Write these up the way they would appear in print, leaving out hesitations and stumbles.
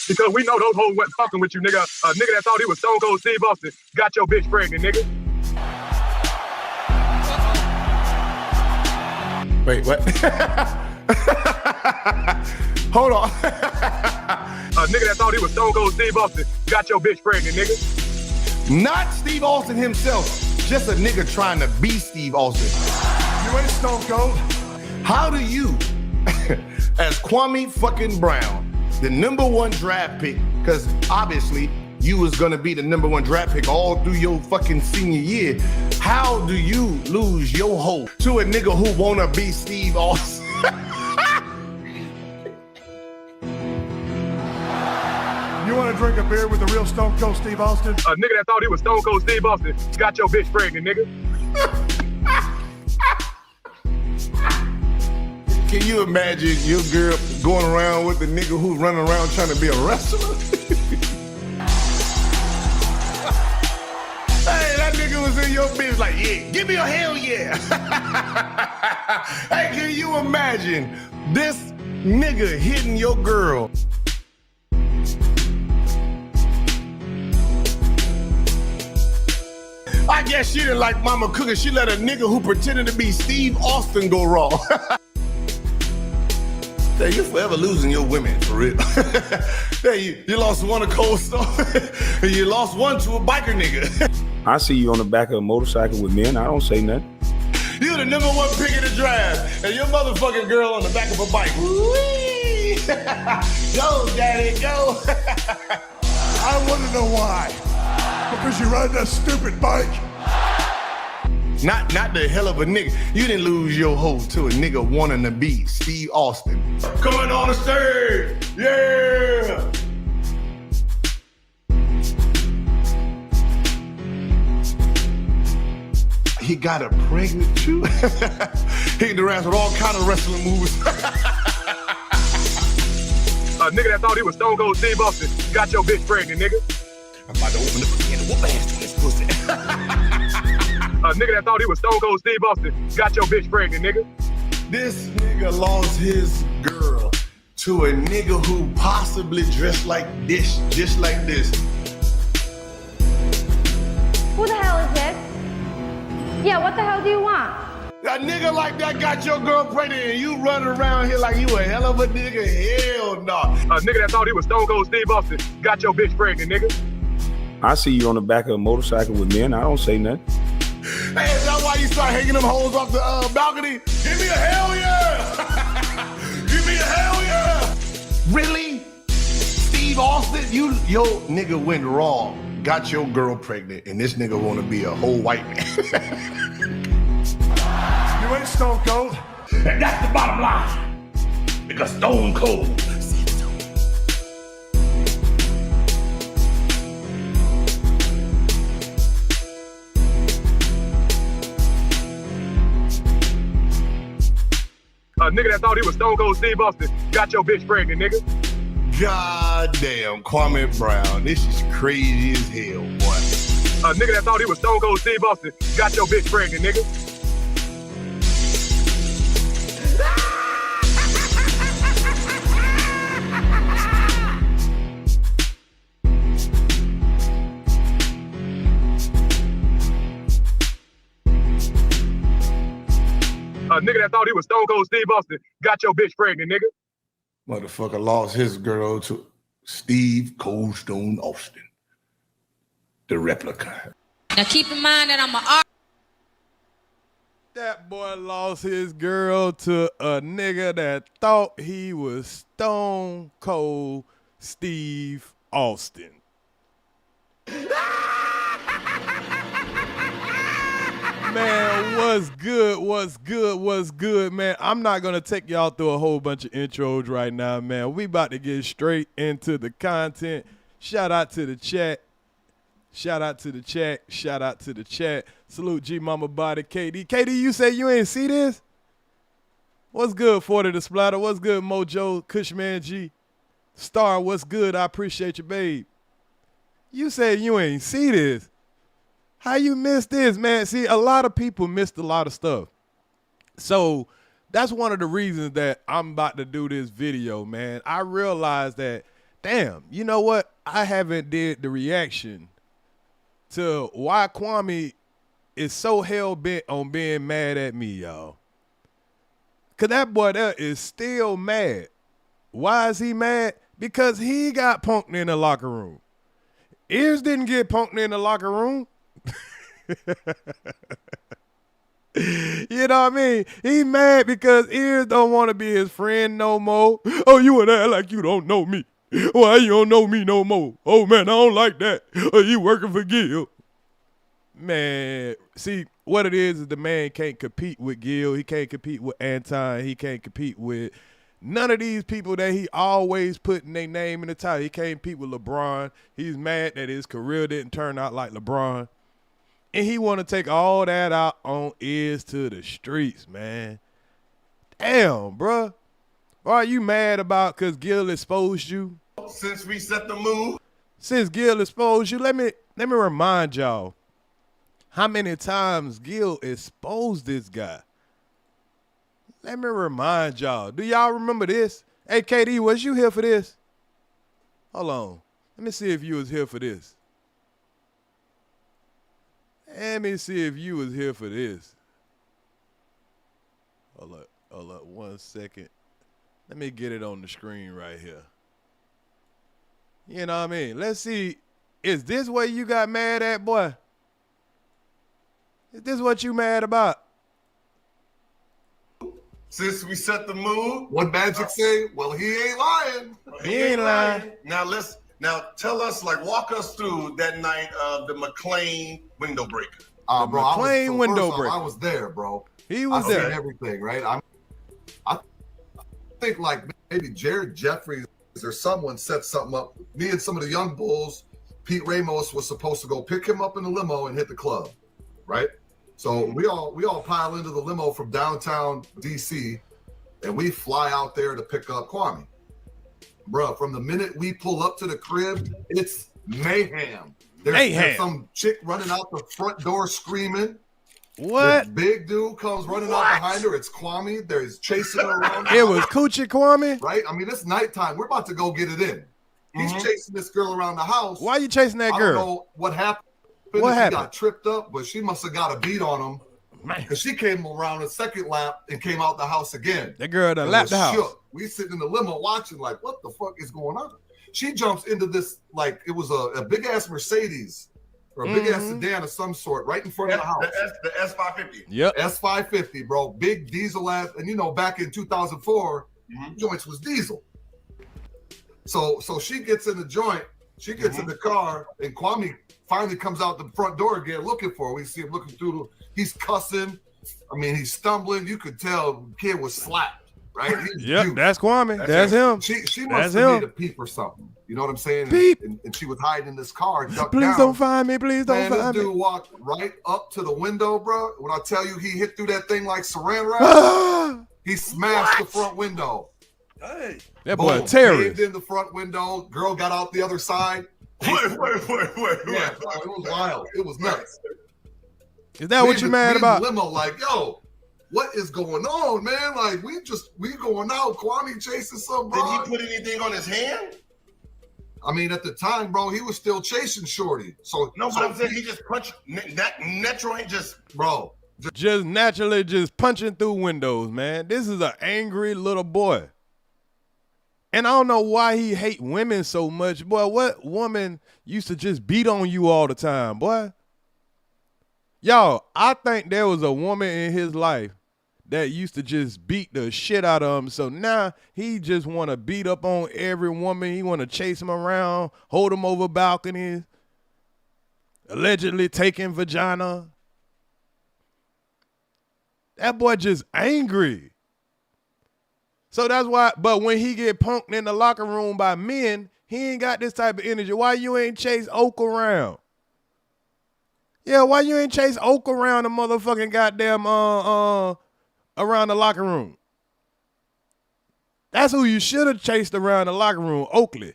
Because we know those hoes wasn't fucking with you, nigga. A nigga that thought he was Stone Cold Steve Austin got your bitch pregnant, nigga. Wait, what? Hold on. A nigga that thought he was Stone Cold Steve Austin got your bitch pregnant, nigga. Not Steve Austin himself, just a nigga trying to be Steve Austin. You ain't Stone Cold. How do you, as Kwame fucking Brown, the #1 draft pick, because obviously you was gonna be the #1 draft pick all through your fucking senior year, how do you lose your hoe to a nigga who wanna be Steve Austin? You want to drink a beer with the real Stone Cold Steve Austin? A nigga that thought he was Stone Cold Steve Austin got your bitch pregnant, nigga. Can you imagine your girl going around with the nigga who's running around trying to be a wrestler? Hey, that nigga was in your bitch like, yeah, give me a hell yeah. Hey, can you imagine this nigga hitting your girl? I guess she didn't like Mama Cooking. She let a nigga who pretended to be Steve Austin go wrong. Hey, you're forever losing your women, for real. Hey, you lost one to Cold Stone, and you lost one to a biker nigga. I see you on the back of a motorcycle with men. I don't say nothing. You're the #1 pick in the draft, and your motherfucking girl on the back of a bike. Whee! Go, daddy, go. I want to know why. Because you ride that stupid bike. Not the hell of a nigga. You didn't lose your hoe to a nigga wanting to be Steve Austin. Coming on the stage, yeah. He got her pregnant too. Hitting the ass with all kind of wrestling moves. A nigga that thought he was Stone Cold Steve Austin got your bitch pregnant, nigga. I'm about to open up again and whoop ass to this pussy. A nigga that thought he was Stone Cold Steve Austin got your bitch pregnant, nigga. This nigga lost his girl to a nigga who possibly dressed like this, just like this. Who the hell is this? Yeah, what the hell do you want? A nigga like that got your girl pregnant and you running around here like you a hell of a nigga? Hell no. A nigga that thought he was Stone Cold Steve Austin got your bitch pregnant, nigga. I see you on the back of a motorcycle with men. I don't say nothing. Hey, is that why you start hanging them hoes off the balcony? Give me a hell yeah! Give me a hell yeah! Really? Steve Austin? Yo nigga went wrong. Got your girl pregnant and this nigga wanna be a whole white man. You ain't Stone Cold. And that's the bottom line. Because Stone Cold. A nigga that thought he was Stone Cold Steve Austin got your bitch pregnant, nigga. God damn, Kwame Brown. This is crazy as hell, boy. A nigga that thought he was Stone Cold Steve Austin got your bitch pregnant, nigga. A nigga that thought he was Stone Cold Steve Austin got your bitch pregnant, nigga. Motherfucker lost his girl to Steve Cold Stone Austin, the replica. Now keep in mind that I'm a That boy lost his girl to a nigga that thought he was Stone Cold Steve Austin. Man, what's good, man? I'm not going to take y'all through a whole bunch of intros right now, man. We about to get straight into the content. Shout out to the chat. Salute G Mama Body, KD. KD, you say you ain't see this? What's good, 40 the Splatter? What's good, Mojo, Cushman G? Star, what's good? I appreciate you, babe. You say you ain't see this. How you missed this, man? See, a lot of people missed a lot of stuff. So that's one of the reasons that I'm about to do this video, man. I realized that damn, you know what? I haven't did the reaction to why Kwame is so hell-bent on being mad at me, y'all. Because that boy there is still mad. Why is he mad? Because he got punked in the locker room. EARZ didn't get punked in the locker room. You know what I mean? He mad because EARZ don't want to be his friend no more. Oh, you would act like you don't know me. Why you don't know me no more? Oh, man, I don't like that. Oh, you working for Gil. Man, see, what it is the man can't compete with Gil. He can't compete with Anton. He can't compete with none of these people that he always putting their name in the title. He can't compete with LeBron. He's mad that his career didn't turn out like LeBron. And he want to take all that out on EARZ to the streets, man. Damn, bruh. Are you mad about because Gil exposed you? Since we set the mood. Since Gil exposed you, let me remind y'all how many times Gil exposed this guy. Let me remind y'all. Do y'all remember this? Hey, KD, was you here for this? Hold on. Let me see if you was here for this. Let me see if you was here for this. Hold up 1 second. Let me get it on the screen right here. You know what I mean? Let's see. Is this what you got mad at, boy? Is this what you mad about? Since we set the mood, what Magic say? Well, he ain't lying. He ain't lying. Now tell us, like, walk us through that night of the McLean window breaker. Bro, McLean window breaker. I was there, bro. He was there. there. Everything, right? I think like maybe Jared Jeffries or someone set something up. Me and some of the young bulls, Pete Ramos was supposed to go pick him up in the limo and hit the club, right? So we all pile into the limo from downtown DC, and we fly out there to pick up Kwame. Bruh, from the minute we pull up to the crib, it's mayhem. There's some chick running out the front door screaming. What? This big dude comes running out behind her. It's Kwame. There's chasing her around. It was Coochie Kwame? Right? I mean, it's nighttime. We're about to go get it in. He's chasing this girl around the house. Why are you chasing that girl? I don't know what happened. What happened? She got tripped up, but she must have got a beat on him. Because she came around a second lap and came out the house again. That girl that lapped the house. Shook. We sitting in the limo watching like, what the fuck is going on? She jumps into this, like, it was a big-ass Mercedes or a big-ass sedan of some sort right in front of the house. The S550. Yep. S550, bro. Big diesel-ass. And, you know, back in 2004, joints was diesel. So she gets in the joint. She gets in the car, and Kwame finally comes out the front door again looking for her. We see him looking through he's cussing. I mean, he's stumbling. You could tell the kid was slapped, right? Yep, that's Kwame. That's him. She must have made a peep or something. You know what I'm saying? Peep. And she was hiding in this car. And ducked Please down. don't find me. Please don't Man, find this me. dude walked right up to the window, bro. When I tell you he hit through that thing like saran wrap, he smashed the front window. Hey. That boy a Boom. terrorist. Caved in the front window. Girl got out the other side. Wait. Yeah, it was wild. It was nuts. Is that what you mad about? We in the limo, like, yo, what is going on, man? Like, we going out. Kwame chasing some bro. Did he put anything on his hand? I mean, at the time, bro, he was still chasing Shorty. So No, but I'm saying he just punched that natural ain't just bro. Just naturally just punching through windows, man. This is an angry little boy. And I don't know why he hate women so much. Boy, what woman used to just beat on you all the time, boy? Y'all, I think there was a woman in his life that used to just beat the shit out of him. So now he just want to beat up on every woman. He want to chase them around, hold them over balconies, allegedly taking vagina. That boy just angry. So that's why, but when he get punked in the locker room by men, he ain't got this type of energy. Why you ain't chase Oak around? Yeah, why you ain't chase Oak around the motherfucking goddamn around the locker room? That's who you should have chased around the locker room, Oakley.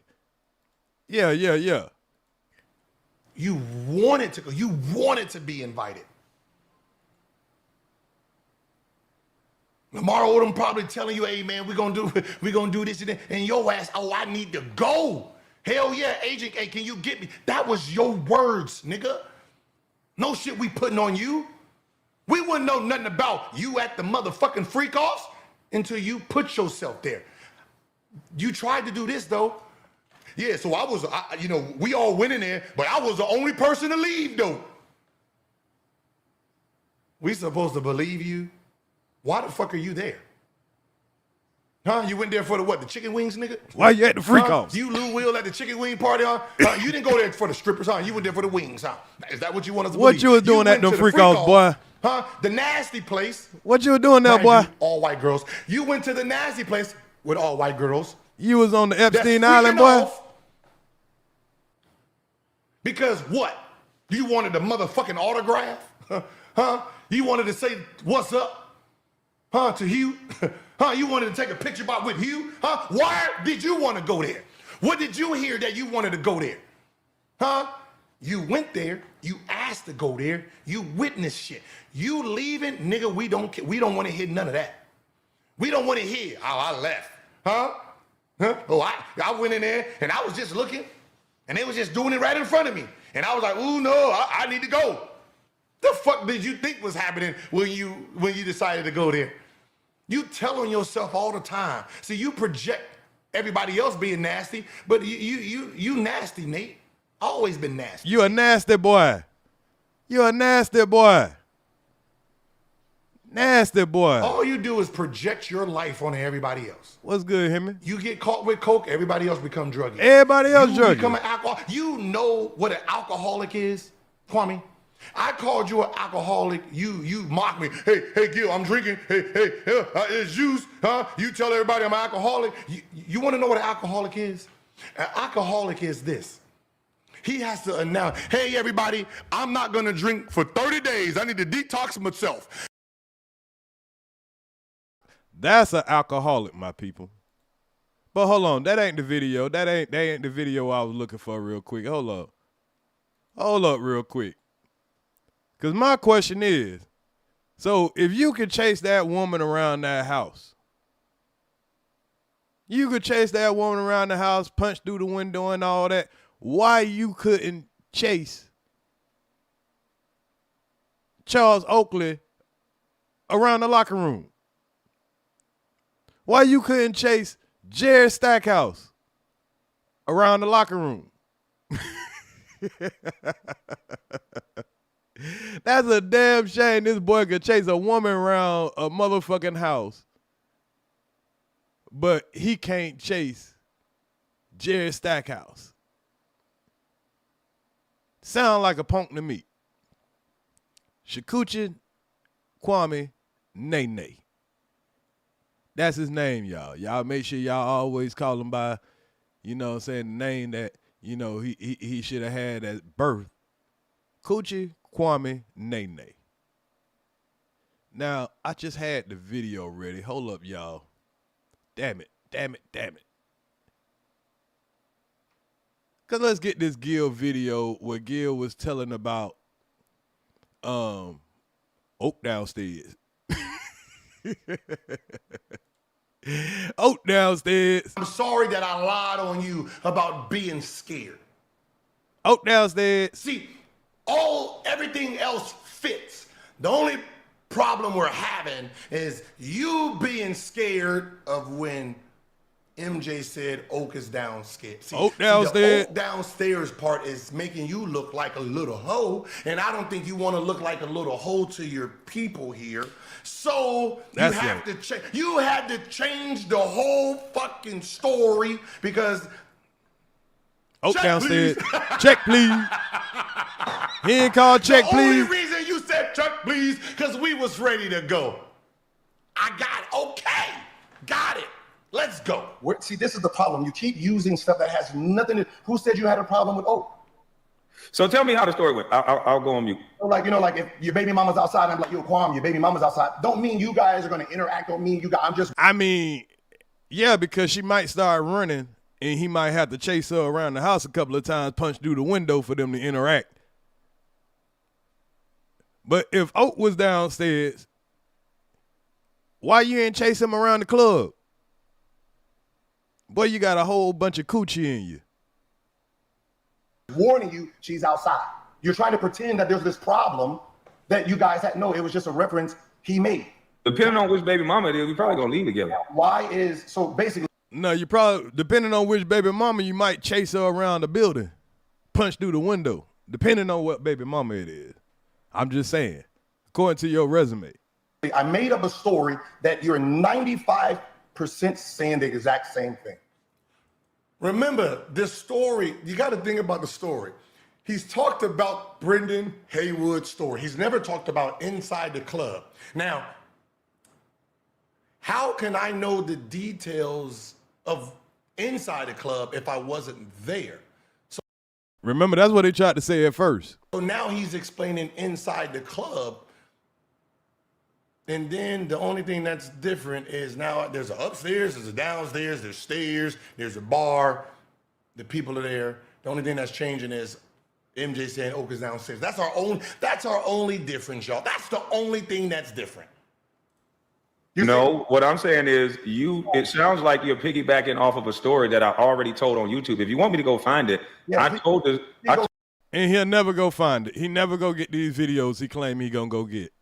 Yeah. You wanted to go. You wanted to be invited. Lamar Odom probably telling you, hey man, we're gonna do this and that. And your ass, oh, I need to go. Hell yeah, Agent A, can you get me? That was your words, nigga. No shit we putting on you. We wouldn't know nothing about you at the motherfucking freak-offs until you put yourself there. You tried to do this, though. Yeah, so we all went in there, but I was the only person to leave, though. We supposed to believe you? Why the fuck are you there? Huh? You went there for the what? The chicken wings, nigga? Why you at the freak-offs? You Lou Will at the chicken wing party, huh? You didn't go there for the strippers, huh? You went there for the wings, huh? Is that what you want us to believe? What you was doing at the freak-offs, boy? Huh? The nasty place. What you were doing there, boy? All white girls. You went to the nasty place with all white girls. You was on the Epstein Island, boy? Off. Because what? You wanted a motherfucking autograph? Huh? You wanted to say, what's up? Huh? To Hugh? Huh? You wanted to take a picture with Hugh? Huh? Why did you want to go there? What did you hear that you wanted to go there? Huh? You went there. You asked to go there. You witnessed shit. You leaving, nigga, we don't want to hear none of that. We don't want to hear, oh, I left. Huh? Huh? Oh, I went in there and I was just looking and they was just doing it right in front of me. And I was like, ooh, no, I need to go. The fuck did you think was happening when you decided to go there? You tell on yourself all the time. See, you project everybody else being nasty, but you nasty, Nate. Always been nasty. You a nasty boy. You a nasty boy. Nasty boy. All you do is project your life on everybody else. What's good, Hemi? You get caught with coke, everybody else become druggy. Everybody else druggy. You become an alcoholic. You know what an alcoholic is, Kwame? I called you an alcoholic. You mock me. Hey, Gil, I'm drinking. Hey, it's juice. Huh? You tell everybody I'm an alcoholic. You want to know what an alcoholic is? An alcoholic is this. He has to announce, hey, everybody, I'm not going to drink for 30 days. I need to detox myself. That's an alcoholic, my people. But hold on, that ain't the video. That ain't the video I was looking for real quick. Hold up real quick. Because my question is, so if you could chase that woman around that house, you could chase that woman around the house, punch through the window and all that, why you couldn't chase Charles Oakley around the locker room? Why you couldn't chase Jared Stackhouse around the locker room? That's a damn shame this boy could chase a woman around a motherfucking house, but he can't chase Jared Stackhouse. Sound like a punk to me. Shakuchi Kwame Nene. That's his name, y'all. Y'all make sure y'all always call him by, you know what I'm saying, the name that, you know, he should have had at birth. Coochie Kwame Nene. Now, I just had the video ready. Hold up, y'all. Damn it. Because let's get this Gil video where Gil was telling about Oak downstairs. Oak downstairs. I'm sorry that I lied on you about being scared. Oak downstairs. See, everything else fits. The only problem we're having is you being scared of when MJ said Oak is downstairs. See, Oak downstairs. The Oak downstairs part is making you look like a little hoe, and I don't think you want to look like a little hoe to your people here. So That's you have to change. You had to change the whole fucking story because Oak downstairs. Check, please. He ain't called check, the please. only reason you said check, please, because we was ready to go. I got it. Okay. Got it. Let's go. See, this is the problem. You keep using stuff that has nothing to... Who said you had a problem with Oak? So tell me how the story went. I'll go on mute. Like, you know, like if your baby mama's outside, I'm like, yo, Kwame, your baby mama's outside. Don't mean you guys are going to interact. Don't mean you guys... I mean, yeah, because she might start running and he might have to chase her around the house a couple of times, punch through the window for them to interact. But if Oak was downstairs, why you ain't chase him around the club? Boy, you got a whole bunch of coochie in you. warning you she's outside. You're trying to pretend that there's this problem that you guys had. No, it was just a reference he made. Depending on which baby mama it is, we probably gonna leave together. Why is so basically? No, you probably, depending on which baby mama, you might chase her around the building, punch through the window, depending on what baby mama it is. I'm just saying, according to your resume. I made up a story that you're 95% saying the exact same thing. Remember, this story, you got to think about the story. He's talked about Brendan Haywood's story. He's never talked about inside the club. Now, how can I know the details of inside the club if I wasn't there? Remember, that's what they tried to say at first. So now he's explaining inside the club. And then the only thing that's different is now there's an upstairs, there's a downstairs, there's stairs, there's a bar, the people are there. The only thing that's changing is MJ saying Oak is downstairs. That's our only difference, y'all. That's the only thing that's different. No, what I'm saying is it sounds like you're piggybacking off of a story that I already told on YouTube. If you want me to go find it, and he'll never go find it. He never go get these videos he claim he gonna go get.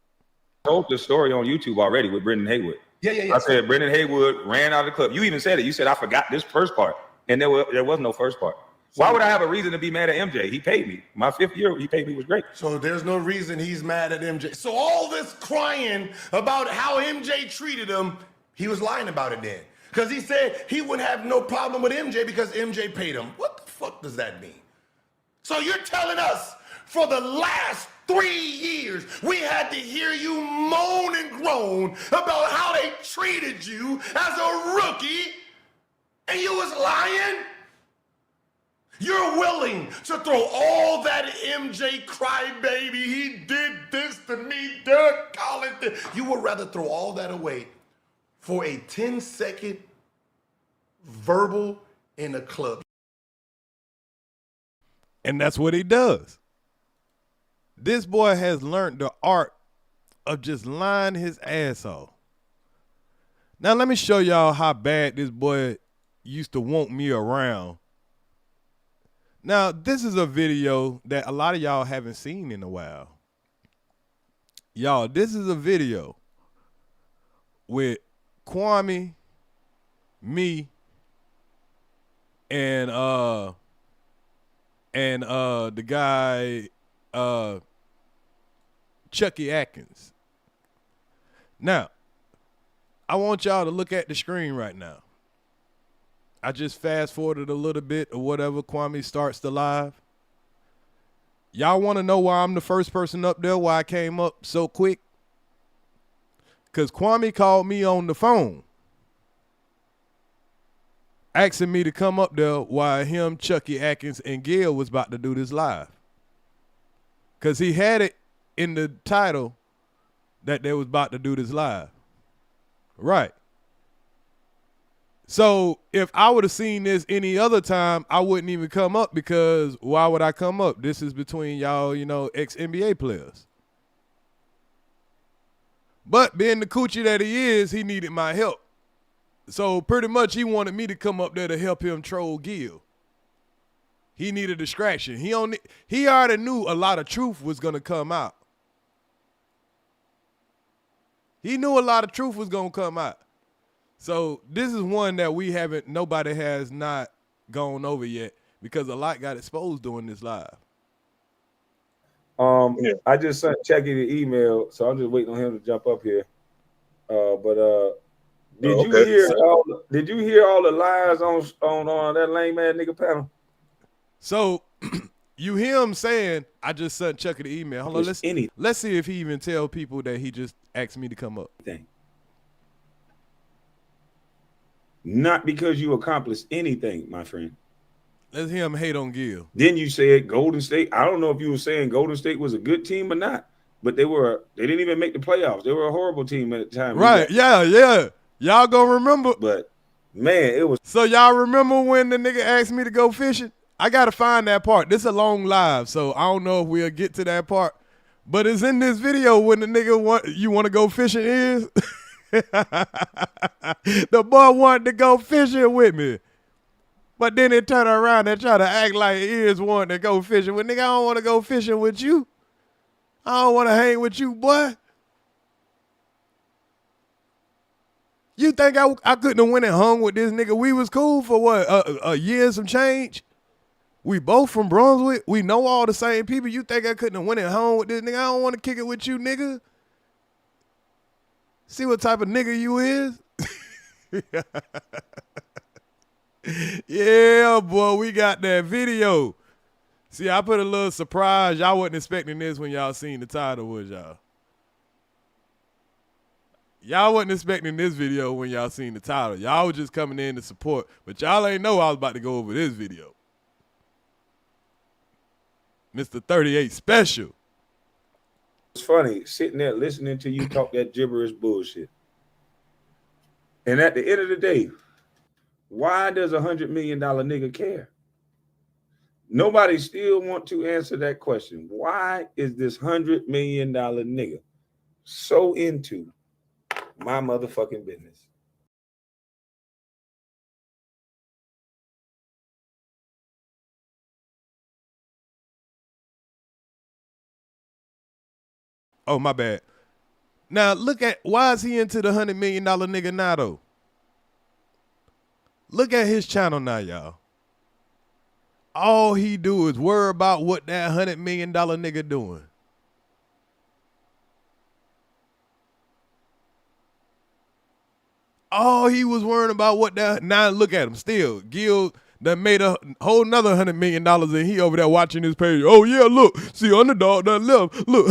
Told the story on YouTube already with Brendan Haywood. Yeah. I said Brendan Haywood ran out of the club. You even said it. You said I forgot this first part, and there was no first part. Why would I have a reason to be mad at MJ? He paid me. My 5th year, he paid me was great. So there's no reason he's mad at MJ. So all this crying about how MJ treated him, he was lying about it then. Because he said he wouldn't have no problem with MJ because MJ paid him. What the fuck does that mean? So you're telling us for the last 3 years, we had to hear you moan and groan about how they treated you as a rookie, and you was lying? You're willing to throw all that MJ crybaby, he did this to me, Doug Collins. You would rather throw all that away for a 10-second verbal in a club. And that's what he does. This boy has learned the art of just lying his ass off. Now let me show y'all how bad this boy used to want me around. Now, this is a video that a lot of y'all haven't seen in a while. Y'all, this is a video with Kwame, me, and the guy Chucky Atkins. Now, I want y'all to look at the screen right now. I just fast forwarded a little bit or whatever. Kwame starts the live. Y'all want to know why I'm the first person up there, why I came up so quick? Because Kwame called me on the phone asking me to come up there while him, Chucky Atkins, and Gil was about to do this live. Because he had it in the title that they was about to do this live. Right. So if I would have seen this any other time, I wouldn't even come up, because why would I come up? This is between y'all, ex-NBA players. But being the coochie that he is, he needed my help. So pretty much he wanted me to come up there to help him troll Gil. He needed a distraction. He already knew a lot of truth was going to come out. He knew a lot of truth was going to come out. So this is one that nobody has not gone over yet, because a lot got exposed during this live. I just sent Chucky the email, so I'm just waiting on him to jump up here. Did you hear all the lies on that lame ass nigga panel? So you hear him saying, I just sent Chucky the email. Hold on, let's see if he even tell people that he just asked me to come up. Not because you accomplished anything, my friend. Let's hear him hate on Gil. Then you said Golden State. I don't know if you were saying Golden State was a good team or not, but they didn't even make the playoffs. They were a horrible team at the time. Right, yeah. Y'all gonna remember. But, man, it was. So y'all remember when the nigga asked me to go fishing? I got to find that part. This is a long live, so I don't know if we'll get to that part. But it's in this video when the nigga want to go fishing is. The boy wanted to go fishing with me. But then they turn around and try to act like EARZ wanting to go fishing. Well, nigga, I don't want to go fishing with you. I don't want to hang with you, boy. You think I couldn't have went and hung with this nigga? We was cool for what, a year and some change? We both from Brunswick. We know all the same people. You think I couldn't have went and hung with this nigga? I don't want to kick it with you, nigga. See what type of nigga you is? Yeah, boy, we got that video. See, I put a little surprise. Y'all wasn't expecting this when y'all seen the title, was y'all? Y'all wasn't expecting this video when y'all seen the title. Y'all was just coming in to support, but y'all ain't know I was about to go over this video. Mr. 38 Special. It's funny sitting there listening to you talk that gibberish bullshit. And at the end of the day, why does $100 million nigga care? Nobody still want to answer that question. Why is this $100 million nigga so into my motherfucking business? Oh, my bad. Now, look at, why is he into the $100 million nigga now, though? Look at his channel now, y'all. All he do is worry about what that $100 million nigga doing. All he was worrying about what that, now look at him still. Gil that made a whole nother $100 million and he over there watching his page. Oh yeah, look, see underdog done left. Look,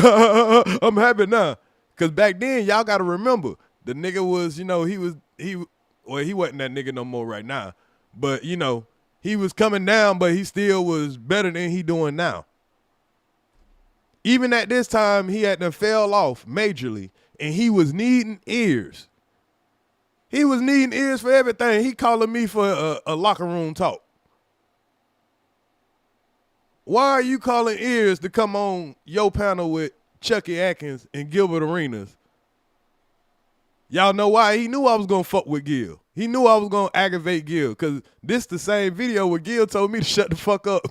I'm happy now. Cause back then, y'all gotta remember, the nigga was, you know, he wasn't that nigga no more right now. But you know, he was coming down, but he still was better than he doing now. Even at this time, he had to fell off majorly, and he was needing ears. He was needing ears for everything. He calling me for a locker room talk. Why are you calling ears to come on your panel with Chucky Atkins and Gilbert Arenas? Y'all know why? He knew I was going to fuck with Gil. He knew I was going to aggravate Gil because this the same video where Gil told me to shut the fuck up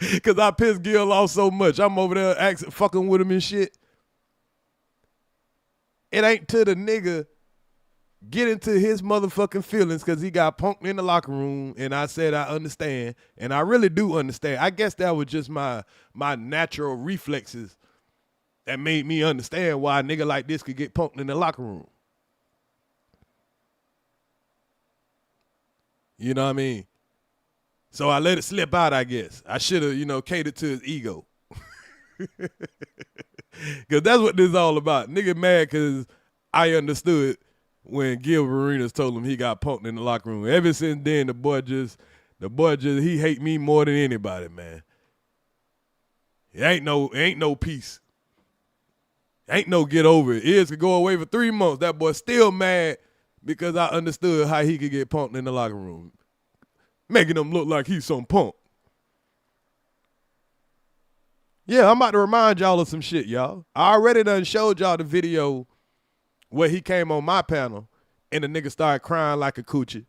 because I pissed Gil off so much. I'm over there fucking with him and shit. It ain't to the nigga get into his motherfucking feelings because he got punked in the locker room, and I said I understand, and I really do understand. I guess that was just my natural reflexes that made me understand why a nigga like this could get punked in the locker room. You know what I mean? So I let it slip out, I guess. I should have, you know, catered to his ego. Because that's what this is all about. Nigga mad because I understood when Gilbert Arenas told him he got punked in the locker room. Ever since then, the boy just, he hate me more than anybody, man. It ain't no peace. Ain't no get over it. EARZ could go away for 3 months. That boy still mad because I understood how he could get punked in the locker room. Making him look like he's some punk. Yeah, I'm about to remind y'all of some shit, y'all. I already done showed y'all the video where he came on my panel and the nigga started crying like a coochie.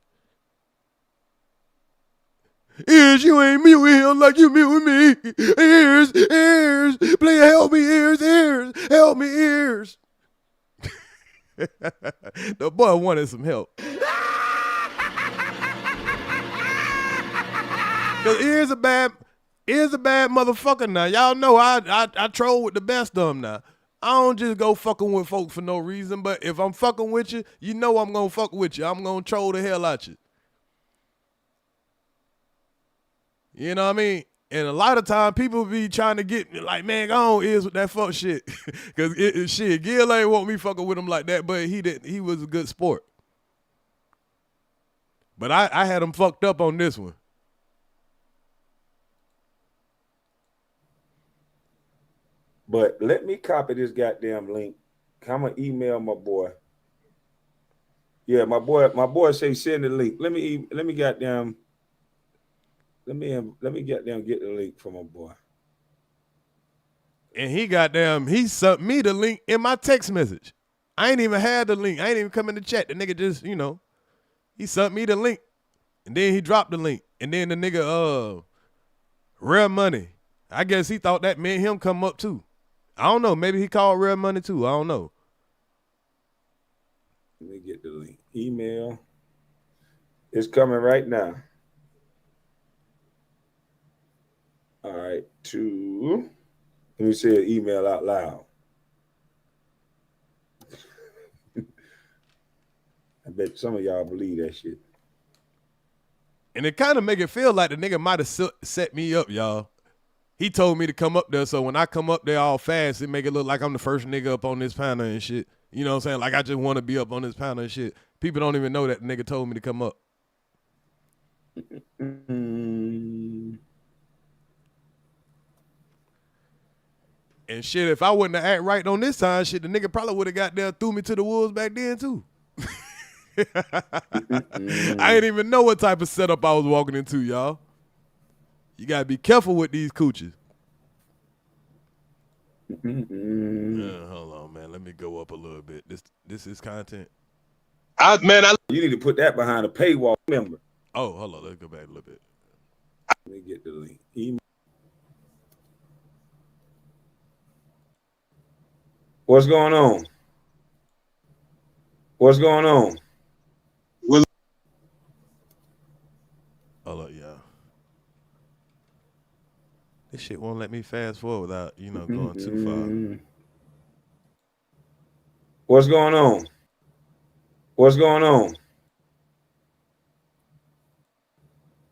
EARZ, you ain't muting him like you muting me. EARZ, please help me, EARZ, help me, EARZ. The boy wanted some help. Cause EARZ a bad motherfucker now. Y'all know I troll with the best of them now. I don't just go fucking with folks for no reason, but if I'm fucking with you, you know I'm gonna fuck with you. I'm gonna troll the hell out you. You know what I mean? And a lot of time people be trying to get me like, man, go on EARZ with that fuck shit. Cause shit, Gil ain't want me fucking with him like that, but he was a good sport. But I had him fucked up on this one. But let me copy this goddamn link. I'm gonna email my boy. Yeah, my boy say send the link. Let me goddamn get the link from my boy. And he sent me the link in my text message. I ain't even had the link. I ain't even come in the chat. The nigga just, you know, he sent me the link. And then he dropped the link. And then the nigga, Rare Money. I guess he thought that meant him come up too. I don't know. Maybe he called Rare Money too. I don't know. Let me get the link. Email. It's coming right now. All right. Let me say an email out loud. I bet some of y'all believe that shit. And it kind of make it feel like the nigga might have set me up, y'all. He told me to come up there, so when I come up there all fast, it make it look like I'm the first nigga up on this panel and shit. You know what I'm saying? Like I just want to be up on this panel and shit. People don't even know that the nigga told me to come up. And shit, if I wouldn't have act right on this time, shit, the nigga probably would have got there, threw me to the wolves back then too. I didn't even know what type of setup I was walking into, y'all. You gotta be careful with these cooches. Hold on, man. Let me go up a little bit. This is content. You need to put that behind a paywall, member. Oh, hold on. Let's go back a little bit. Let me get the link. Email. What's going on? What's going on? Hold up, y'all. This shit won't let me fast forward without, going too far. What's going on? What's going on?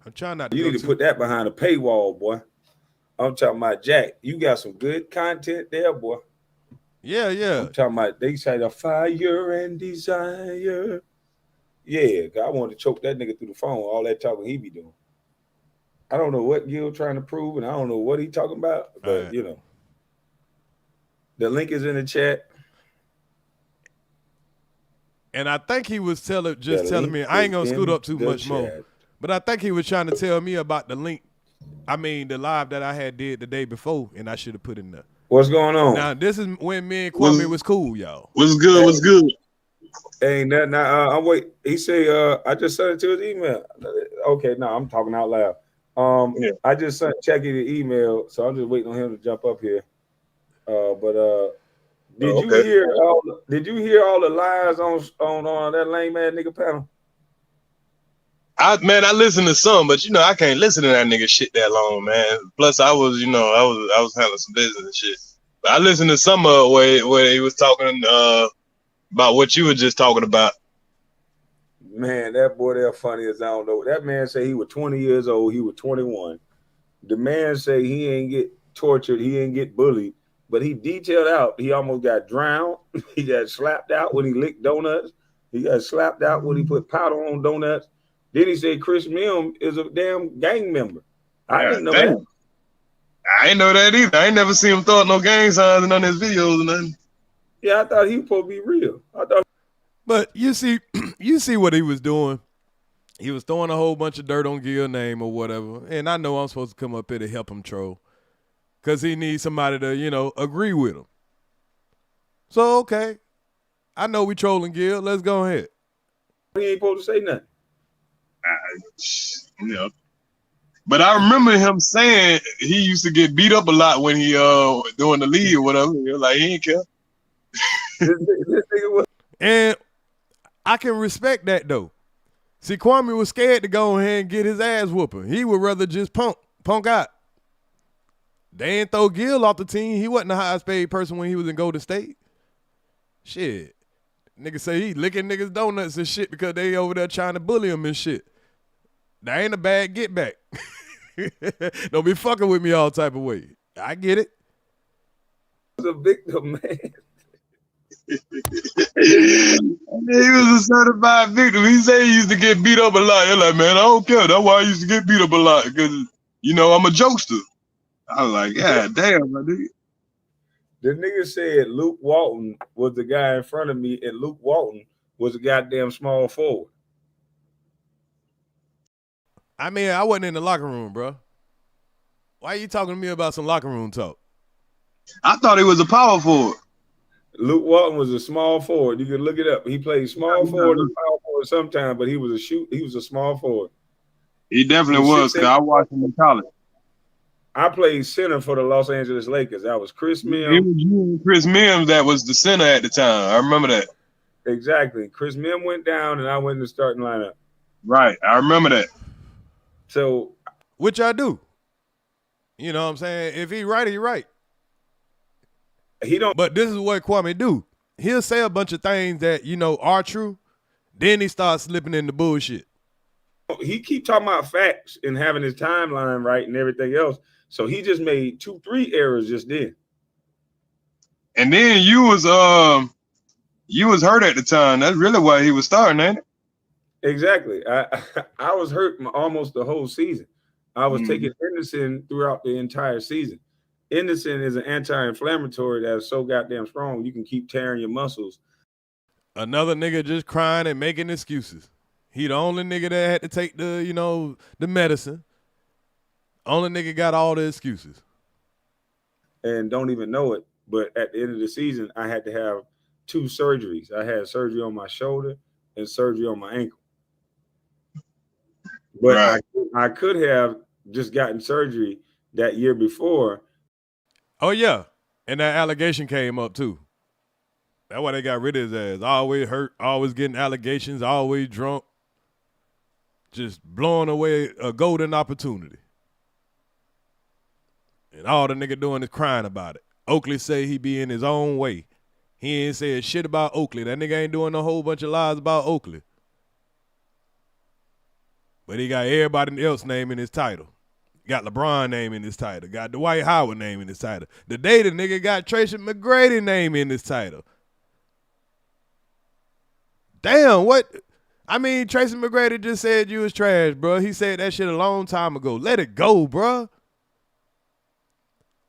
I'm trying not to. You need to put that behind a paywall, boy. I'm talking about Jack. You got some good content there, boy. Yeah. I'm talking about, they say the fire and desire. Yeah, I wanted to choke that nigga through the phone, all that talking he be doing. I don't know what Gil trying to prove, and I don't know what he talking about, but right. The link is in the chat. And I think he was telling me, I ain't gonna scoot up too much more, but I think he was trying to tell me about the link. I mean, the live that I had did the day before, and I should have put in there. What's going on? Now, this is when me and Kwame was cool, y'all. What's good? What's good? Ain't that now? I'm wait. He say, I just sent it to his email. Okay, no, I'm talking out loud. I just sent Jackie the email, so I'm just waiting on him to jump up here. Did you hear all the lies on that lame ass nigga panel? I listened to some, but I can't listen to that nigga shit that long, man. Plus, I was handling some business and shit. But I listened to some where he was talking about what you were just talking about. Man, that boy there funny as I don't know. That man say he was 20 years old. He was 21. The man say he ain't get tortured. He ain't get bullied. But he detailed out he almost got drowned. He got slapped out when he licked donuts. He got slapped out when he put powder on donuts. Then he said Chris Milne is a damn gang member. I didn't know that. I ain't know that either. I ain't never seen him throw up no gang signs in none of his videos or nothing. Yeah, I thought he was supposed to be real. But you see what he was doing. He was throwing a whole bunch of dirt on Gil's name or whatever. And I know I'm supposed to come up here to help him troll. Because he needs somebody to, agree with him. So, okay. I know we trolling Gil. Let's go ahead. He ain't supposed to say nothing. But I remember him saying he used to get beat up a lot when he doing the lead or whatever. Like, he ain't care. And I can respect that, though. See, Kwame was scared to go ahead and get his ass whooping. He would rather just punk out. They ain't throw Gil off the team. He wasn't the highest paid person when he was in Golden State. Shit. Niggas say he licking niggas donuts and shit because they over there trying to bully him and shit. That ain't a bad get back. Don't be fucking with me all type of way. I get it. He was a victim, man. He was a certified victim. He said he used to get beat up a lot. You're like, man, I don't care. That's why I used to get beat up a lot. Because, I'm a jokester. I was like, yeah, damn, my nigga. The nigga said Luke Walton was the guy in front of me, and Luke Walton was a goddamn small forward. I mean, I wasn't in the locker room, bro. Why are you talking to me about some locker room talk? I thought he was a power forward. Luke Walton was a small forward. You can look it up. He played small forward and power forward sometimes, but he was a small forward. He definitely was, because I watched him in college. I played center for the Los Angeles Lakers. That was Chris It Mims. was you and Chris Mims that was the center at the time. I remember that. Exactly. Chris Mims went down, and I went in the starting lineup. Right. I remember that. So, which I do. You know what I'm saying? If he right, he right. He don't. But this is what Kwame do. He'll say a bunch of things that, you know, are true. Then he starts slipping into bullshit. He keep talking about facts and having his timeline right and everything else. So he just made 2-3 errors just then. And then you was hurt at the time. That's really why he was starting, ain't it? Exactly. I was hurt almost the whole season. I was taking Henderson throughout the entire season. Henderson is an anti-inflammatory that's so goddamn strong you can keep tearing your muscles. Another nigga just crying and making excuses. He the only nigga that had to take the, you know, the medicine. Only nigga got all the excuses. And don't even know it. But at the end of the season, I had to have 2 surgeries. I had surgery on my shoulder and surgery on my ankle. But right. I could have just gotten surgery that year before. Oh, yeah. And that allegation came up, too. That's why they got rid of his ass. Always hurt, always getting allegations, always drunk. Just blowing away a golden opportunity. And all the nigga doing is crying about it. Oakley say he be in his own way. He ain't said shit about Oakley. That nigga ain't doing a whole bunch of lies about Oakley. But he got everybody else name in his title. Got LeBron name in his title. Got Dwight Howard name in his title. The day the nigga got Tracy McGrady name in his title. Damn, what? I mean, Tracy McGrady just said you was trash, bro. He said that shit a long time ago. Let it go, bro.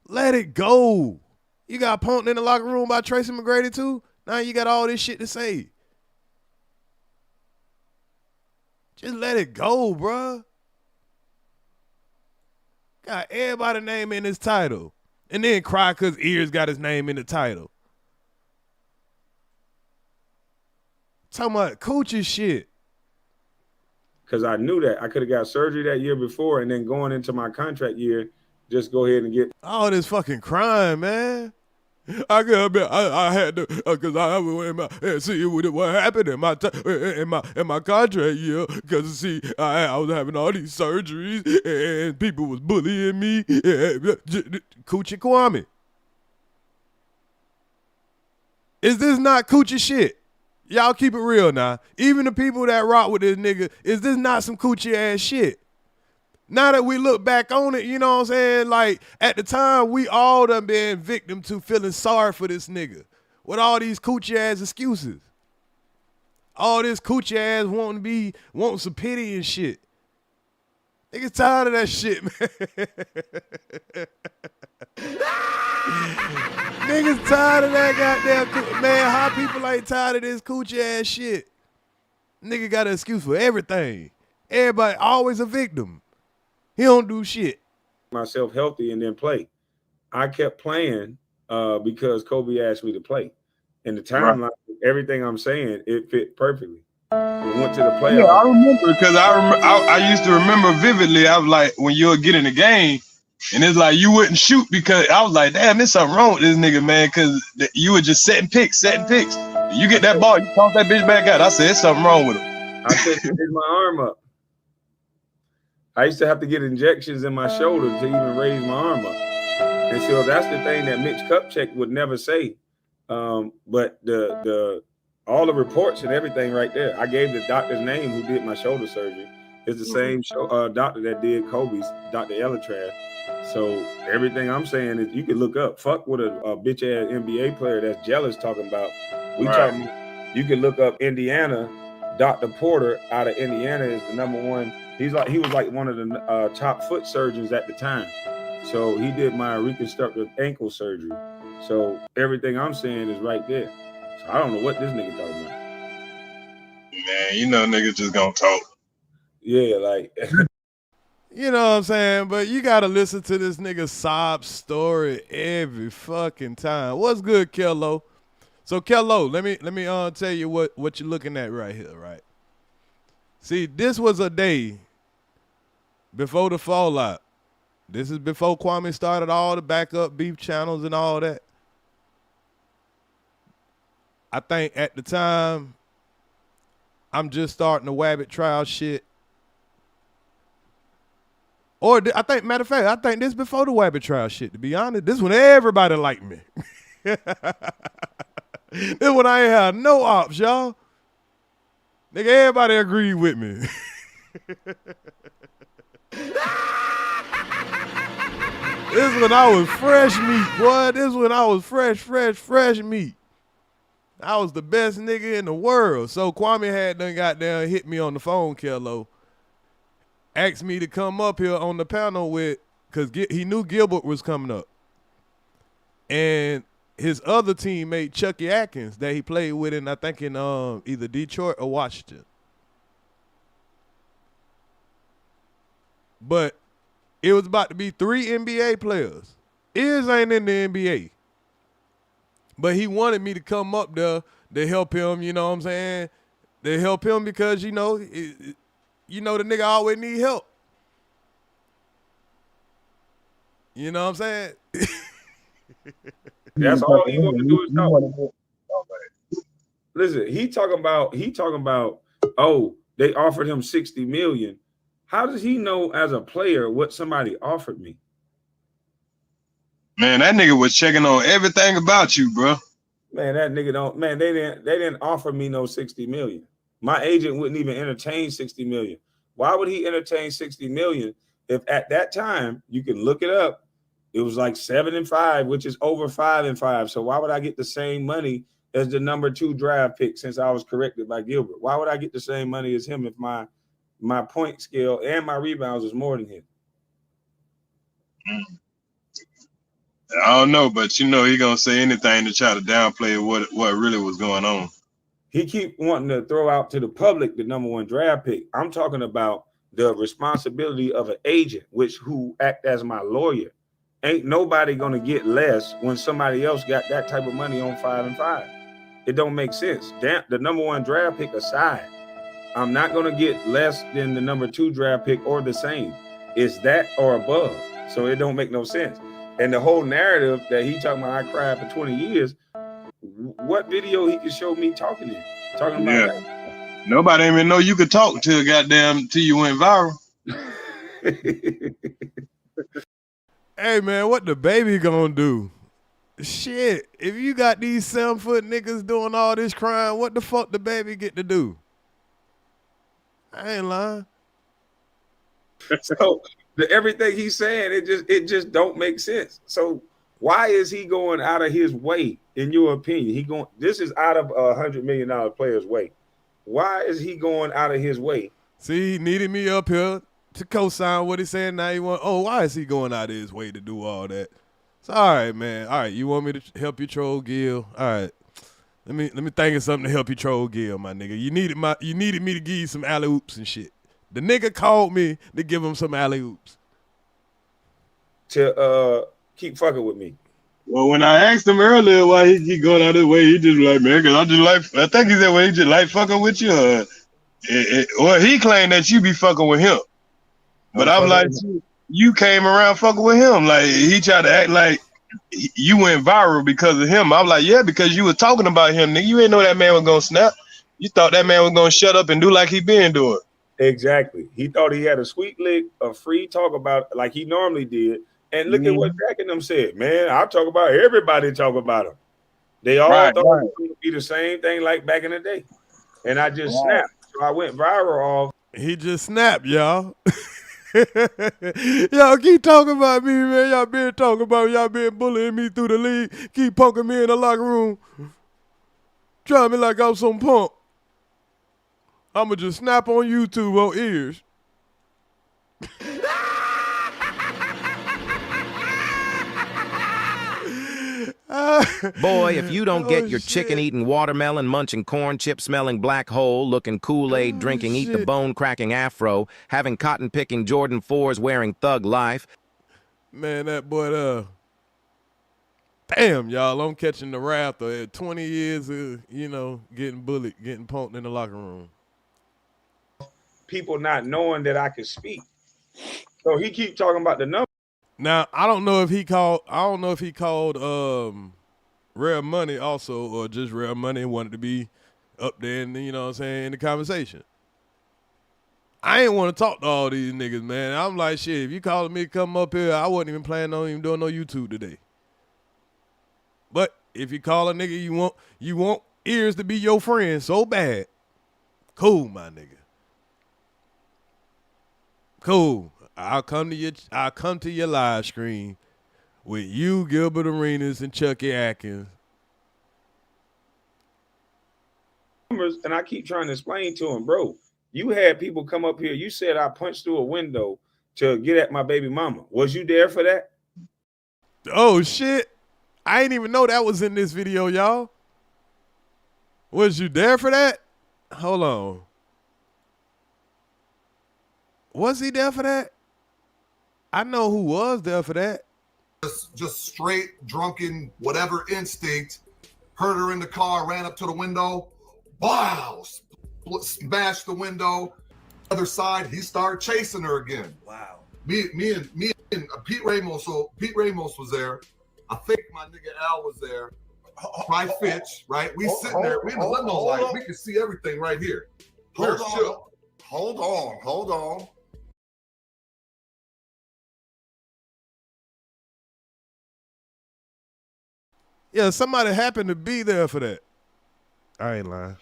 Let it go. You got punked in the locker room by Tracy McGrady too? Now you got all this shit to say. Just let it go, bro. Got everybody name in his title. And then cry because EARZ got his name in the title. Talking about coochie shit. Because I knew that. I could have got surgery that year before, and then going into my contract year, just go ahead and get all this fucking crime, man. I had to, because I went see what happened in my contract year. Because see, I was having all these surgeries and people was bullying me. Coochie Kwame, is this not coochie shit? Y'all keep it real now. Even the people that rock with this nigga, is this not some coochie ass shit? Now that we look back on it, you know what I'm saying? Like, at the time, we all done been victim to feeling sorry for this nigga with all these coochie ass excuses. All this coochie ass wanting some pity and shit. Niggas tired of that shit, man. Niggas tired of that goddamn, man, how people ain't tired of this coochie ass shit? Nigga got an excuse for everything. Everybody always a victim. He don't do shit. Myself healthy and then play. I kept playing because Kobe asked me to play. And the timeline, everything I'm saying, it fit perfectly. We went to the playoffs. Yeah, I remember because I used to remember vividly. I was like, when you would get in the game, and it's like you wouldn't shoot because I was like, damn, there's something wrong with this nigga, man, because you were just setting picks. You get that ball, you toss that bitch back out. I said, there's something wrong with him. I said, raise my arm up. I used to have to get injections in my shoulder to even raise my arm up. And so that's the thing that Mitch Kupchak would never say. But all the reports and everything right there, I gave the doctor's name who did my shoulder surgery. It's the same doctor that did Kobe's, Dr. Elatrad. So everything I'm saying is you can look up. Fuck what a bitch ass NBA player that's jealous talking about. Talking, you can look up Indiana. Dr. Porter out of Indiana is the #1. He was like one of the top foot surgeons at the time. So he did my reconstructive ankle surgery. So everything I'm saying is right there. So I don't know what this nigga talking about. Man, you know niggas just gonna talk. Yeah, like you know what I'm saying? But you gotta listen to this nigga sob story every fucking time. What's good, Kello? So Kello, let me tell you what you're looking at right here, right? See, this was a day Before the fallout. This is before Kwame started all the backup beef channels and all that. I think at the time, I'm just starting the WABBIT trial shit. Or I think, matter of fact, I think this before the WABBIT trial shit, to be honest. This when everybody liked me. This when I ain't had no ops, y'all. Nigga, everybody agreed with me. This is when I was fresh meat, boy. This is when I was fresh meat. I was the best nigga in the world. So Kwame had done got down, hit me on the phone, Kello. Asked me to come up here on the panel with, because he knew Gilbert was coming up. And his other teammate, Chucky Atkins, that he played with in, I think in either Detroit or Washington. But it was about to be 3 NBA players. EARZ ain't in the NBA. But he wanted me to come up there to help him, you know what I'm saying? To help him because, you know, the nigga always need help. You know what I'm saying? That's all he want to do is talk. Listen, he talking about, oh, they offered him $60 million. How does he know as a player what somebody offered me? Man, that nigga was checking on everything about you, bro. Man, that nigga don't. Man, they didn't offer me no $60 million. My agent wouldn't even entertain $60 million. Why would he entertain $60 million if at that time, you can look it up, it was like 7 and 5, which is over 5 and 5. So why would I get the same money as the number 2 draft pick since I was corrected by Gilbert? Why would I get the same money as him if my point scale and my rebounds is more than him? I don't know, but you know he gonna say anything to try to downplay what really was going on. He keep wanting to throw out to the public the number 1 draft pick. I'm talking about the responsibility of an agent, who act as my lawyer. Ain't nobody gonna get less when somebody else got that type of money on 5 and 5. It don't make sense. Damn, the number 1 draft pick aside, I'm not gonna get less than the number 2 draft pick or the same. It's that or above. So it don't make no sense. And the whole narrative that he talking about, I cried for 20 years. What video he can show me talking about that? Nobody even know you could talk till you went viral. Hey man, what the baby gonna do? Shit, if you got these 7-foot niggas doing all this crime, what the fuck the baby get to do? I ain't lying. So everything he's saying, it just don't make sense. So why is he going out of his way, in your opinion? This is out of $100 million player's way. Why is he going out of his way? See, he needed me up here to co-sign what he said. Now he want, why is he going out of his way to do all that? So all right, man. All right, you want me to help you troll Gil? All right. Let me think of something to help you troll Gil, my nigga. You needed me to give you some alley-oops and shit. The nigga called me to give him some alley-oops. To keep fucking with me. Well, when I asked him earlier why he going out his way, he just like, man, because I think he said, well, he just like fucking with you. Or he claimed that you be fucking with him. But I'm like, you came around fucking with him. Like, he tried to act like you went viral because of him. I'm like, yeah, because you were talking about him, nigga. You ain't know that man was going to snap. You thought that man was going to shut up and do like he been doing. Exactly. He thought he had a sweet lick of free talk about like he normally did. And look at what Jack and them said. Man, I talk about everybody talk about him. They all thought it was going to be the same thing like back in the day. And I just snapped. So I went viral off. He just snapped, y'all. Y'all keep talking about me, man. Y'all been talking about me. Y'all been bullying me through the league. Keep punking me in the locker room. Trying me like I'm some punk. I'ma just snap on YouTube on EARZ. Boy, if you don't get your chicken-eating, watermelon-munching, corn-chip-smelling black hole, looking Kool-Aid, drinking, eat-the-bone-cracking afro, having cotton-picking Jordan 4s, wearing thug life. Man, that boy, damn, y'all, I'm catching the wrath of 20 years of, getting bullied, getting punked in the locker room. People not knowing that I can speak. So he keep talking about the number. Now I don't know if he called. Rare Money also, or just Rare Money and wanted to be up there, and you know what I'm saying, in the conversation. I ain't want to talk to all these niggas, man. I'm like, shit, if you calling me to come up here, I wasn't even planning on even doing no YouTube today. But if you call a nigga, you want EARZ to be your friend so bad. Cool, my nigga. Cool. I'll come to your live stream with you, Gilbert Arenas, and Chucky Atkins. And I keep trying to explain to him, bro, you had people come up here. You said I punched through a window to get at my baby mama. Was you there for that? Oh, shit. I didn't even know that was in this video, y'all. Was you there for that? Hold on. Was he there for that? I know who was there for that. Just straight drunken, whatever instinct, heard her in the car, ran up to the window, wow, smashed the window. Other side, he started chasing her again. Wow. Me and Pete Ramos. So Pete Ramos was there. I think my nigga Al was there. By Fitch, right? We sitting there. We in the limo, like we can see everything right here. Hold on. Yeah, somebody happened to be there for that. I ain't lying.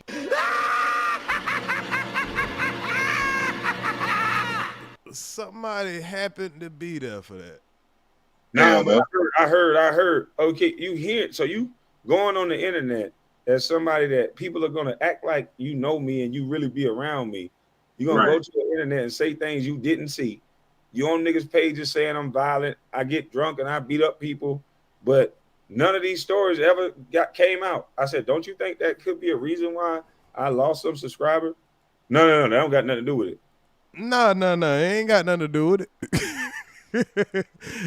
Somebody happened to be there for that. No, but I heard. Okay, you hear it. So you going on the internet as somebody that people are gonna act like you know me and you really be around me. You're gonna go to the internet and say things you didn't see. You on niggas' pages saying I'm violent, I get drunk and I beat up people, but none of these stories ever came out. I said, don't you think that could be a reason why I lost some subscribers? No, that don't got nothing to do with it. No, it ain't got nothing to do with it.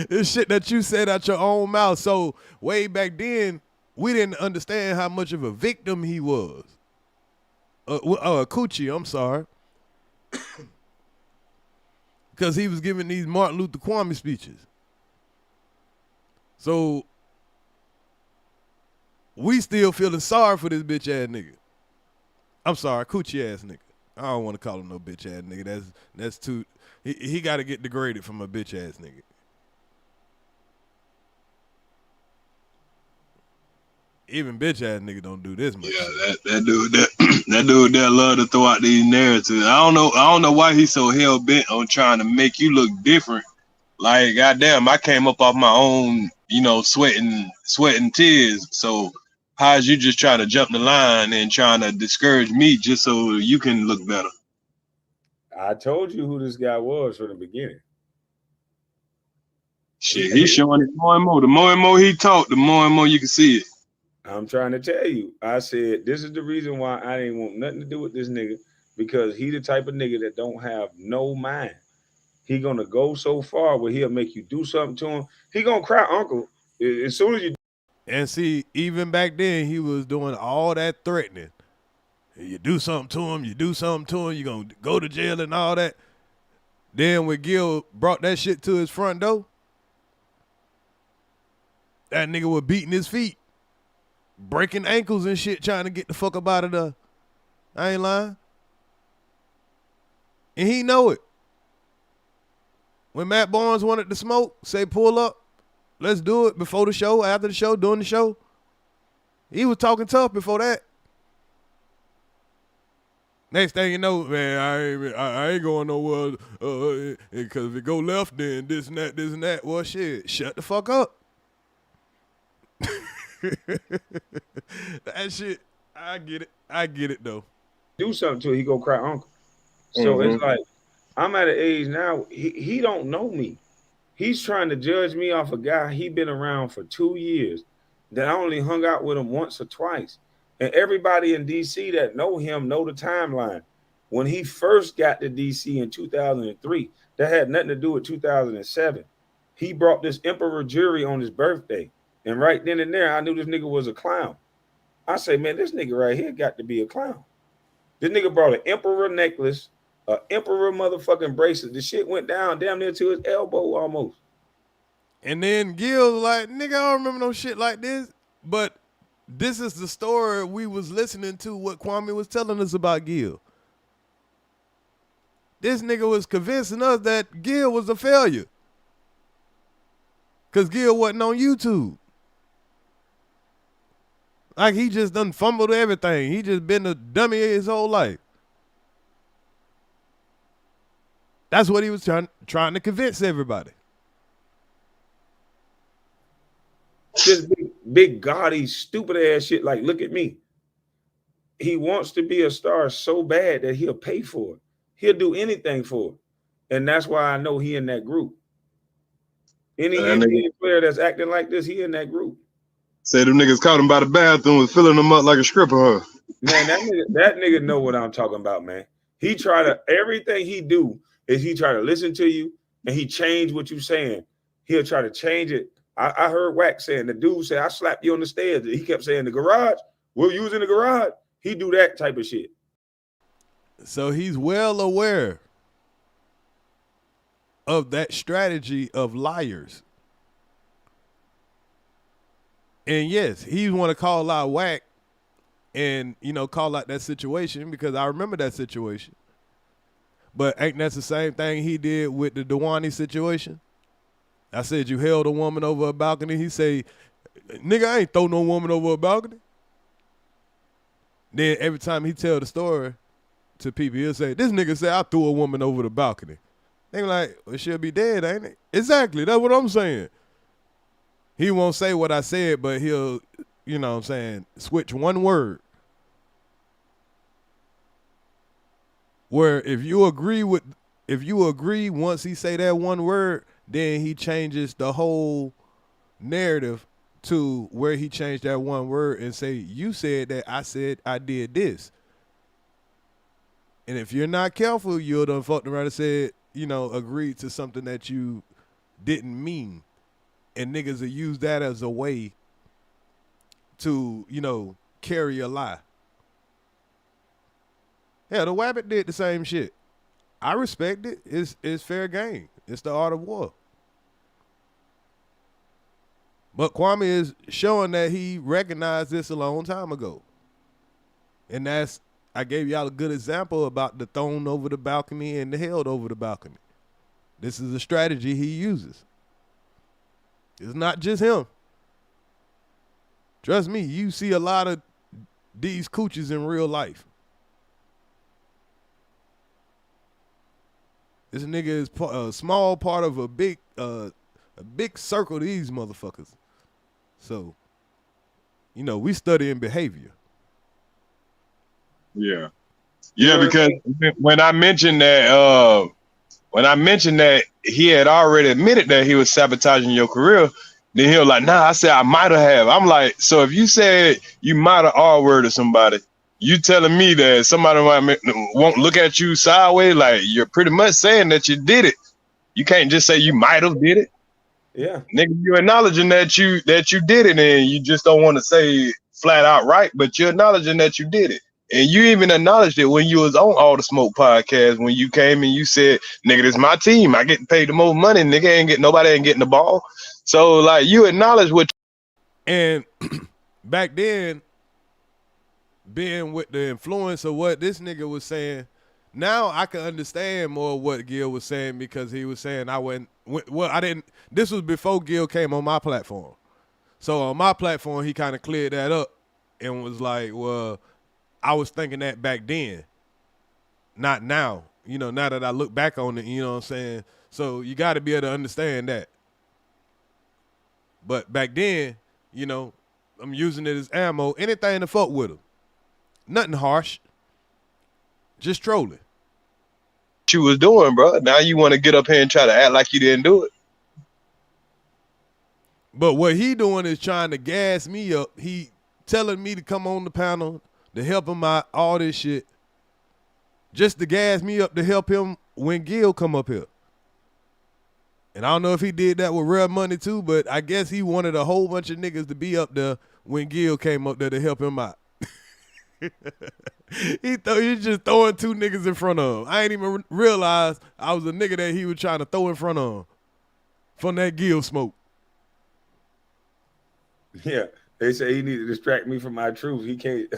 It's shit that you said out your own mouth. So way back then, we didn't understand how much of a victim he was. Coochie, I'm sorry. Because he was giving these Martin Luther Kwame speeches. So we still feeling sorry for this bitch ass nigga. I'm sorry, coochie ass nigga. I don't want to call him no bitch ass nigga. That's too. He got to get degraded from a bitch ass nigga. Even bitch ass nigga don't do this much. Yeah, that dude that love to throw out these narratives. I don't know why he's so hell bent on trying to make you look different. Like, goddamn, I came up off my own, sweating tears. So how's you just trying to jump the line and trying to discourage me just so you can look better? I told you who this guy was from the beginning. Shit, he's showing it more and more. The more and more he talk, the more and more you can see it. I'm trying to tell you. I said, this is the reason why I didn't want nothing to do with this nigga, because he the type of nigga that don't have no mind. He gonna go so far where he'll make you do something to him. He gonna cry uncle as soon as you. And see, even back then, he was doing all that threatening. You do something to him, you're going to go to jail and all that. Then when Gil brought that shit to his front door, that nigga was beating his feet, breaking ankles and shit, trying to get the fuck up out of there. I ain't lying. And he know it. When Matt Barnes wanted to smoke, say pull up, let's do it before the show, after the show, during the show. He was talking tough before that. Next thing you know, man, I ain't going nowhere because if it go left, then this and that. Well, shit, shut the fuck up. That shit, I get it though. Do something to it, he go cry uncle. So it's like, I'm at an age now, he don't know me. He's trying to judge me off a guy he been around for 2 years that I only hung out with him once or twice. And everybody in D.C. that know him know the timeline. When he first got to D.C. in 2003, that had nothing to do with 2007. He brought this emperor jury on his birthday. And right then and there, I knew this nigga was a clown. I say, man, this nigga right here got to be a clown. This nigga brought an emperor necklace, emperor motherfucking bracelet. The shit went down damn near to his elbow almost. And then Gil was like, nigga, I don't remember no shit like this. But this is the story we was listening to, what Kwame was telling us about Gil. This nigga was convincing us that Gil was a failure. Because Gil wasn't on YouTube. Like, he just done fumbled everything. He just been a dummy his whole life. That's what he was trying to convince everybody. This big gaudy, stupid ass shit. Like, look at me. He wants to be a star so bad that he'll pay for it. He'll do anything for it. And that's why I know he in that group. Any NBA player that's acting like this, he in that group. Say them niggas caught him by the bathroom, was filling him up like a stripper, huh? Man, that nigga know what I'm talking about, man. He try to, everything he do is he try to listen to you and he change what you saying. He'll try to change it. I heard Wack saying, the dude said, I slapped you on the stairs. He kept saying the garage. We're using the garage. He do that type of shit. So he's well aware of that strategy of liars. And yes, he want to call out Wack and, you know, call out that situation, because I remember that situation. But ain't that the same thing he did with the Dewani situation? I said, you held a woman over a balcony. He say, nigga, I ain't throw no woman over a balcony. Then every time he tell the story to people, he'll say, this nigga said I threw a woman over the balcony. They like, well, she'll be dead, ain't it? Exactly, that's what I'm saying. He won't say what I said, but he'll, you know what I'm saying, switch one word. Where if you agree once he say that one word, then he changes the whole narrative to where he changed that one word and say, you said that, I said I did this. And if you're not careful, you'll done fucked around and said, you know, agreed to something that you didn't mean. And niggas will use that as a way to, you know, carry a lie. Yeah, the WABBIT did the same shit. I respect it. It's fair game. It's the art of war. But Kwame is showing that he recognized this a long time ago. And that's, I gave y'all a good example about the thrown over the balcony and the held over the balcony. This is a strategy he uses. It's not just him. Trust me, you see a lot of these coochies in real life. This nigga is a small part of a big circle of these motherfuckers. So, you know, we studying behavior. Yeah. Yeah, because when I mentioned that he had already admitted that he was sabotaging your career, then he was like, nah, I said I might have. I'm like, so if you said you might have R-worded somebody, you telling me that somebody won't look at you sideways? Like, you're pretty much saying that you did it. You can't just say you might have did it. Yeah, nigga, you acknowledging that you did it, and you just don't want to say flat out right, but you're acknowledging that you did it. And you even acknowledged it when you was on All the Smoke podcast, when you came and you said, nigga, this is my team. I get paid the most money. Nigga nobody ain't getting the ball. So like, you acknowledge what. And back then, being with the influence of what this nigga was saying, now I can understand more what Gil was saying, because he was saying this was before Gil came on my platform. So on my platform, he kind of cleared that up and was like, well, I was thinking that back then, not now. You know, now that I look back on it, you know what I'm saying? So you got to be able to understand that. But back then, you know, I'm using it as ammo, anything to fuck with him. Nothing harsh. Just trolling. You was doing, bro. Now you want to get up here and try to act like you didn't do it. But what he doing is trying to gas me up. He telling me to come on the panel to help him out, all this shit, just to gas me up to help him when Gil come up here. And I don't know if he did that with Real Money too, but I guess he wanted a whole bunch of niggas to be up there when Gil came up there to help him out. He just throwing two niggas in front of him. I ain't even realize I was a nigga that he was trying to throw in front of him from that gill smoke. Yeah, they say he need to distract me from my truth. He can't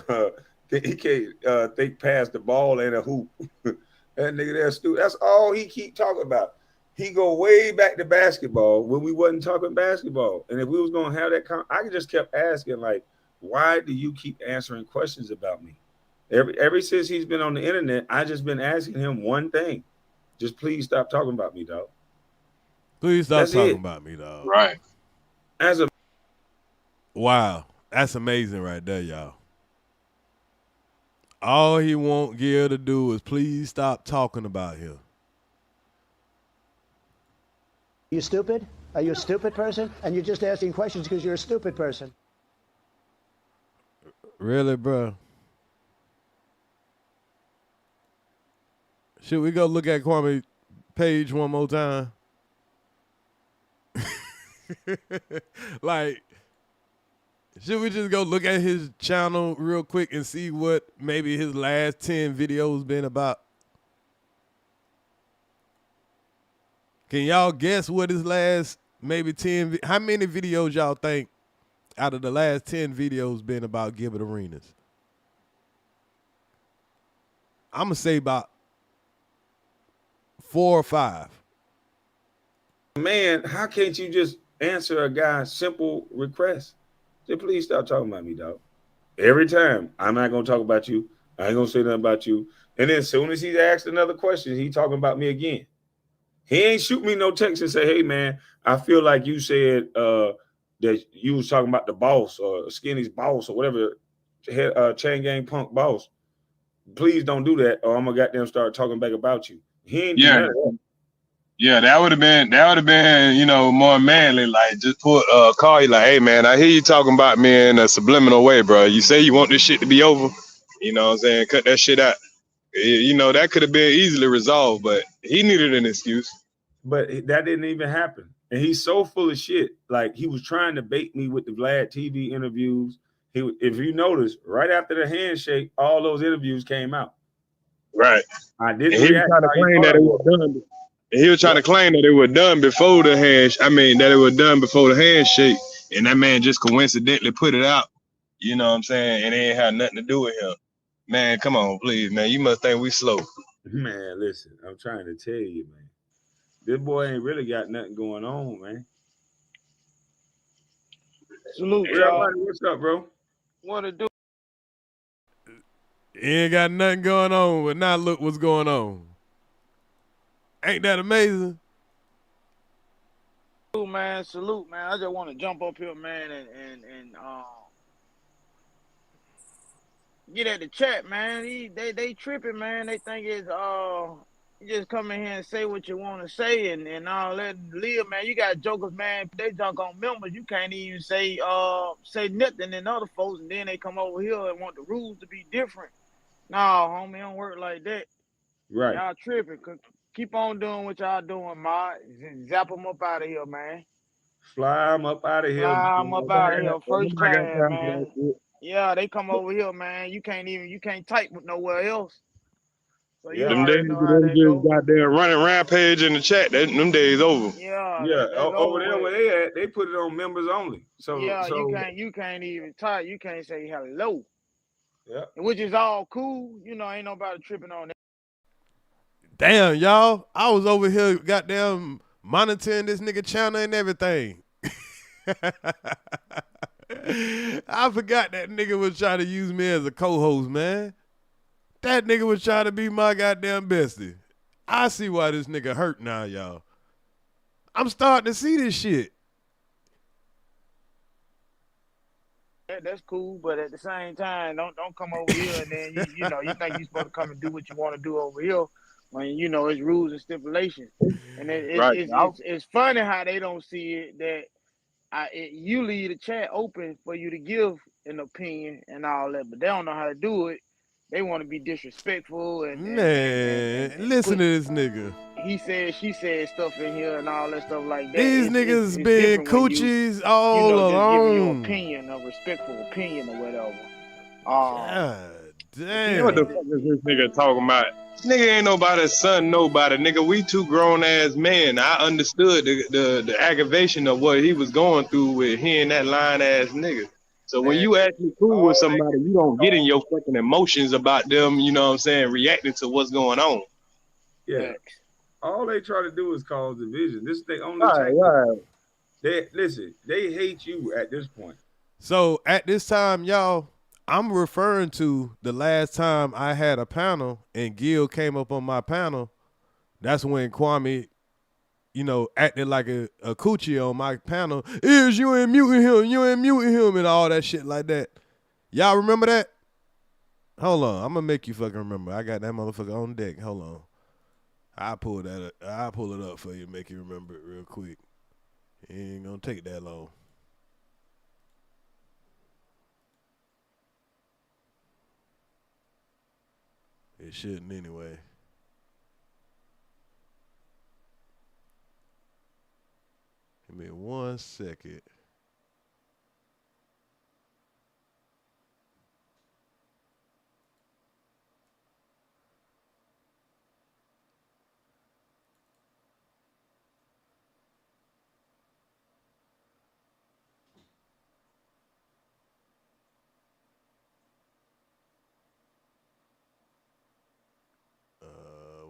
think past the ball and a hoop. That nigga that's stupid. That's all he keep talking about. He go way back to basketball when we wasn't talking basketball. And if we was gonna have that, I just kept asking, like, why do you keep answering questions about me? Ever since he's been on the internet, I just been asking him one thing: just please stop talking about me, dog. Please stop talking about me, dog. Right. Wow, that's amazing right there, y'all. All he want Gil to do is please stop talking about him. You stupid? Are you a stupid person? And you're just asking questions because you're a stupid person. Really, bro? Should we go look at Kwame page one more time? Like, should we just go look at his channel real quick and see what maybe his last 10 videos been about? Can y'all guess what his last maybe 10, how many videos y'all think out of the last 10 videos been about Gilbert Arenas? I'm going to say about 4 or 5. Man, how can't you just answer a guy's simple request? Say, please stop talking about me, dog. Every time, I'm not going to talk about you. I ain't going to say nothing about you. And then as soon as he's asked another question, he talking about me again. He ain't shoot me no text and say, hey, man, I feel like you said that you was talking about the boss or Skinny's boss or whatever, Chain Gang Punk boss. Please don't do that or I'm going to goddamn start talking back about you. He ain't do none of that. Yeah, that would have been, you know, more manly. Like, just call you like, hey man, I hear you talking about me in a subliminal way, bro. You say you want this shit to be over, you know what I'm saying? Cut that shit out. You know, that could have been easily resolved, but he needed an excuse. But that didn't even happen. And he's so full of shit. Like, he was trying to bait me with the Vlad TV interviews. If you notice, right after the handshake, all those interviews came out. Right. I didn't. And he was trying to claim that it was done. And he was trying to claim that it was done before the that it was done before the handshake. And that man just coincidentally put it out. You know what I'm saying? And it ain't had nothing to do with him. Man, come on, please, man. You must think we slow. Man, listen, I'm trying to tell you, man. This boy ain't really got nothing going on, man. Salute, y'all. What's up, bro? What to do? He ain't got nothing going on, but now look what's going on. Ain't that amazing? Man, salute, man. I just want to jump up here, man, and get at the chat, man. They tripping, man. They think it's you just come in here and say what you want to say and all that. Live, man. You got jokers, man. They junk on members. You can't even say nothing than other folks, and then they come over here and want the rules to be different. No, homie, don't work like that. Right. Y'all tripping. Keep on doing what y'all doing, Ma. Zap them up out of here, man. Fly them up out of here. Fly them up out of here. First class, man. Yeah, they come over here, man. You can't type with nowhere else. So you them days they just got there running rampage in the chat. Them days over. Yeah. Over there where they at, they put it on members only. So yeah, you can't even type. You can't say hello. Yeah. Which is all cool. You know, ain't nobody tripping on that. Damn, y'all. I was over here goddamn monitoring this nigga channel and everything. I forgot that nigga was trying to use me as a co-host, man. That nigga was trying to be my goddamn bestie. I see why this nigga hurt now, y'all. I'm starting to see this shit. That's cool, but at the same time, don't come over here and then you know you think you're supposed to come and do what you want to do over here when you know it's rules and stipulations. And it's funny how they don't see it that you leave the chat open for you to give an opinion and all that, but they don't know how to do it. They want to be disrespectful and listen to this nigga. He said, she said stuff in here and all that stuff like that. These niggas been coochies all along. Just giving your opinion, a respectful opinion or whatever. God Damn. What the fuck is this nigga talking about? Nigga ain't nobody's son, nobody. Nigga, we two grown ass men. I understood the aggravation of what he was going through with hearing that lying ass nigga. So when you actually cool with somebody, you don't get in your fucking emotions about them, you know what I'm saying, reacting to what's going on. Yeah. All they try to do is cause division. This is their only They listen, they hate you at this point. So at this time, y'all, I'm referring to the last time I had a panel and Gil came up on my panel. That's when Kwame, you know, acted like a coochie on my panel. EARZ, you ain't muting him, and all that shit like that. Y'all remember that? Hold on, I'm gonna make you fucking remember. I got that motherfucker on deck. Hold on. I'll pull it up for you, make you remember it real quick. It ain't gonna take that long. It shouldn't anyway. Give me 1 second.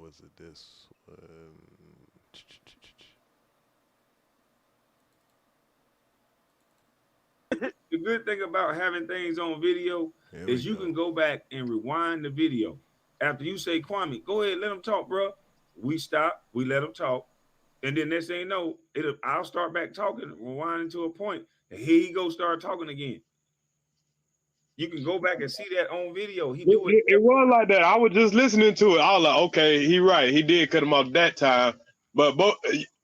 Was it this one? The good thing about having things on video is you can go back and rewind the video. After you say, Kwame, go ahead, let them talk, bro. We stop, we let them talk. And then next thing you know, I'll start back talking, rewinding to a point, and here he go start talking again. You can go back and see that on video. He do it. It was like that. I was just listening to it. I was like, okay, he right. He did cut him off that time. But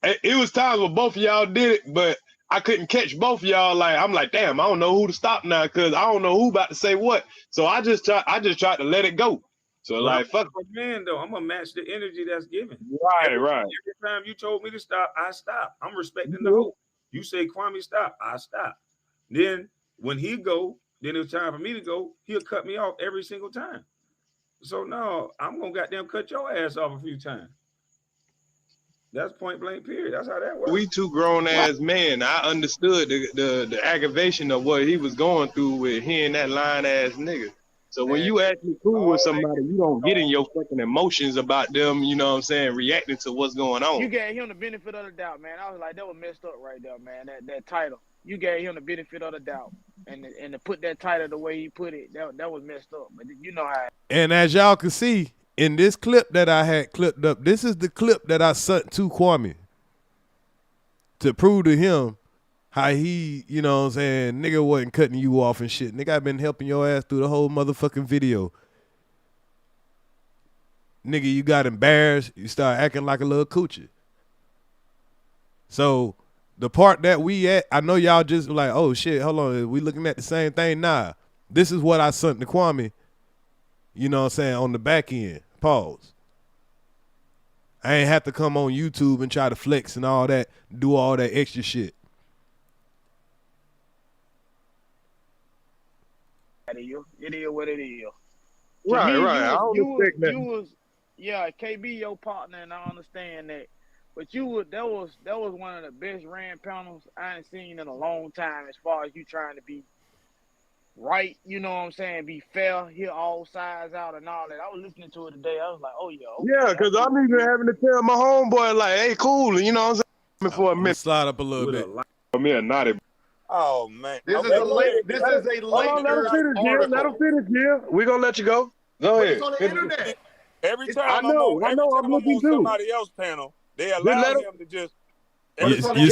it was times where both of y'all did it, but I couldn't catch both of y'all. Like, I'm like, damn, I don't know who to stop now because I don't know who about to say what. So I just tried to let it go. So well, like, fuck. Man, though, I'm gonna match the energy that's given. Right. Every time you told me to stop, I stop. I'm respecting the hope. You say, Kwame, stop, I stop. Then when he go, then it's time for me to go. He'll cut me off every single time. So no, I'm gonna goddamn cut your ass off a few times. That's point blank period. That's how that works. We two grown ass men. I understood the aggravation of what he was going through with hearing that lying ass nigga. So when you actually cool with somebody, you don't get in your fucking emotions about them, you know what I'm saying, reacting to what's going on. You gave him the benefit of the doubt, man. I was like, that was messed up right there, man. That title. You gave him the benefit of the doubt. And to put that title the way he put it, that was messed up. But you know how. And as y'all can see, in this clip that I had clipped up, this is the clip that I sent to Kwame to prove to him how he, you know what I'm saying, nigga wasn't cutting you off and shit. Nigga, I've been helping your ass through the whole motherfucking video. Nigga, you got embarrassed. You start acting like a little coochie. So the part that we at, I know y'all just like, oh shit, hold on, we looking at the same thing? Nah. This is what I sent to Kwame, you know what I'm saying, on the back end. Pause. I ain't have to come on YouTube and try to flex and all that, do all that extra shit. It is what it is. Right. Yeah, KB your partner, and I understand that. But that was one of the best ran panels I ain't seen in a long time as far as you trying to be right, you know what I'm saying, be fair, hear all sides out and all that. I was listening to it today. I was like, oh, yeah. Okay, yeah, because I'm even having to tell my homeboy, like, hey, cool, you know what I'm saying? For a minute. Slide up a little bit. For me, a naughty. Oh, man. This is a later article. Let him finish, Gil. We're going to let you go. Go ahead. It's on the internet. Every time I know, I'm looking too. Somebody else's panel, they allow him to just. You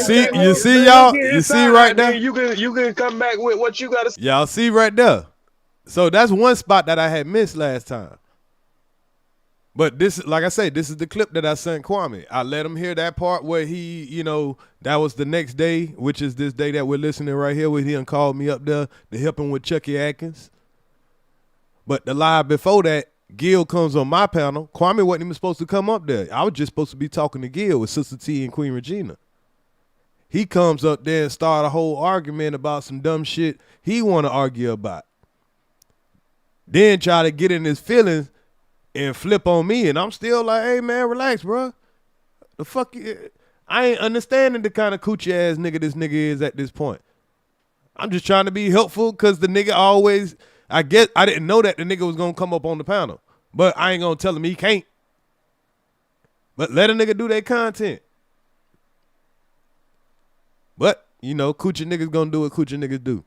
see y'all? You see right there? You can come back with what you got to say. Y'all see right there? So that's one spot that I had missed last time. But this, like I say, this is the clip that I sent Kwame. I let him hear that part where he, you know, that was the next day, which is this day that we're listening right here, where he done called me up there to help him with Chucky Atkins. But the live before that, Gil comes on my panel. Kwame wasn't even supposed to come up there. I was just supposed to be talking to Gil with Sister T and Queen Regina. He comes up there and start a whole argument about some dumb shit he want to argue about. then try to get in his feelings and flip on me, and I'm still like, hey man, relax, bro. The fuck, I ain't understanding the kind of coochie ass nigga this nigga is at this point. I'm just trying to be helpful because the nigga always, I guess I didn't know that the nigga was gonna come up on the panel, but I ain't gonna tell him he can't. But let a nigga do their content. But you know, coochie niggas gonna do what coochie niggas do.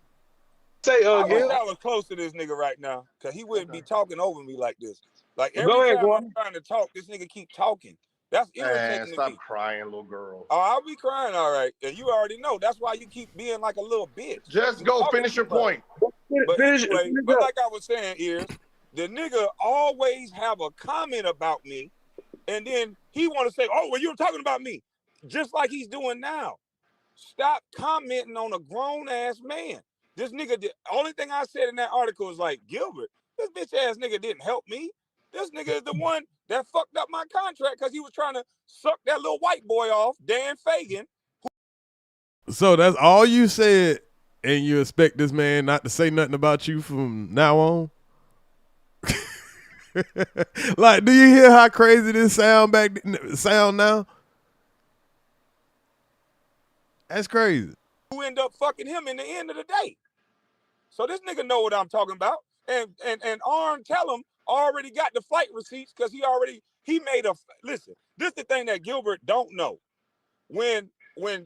Say, I wish Gil. I was close to this nigga right now, cause he wouldn't be talking over me like this. Like every Go ahead, time Kwame. I'm trying to talk, this nigga keep talking. That's irritating to stop me. crying, little girl. Oh, I'll be crying, all right. And you already know. That's why you keep being like a little bitch. Just You go talking finish too your much. point. But Finish anyway, up. but like I was saying, EARZ, the nigga always have a comment about me, and then he want to say, "Oh, well, you were talking about me," just like he's doing now. Stop commenting on a grown ass man. This nigga, the only thing I said in that article is like, Gilbert, this bitch ass nigga didn't help me. This nigga is the one that fucked up my contract because he was trying to suck that little white boy off, Dan Fagan. So that's all you said, and you expect this man not to say nothing about you from now on? Like, do you hear how crazy this sound now? That's crazy. Who end up fucking him in the end of the day. So this nigga know what I'm talking about. And Arn tell him already got the flight receipts because he made a, listen, this is the thing that Gilbert don't know. When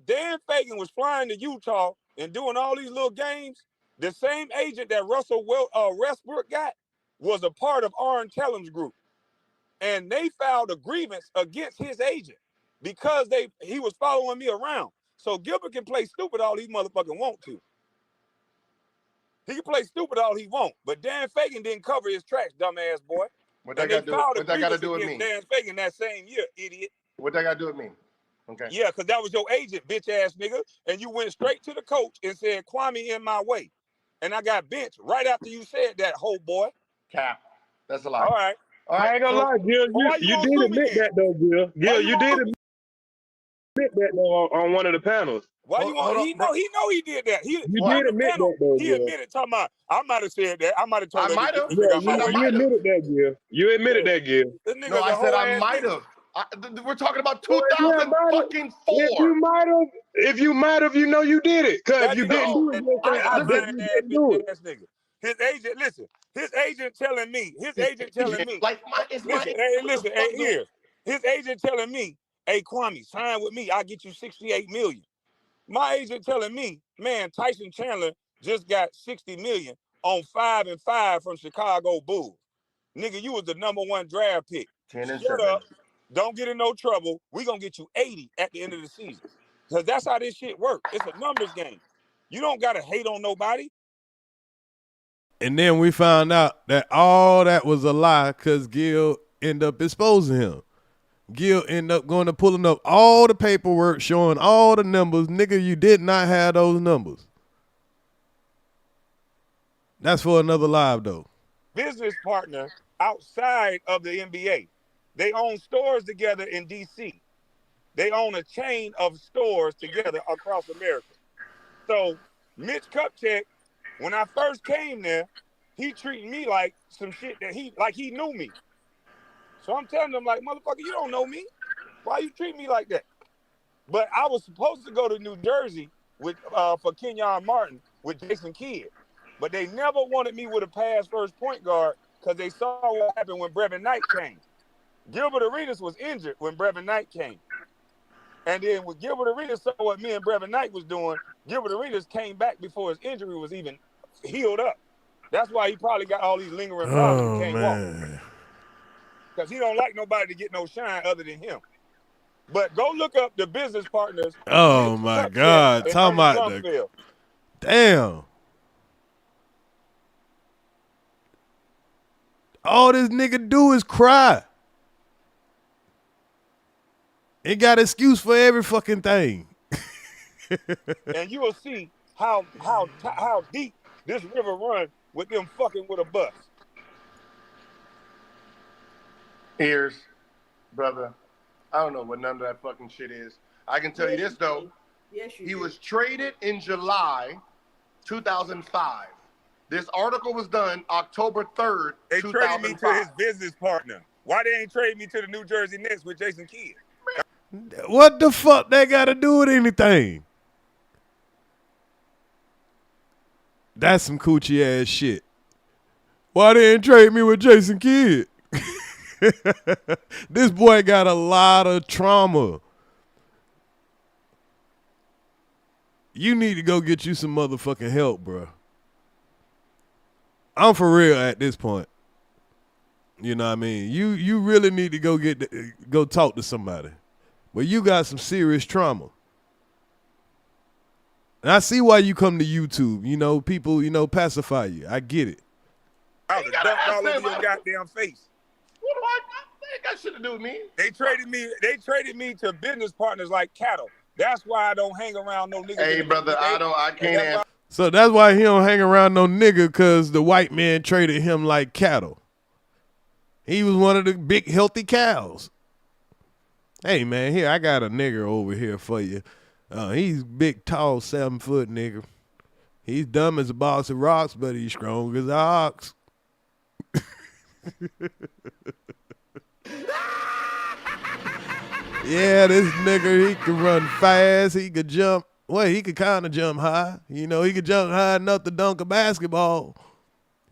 Dan Fagan was flying to Utah and doing all these little games, the same agent that Russell Westbrook got was a part of Arn Tellum's group. And they filed a grievance against his agent because he was following me around. So Gilbert can play stupid all he motherfucking want to. He can play stupid all he want, but Dan Fagan didn't cover his tracks, dumbass boy. What that got to do with me? Dan Fagan that same year, idiot. What that got to do with me? Okay. Yeah, because that was your agent, bitch ass nigga, and you went straight to the coach and said, Kwame in my way. And I got benched right after you said that, whole boy. Cap. That's a lie. All right. I ain't gonna lie, Gil. You did admit that though, Gil. Gil, you did admit that though on one of the panels. Why you want? He know he did that. You did admit that though. He admitted. Talking about, I might have said that. I might have told him. Yeah, you admitted that, Gil. You admitted that, Gil. No, I said I might have. We're talking about 2004. If you might have, you know you did it. Cause if you didn't do it, his agent, listen. His agent telling me. Like listen, here. His agent telling me, hey Kwame, sign with me. I'll get you $68 million. My agent telling me, man, Tyson Chandler just got $60 million on 5 and 5 from Chicago Bulls. Nigga, you was the #1 draft pick. 10 and Shut 7. up. Don't get in no trouble. We gonna get you 80 at the end of the season. Because that's how this shit works. It's a numbers game. You don't gotta hate on nobody. And then we found out that all that was a lie because Gil ended up exposing him. Gil ended up going to pulling up all the paperwork showing all the numbers. Nigga, you did not have those numbers. That's for another live, though. Business partner outside of the NBA. They own stores together in D.C. They own a chain of stores together across America. So Mitch Kupchak, when I first came there, he treated me like some shit that he knew me. So I'm telling them, like, motherfucker, you don't know me. Why you treat me like that? But I was supposed to go to New Jersey with for Kenyon Martin with Jason Kidd. But they never wanted me with a pass first point guard because they saw what happened when Brevin Knight came. Gilbert Arenas was injured when Brevin Knight came. And then when Gilbert Arenas saw what me and Brevin Knight was doing, Gilbert Arenas came back before his injury was even healed up. That's why he probably got all these lingering problems and can't walk. Because he don't like nobody to get no shine other than him. But go look up the business partners. Oh, my God. Talking about the... Damn. All this nigga do is cry. He got an excuse for every fucking thing. And you will see how deep this river run with them fucking with a bus. EARZ, brother, I don't know what none of that fucking shit is. I can tell you this, though. Yes, he was traded in July 2005. This article was done October 3rd, They 2005. traded me to his business partner. Why they ain't trade me to the New Jersey Nets with Jason Kidd? What the fuck that got to do with anything? That's some coochie ass shit. Why they ain't trade me with Jason Kidd? This boy got a lot of trauma. You need to go get you some motherfucking help, bro. I'm for real at this point. You know what I mean? You really need to go talk to somebody. But you got some serious trauma. And I see why you come to YouTube. You know, people, pacify you. I get it. I was dunked all over your goddamn face. What do I got shit to do with me? They traded me to business partners like cattle. That's why I don't hang around no niggas. Hey, brother, I can't answer. So that's why he don't hang around no nigga, because the white man traded him like cattle. He was one of the big healthy cows. Hey, man, here, I got a nigger over here for you. He's big, tall, 7-foot nigger. He's dumb as a box of rocks, but he's strong as an ox. Yeah, this nigga, he could run fast. He could jump. Well, he could kind of jump high. He could jump high enough to dunk a basketball.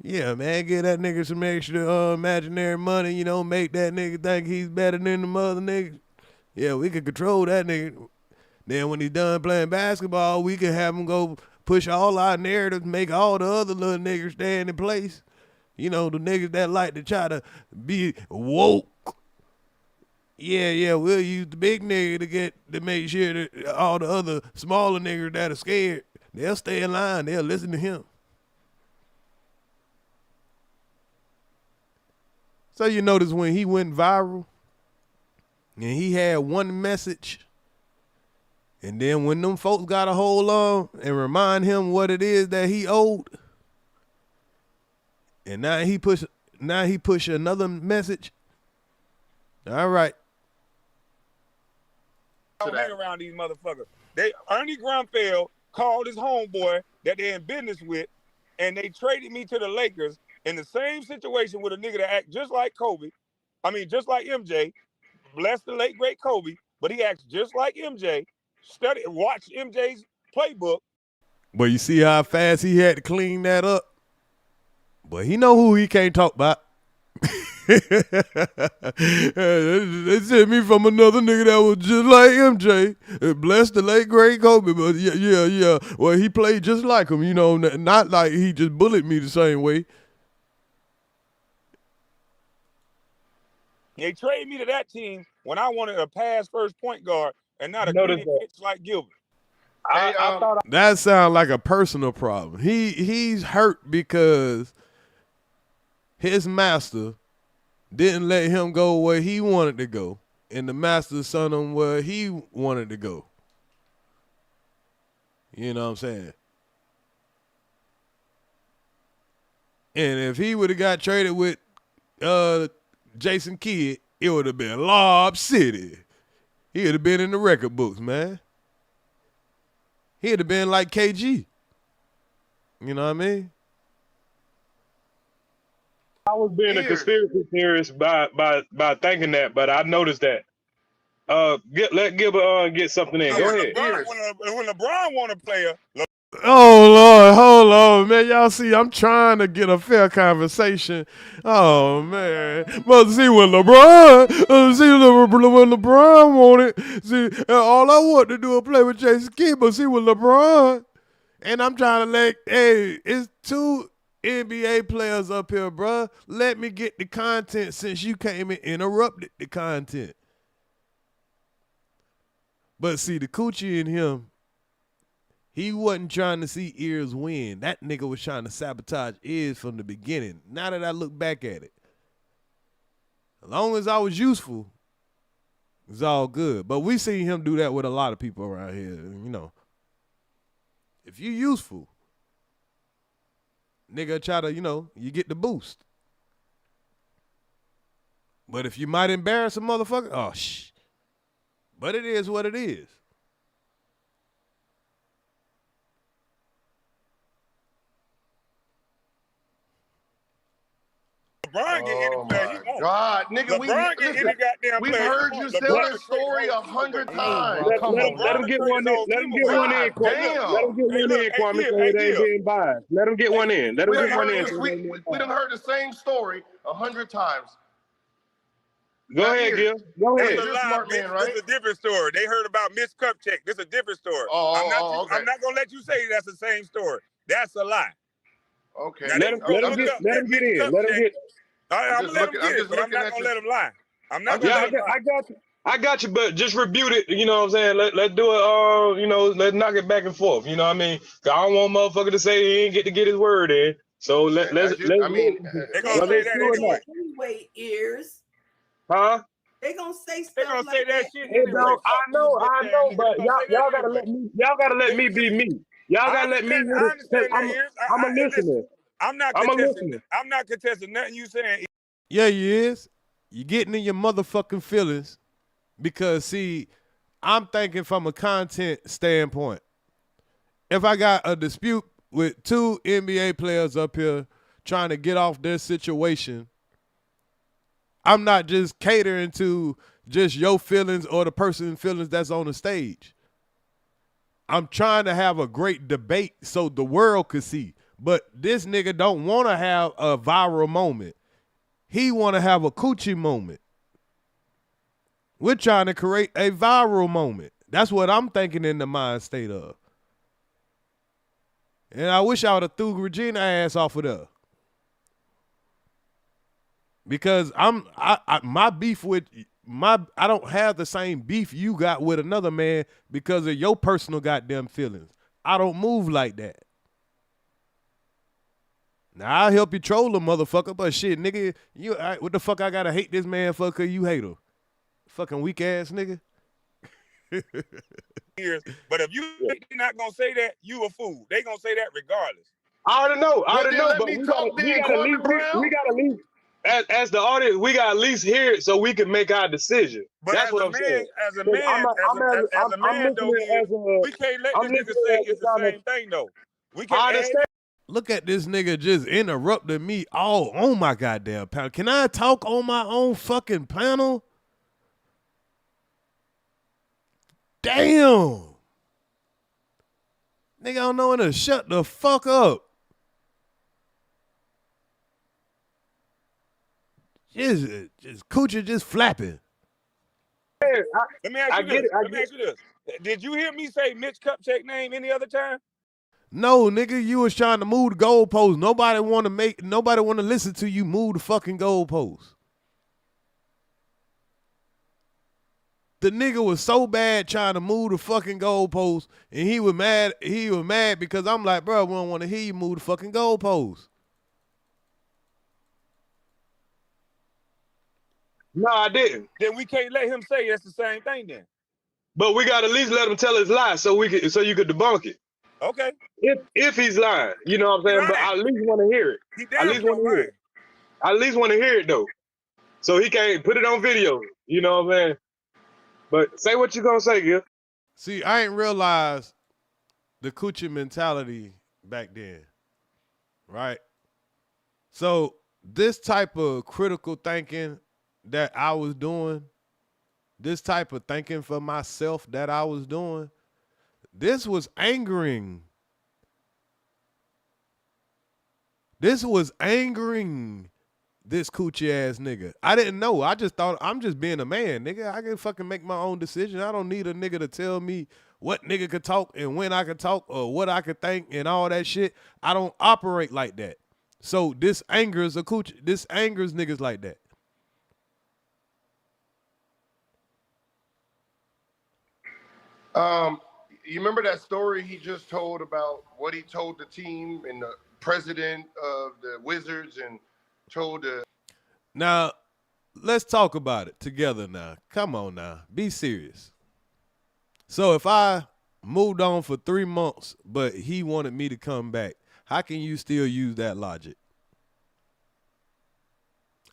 Yeah, man, get that nigga some extra imaginary money, make that nigga think he's better than the mother nigga. Yeah, we could control that nigga. Then when he's done playing basketball, we can have him go push all our narratives, make all the other little niggas stand in place. The niggas that like to try to be woke. Yeah, we'll use the big nigga to make sure that all the other smaller niggas that are scared, they'll stay in line. They'll listen to him. So you notice when he went viral and he had one message, and then when them folks got a hold on and remind him what it is that he owed, and now he push another message. All right. I don't hang around these motherfuckers. Ernie Grunfeld called his homeboy that they're in business with, and they traded me to the Lakers in the same situation with a nigga that act just like Kobe. I mean, just like MJ. Bless the late, great Kobe, but he acts just like MJ. Watch MJ's playbook. But you see how fast he had to clean that up? But he know who he can't talk about. They sent me from another nigga that was just like MJ. Bless the late great Kobe, but yeah. Well, he played just like him, not like he just bullied me the same way. They traded me to that team when I wanted a pass first point guard and not a greedy bitch like Gilbert. That sounds like a personal problem. He's hurt because his master didn't let him go where he wanted to go, and the master sent him where he wanted to go. You know what I'm saying? And if he would have got traded with Jason Kidd, it would have been Lob City. He would have been in the record books, man. He'd have been like KG. You know what I mean? I was being a conspiracy theorist by thinking that, but I noticed that. Let Gilbert get something in. Go ahead. When LeBron want a player. Oh, Lord, hold on, man. Y'all see, I'm trying to get a fair conversation. Oh, man. But see, when LeBron wanted, all I want to do is play with Jason Kidd, but see, with LeBron, and I'm trying to it's two NBA players up here, bruh. Let me get the content since you came and interrupted the content. But see, the coochie in him, he wasn't trying to see EARZ win. That nigga was trying to sabotage EARZ from the beginning. Now that I look back at it, as long as I was useful, it's all good. But we seen him do that with a lot of people around here. If you useful, nigga try to, you get the boost. But if you might embarrass a motherfucker, oh, shh. But it is what it is. LeBron get any Oh player he my wants. God, nigga, LeBron get any goddamn we've player heard he you wants. say LeBron this to trade story his whole team 100 away. times. Let him get one in. Let him get one in, Kwame. Let him get Hey, one look, in, hey, Kwame, Gil, so hey, it ain't Gil. being biased. Let him get one in. Let him We done get one heard in. this. So it ain't being We done biased. heard the same story 100 times. Go Now, ahead, EARZ. Gil. Go That's ahead. a You're a lie, smart bitch. man, This right? is a different story. They heard about Miss Cupcake. This is a different story. Oh, okay. I'm not gonna let you say that's the same story. That's a lie. Okay. Now Let they him can go I'm look just, up that get Miss in. Let him Cupcake. get. All right, I'm I'm just gonna let him looking. get I'm it, just but I'm looking not at gonna your. let him lie. I'm not I'm gonna just Yeah, let him lie. I got you, but just rebuke it. You know what I'm saying? Let's do it. You know, let's knock it back and forth. You know what I mean? 'Cause I don't want motherfucker to say he ain't get to get his word in. So let's They're gonna whether say it's that true or not. anyway. Anyway, ears. Huh? They gonna say They're stuff gonna say like that that. shit Hey, anyway. dog, Fuck these bitch ass niggas. They're but gonna say that y'all gotta anyway. let me be me. Y'all I gotta let me understand. hear I this, cause understand that, ears. I'm a And listen, listener. I'm not I'm a contesting. listener. I'm not contesting nothing you saying. Yeah, you is. You getting in your motherfucking feelings because see, I'm thinking from a content standpoint. If I got a dispute with two NBA players up here trying to get off their situation, I'm not just catering to just your feelings or the person's feelings that's on the stage. I'm trying to have a great debate so the world could see. But this nigga don't want to have a viral moment. He want to have a coochie moment. We're trying to create a viral moment. That's what I'm thinking in the mind state of. And I wish I would have threw Regina ass off of there. Because my beef with I don't have the same beef you got with another man because of your personal goddamn feelings. I don't move like that. Now I'll help you troll a motherfucker, but shit, nigga, what the fuck I gotta hate this man for cause you hate him? Fucking weak ass nigga. Years, but if you not gonna say that, you a fool. They gonna say that regardless. I already know, Well, then let but me talk then, Kwame Brown. we gotta leave as the audience, we gotta at least hear it so we can make our decision. But That's as what a I'm man, saying. as a man, as a I'm man, though, listening is as a we can't let I'm the nigga listening say as it's a the kind of same thing though. We I can't understand. Look at this nigga just interrupting me all on my goddamn panel. Can I talk on my own fucking panel? Damn. Nigga don't know when to shut the fuck up. Just coochie just flapping. Let me ask you this. Let me ask you this. Did you hear me say Mitch Kupchak name any other time? No, nigga, you was trying to move the goalpost. Nobody want to listen to you move the fucking goalpost. The nigga was so bad trying to move the fucking goalpost, and he was mad. He was mad because I'm like, bro, we don't want to hear you move the fucking goalpost. No, I didn't. Then we can't let him say it's the same thing then. But we gotta at least let him tell his lie so you could debunk it. Okay. If he's lying, you know what I'm saying? But I at least want to hear it. He I at damn least sure want to hear lying. it. I at least want to hear it though. So he can't put it on video. You know what I'm saying? But say what you gonna say, Gil. See, I ain't realized the coochie mentality back then, right? So this type of critical thinking that I was doing, this type of thinking for myself that I was doing, this was angering. This was angering this coochie ass nigga. I didn't know. I just thought I'm just being a man, nigga. I can fucking make my own decision. I don't need a nigga to tell me what nigga could talk and when I could talk or what I could think and all that shit. I don't operate like that. So this angers a coochie. This angers niggas like that. You remember that story he just told about what he told the team and the president of the Wizards and told the. Now, let's talk about it together now. Come on now. Be serious. So if I moved on for 3 months, but he wanted me to come back, how can you still use that logic?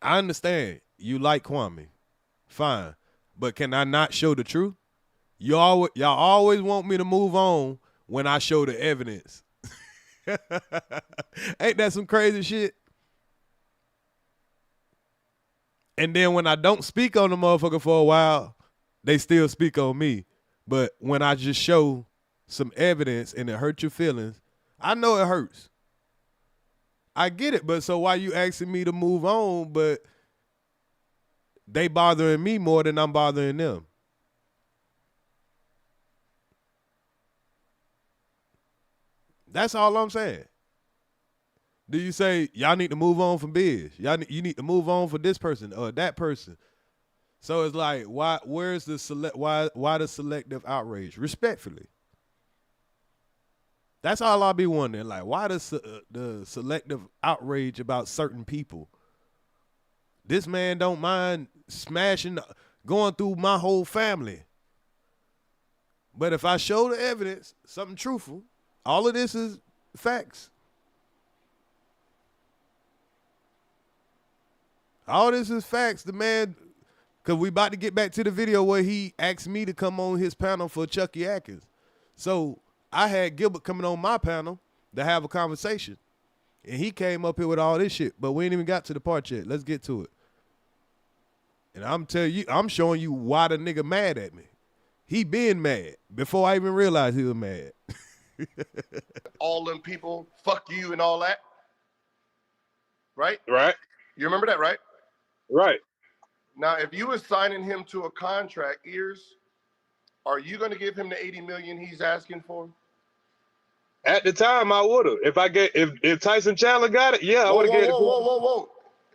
I understand you like Kwame. Fine. But can I not show the truth? Y'all always want me to move on when I show the evidence. Ain't that some crazy shit? And then when I don't speak on the motherfucker for a while, they still speak on me. But when I just show some evidence and it hurts your feelings, I know it hurts. I get it, but so why you asking me to move on, but they bothering me more than I'm bothering them? That's all I'm saying. Do you say y'all need to move on from Biz? You need to move on for this person or that person? So it's like, why? Where's the why the selective outrage? Respectfully, that's all I'll be wondering. Like, why the selective outrage about certain people? This man don't mind smashing, going through my whole family. But if I show the evidence, something truthful, all of this is facts. All this is facts. The man, because we about to get back to the video where he asked me to come on his panel for Chucky Atkins. So I had Gilbert coming on my panel to have a conversation. And he came up here with all this shit, but we ain't even got to the part yet. Let's get to it. And I'm showing you why the nigga mad at me. He been mad before I even realized he was mad. All them people, fuck you and all that. Right? Right. You remember that, right? Right. Now, if you were signing him to a contract, EARZ, are you going to give him the $80 million he's asking for? At the time, I would have. If Tyson Chandler got it, yeah, I would have given it to him. Whoa.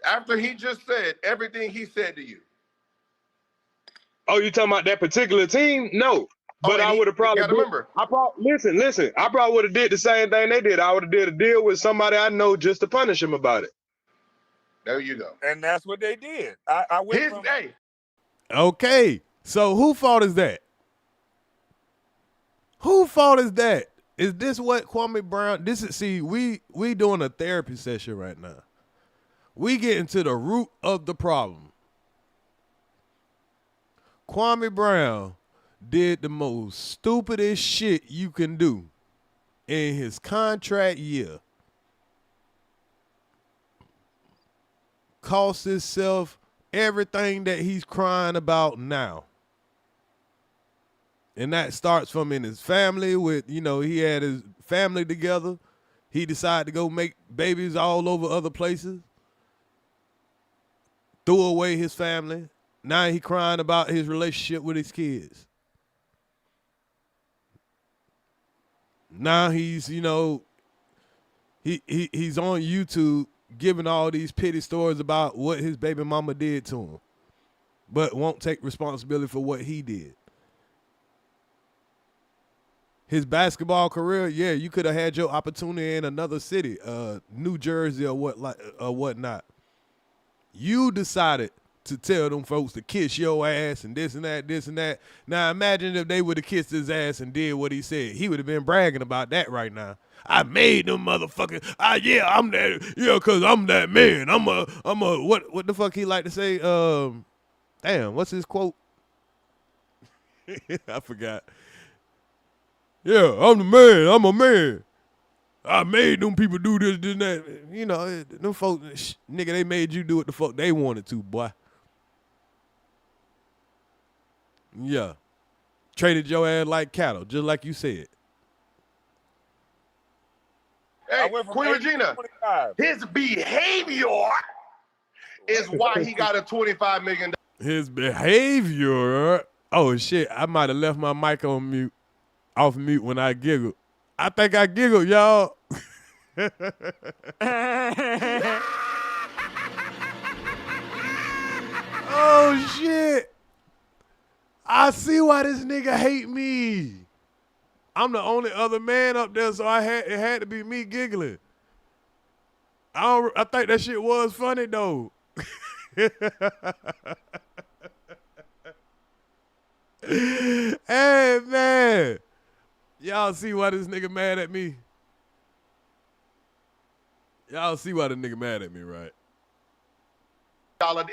After he just said everything he said to you. Oh, you talking about that particular team? No. But I would have probably. Remember. Listen. I probably would have did the same thing they did. I would have did a deal with somebody I know just to punish him about it. There you go. And that's what they did. I went from. Hey. Okay, so who fault is that? Who fault is that? Is this what Kwame Brown? We doing a therapy session right now. We getting to the root of the problem. Kwame Brown did the most stupidest shit you can do in his contract year. Cost himself everything that he's crying about now. And that starts from in his family with, he had his family together. He decided to go make babies all over other places. Threw away his family. Now he crying about his relationship with his kids. Now he's, he's on YouTube giving all these pity stories about what his baby mama did to him, but won't take responsibility for what he did. His basketball career, yeah, you could have had your opportunity in another city, New Jersey or whatnot. You decided to tell them folks to kiss your ass and this and that. Now imagine if they would have kissed his ass and did what he said. He would have been bragging about that right now. I made them motherfuckers. I'm that. Yeah, cause I'm that man. I'm a. What the fuck he like to say? Damn, what's his quote? I forgot. Yeah, I'm the man. I'm a man. I made them people do this, and that. Them folks, nigga, they made you do what the fuck they wanted to, boy. Yeah. Traded your ass like cattle, just like you said. Hey, Queen Regina, his behavior is why he got a $25 million. His behavior? Oh, shit. I might have left my mic on mute, off mute when I giggled. I think I giggled, y'all. Oh, shit. I see why this nigga hate me. I'm the only other man up there, so it had to be me giggling. I think that shit was funny, though. Hey, man. Y'all see why this nigga mad at me? Y'all see why the nigga mad at me, right?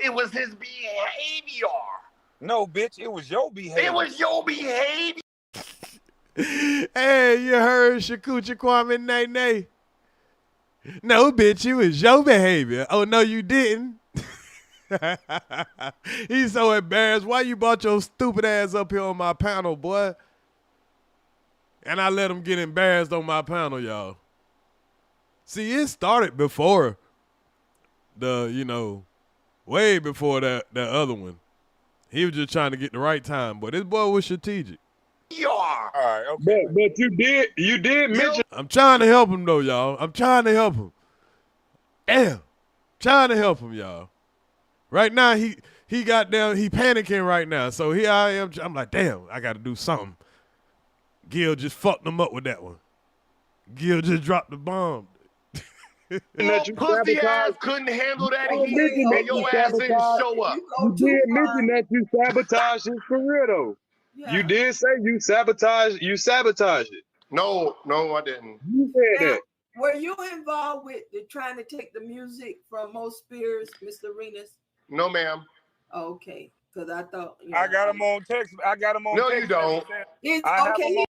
It was his behavior. No, bitch, it was your behavior. It was your behavior. Hey, you heard Shakucha Kwame Nay. No, bitch, it was your behavior. Oh, no, you didn't. He's so embarrassed. Why you brought your stupid ass up here on my panel, boy? And I let him get embarrassed on my panel, y'all. See, it started before way before that other one. He was just trying to get the right time, but this boy was strategic. You are. All right, okay. But you did mention. I'm trying to help him though, y'all. I'm trying to help him. Damn. Trying to help him, y'all. Right now, he got down, he panicking right now. So here I am. I'm like, damn, I got to do something. Gil just fucked him up with that one. Gil just dropped the bomb. Your pussy ass couldn't handle that heat, and your ass didn't show up. You did mention that you sabotaged his career, though. Yeah. You did say you sabotaged it. No, I didn't. You said that. Were you involved with trying to take the music from Mo Spears, Mr. Arenas? No, ma'am. Okay, because I thought I got him on text. No, you don't. It's okay.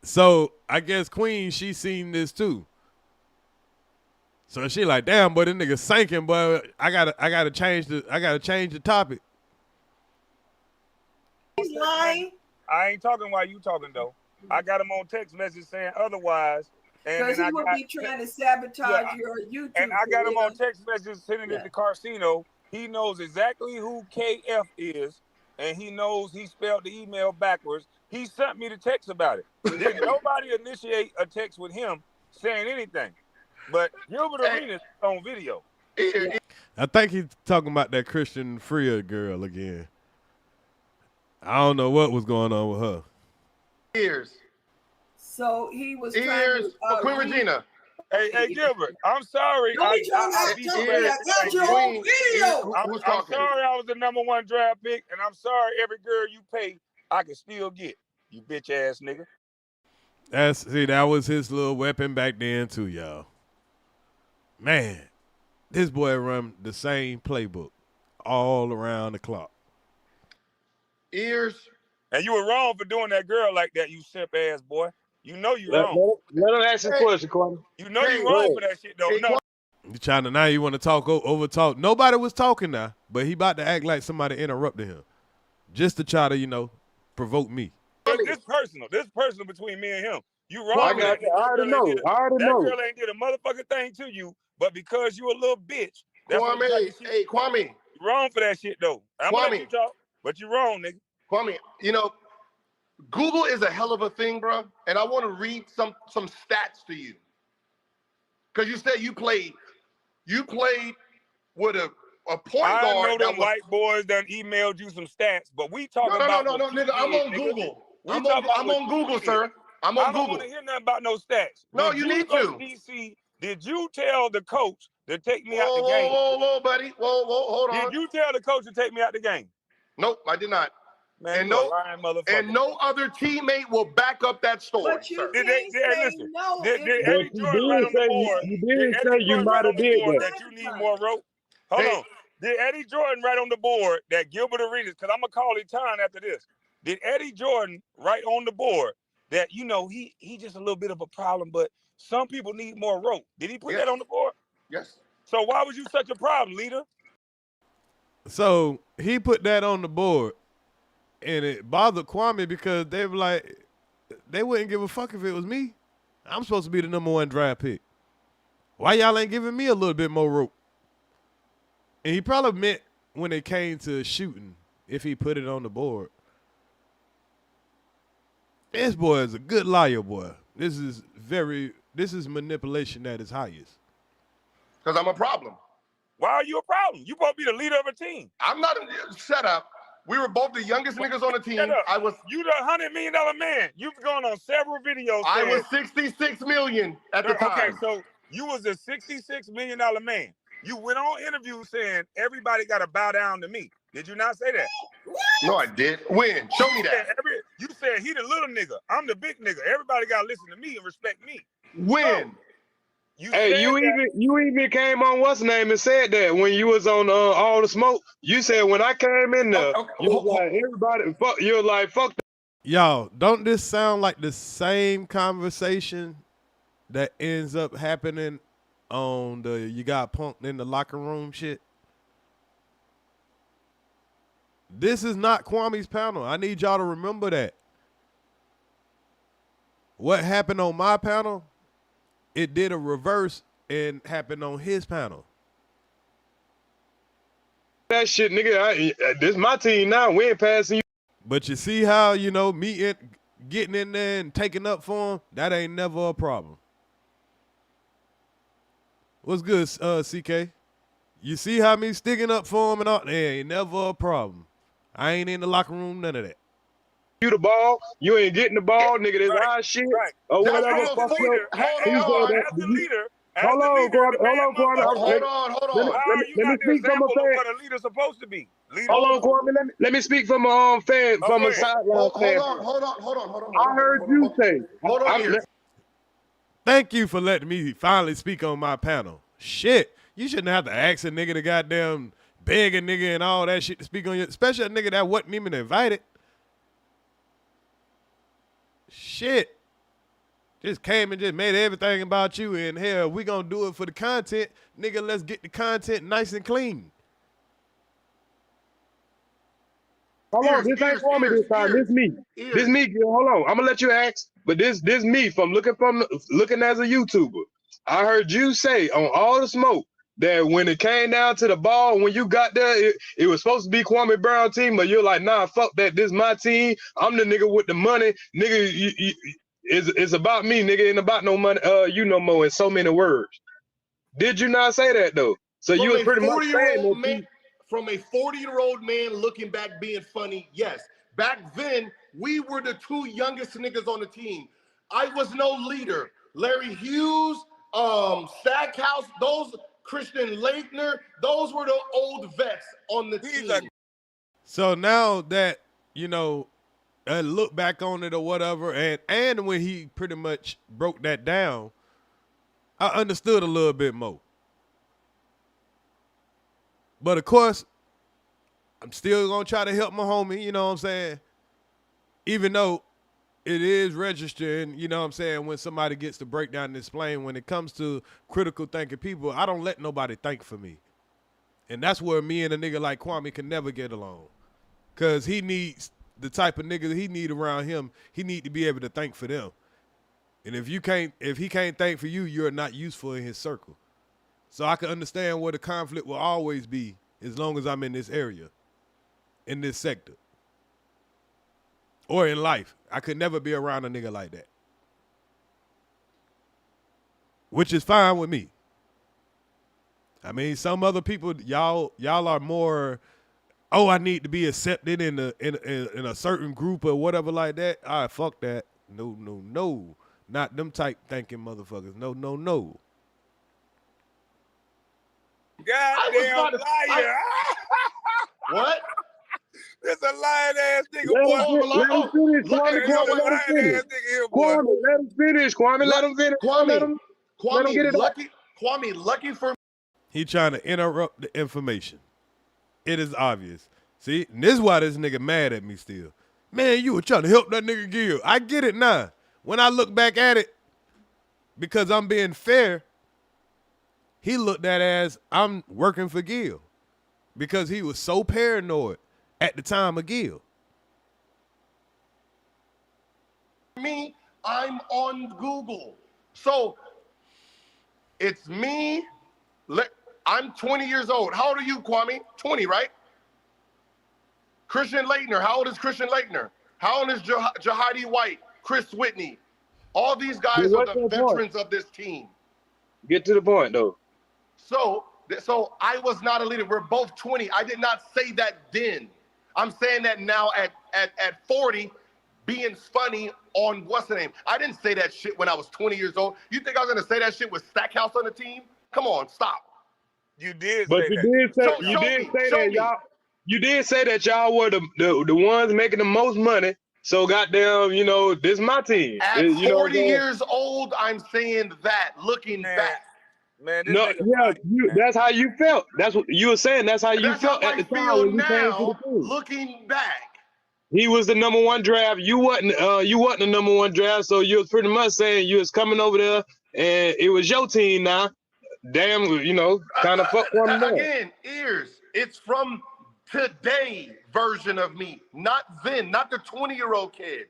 So I guess Queen, she seen this too. So she like, damn, boy, this nigga sinking, but I gotta change the topic. He's lying. I ain't talking while you talking though. I got him on text message saying otherwise. Because he would be trying to sabotage your YouTube. And I got him on text message sending it to Carcino. He knows exactly who KF is, and he knows he spelled the email backwards. He sent me the text about it. Did nobody initiate a text with him saying anything? But Gilbert Arenas on video. I think he's talking about that Christian Freer girl again. I don't know what was going on with her. EARZ. So he was trying to Queen Regina. Hey, Gilbert, I'm sorry. I'm sorry I was the #1 draft pick, and I'm sorry every girl you pay, I can still get. You bitch ass nigga. That was his little weapon back then too, y'all. Man, this boy run the same playbook all around the clock. EARZ. And you were wrong for doing that girl like that, you simp ass boy. You know you wrong. Let him ask his question, Kwame. You know you wrong for that shit, though. No. You trying to now you want to talk over talk. Nobody was talking now, but he about to act like somebody interrupted him. Just to try to, provoke me. This personal. This personal between me and him. You wrong. I already know. That girl ain't did a motherfucking thing to you, but because you a little bitch. Kwame, hey, Kwame. You wrong for that shit, though. I'm gonna let you talk, but you wrong, nigga. Kwame, Google is a hell of a thing, bro. And I want to read some stats to you. Because you said you played with a point guard. I know them white boys done emailed you some stats, but we talking about... No, nigga, I'm on Google. I'm on Google, sir. I'm on Google. I don't want to hear nothing about no stats. No, you need to. DC, did you tell the coach to take me out the game? Whoa, buddy. Whoa, hold on. Did you tell the coach to take me out the game? Nope, I did not. Man, and no other teammate will back up that story. But you Did no. Did Eddie Jordan write on the board? You did say you might have did that you need more rope? Hold on. Did Eddie Jordan write on the board that Gilbert Arenas, because I'm going to call it time after this. Did Eddie Jordan write on the board that, he just a little bit of a problem, but some people need more rope? Did he put that on the board? Yes. So why was you such a problem, leader? So he put that on the board. And it bothered Kwame because they were like, they wouldn't give a fuck if it was me. I'm supposed to be the #1 draft pick. Why y'all ain't giving me a little bit more rope? And he probably meant when it came to shooting, if he put it on the board. This boy is a good liar, boy. This is manipulation at its highest. Because I'm a problem. Why are you a problem? You supposed to be the leader of a team. I'm not. Shut up. We were both the youngest niggas on the team. You the $100 million man. You've gone on several videos. I was 66 million at the time. Okay, so you was a $66 million man. You went on interviews saying everybody got to bow down to me. Did you not say that? No, I did. When? Show me that. You said he the little nigga. I'm the big nigga. Everybody got to listen to me and respect me. When? So, you even came on what's name and said that when you was on All the Smoke. You said when I came in there, you was like everybody fuck. You're like fuck. Y'all, don't this sound like the same conversation that ends up happening on the you got punked in the locker room shit? This is not Kwame's panel. I need y'all to remember that. What happened on my panel, it did a reverse and happened on his panel. That shit, nigga, this my team now. We ain't passing you. But you see how, you know, me getting in there and taking up for him, that ain't never a problem. What's good, CK? You see how me sticking up for him and all? That ain't never a problem. I ain't in the locker room, none of that. You the ball, you ain't getting the ball, nigga. This our shit. Right. Or That's whatever. as the leader. As the leader. Hold on, Kwame. Hold on. How are you not the example of what a leader's supposed to be? Hold on, Kwame. Let me speak from a fan, from a sideline fan. Hold on. I heard you say. Hold on. Thank you for letting me finally speak on my panel. Shit, you shouldn't have to ask a nigga to goddamn beg a nigga and all that shit to speak on you, especially a nigga that wasn't even invited. Shit. Just came and just made everything about you, and hell, we gonna do it for the content. Nigga, let's get the content nice and clean. Hold on, this ain't for me this time. This me. This me. Hold on, I'm gonna let you ask, but this me from looking as a YouTuber. I heard you say on All the Smoke that when it came down to the ball, when you got there, it was supposed to be Kwame Brown team, but you're like, nah, fuck that. This is my team. I'm the nigga with the money, nigga. It's about me, nigga. Ain't about no money. You no more. In so many words. Did you not say that though? So you was pretty much saying man, from a 40-year-old man looking back being funny. Yes, back then we were the two youngest niggas on the team. I was no leader. Larry Hughes, Stackhouse, those Christian Leitner, those were the old vets on the team. So now that you know. Look back on it or whatever, and when he pretty much broke that down, I understood a little bit more. But of course, I'm still gonna try to help my homie, you know what I'm saying? Even though it is registering, you know what I'm saying, when somebody gets to break down and explain, when it comes to critical thinking people, I don't let nobody think for me. And that's where me and a nigga like Kwame can never get along. Cause he needs the type of nigga that he need around him, he need to be able to think for them. And if he can't think for you, you're not useful in his circle. So I can understand where the conflict will always be as long as I'm in this area, in this sector. Or in life. I could never be around a nigga like that. Which is fine with me. I mean, some other people, y'all are more, oh, I need to be accepted in a certain group or whatever like that. All right, fuck that. No. Not them type thinking motherfuckers. No. Goddamn liar. What? This a lying ass nigga. Let him finish. Kwame, let him finish. Kwame, get it lucky. Kwame, lucky for. He trying to interrupt the information. It is obvious. See, and this is why this nigga mad at me still. Man, you were trying to help that nigga Gil. I get it now. When I look back at it, because I'm being fair, he looked at it as I'm working for Gil. Because he was so paranoid at the time of Gil. Me, I'm on Google. So it's me. I'm 20 years old. How old are you, Kwame? 20, right? Christian Leitner. How old is Christian Leitner? How old is Jahadi White? Chris Whitney? All these guys are the veterans of this team. Get to the point, though. So I was not a leader. We're both 20. I did not say that then. I'm saying that now at 40, being funny on what's the name. I didn't say that shit when I was 20 years old. You think I was gonna say that shit with Stackhouse on the team? Come on, stop. You did but say you that. You did say that y'all were the ones making the most money. So goddamn, you know, this is my team. At 40 years old, I'm saying that, looking back. Man, this that's how you felt. That's what you were saying. That's how you felt at the time when you came to the team. Looking back. He was the #1 draft. You wasn't the #1 draft, so you was pretty much saying you was coming over there and it was your team now. Damn, you know, kind of fuck one again, EARZ. It's from today version of me, not then, not the 20-year-old kid.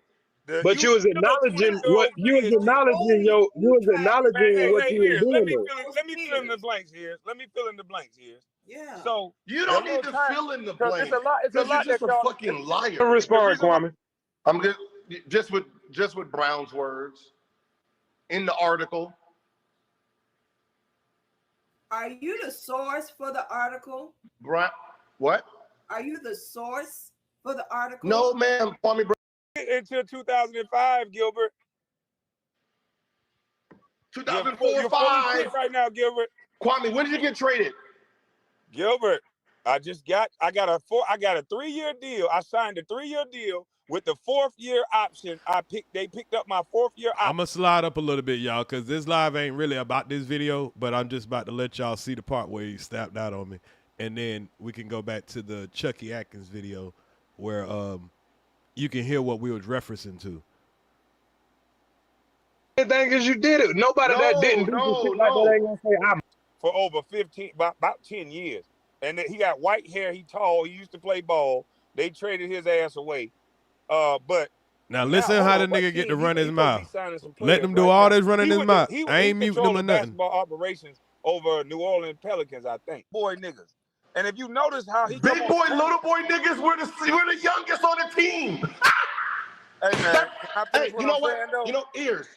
But you was acknowledging what you was acknowledging what you were doing. Let me fill in the blanks here. Let me fill in the blanks here. Yeah. So you don't need to fill in the blanks. It's a lot. It's a lot. You're just a fucking liar. Respond, Kwame. I'm good. Just with Brown's words in the article. Are you the source for the article? Brown, what? Are you the source for the article? No, ma'am. Kwame Brown. Until 2005, Gilbert. 2004, 5. Right now, Gilbert. Kwame, when did you get traded? Gilbert, I got a 3-year deal. I signed a 3-year deal with the 4th year option. They picked up my 4th year option. I'm gonna slide up a little bit, y'all, because this live ain't really about this video, but I'm just about to let y'all see the part where he snapped out on me. And then we can go back to the Chucky Atkins video where you can hear what we was referencing to. The thing is, you did it. Nobody that didn't do shit like that ain't gonna say I'm. For over 15, about 10 years. And he got white hair. He tall. He used to play ball. They traded his ass away. But now listen how the nigga get to run his mouth. Let them do all this running his mouth. I ain't muting him or nothing. Basketball operations over New Orleans Pelicans, I think. Boy niggas. And if you notice how he big boy, little boy niggas, we're the youngest on the team. Hey man, hey, you know what? You know, EARZ.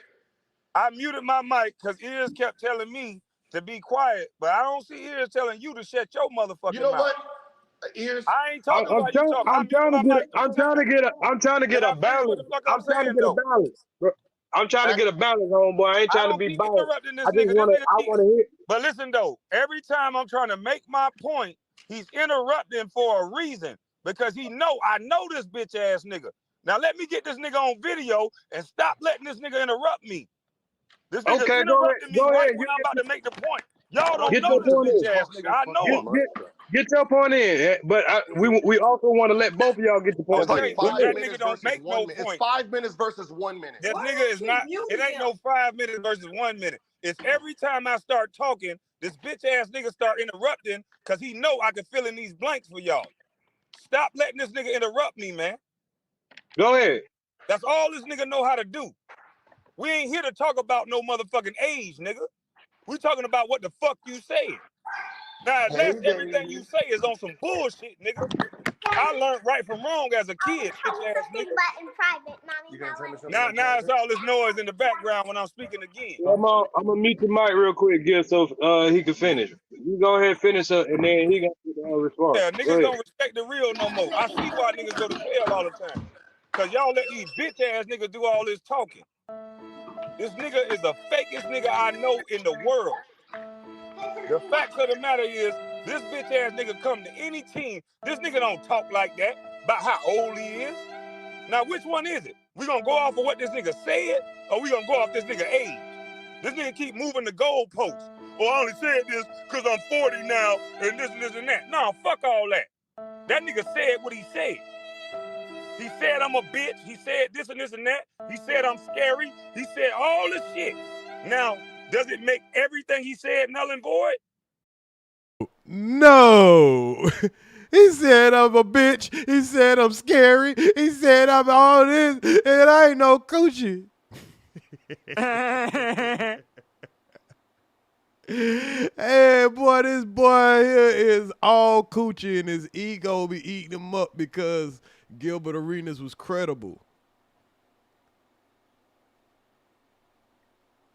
I muted my mic because EARZ kept telling me to be quiet, but I don't see EARZ telling you to shut your motherfucking mouth. You know what? EARZ. I ain't talking about you talking. I'm trying to get a balance. I'm trying to get a balance. I'm trying to get a balance, homeboy. I ain't trying to be biased. I want to hear. But listen though, every time I'm trying to make my point, he's interrupting for a reason because I know this bitch ass nigga. Now let me get this nigga on video and stop letting this nigga interrupt me. This nigga interrupting me right when I'm about to make the point. Y'all don't know this bitch ass nigga. I know him. Get your point in, but we also want to let both of y'all get the point. It's like 5 minutes don't make no point. It's 5 minutes versus 1 minute. This nigga is not. It ain't no 5 minutes versus 1 minute. It's every time I start talking, this bitch ass nigga start interrupting because he know I can fill in these blanks for y'all. Stop letting this nigga interrupt me, man. Go ahead. That's all this nigga know how to do. We ain't here to talk about no motherfucking age, nigga. We talking about what the fuck you saying. Now, that's everything you say is on some bullshit, nigga. I learned right from wrong as a kid, bitch ass nigga. Now it's all this noise in the background when I'm speaking again. I'm gonna mute the mic real quick, Gil, so he can finish. You go ahead, finish up, and then he gonna respond. Yeah, niggas don't respect the real no more. I see why niggas go to jail all the time. Cause y'all let these bitch ass niggas do all this talking. This nigga is the fakest nigga I know in the world. The fact of the matter is, this bitch ass nigga come to any team. This nigga don't talk like that about how old he is. Now, which one is it? We gonna go off of what this nigga said, or we gonna go off this nigga age? This nigga keep moving the goalposts. Oh, I only said this because I'm 40 now, and this and that. No, fuck all that. That nigga said what he said. He said I'm a bitch. He said this and that. He said I'm scary. He said all this shit. Now, does it make everything he said null and void? No. He said I'm a bitch. He said I'm scary. He said I'm all this, and I ain't no coochie. Hey, boy, this boy here is all coochie, and his ego be eating him up because Gilbert Arenas was credible.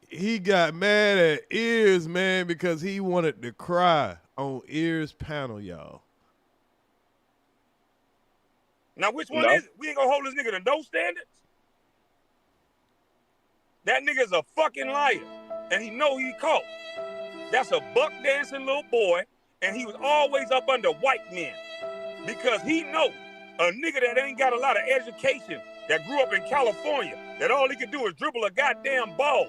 He got mad at EARZ, man, because he wanted to cry on EARZ panel, y'all. Now, which one is it? We ain't gonna hold this nigga to no standards. That nigga's a fucking liar, and he know he caught. That's a buck dancing little boy, and he was always up under white men because he know a nigga that ain't got a lot of education, that grew up in California, that all he could do is dribble a goddamn ball.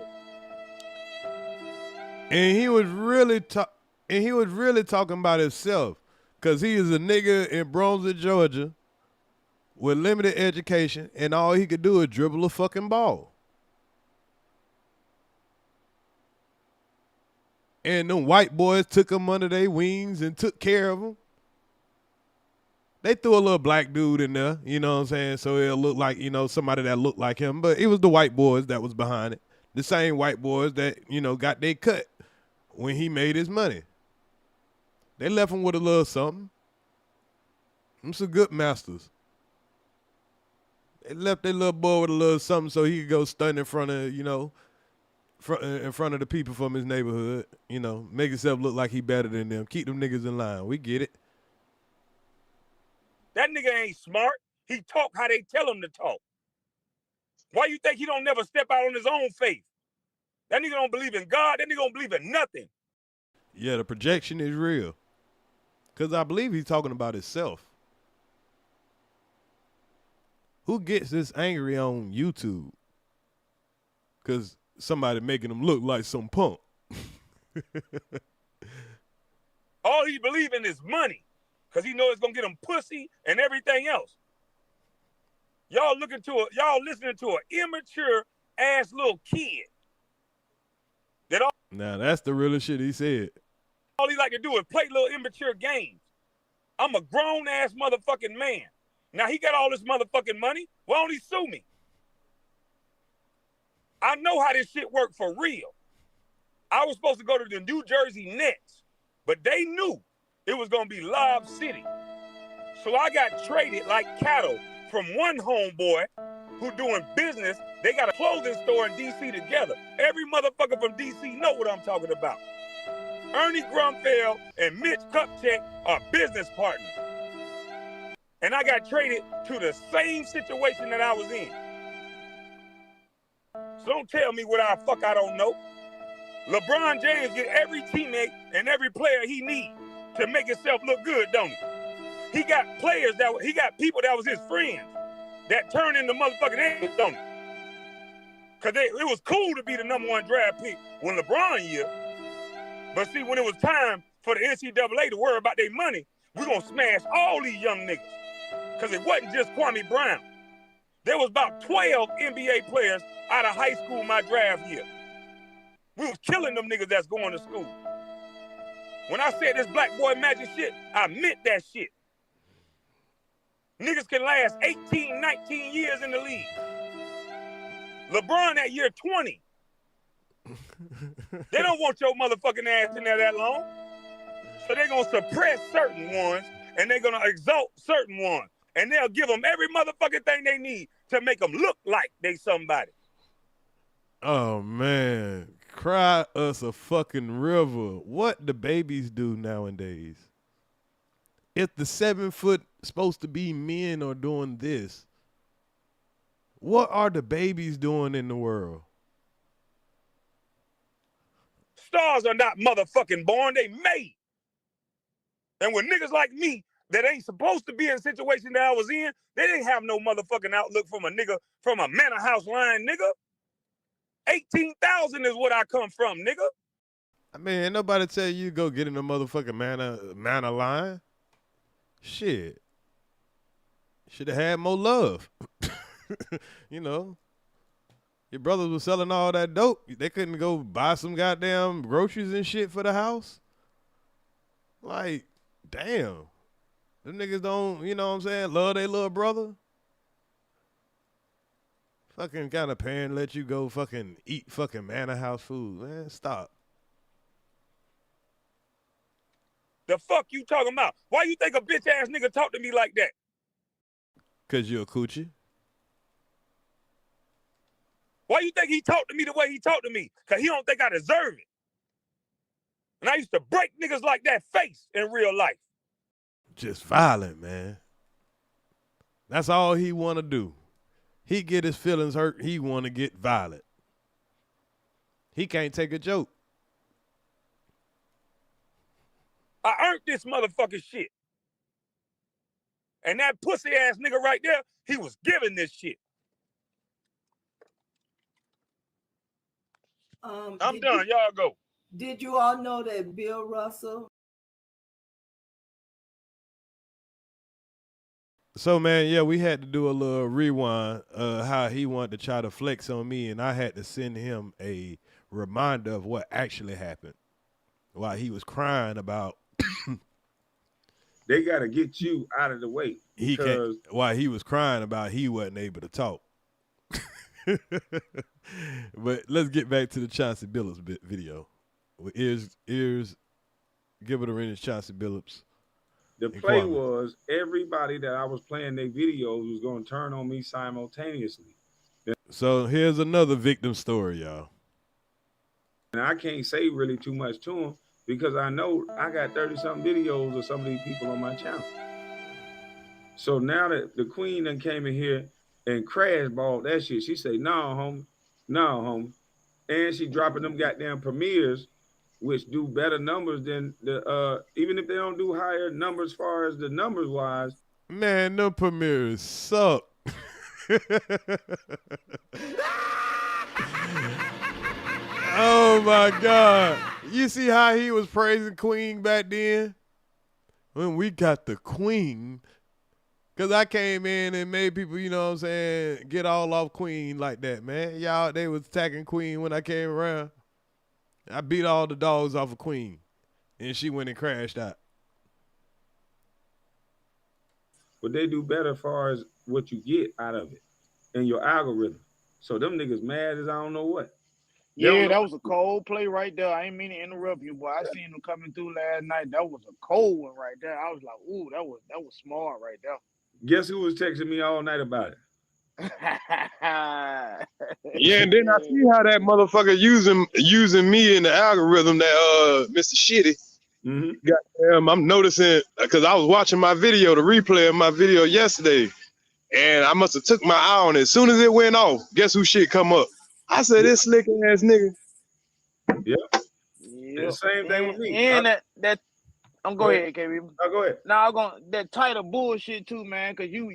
And he was really talking about himself, cause he is a nigga in Brunswick, Georgia, with limited education, and all he could do is dribble a fucking ball. And them white boys took him under their wings and took care of him. They threw a little black dude in there, you know what I'm saying? So it'll look like, you know, somebody that looked like him. But it was the white boys that was behind it. The same white boys that, you know, got their cut when he made his money. They left him with a little something. Them some good masters. They left their little boy with a little something so he could go stunt in front of, you know, in front of the people from his neighborhood. You know, make himself look like he better than them. Keep them niggas in line. We get it. That nigga ain't smart. He talk how they tell him to talk. Why you think he don't never step out on his own faith? That nigga don't believe in God. That nigga don't believe in nothing. Yeah, the projection is real. Because I believe he's talking about himself. Who gets this angry on YouTube? Because somebody making him look like some punk. All he believe in is money. Because he knows it's going to get him pussy and everything else. Y'all listening to an immature ass little kid. Now, that's the realest shit he said. All he like to do is play little immature games. I'm a grown ass motherfucking man. Now he got all this motherfucking money. Why don't he sue me? I know how this shit worked for real. I was supposed to go to the New Jersey Nets, but they knew it was going to be Lob City. So I got traded like cattle from one homeboy who doing business. They got a clothing store in D.C. together. Every motherfucker from D.C. know what I'm talking about. Ernie Grunfeld and Mitch Kupchak are business partners. And I got traded to the same situation that I was in. So don't tell me what I don't know. LeBron James get every teammate and every player he needs to make himself look good, don't he? He got people that was his friends that turned into motherfucking ants, don't he? Because it was cool to be the #1 draft pick when LeBron year. But see, when it was time for the NCAA to worry about their money, we're going to smash all these young niggas. Because it wasn't just Kwame Brown. There was about 12 NBA players out of high school my draft year. We was killing them niggas that's going to school. When I said this black boy magic shit, I meant that shit. Niggas can last 18, 19 years in the league. LeBron that year 20. They don't want your motherfucking ass in there that long. So they're going to suppress certain ones and they're going to exalt certain ones. And they'll give them every motherfucking thing they need to make them look like they somebody. Oh, man. Cry us a fucking river. What the babies do nowadays? If the 7 foot supposed to be men are doing this, what are the babies doing in the world? Stars are not motherfucking born, they made. And with niggas like me that ain't supposed to be in the situation that I was in, they didn't have no motherfucking outlook from a nigga from a manor house line, nigga. 18,000 is what I come from, nigga. I mean, ain't nobody tell you go get in the motherfucking manor line. Shit. Should have had more love. You know. Your brothers was selling all that dope. They couldn't go buy some goddamn groceries and shit for the house. Like, damn. Them niggas don't, you know what I'm saying, love their little brother. Fucking kind of parent let you go fucking eat fucking manor house food. Man, stop. The fuck you talking about? Why you think a bitch ass nigga talk to me like that? Cause you're a coochie. Why you think he talked to me the way he talked to me? Cause he don't think I deserve it. And I used to break niggas like that face in real life. Just violent, man. That's all he want to do. He get his feelings hurt. He want to get violent. He can't take a joke. I earned this motherfucking shit. And that pussy ass nigga right there, he was giving this shit. I'm done. Y'all go. Did you all know that Bill Russell? So, man, yeah, we had to do a little rewind, how he wanted to try to flex on me, and I had to send him a reminder of what actually happened while he was crying about They got to get you out of the way. He can't. Why he was crying about he wasn't able to talk. But let's get back to the Chauncey Billups video. With EARZ, Gilbert Arenas, Chauncey Billups. The play was everybody that I was playing their videos was going to turn on me simultaneously. So here's another victim story, y'all. And I can't say really too much to them because I know I got 30-something videos of some of these people on my channel. So now that the queen done came in here and crash balled that shit, she say, no, homie, no, homie. And she dropping them goddamn premieres, which do better numbers than the, even if they don't do higher numbers as far as the numbers wise. Man, no premieres suck. Oh my God. You see how he was praising Queen back then? When we got the Queen. Because I came in and made people, you know what I'm saying, get all off Queen like that, man. Y'all, they was attacking Queen when I came around. I beat all the dogs off of Queen. And she went and crashed out. But they do better as far as what you get out of it and your algorithm. So them niggas mad as I don't know what. Yeah, that was a cold play right there. I ain't mean to interrupt you, but I seen them coming through last night. That was a cold one right there. I was like, ooh, that was smart right there. Guess who was texting me all night about it? Yeah, and then I see how that motherfucker using me in the algorithm, that Mr. Shitty. Mm-hmm. Goddamn, I'm noticing because I was watching my video, the replay of my video yesterday, and I must have took my eye on it. As soon as it went off, guess who shit come up? I said, this slick ass nigga. Yeah. Yeah. Same thing with me. And that I'm go ahead, KB. Oh, go ahead. Now I'm going that title bullshit too, man, because you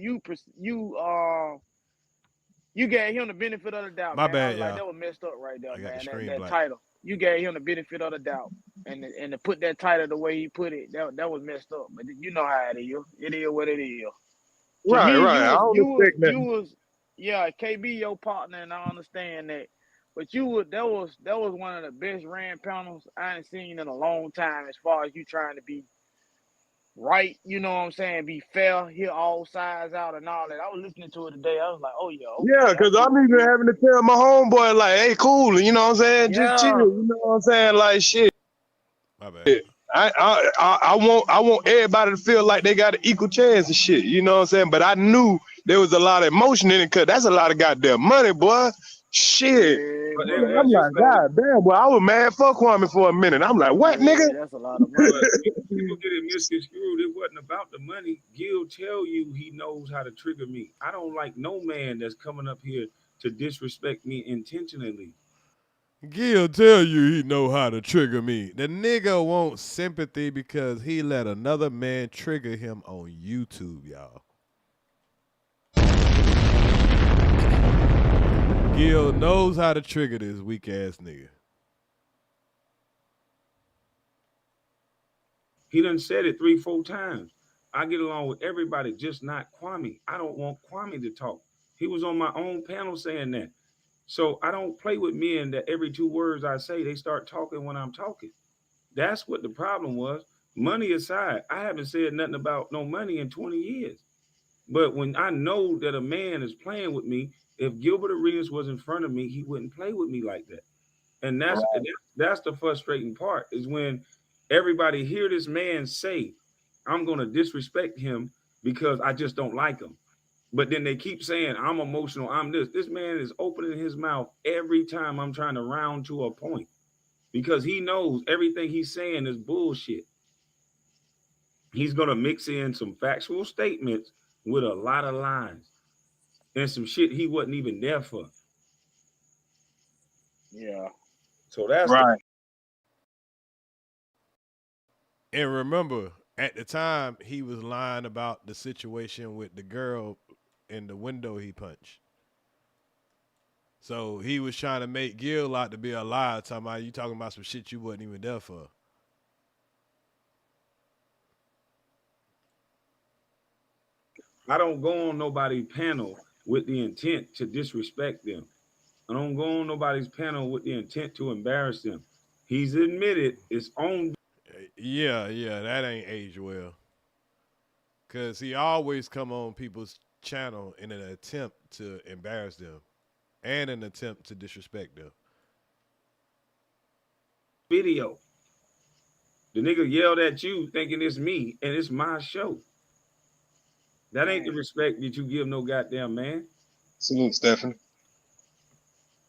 gave him the benefit of the doubt. My man. bad, Like, y'all. that was messed up right there, I got man. the screen That black. title. You gave him the benefit of the doubt. And to put that title the way he put it, that was messed up. But you know how it is. It is what it is. To Right, me, right. I don't expect that. you was yeah, KB your partner, and I understand that. But that was one of the best ran panels I ain't seen in a long time as far as you trying to be right, you know what I'm saying, be fair, hear all sides out and all that. I was listening to it today. I was like, oh yeah. Okay, Yeah, because I'm even having to tell my homeboy, like, hey, cool, you know what I'm saying? Just chill, you know what I'm saying? Like, shit. My bad. I want everybody to feel like they got an equal chance and shit, you know what I'm saying? But I knew there was a lot of emotion in it because that's a lot of goddamn money, boy. Shit. But I'm like, God damn, boy, I was mad for Kwame for a minute. I'm like, what, nigga? That's a lot of money. People get it misconstrued. It wasn't about the money. Gil tell you he knows how to trigger me. I don't like no man that's coming up here to disrespect me intentionally. Gil tell you he know how to trigger me. The nigga wants sympathy because he let another man trigger him on YouTube, y'all. Gil knows how to trigger this weak ass nigga. He done said it 3-4 times. I get along with everybody, just not Kwame. I don't want Kwame to talk. He was on my own panel saying that. So I don't play with men that every 2 words I say, they start talking when I'm talking. That's what the problem was. Money aside, I haven't said nothing about no money in 20 years. But when I know that a man is playing with me, if Gilbert Arenas was in front of me, he wouldn't play with me like that. And that's the frustrating part, is when everybody hear this man say, I'm going to disrespect him because I just don't like him. But then they keep saying, I'm emotional, I'm this. This man is opening his mouth every time I'm trying to round to a point because he knows everything he's saying is bullshit. He's going to mix in some factual statements with a lot of lines and some shit he wasn't even there for. Yeah. So that's right. And remember, at the time, he was lying about the situation with the girl in the window he punched. So he was trying to make Gil out to be a liar, talking about you talking about some shit you wasn't even there for. I don't go on nobody's panel with the intent to disrespect them. I don't go on nobody's panel with the intent to embarrass them. He's admitted his own. Yeah, that ain't aged well. Because he always come on people's channel in an attempt to embarrass them and an attempt to disrespect them. Video. The nigga yelled at you thinking it's me and it's my show. That ain't the respect that you give no goddamn man. Salute, Stephanie.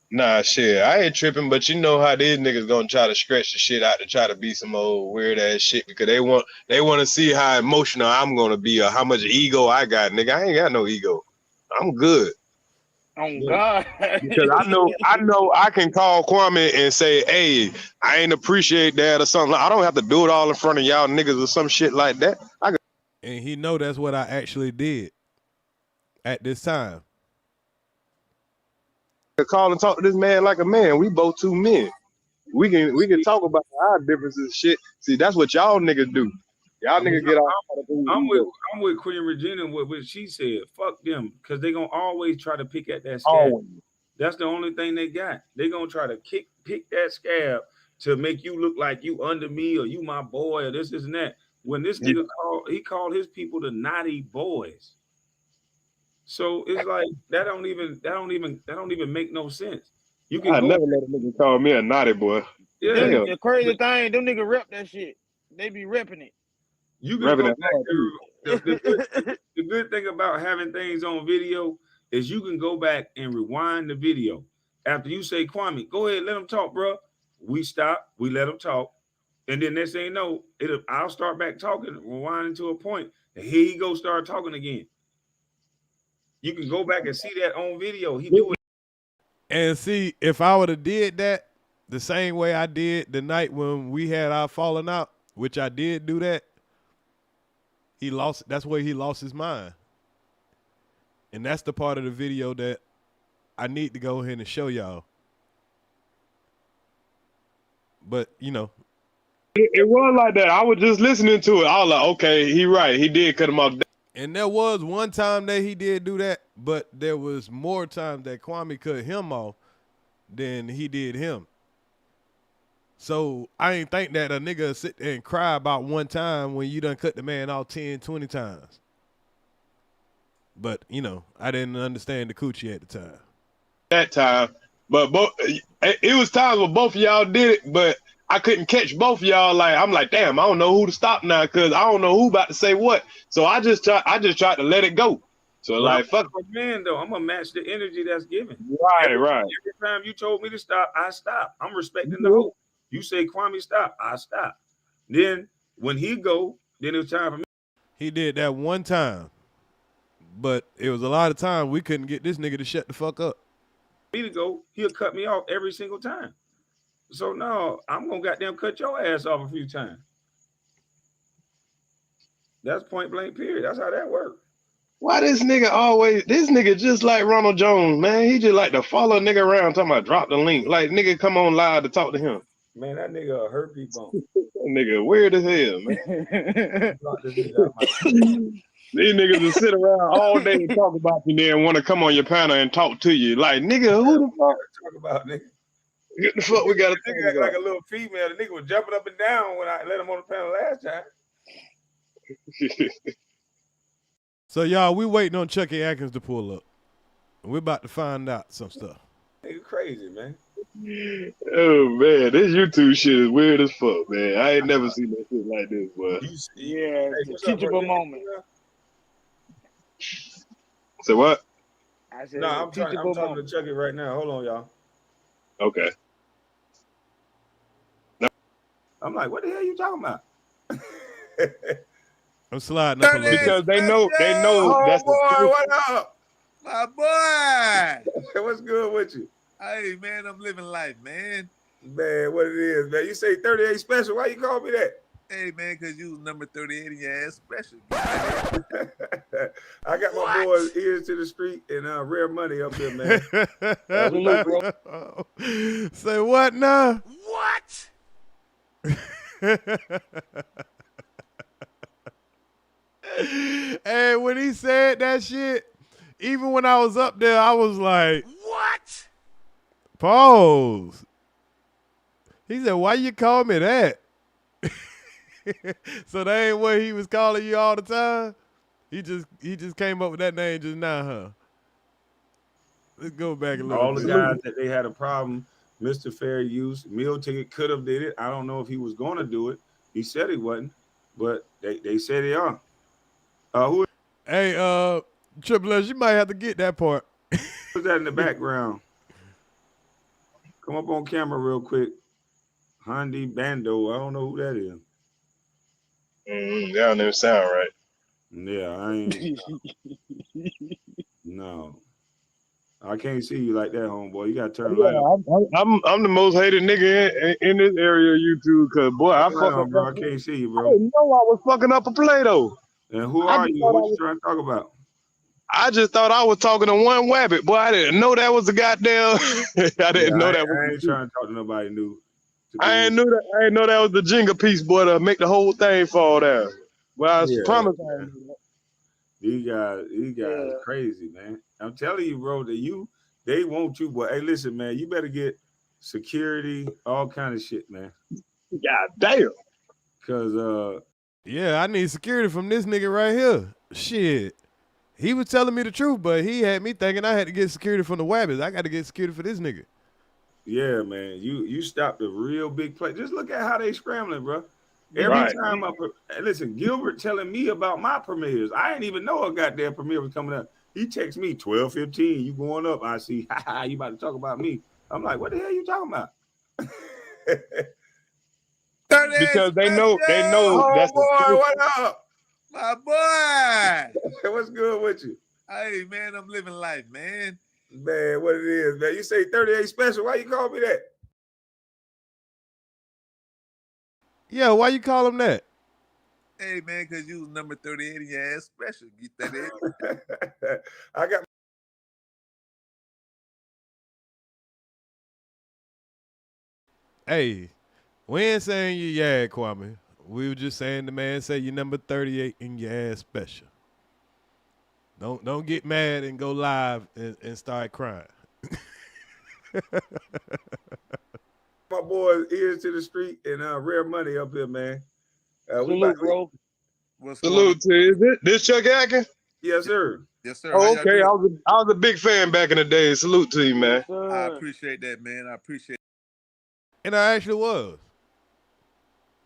Nah, shit, I ain't tripping, but you know how these niggas gonna try to stretch the shit out to try to be some old weird ass shit because they want to see how emotional I'm gonna be or how much ego I got, nigga. I ain't got no ego. I'm good. Oh God. Because I know I can call Kwame and say, hey, I ain't appreciate that or something. I don't have to do it all in front of y'all niggas or some shit like that. And he know that's what I actually did at this time. Call and talk to this man like a man. We both two men. We can talk about our differences and shit. See, that's what y'all niggas do. Y'all niggas get off. I'm with Queen Regina with what she said. Fuck them, because they gonna always try to pick at that scab. Always. That's the only thing they got. They gonna try to pick that scab to make you look like you under me or you my boy or this and that. When this nigga called his people the naughty boys. So it's like that don't even make no sense. You can never let a nigga call me a naughty boy. Yeah, the crazy thing, them niggas rep that shit. They be repping it. You can go back to the good thing about having things on video is you can go back and rewind the video. After you say, Kwame, go ahead, let them talk, bro. We stop, we let them talk. And then next thing you know, I'll start back talking, rewinding to a point, and here he go start talking again. You can go back and see that on video. He do it. And see, if I would have did that the same way I did the night when we had our falling out, which I did do that, that's where he lost his mind. And that's the part of the video that I need to go ahead and show y'all. But, you know. It was like that. I was just listening to it. I was like, okay, he right. He did cut him off. And there was one time that he did do that, but there was more times that Kwame cut him off than he did him. So I ain't think that a nigga sit there and cry about one time when you done cut the man off 10, 20 times. But, you know, I didn't understand the coochie at the time. That time. But it was times where both of y'all did it, but I couldn't catch both of y'all. Like, I'm like, damn, I don't know who to stop now because I don't know who about to say what. So I just tried to let it go. So like, fuck. Man, though, I'm gonna match the energy that's given. Right. Every time you told me to stop, I stop. I'm respecting the whole. You say, Kwame, stop, I stop. Then when he go, then it was time for me. He did that one time, but it was a lot of time we couldn't get this nigga to shut the fuck up. Me to go, he'll cut me off every single time. So no, I'm gonna goddamn cut your ass off a few times. That's point blank period. That's how that works. Why this nigga just like Ronald Jones, man. He just like to follow a nigga around talking about drop the link. Like nigga come on live to talk to him. Man, that nigga a herpes bump. That nigga weird as hell, man. These niggas will sit around all day and talk about you there and want to come on your panel and talk to you. Like, nigga, who the fuck? Talk about, nigga. Get the fuck we got to think about. Like a little female. The nigga was jumping up and down when I let him on the panel last time. So, y'all, we waiting on Chucky Atkins to pull up. We're about to find out some stuff. Nigga crazy, man. Oh, man, this YouTube shit is weird as fuck, man. I ain't never seen that shit like this, boy. Yeah, it's a teachable moment. So what? I said, no, I'm talking to Chucky right now. Hold on, y'all. Okay. No. I'm like, what the hell are you talking about? I'm sliding up a little because they know oh, that's boy, the what up? My boy. What's good with you? Hey, man, I'm living life, man. Man, what it is, man. You say 38 special. Why you call me that? Hey, man, because you was number 38 in your ass special. I got my boys ears to the street and rare money up there, man. Say what now? What? Hey, when he said that shit, even when I was up there, I was like, what? Pause. He said, why you call me that? So that ain't what he was calling you all the time? He just came up with that name just now, huh? Let's go back a little All bit. the guys that they had a problem, Mr. Fair Use, Meal Ticket could have did it. I don't know if he was going to do it. He said he wasn't, but they said they are. Hey, Triple S, you might have to get that part. Who's that in the background? Come up on camera real quick. Handy Bando. I don't know who that is. That don't even sound right. Yeah, I ain't. No. I can't see you like that, homeboy. You gotta turn the light up. I'm the most hated nigga in this area of YouTube, cause boy, I fucked up. Bro. I can't see you, bro. I didn't know I was fucking up a play though. And who are you? What you trying to talk about? I just thought I was talking to one WABBIT. Boy, I didn't know that was a goddamn. I didn't know that was. I ain't trying to talk to nobody new. I ain't know that was the Jenga piece, boy, to make the whole thing fall down. Well, I promise. These guys are crazy, man. I'm telling you, bro, they want you, boy. Hey, listen, man, you better get security, all kind of shit, man. God damn. Cause yeah, I need security from this nigga right here. Shit. He was telling me the truth, but he had me thinking I had to get security from the WABBITs. I got to get security for this nigga. Yeah, man. You stopped a real big play. Just look at how they scrambling, bro. Every time listen, Gilbert telling me about my premieres. I didn't even know a goddamn premiere was coming up. He texts me 12:15. You going up? I see. You about to talk about me? I'm like, what the hell you talking about? Because they know that's boy, what up? My boy. What's good with you? Hey, man, I'm living life, man. Man, what it is, man. You say 38 special. Why you call me that? Yeah, why you call him that? Hey, man, because you was number 38 in your ass special. Get that in. I got. Hey, we ain't saying you Kwame. We were just saying the man say you number 38 in your ass special. Don't get mad and go live and start crying. My boys, ears to the street and Rare Money up here, man. Salute, bro. Salute to you. Is this Chuck Atkins? Yes, sir. Yes, sir. Oh, okay. I was a big fan back in the day. Salute to you, man. I appreciate that, man. I appreciate it. And I actually was.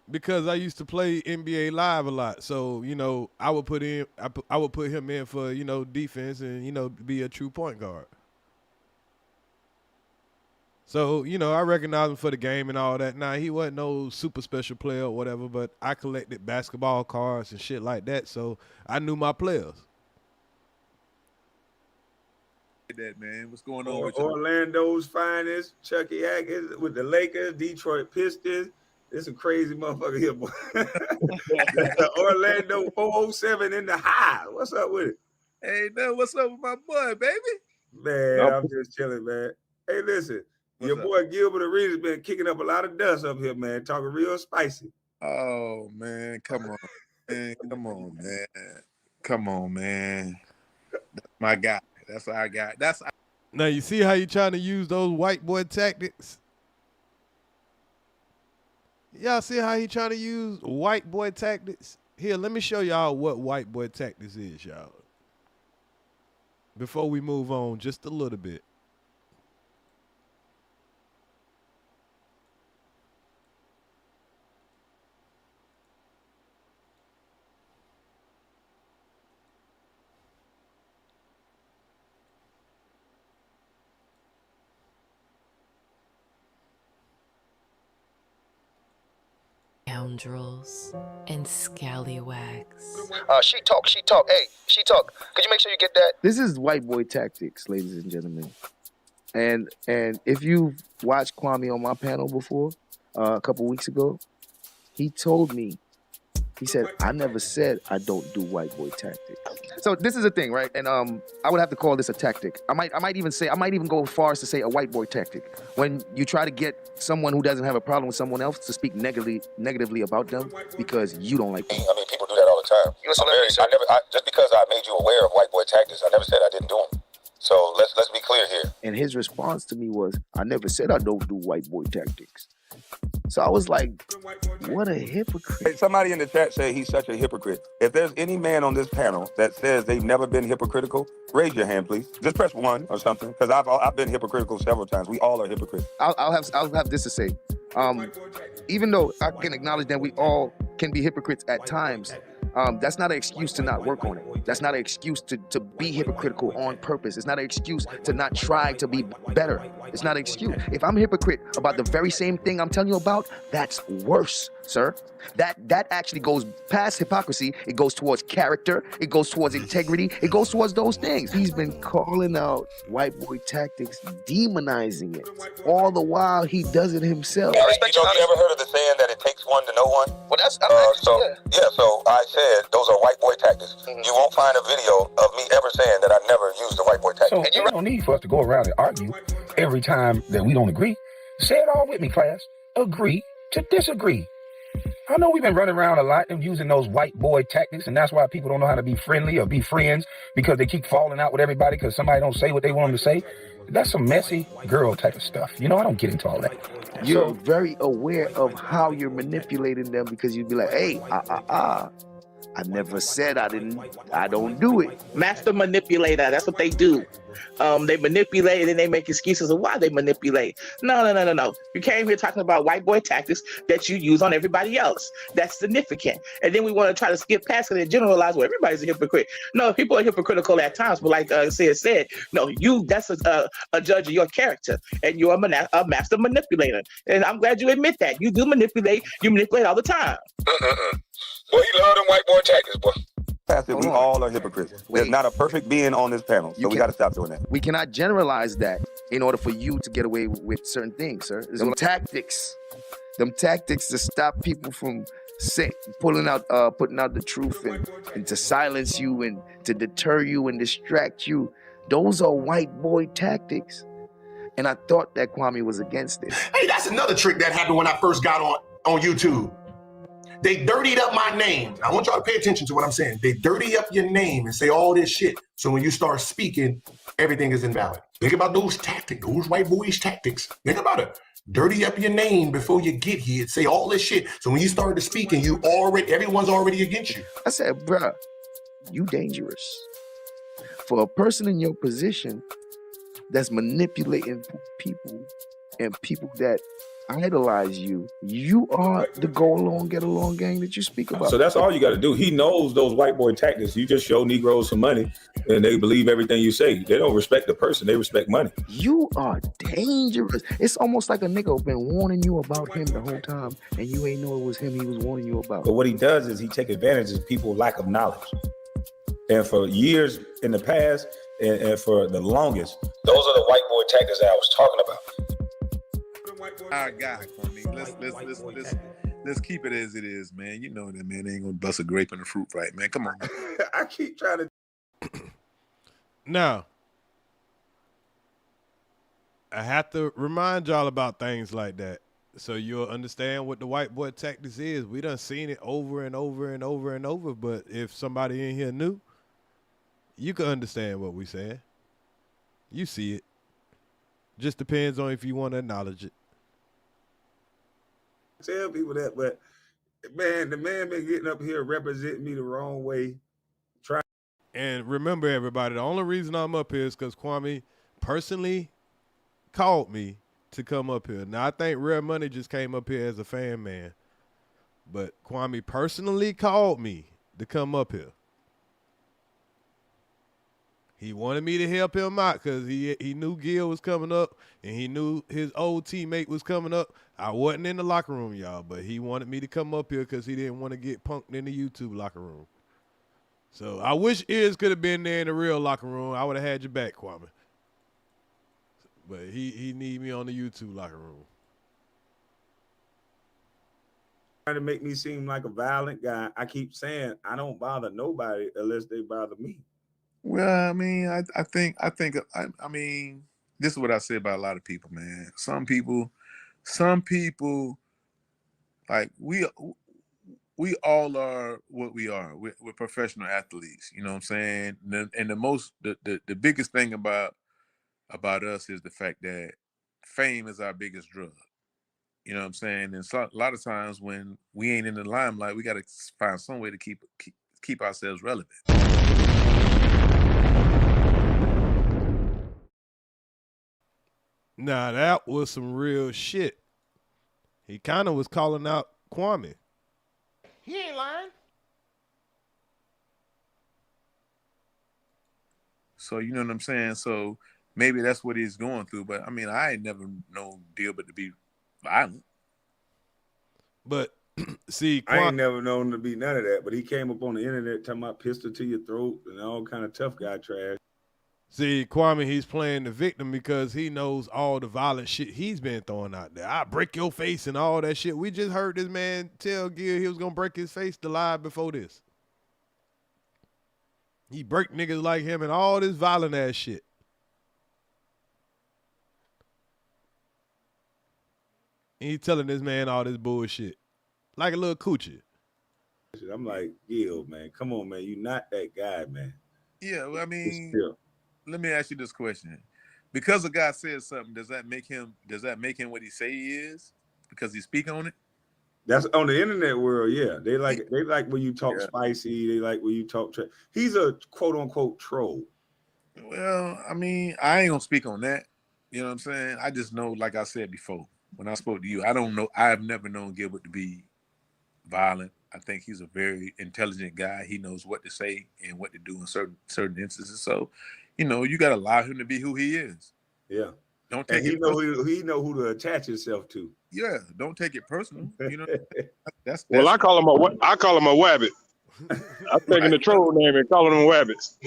Because I used to play NBA Live a lot. So, I would put him in for, defense and, be a true point guard. So, I recognize him for the game and all that. Now, he wasn't no super special player or whatever, but I collected basketball cards and shit like that, so I knew my players. That, man. What's going on with Orlando's finest, Chucky Atkins with the Lakers, Detroit Pistons. It's a crazy motherfucker here, boy. Orlando 407 in the high. What's up with it? Hey, no, what's up with my boy, baby? Man, I'm just chilling, man. Hey, listen. Your boy Gilbert Arenas been kicking up a lot of dust up here, man. Talking real spicy. Oh, man. Come on. Man. Come on, man. Come on, man. That's my guy. That's our guy. Now, you see how you trying to use those white boy tactics? Y'all see how he trying to use white boy tactics? Here, let me show y'all what white boy tactics is, y'all. Before we move on just a little bit. Scoundrels and scallywags. She talk. Hey, she talk. Could you make sure you get that? This is white boy tactics, ladies and gentlemen. And if you've watched Kwame on my panel before, a couple weeks ago, he told me, he said, I never said I don't do white boy tactics. So this is a thing, right? And I would have to call this a tactic. I might even go as far as to say a white boy tactic. When you try to get someone who doesn't have a problem with someone else to speak negatively about them because you don't like them. I mean, people do that all the time. Just because I made you aware of white boy tactics, I never said I didn't do them. So let's be clear here. And his response to me was, I never said I don't do white boy tactics. So I was like, what a hypocrite. Hey, somebody in the chat say he's such a hypocrite. If there's any man on this panel that says they've never been hypocritical, raise your hand, please. Just press 1 or something, because I've been hypocritical several times. We all are hypocrites. I'll have this to say. Even though I can acknowledge that we all can be hypocrites at times, that's not an excuse to not work on it. That's not an excuse to be hypocritical on purpose. It's not an excuse to not try to be better. It's not an excuse. If I'm a hypocrite about the very same thing I'm telling you about, that's worse, sir. That actually goes past hypocrisy. It goes towards character. It goes towards integrity. It goes towards those things. He's been calling out white boy tactics, demonizing it. All the while he does it himself. You ever heard of the saying that it takes one to know one? Well, that's so I said those are white boy tactics. You won't find a video of me ever saying that I never used the white boy tactic. So there's no need for us to go around and argue every time that we don't agree. Say it all with me, class. Agree to disagree. I know we've been running around a lot and using those white boy tactics, and that's why people don't know how to be friendly or be friends, because they keep falling out with everybody because somebody don't say what they want them to say. That's some messy girl type of stuff. You know, I don't get into all that. You're very aware of how you're manipulating them, because you'd be like, hey, I never said I don't do it. Master manipulator, that's what they do. They manipulate and they make excuses of why they manipulate. No. You came here talking about white boy tactics that you use on everybody else. That's significant. And then we want to try to skip past it and generalize, well, everybody's a hypocrite. No, people are hypocritical at times, but like Sid said, no, that's a judge of your character, and you're a master manipulator. And I'm glad you admit that. You do manipulate. You manipulate all the time. Boy, you love them white boy tactics, boy. We all are hypocrites. There's not a perfect being on this panel, so we got to stop doing that. We cannot generalize that in order for you to get away with certain things, sir. Them tactics to stop people from putting out the truth and to silence you and to deter you and distract you. Those are white boy tactics. And I thought that Kwame was against it. Hey, that's another trick that happened when I first got on YouTube. They dirtied up my name. I want y'all to pay attention to what I'm saying. They dirty up your name and say all this shit. So when you start speaking, everything is invalid. Think about those tactics, those white boys tactics. Think about it. Dirty up your name before you get here. Say all this shit. So when you start to speaking, everyone's already against you. I said, bruh, you dangerous. For a person in your position that's manipulating people and people that idolize you, you are the go along, get along gang that you speak about. So that's all you got to do. He knows those white boy tactics. You just show Negroes some money and they believe everything you say. They don't respect the person, they respect money. You are dangerous. It's almost like a nigga been warning you about him the whole time and you ain't know it was him he was warning you about. But what he does is he take advantage of people's lack of knowledge. And for years in the past and for the longest, those are the white boy tactics that I was talking about. Our guy, Kwame. Let's keep it as it is, man. You know that man ain't gonna bust a grape in a fruit fight, man. Come on. I keep trying to. Now, I have to remind y'all about things like that so you'll understand what the white boy tactics is. We done seen it over and over and over and over, but if somebody in here knew, you can understand what we saying. You see it. Just depends on if you want to acknowledge it. Tell people that, but man, the man been getting up here representing me the wrong way. And remember, everybody, the only reason I'm up here is because Kwame personally called me to come up here. Now, I think Rare Money just came up here as a fan man, but Kwame personally called me to come up here. He wanted me to help him out because he knew Gil was coming up and he knew his old teammate was coming up. I wasn't in the locker room, y'all, but he wanted me to come up here because he didn't want to get punked in the YouTube locker room. So I wish EARZ could have been there in the real locker room. I would have had your back, Kwame. But he need me on the YouTube locker room. Trying to make me seem like a violent guy. I keep saying I don't bother nobody unless they bother me. Well, I mean, I mean, this is what I say about a lot of people, man. Some people, like we all are what we are. We're professional athletes. You know what I'm saying? And the biggest thing about us is the fact that fame is our biggest drug. You know what I'm saying? And so, a lot of times when we ain't in the limelight, we got to find some way to keep ourselves relevant. Nah, that was some real shit. He kind of was calling out Kwame. He ain't lying. So you know what I'm saying? So maybe that's what he's going through. But I mean, I ain't never known Gilbert to be violent. But see, I ain't never known him to be none of that. But he came up on the internet talking about pistol to your throat and all kind of tough guy trash. See, Kwame, he's playing the victim because he knows all the violent shit he's been throwing out there. I break your face and all that shit. We just heard this man tell Gil he was going to break his face the live before this. He break niggas like him and all this violent ass shit. And he telling this man all this bullshit. Like a little coochie. I'm like, Gil, man, come on, man. You not that guy, man. Yeah, well, I mean, let me ask you this question. Because a guy says something, does that make him what he say he is? Because he speak on it? That's on the internet world, yeah. They like when you talk spicy. They like when you talk trash. He's a quote unquote troll. Well, I mean, I ain't gonna speak on that. You know what I'm saying? I just know, like I said before, when I spoke to you, I don't know. I have never known Gilbert to be violent. I think he's a very intelligent guy. He knows what to say and what to do in certain instances. So, you know, you gotta allow him to be who he is. Yeah. Don't take he know who to attach himself to. Yeah, don't take it personal. You know, that's well, I call him a wabbit. I'm taking the troll name and calling him wabbits.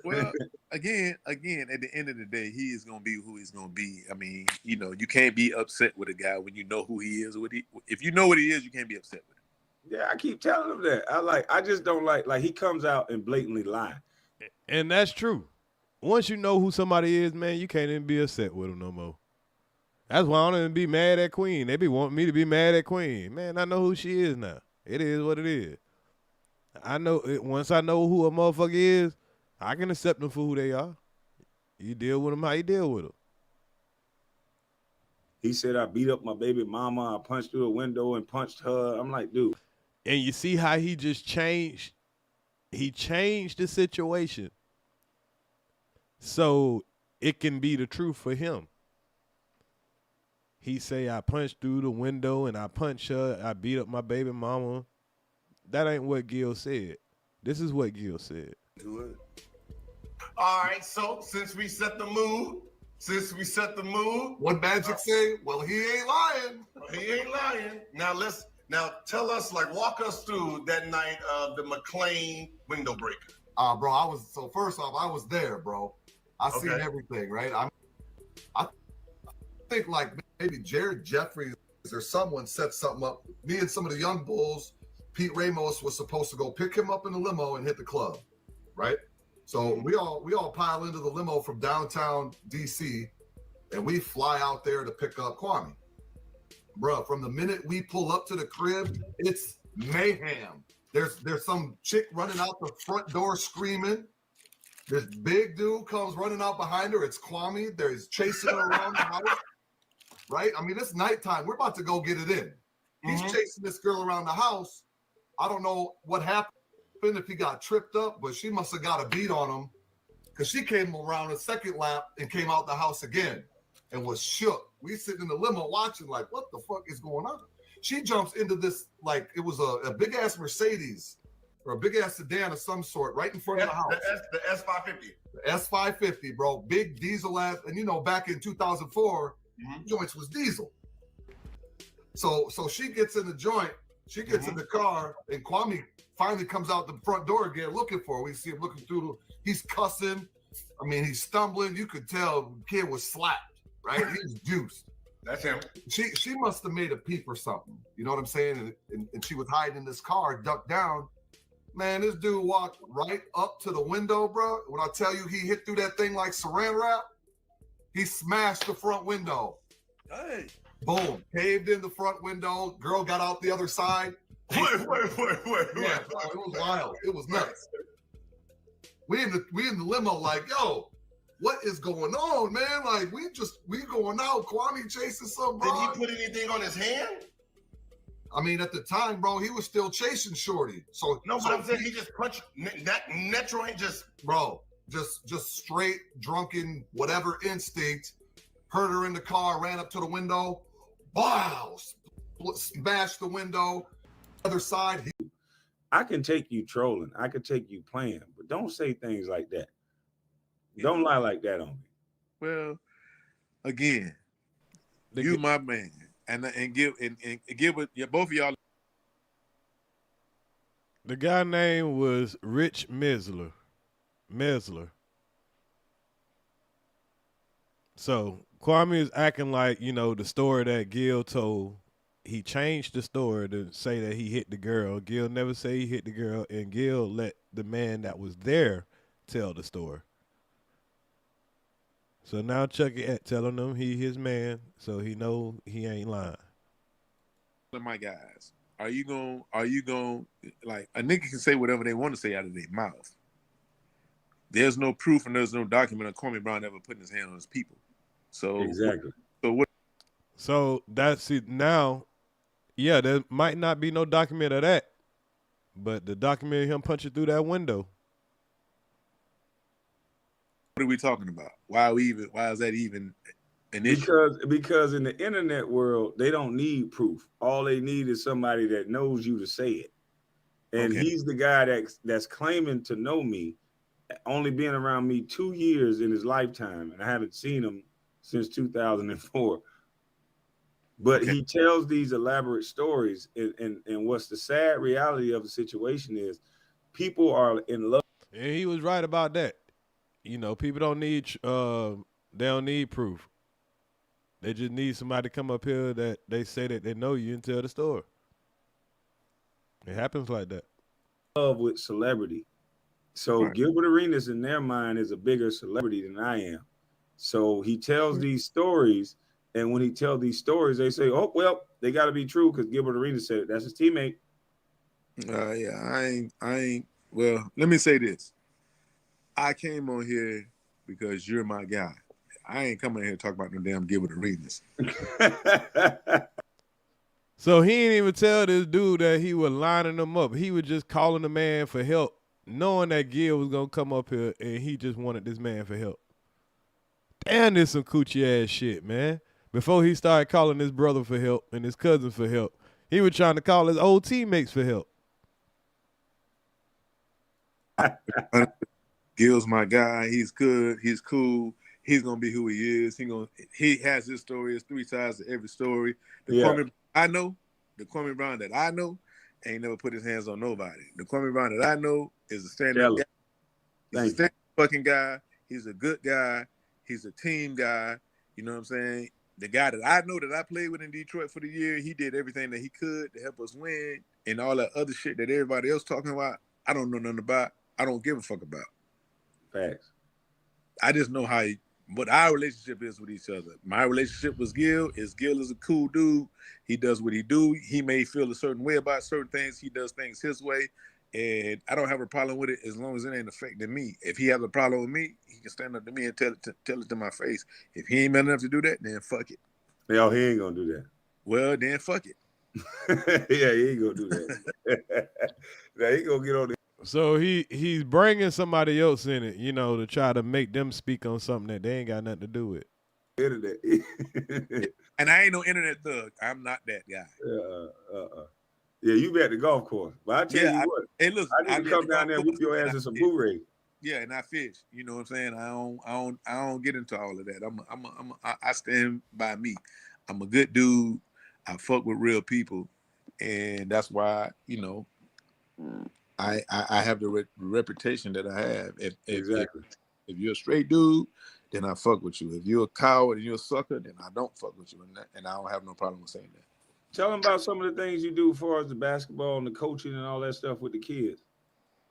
Well, again, at the end of the day, he is gonna be who he's gonna be. I mean, you know, you can't be upset with a guy when you know who he is. If you know what he is, you can't be upset with him. Yeah, I keep telling him that. I just don't like he comes out and blatantly lie. And that's true. Once you know who somebody is, man, you can't even be upset with them no more. That's why I don't even be mad at Queen. They be wanting me to be mad at Queen. Man, I know who she is now. It is what it is. I know it. Once I know who a motherfucker is, I can accept them for who they are. You deal with them how you deal with them. He said, I beat up my baby mama. I punched through a window and punched her. I'm like, dude. And you see how he just changed. He changed the situation so it can be the truth for him. He say, I punched through the window and I punched her. I beat up my baby mama. That ain't what Gil said. This is what Gil said. All right, so since we set the mood, what Magic say? Well, he ain't lying. Now tell us, walk us through that night of the McLean window breaker. Bro, first off, I was there, bro. I seen everything, right? I think maybe Jared Jeffries or someone set something up. Me and some of the young bulls, Pete Ramos was supposed to go pick him up in the limo and hit the club, right? So we all pile into the limo from downtown DC, and we fly out there to pick up Kwame. Bro, from the minute we pull up to the crib, it's mayhem. There's some chick running out the front door screaming. This big dude comes running out behind her. It's Kwame. There's chasing her around the house, right? I mean, it's nighttime. We're about to go get it in. He's chasing this girl around the house. I don't know what happened, if he got tripped up, but she must have got a beat on him because she came around a second lap and came out the house again and was shook. We sitting in the limo watching like, what the fuck is going on? She jumps into this, like it was a big-ass Mercedes or a big-ass sedan of some sort right in front of the house. The S550. The S550, bro. Big diesel ass. And you know, back in 2004, joints was diesel. So she gets in the joint. She gets in the car, and Kwame finally comes out the front door again looking for her. We see him looking through. He's cussing. I mean, he's stumbling. You could tell the kid was slapped, right? He was juiced. That's him. She must have made a peep or something. You know what I'm saying? And she was hiding in this car, ducked down. Man, this dude walked right up to the window, bro. When I tell you he hit through that thing like saran wrap, he smashed the front window. Hey. Boom, caved in the front window. Girl got out the other side. Wait. Yeah, it was wild. It was nuts. We in the limo like, yo, what is going on, man? Like, we going out, Kwame chasing some broad. Did he put anything on his hand? I mean, at the time, bro, he was still chasing Shorty. So no, but I'm saying he just punched that Metro ain't just just straight drunken whatever instinct. Heard her in the car, ran up to the window, wow, smashed the window. Other side. I can take you trolling, I can take you playing, but don't say things like that. Don't lie like that on me. Well, again, you my man, and give it both of y'all. The guy name was Rich Mesler. So Kwame is acting like, you know, the story that Gil told. He changed the story to say that he hit the girl. Gil never say he hit the girl, and Gil let the man that was there tell the story. So now Chucky at telling him he his man, so he know he ain't lying. My guys, are you going like, a nigga can say whatever they want to say out of their mouth. There's no proof and there's no document of Kwame Brown ever putting his hand on his people. So exactly. So that's it now. Yeah, there might not be no document of that, but the document of him punching through that window. What are we talking about? Why is that even an issue? Because in the internet world, they don't need proof. All they need is somebody that knows you to say it. And he's the guy that's claiming to know me, only being around me 2 years in his lifetime, and I haven't seen him since 2004. But he tells these elaborate stories, and what's the sad reality of the situation is people are in love. And he was right about that. You know, people don't need they don't need proof. They just need somebody to come up here that they say that they know you and tell the story. It happens like that. Love with celebrity. So Gilbert Arenas in their mind is a bigger celebrity than I am. So he tells these stories, and when he tells these stories, they say, "Oh, well, they got to be true because Gilbert Arenas said it." That's his teammate. Yeah, I ain't. Well, let me say this. I came on here because you're my guy. I ain't coming here to talk about no damn Gilbert Arenas. So he didn't even tell this dude that he was lining him up. He was just calling the man for help, knowing that Gil was gonna come up here, and he just wanted this man for help. Damn, this some coochie ass shit, man. Before he started calling his brother for help and his cousin for help, he was trying to call his old teammates for help. Gil's my guy. He's good. He's cool. He's gonna be who he is. He has his story. There's 3 sides to every story. The Kwame Brown that I know ain't never put his hands on nobody. The Kwame Brown that I know is a stand-up guy. He's a stand-up fucking guy. He's a good guy. He's a team guy. You know what I'm saying? The guy that I know that I played with in Detroit for the year, he did everything that he could to help us win, and all that other shit that everybody else talking about, I don't know nothing about. I don't give a fuck about. Facts. I just know what our relationship is with each other. My relationship with Gil is a cool dude. He does what he do. He may feel a certain way about certain things. He does things his way. And I don't have a problem with it as long as it ain't affecting me. If he has a problem with me, he can stand up to me and tell it to my face. If he ain't man enough to do that, then fuck it. No, he ain't gonna do that. Well, then fuck it. Yeah, he ain't gonna do that. Yeah, he gonna get on it. So he's bringing somebody else in it, you know, to try to make them speak on something that they ain't got nothing to do with. Internet. And I ain't no internet thug. I'm not that guy. Yeah, you be at the golf course. But I tell you what, hey, listen, I need to come down there and whoop your ass in some Blu-ray. Yeah, and I fish. You know what I'm saying? I don't get into all of that. I stand by me. I'm a good dude. I fuck with real people, and that's why, you know, I have the reputation that I have. If you're a straight dude, then I fuck with you. If you're a coward and you're a sucker, then I don't fuck with you, and I don't have no problem with saying that. Tell them about some of the things you do as far as the basketball and the coaching and all that stuff with the kids.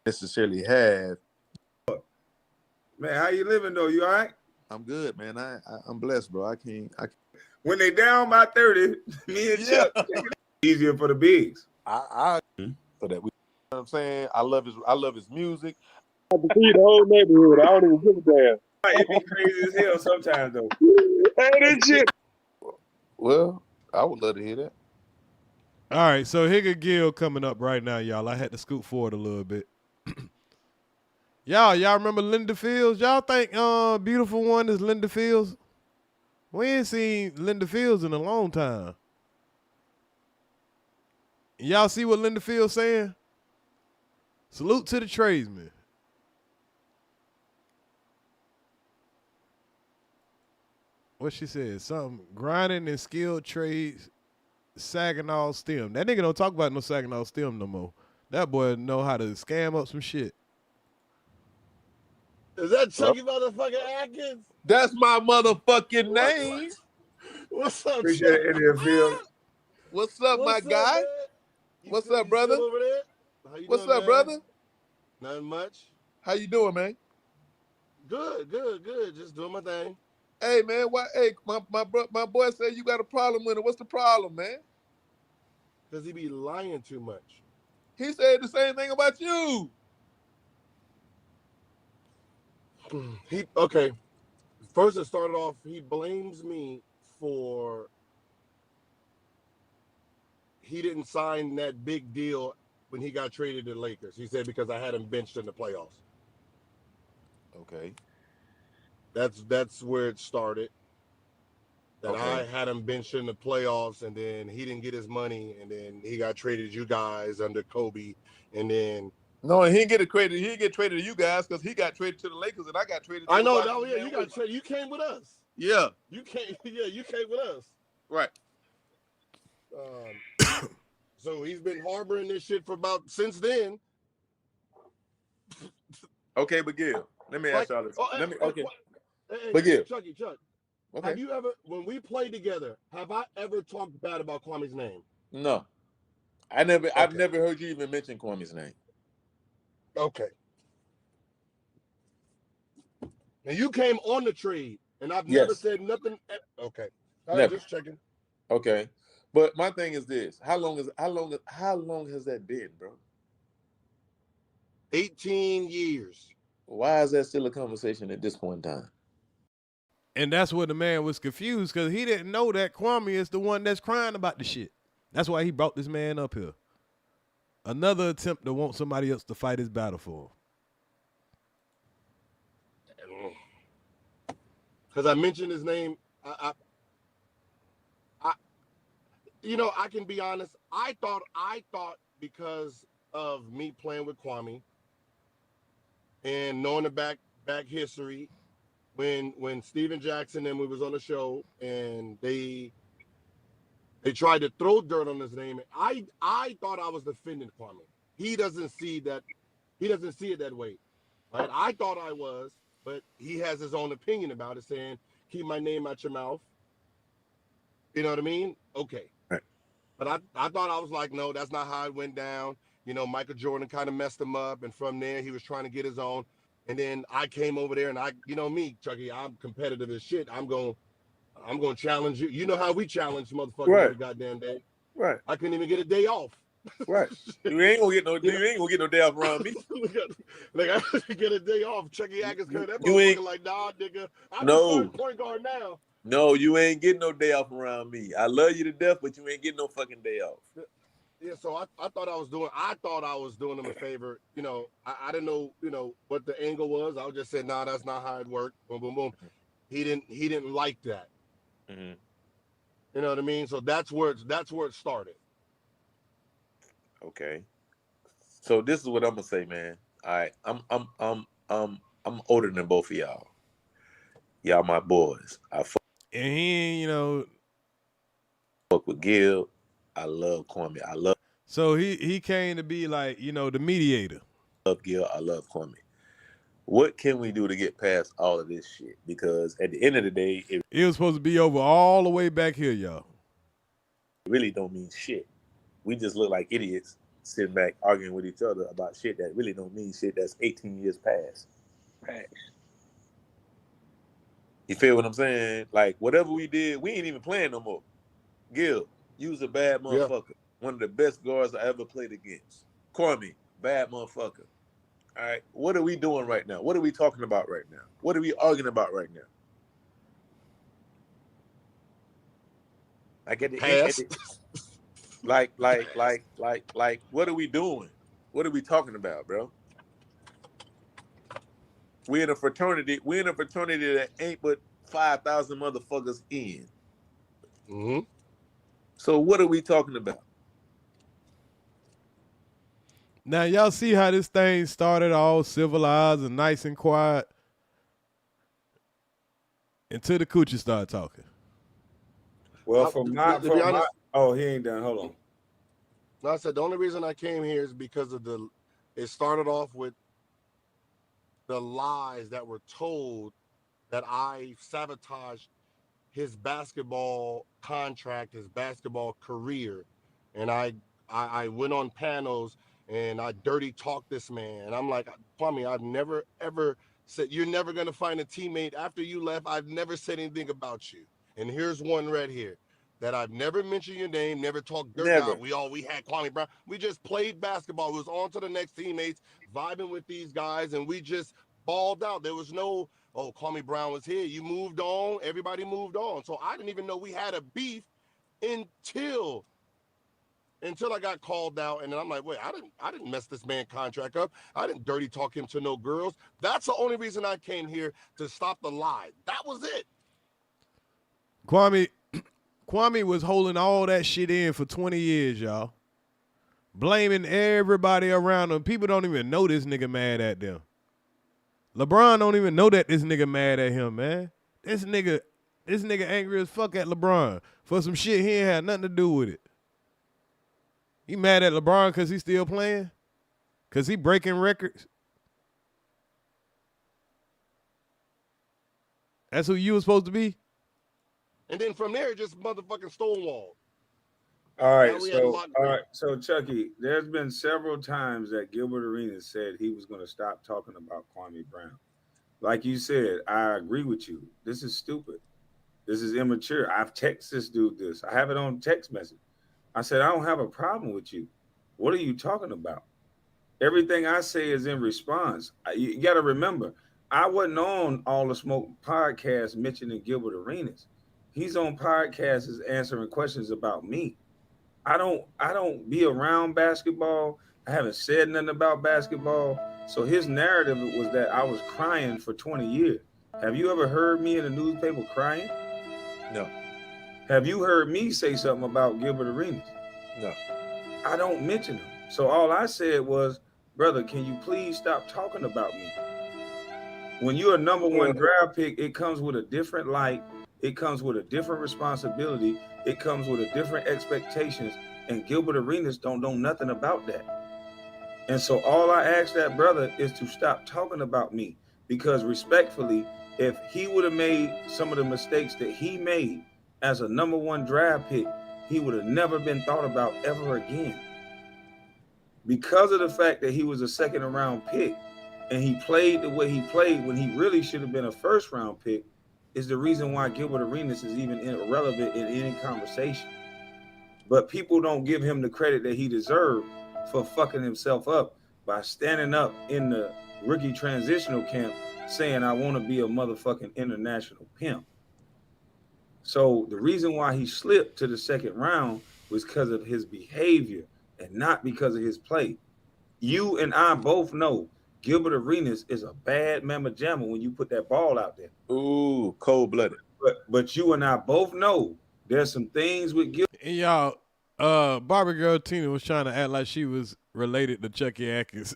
Necessarily have. Man, how you living though? You all right? I'm good, man. I'm blessed, bro. I can't. When they down by 30, me and Chuck, easier for the bigs. So that we. You know what I'm saying? I love his music. I have to feed the whole neighborhood. I don't even give a damn. right. It be crazy as hell sometimes though. Hey, this shit. Well, I would love to hear that. All right, so Higga Gill coming up right now, y'all. I had to scoot forward a little bit. Y'all remember Linda Fields? Y'all think Beautiful One is Linda Fields? We ain't seen Linda Fields in a long time. Y'all see what Linda Fields saying? Salute to the tradesman. What she said? Something grinding and skilled trades, Saginaw STEM. That nigga don't talk about no Saginaw STEM no more. That boy know how to scam up some shit. Is that Chucky motherfucking Atkins? That's my motherfucking name. What's up, Appreciate it, Indian Field. What's up, my guy? What's up, brother? Over there? How you What's doing, up, man? brother? Nothing much. How you doing, man? Good. Just doing my thing. Hey, man. Why? Hey, my boy said you got a problem with him. What's the problem, man? Because he be lying too much. He said the same thing about you. Okay. First, it started off. He blames me for he didn't sign that big deal when he got traded to the Lakers. He said because I had him benched in the playoffs. Okay. That's where it started. That Okay. I had him benched in the playoffs, and then he didn't get his money, and then he got traded to you guys under Kobe, and then No, he didn't get traded. He didn't get traded to you guys because he got traded to the Lakers, and I got traded to I the know. Washington No, yeah, you got Wizards. traded. You came with us. Yeah. You came. Yeah, you came with us. Right. So he's been harboring this shit for about since then. Okay, but Gil, let me ask y'all this. Okay. Hey, But Gil. Chuck. Okay. Have you ever, when we played together, have I ever talked bad about Kwame's name? No. I've never heard you even mention Kwame's name. Okay. And you came on the trade, and I've never said nothing. Okay. Never. Just checking. Okay. But my thing is this: how long has that been, bro? 18 years. Why is that still a conversation at this point in time? And that's where the man was confused because he didn't know that Kwame is the one that's crying about the shit. That's why he brought this man up here. Another attempt to want somebody else to fight his battle for him. Because I mentioned his name, I can be honest. I thought because of me playing with Kwame and knowing the back history, when Steven Jackson and we was on the show and they tried to throw dirt on his name, I thought I was defending Kwame. He doesn't see that. He doesn't see it that way. Right? I thought I was, but he has his own opinion about it, saying, keep my name out your mouth. You know what I mean? Okay. Right. But I thought I was like, no, that's not how it went down. You know, Michael Jordan kind of messed him up, and from there he was trying to get his own. And then I came over there, and you know me, Chucky, I'm competitive as shit. I'm going to challenge you. You know how we challenge motherfuckers every goddamn day. Right. I couldn't even get a day off. Right. You ain't gonna get no day off around me. Like I could get a day off. Chucky Atkins, that you ain't motherfucker like, nah, nigga. I'm no the point guard now. No, you ain't getting no day off around me. I love you to death, but you ain't getting no fucking day off. Yeah, so I thought I was doing him a favor. You know, I didn't know, you know, what the angle was. I was just saying, nah, that's not how it worked. Boom, boom, boom. He didn't like that. Mm-hmm. You know what I mean? So that's where it started. Okay. So this is what I'm gonna say, man. All right, I'm older than both of y'all. Y'all my boys. And he, you know, fuck with Gil. I love Kwame. So he came to be like, you know, the mediator. I love Gil. I love Kwame. What can we do to get past all of this shit? Because at the end of the day, it was supposed to be over all the way back here, y'all. It really don't mean shit. We just look like idiots sitting back arguing with each other about shit that really don't mean shit that's 18 years past. Right. You feel what I'm saying? Like, whatever we did, we ain't even playing no more. Gil, you was a bad motherfucker. Yeah. One of the best guards I ever played against. Kwame, bad motherfucker. All right. What are we doing right now? What are we talking about right now? What are we arguing about right now? Like at the end, like, what are we doing? What are we talking about, bro? We're in a fraternity. We're in a fraternity that ain't but 5,000 motherfuckers in. Mm-hmm. So what are we talking about? Now y'all see how this thing started all civilized and nice and quiet until the coochie started talking. Well, to be honest, oh, he ain't done. Hold on. No, I said the only reason I came here is because of it started off with the lies that were told that I sabotaged his basketball contract, his basketball career. And I went on panels and I dirty talked this man. And I'm like, Kwame, I've never, ever said, you're never going to find a teammate after you left. I've never said anything about you. And here's one right here that I've never mentioned your name, never talked dirt out. We had Kwame Brown. We just played basketball. We was on to the next teammates, vibing with these guys, and we just balled out. There was no, oh, Kwame Brown was here. You moved on. Everybody moved on. So I didn't even know we had a beef until I got called out. And then I'm like, wait, I didn't mess this man contract up. I didn't dirty talk him to no girls. That's the only reason I came here, to stop the lie. That was it. Kwame was holding all that shit in for 20 years, y'all. Blaming everybody around him. People don't even know this nigga mad at them. LeBron don't even know that this nigga mad at him, man. This nigga angry as fuck at LeBron for some shit he ain't had nothing to do with it. He mad at LeBron because he still playing? Because he breaking records? That's who you was supposed to be? And then from there, just motherfucking stonewall. All right, so Chucky, there's been several times that Gilbert Arenas said he was going to stop talking about Kwame Brown. Like you said, I agree with you. This is stupid. This is immature. I've texted this dude this. I have it on text message. I said, I don't have a problem with you. What are you talking about? Everything I say is in response. You got to remember, I wasn't on All the Smoke podcast mentioning Gilbert Arenas. He's on podcasts answering questions about me. I don't be around basketball. I haven't said nothing about basketball. So his narrative was that I was crying for 20 years. Have you ever heard me in a newspaper crying? No. Have you heard me say something about Gilbert Arenas? No. I don't mention him. So all I said was, brother, can you please stop talking about me? When you're a number one draft pick, it comes with a different light. It comes with a different responsibility. It comes with a different expectations. And Gilbert Arenas don't know nothing about that. And so all I ask that brother is to stop talking about me, because respectfully, if he would have made some of the mistakes that he made as a number one draft pick, he would have never been thought about ever again. Because of the fact that he was a second round pick and he played the way he played when he really should have been a first round pick, is the reason why Gilbert Arenas is even irrelevant in any conversation. But people don't give him the credit that he deserved for fucking himself up by standing up in the rookie transitional camp saying, I want to be a motherfucking international pimp. So the reason why he slipped to the second round was because of his behavior and not because of his play. You and I both know Gilbert Arenas is a bad mamma jamma when you put that ball out there. Ooh, cold-blooded. But you and I both know there's some things with Gilbert. And y'all, Barbie Girl Tina was trying to act like she was related to Chucky Atkins.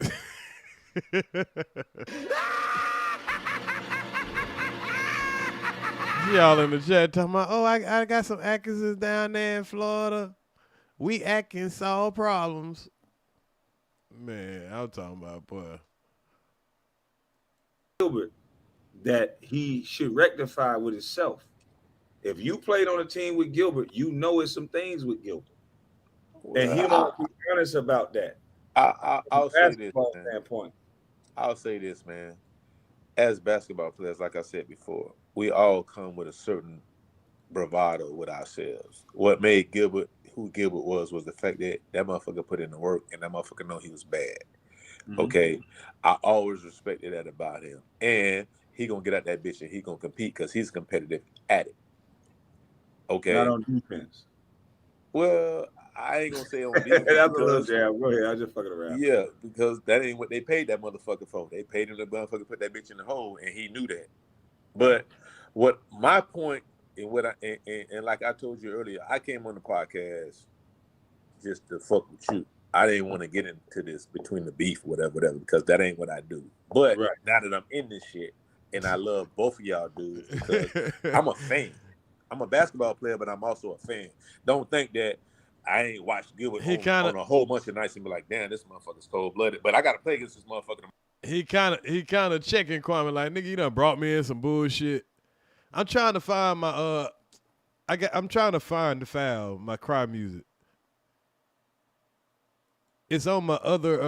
Y'all in the chat talking about, oh, I got some Atkinses down there in Florida. We Atkins solve problems. Man, I'm talking about, boy. Gilbert that he should rectify with himself. If you played on a team with Gilbert, you know it's some things with Gilbert. And he won't be honest about that. I'll say this, man. Standpoint. I'll say this, man. As basketball players, like I said before, we all come with a certain bravado with ourselves. What made Gilbert who Gilbert was the fact that that motherfucker put in the work and that motherfucker know he was bad. Okay, I always respected that about him, and he gonna get out that bitch and he gonna compete because he's competitive at it. Okay, Not on defense. Well, I ain't gonna say on defense. That's a little jab. Go ahead. I just fucking around. Yeah, because that ain't what they paid that motherfucker for. They paid him to motherfucker put that bitch in the hole, and he knew that. But what my point and what and like I told you earlier, I came on the podcast just to fuck with you. I didn't want to get into this between the beef, whatever, because that ain't what I do. But now that I'm in this shit, and I love both of y'all dudes because I'm a fan. I'm a basketball player, but I'm also a fan. Don't think that I ain't watched Gilbert on a whole bunch of nights and be like, damn, this motherfucker's cold-blooded. But I got to play against this motherfucker. He kind of checking Kwame like, nigga, you done brought me in some bullshit. I'm trying to find my I'm trying to find the file, my cry music. It's on my other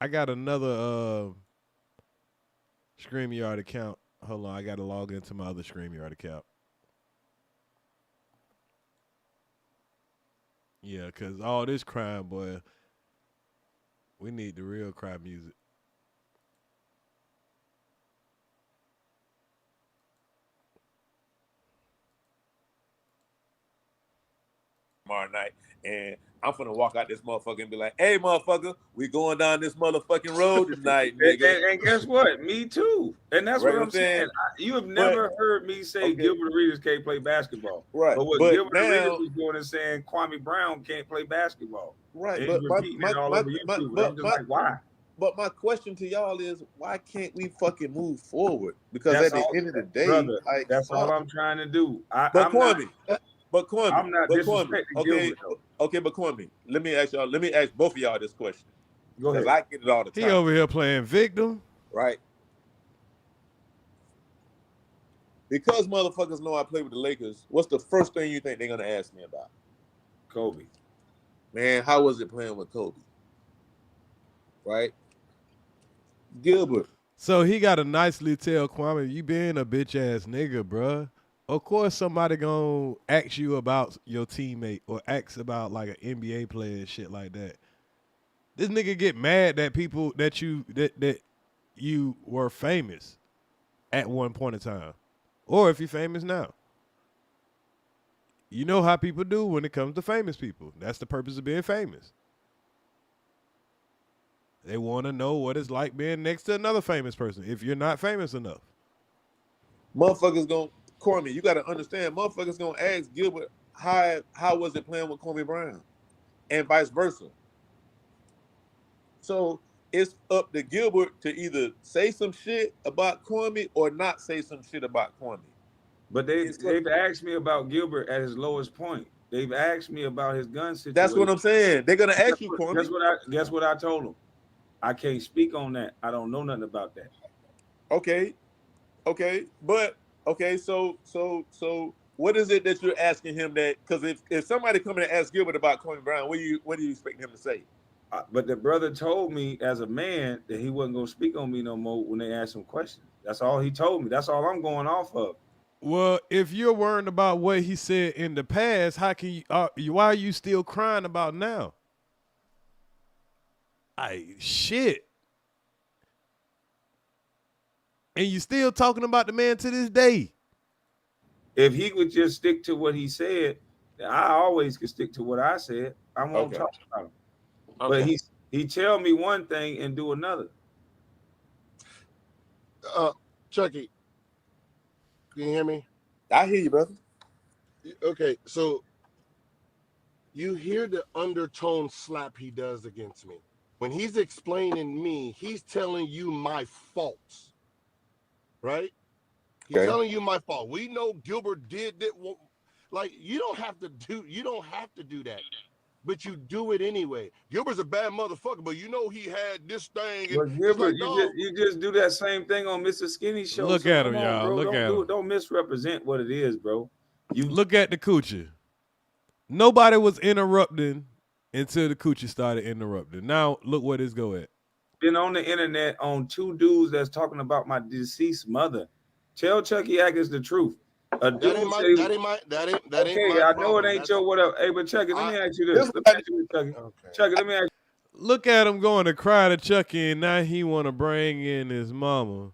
I got another StreamYard account. Hold on, I gotta log into my other StreamYard account. Yeah, cause all this crime, boy. We need the real crime music. Tomorrow night, and I'm finna walk out this motherfucker and be like, hey, motherfucker, we going down this motherfucking road tonight, nigga. And guess what? Me too. And that's what I'm saying. You have never heard me say Gilbert Arenas can't play basketball. Right. But what Gilbert Arenas was doing is saying Kwame Brown can't play basketball. Right. And why? But my question to y'all is, why can't we fucking move forward? Because at the end of the day, brother, that's all I'm trying to do. But Kwame, I'm not disrespecting Gilbert. Okay, but Kwame, let me ask both of y'all this question. Go ahead. I get it all the time. He over here playing victim. Right. Because motherfuckers know I play with the Lakers, what's the first thing you think they're gonna ask me about? Kobe. Man, how was it playing with Kobe? Right? Gilbert. So he got to nicely tell Kwame, you being a bitch ass nigga, bruh. Of course somebody gonna ask you about your teammate or ask about like an NBA player and shit like that. This nigga get mad that people that you were famous at one point in time. Or if you're famous now. You know how people do when it comes to famous people. That's the purpose of being famous. They want to know what it's like being next to another famous person if you're not famous enough. Motherfuckers gonna, Kwame, you got to understand, motherfuckers gonna ask Gilbert how was it playing with Kwame Brown, and vice versa. So it's up to Gilbert to either say some shit about Kwame or not say some shit about Kwame. But they've asked me about Gilbert at his lowest point. They've asked me about his gun situation. That's what I'm saying. They're gonna ask you, Kwame. Guess what I told them. I can't speak on that. I don't know nothing about that. Okay, but so what is it that you're asking him that? Because if somebody coming to ask Gilbert about Kwame Brown, what do you expect him to say? But the brother told me as a man that he wasn't gonna speak on me no more when they asked him questions. That's all he told me. That's all I'm going off of. Well, if you're worried about what he said in the past, how can you? Why are you still crying about now? Shit. And you still talking about the man to this day. If he would just stick to what he said, I always could stick to what I said. I won't talk about him. Okay. But he tell me one thing and do another. Chucky, can you hear me? I hear you, brother. Okay, so you hear the undertone slap he does against me. When he's explaining me, he's telling you my faults, right? He's telling you my fault. We know Gilbert did that. Like, you don't have to do that, but you do it anyway. Gilbert's a bad motherfucker, but you know he had this thing. Well, Gilbert, you just do that same thing on Mr. Skinny show. Look at him, y'all. Look at him. Don't misrepresent what it is, bro. You look at the coochie. Nobody was interrupting until the coochie started interrupting. Now look where this go at. Been on the internet on two dudes that's talking about my deceased mother. Tell Chucky Atkins the truth. That ain't my I know it ain't your whatever. Hey, but Chucky, let me ask you this. Chucky, let me ask you. Look at him going to cry to Chucky, and now he want to bring in his mama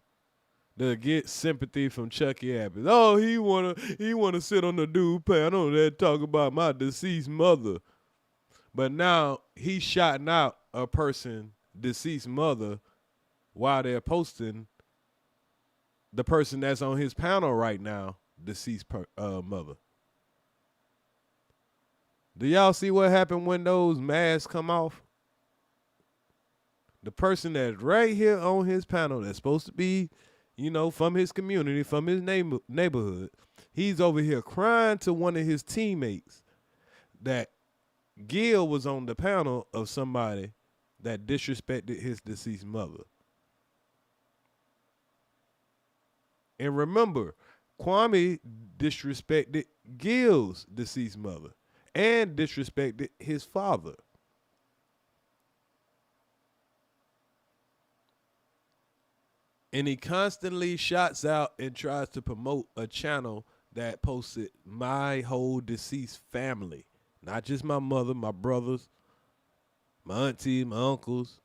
to get sympathy from Chucky Abbott. Oh, he wanna sit on the dude panel that talk about my deceased mother. But now he's shouting out a person deceased mother while they're posting the person that's on his panel right now, deceased mother. Do y'all see what happened when those masks come off? The person that's right here on his panel that's supposed to be, you know, from his community, from his neighborhood, he's over here crying to one of his teammates that Gil was on the panel of somebody that disrespected his deceased mother. And remember, Kwame disrespected Gil's deceased mother and disrespected his father. And he constantly shouts out and tries to promote a channel that posted my whole deceased family. Not just my mother, my brothers, my aunties, my uncles.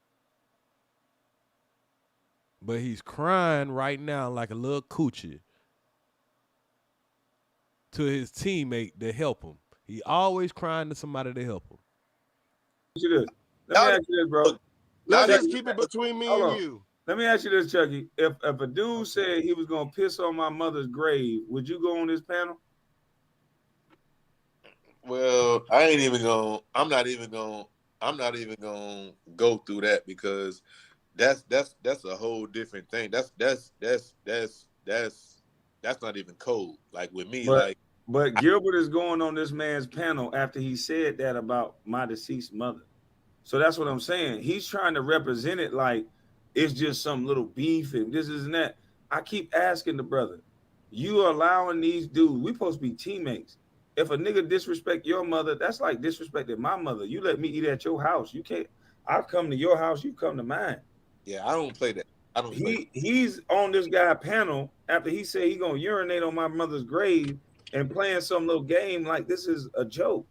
But he's crying right now like a little coochie to his teammate to help him. He always crying to somebody to help him. Let me ask you this, bro. Let's just keep it between me and you. Let me ask you this, Chucky. If a dude said he was gonna piss on my mother's grave, would you go on this panel? Well, I'm not even gonna go through that because that's a whole different thing. That's not even code. Like with me, But Gilbert is going on this man's panel after he said that about my deceased mother. So that's what I'm saying. He's trying to represent it like it's just some little beef and this is and that. I keep asking the brother, you allowing these dudes, we supposed to be teammates. If a nigga disrespect your mother, that's like disrespecting my mother. You let me eat at your house. You can't. I've come to your house. You come to mine. Yeah, I don't play that. He's on this guy panel after he said he gonna urinate on my mother's grave and playing some little game like this is a joke.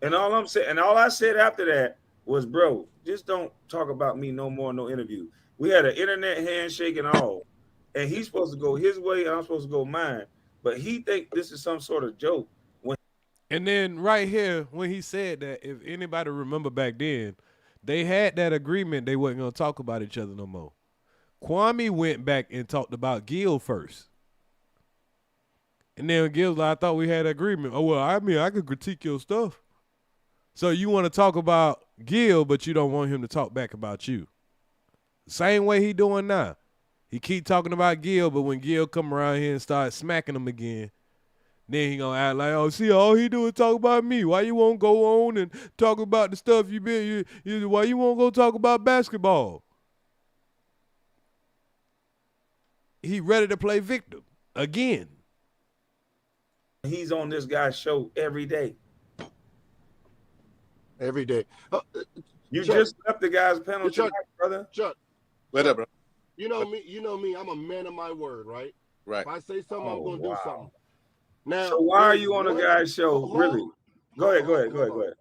And all I'm saying, and all I said after that was, bro, just don't talk about me no more, no interview. We had an internet handshake and all, and he's supposed to go his way, and I'm supposed to go mine. But he think this is some sort of joke. And then right here, when he said that, if anybody remember back then, they had that agreement they wasn't going to talk about each other no more. Kwame went back and talked about Gil first. And then Gil's like, I thought we had an agreement. Oh, well, I mean, I could critique your stuff. So you want to talk about Gil, but you don't want him to talk back about you. Same way he doing now. He keep talking about Gil, but when Gil come around here and start smacking him again, then he gonna act like, oh, see, all he do is talk about me. Why you won't go on and talk about the stuff you been? Why you won't go talk about basketball? He ready to play victim again. He's on this guy's show every day. Every day. You Chuck, just left the guy's panel, Chuck, tonight, brother. Chuck. What up, bro? You know me. I'm a man of my word, right? Right. If I say something, I'm gonna do something. Now, so why are you on a guy's show? Really? Go ahead.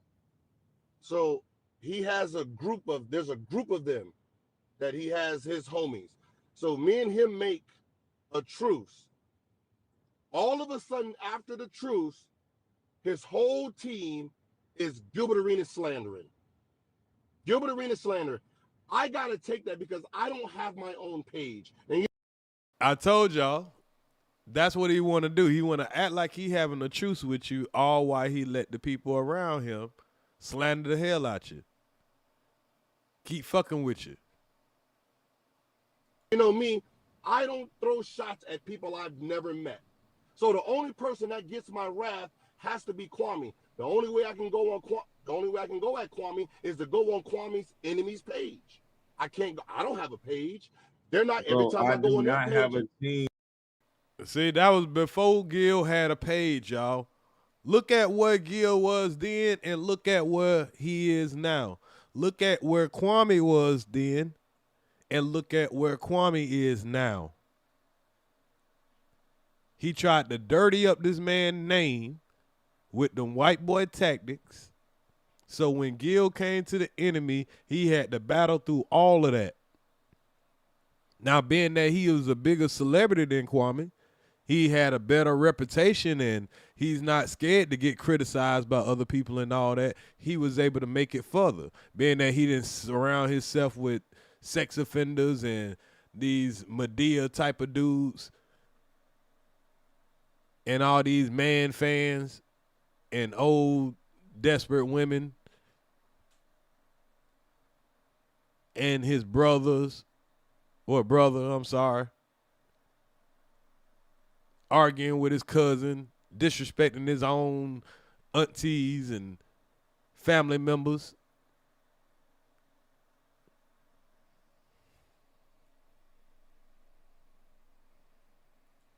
So he has there's a group of them that he has his homies. So me and him make a truce. All of a sudden, after the truce, his whole team is Gilbert Arenas slandering. Gilbert Arenas slandering. I gotta take that because I don't have my own page. And I told y'all. That's what he want to do. He want to act like he having a truce with you, all while he let the people around him slander the hell out you. Keep fucking with you. You know me, I don't throw shots at people I've never met. So the only person that gets my wrath has to be Kwame. The only way I can go at Kwame is to go on Kwame's enemy's page. I don't have a page. They're not every time I go on their page. Have a team. See, that was before Gil had a page, y'all. Look at where Gil was then and look at where he is now. Look at where Kwame was then and look at where Kwame is now. He tried to dirty up this man's name with them white boy tactics So when Gil came to the enemy, he had to battle through all of that. Now, being that he was a bigger celebrity than Kwame, he had a better reputation and he's not scared to get criticized by other people and all that. He was able to make it further. Being that he didn't surround himself with sex offenders and these Medea type of dudes and all these man fans and old desperate women and his brother, I'm sorry, arguing with his cousin, disrespecting his own aunties and family members.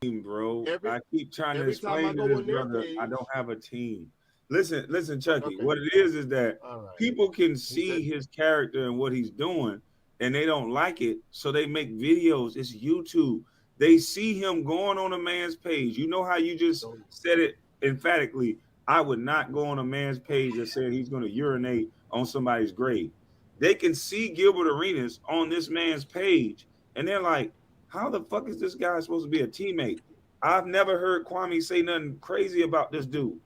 Bro, I keep trying to explain to this brother, I don't have a team. Listen, Chucky. Okay. What it is that people can see his character and what he's doing, and they don't like it, so they make videos. It's YouTube. They see him going on a man's page. You know how you just said it emphatically. I would not go on a man's page that said he's going to urinate on somebody's grave. They can see Gilbert Arenas on this man's page, and they're like, how the fuck is this guy supposed to be a teammate? I've never heard Kwame say nothing crazy about this dude.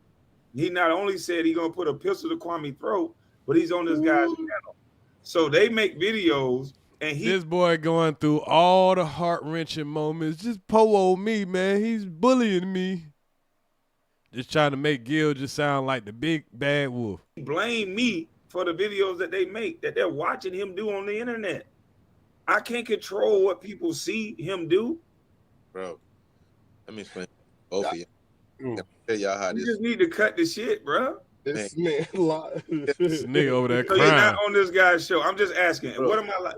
He not only said he's going to put a pistol to Kwame's throat, but he's on this guy's channel. So they make videos, and this boy going through all the heart-wrenching moments. Just po me, man. He's bullying me. Just trying to make Gil just sound like the big bad wolf. Blame me for the videos that they make, that they're watching him do on the internet. I can't control what people see him do. Bro, let me explain both of you. Tell y'all how You just need to cut the shit, bro. This man, this nigga over there so crying. You're not on this guy's show. I'm just asking. Bro. What am I like?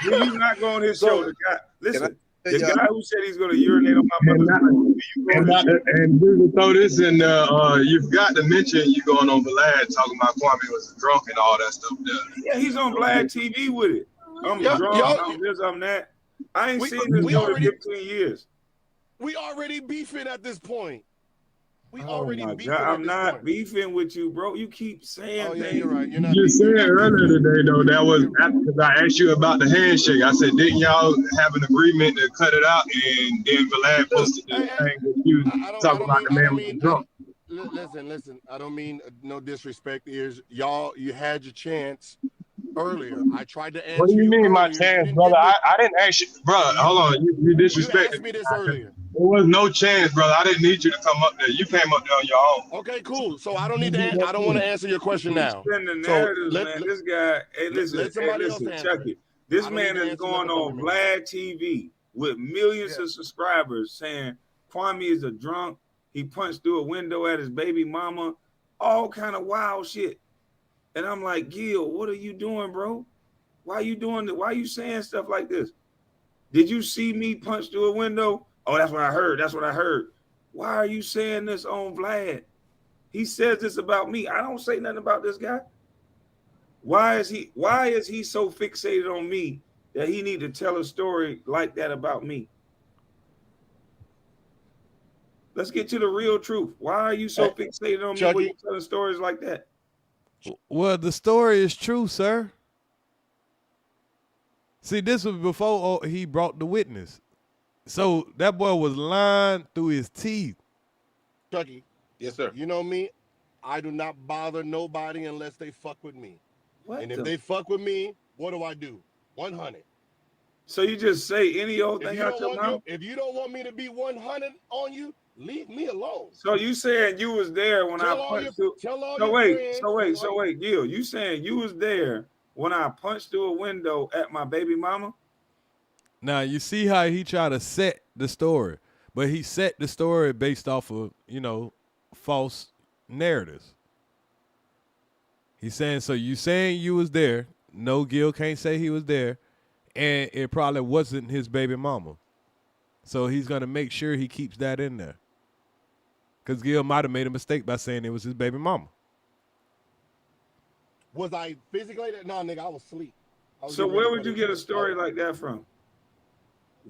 Will you not go on his show? The guy, listen, the guy who said he's going to urinate on my mother's and we will throw this in you forgot to mention you going on Vlad talking about Kwame was drunk and all that stuff there. Yeah, he's on Vlad TV with it. I'm drunk, I'm this, I'm that. I ain't seen this dude in 15 years. We already beefing at this point. We Oh already my beefing God, at I'm this not point. beefing with you, bro. You keep saying Oh, yeah, things. you're right. You're not You said earlier today, though, that was because I asked you about the handshake. I said, didn't y'all have an agreement to cut it out? And then Vlad posted this thing with you talking about the man was drunk. Listen. I don't mean no disrespect. You had your chance earlier. I tried to answer. What do you mean, my earlier. chance, brother? I didn't ask you, bro. Hold on, you disrespected. You asked me this earlier. There was no chance, brother. I didn't need you to come up there. You came up there on your own. Okay, cool. So I don't need to. I don't want to answer your question now. Spin the So narrative, man. This guy, listen, Chucky. This man is going on Vlad TV with millions of subscribers saying Kwame is a drunk. He punched through a window at his baby mama. All kind of wild shit. And I'm like, Gil, what are you doing, bro? Why are you doing that? Why are you saying stuff like this? Did you see me punch through a window? Oh, that's what I heard. That's what I heard. Why are you saying this on Vlad? He says this about me. I don't say nothing about this guy. Why is he so fixated on me that he need to tell a story like that about me? Let's get to the real truth. Why are you so fixated on me when you telling stories like that? Well, the story is true, sir. See, this was before he brought the witness. So that boy was lying through his teeth. Chucky. Yes, sir. You know me. I do not bother nobody unless they fuck with me. What and if they fuck with me, what do? 100. So you just say any old thing out your mouth? If you don't want me to be 100 on you, leave me alone. So you saying you was there when I punched through? So wait, Gil, you saying you was there when I punched through a window at my baby mama? Now you see how he tried to set the story, but he set the story based off of, false narratives. He's saying, so you saying you was there. No, Gil can't say he was there. And it probably wasn't his baby mama. So he's going to make sure he keeps that in there. Because Gil might have made a mistake by saying it was his baby mama. Was I physically there? No, nigga, I was asleep. So where would you get a story like that from?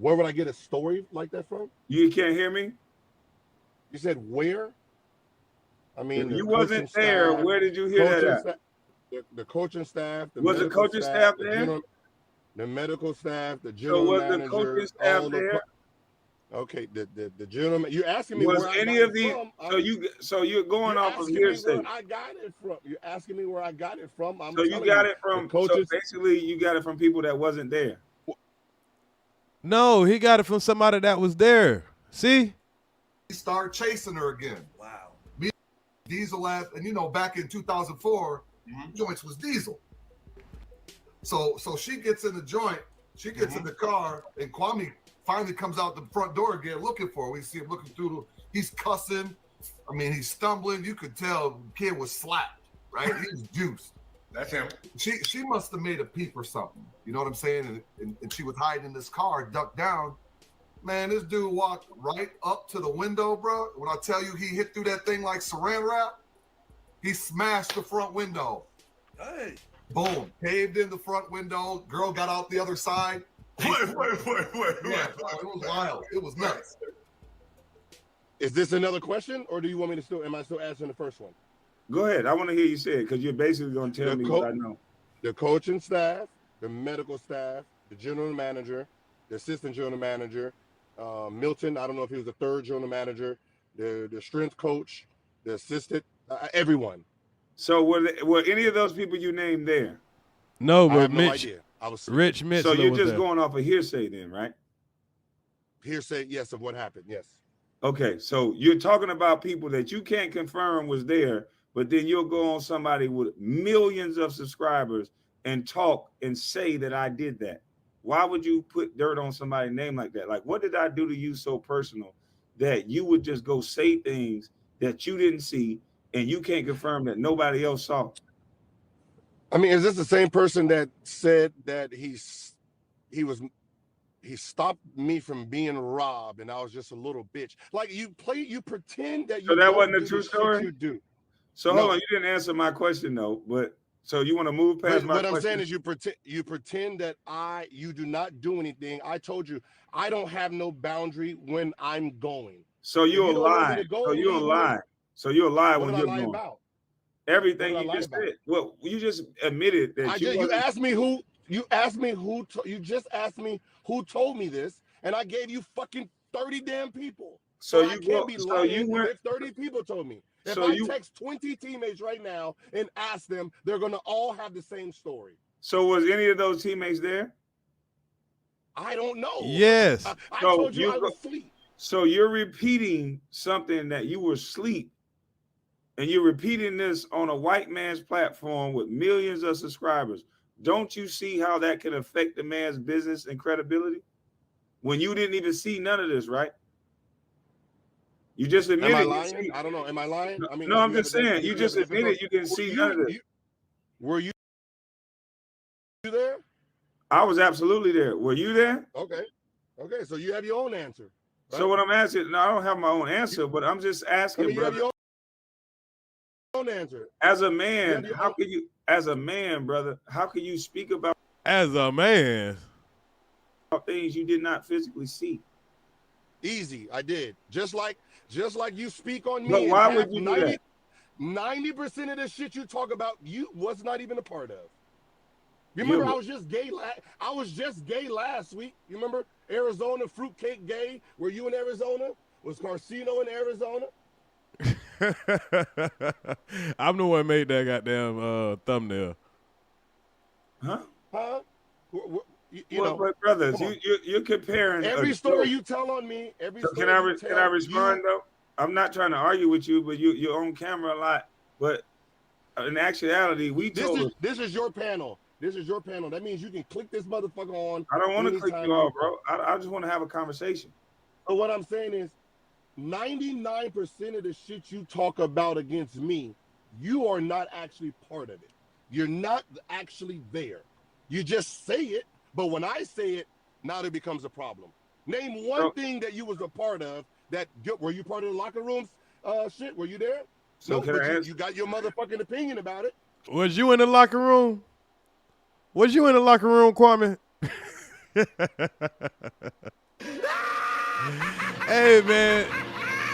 Where would I get a story like that from? You can't hear me? You said where? I mean, if you wasn't there, where did you hear that at? the coaching staff, the Was the medical coaching staff the there? the medical staff, the So general was the manager, coaching staff all there? Okay, the general. You asking me Was where I any got of it these? from? So you're going You're off of asking me where hearsay. I got it from. You're asking me where I got it from. I'm So you telling got you, it the from. So coaches. basically, you got it from people that wasn't there. No, he got it from somebody that was there. See? He started chasing her again. Wow. Me, Diesel ass, and you know, back in 2004, joints was Diesel. So she gets in the joint, she gets in the car, and Kwame finally comes out the front door again looking for her. We see him looking through he's cussing. I mean, he's stumbling. You could tell the kid was slapped, right? He was juiced. That's him. She must have made a peep or something. You know what I'm saying? And she was hiding in this car, ducked down. Man, this dude walked right up to the window, bro. When I tell you he hit through that thing like saran wrap, he smashed the front window. Hey. Boom. Caved in the front window. Girl got out the other side. Wait. Yeah, it was wild. It was nuts. Is this another question, or do you want me to still? Am I still answering the first one? Go ahead. I want to hear you say it because you're basically going to tell me what I know. The coaching staff, the medical staff, the general manager, the assistant general manager, Milton. I don't know if he was the third general manager, the strength coach, the assistant, everyone. So were any of those people you named there? No, but I have no Mitch, idea. I was Rich Mitchell. So you're was just there. going off of hearsay then, right? Hearsay, yes, of what happened, yes. Okay, so you're talking about people that you can't confirm was there, but then you'll go on somebody with millions of subscribers and talk and say that I did that. Why would you put dirt on somebody's name like that? Like, what did I do to you so personal that you would just go say things that you didn't see and you can't confirm that nobody else saw? I mean, is this the same person that said that he stopped me from being robbed and I was just a little bitch? Like you pretend that you. So that don't wasn't a do true the shit story? you do. So No. hold on, you didn't answer my question though, but so you want to move past my What question? I'm saying is you pretend that you do not do anything. I told you I don't have no boundary when I'm going. So you'll lie. So you'll lie. So you'll lie when you're going. About? Everything you just said. Well, you just admitted that You asked me who. You asked me who. You just asked me who told me this, and I gave you fucking 30 damn people. So I can't be lying if 30 people told me. If I text 20 teammates right now and ask them, they're gonna all have the same story. So was any of those teammates there? I don't know. Yes. I told you I was asleep. So you're repeating something that you were asleep, and you're repeating this on a white man's platform with millions of subscribers. Don't you see how that can affect the man's business and credibility? When you didn't even see none of this, right? You just admitted. Am I lying? I don't know. Am I lying? I mean, no, I'm just saying. You just admitted you didn't see none of this. Were you there? I was absolutely there. Were you there? Okay. Okay. So you have your own answer. Right? So what I'm asking, no, I don't have my own answer, but I'm just asking, you have your own answer. As a man, how can you, as a man, brother, how can you speak about as a man things you did not physically see? Easy, I did. Just like you speak on me. But why would you do that? 90% of the shit you talk about, you was not even a part of. You remember I was just gay. I was just gay last week. You remember Arizona fruitcake gay? Were you in Arizona? Was Carcino in Arizona? I'm the one made that goddamn thumbnail. Huh? You know, but brothers, you're comparing every story you tell on me. Can I respond though? I'm not trying to argue with you, but you're on camera a lot. But in actuality, this is your panel. This is your panel. That means you can click this motherfucker on. I don't want to click you off, bro. I just want to have a conversation. But what I'm saying is, 99% of the shit you talk about against me, you are not actually part of it. You're not actually there. You just say it, but when I say it, now it becomes a problem. Name one thing that you was a part of. Were you part of the locker rooms shit? Were you there? So no, you got your motherfucking opinion about it. Was you in the locker room? Was you in the locker room, Kwame? Hey, man,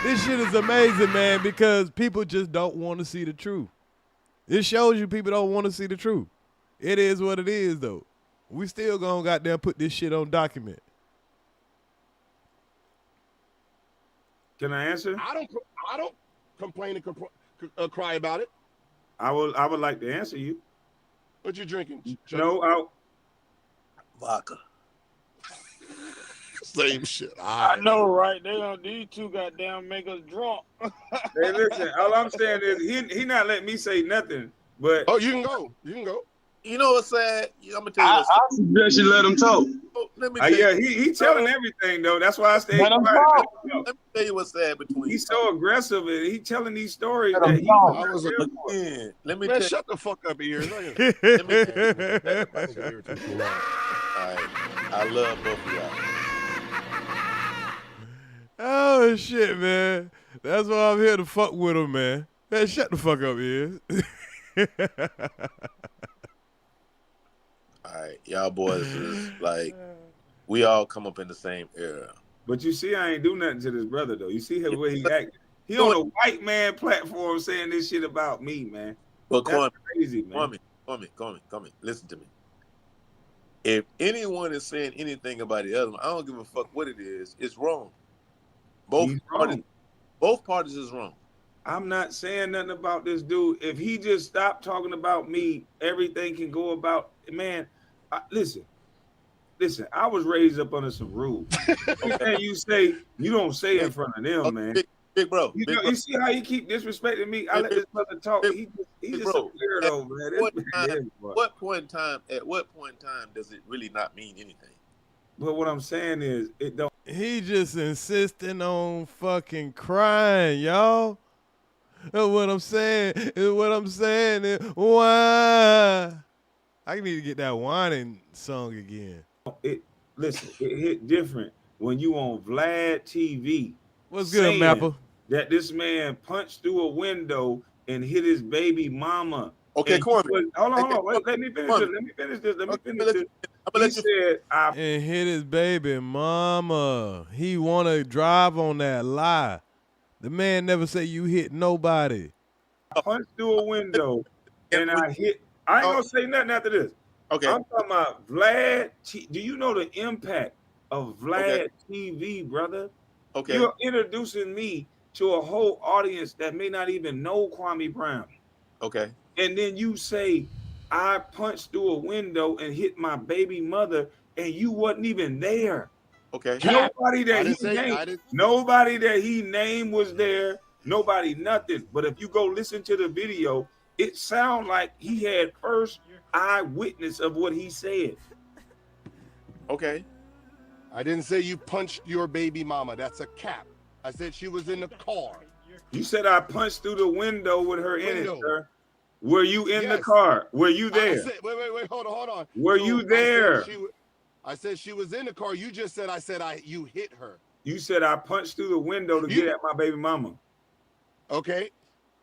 this shit is amazing, man, because people just don't want to see the truth. It shows you people don't want to see the truth. It is what it is, though. We still gonna goddamn put this shit on document. Can I answer? I don't complain and cry about it. I would like to answer you. What you drinking? No, vodka. Same shit. I know, right? These two goddamn make us drunk. Hey, listen. All I'm saying is he not letting me say nothing. But you can go. You can go. You know what's sad? I'm gonna tell you what's I suggest you let him talk. Let me tell you. He telling everything though. That's why I stay quiet. Let me tell you what's sad between. He's so aggressive and he telling these stories Let that me Man, tell shut the fuck up, ears. Let me tell you. I love both of y'all. Oh shit, man. That's why I'm here to fuck with him, man. Man, shut the fuck up, ears. All right, y'all boys is like, we all come up in the same era. But you see, I ain't do nothing to this brother though. You see the way he acting. He on a white man platform saying this shit about me, man. But That's crazy, man. Kwame, listen to me. If anyone is saying anything about the other one, I don't give a fuck what it is. It's wrong. Both parties is wrong. I'm not saying nothing about this dude. If he just stopped talking about me, everything can go about. Man, listen. I was raised up under some rules. Okay, you don't say in front of them, man. Big bro. You see how he keep disrespecting me? I let this brother talk. He's just a weirdo, man. At what point in time does it really not mean anything? But what I'm saying is, it don't. He just insisting on fucking crying, y'all. What I'm saying is why. I need to get that whining song again. It hit different when you on Vlad TV. What's good, Mapper? That this man punched through a window and hit his baby mama. Okay, Kwame. Hold on. Wait, let me finish this. He said, and hit his baby mama. He want to drive on that lie. The man never say you hit nobody. I punched through a window and I hit. I ain't gonna say nothing after this. Okay. I'm talking about Vlad. Do you know the impact of Vlad TV, brother? Okay. You're introducing me to a whole audience that may not even know Kwame Brown. Okay. And then you say, I punched through a window and hit my baby mother, and you wasn't even there. Okay. Nobody that he named was there. Nobody, nothing. But if you go listen to the video, it sounds like he had first eyewitness of what he said. Okay. I didn't say you punched your baby mama. That's a cap. I said she was in the car. You said I punched through the window with her in it, sir. Were you in the car? Were you there? Wait, hold on. Were you there? I said she was in the car. You just said you hit her. You said I punched through the window to get at my baby mama. Okay.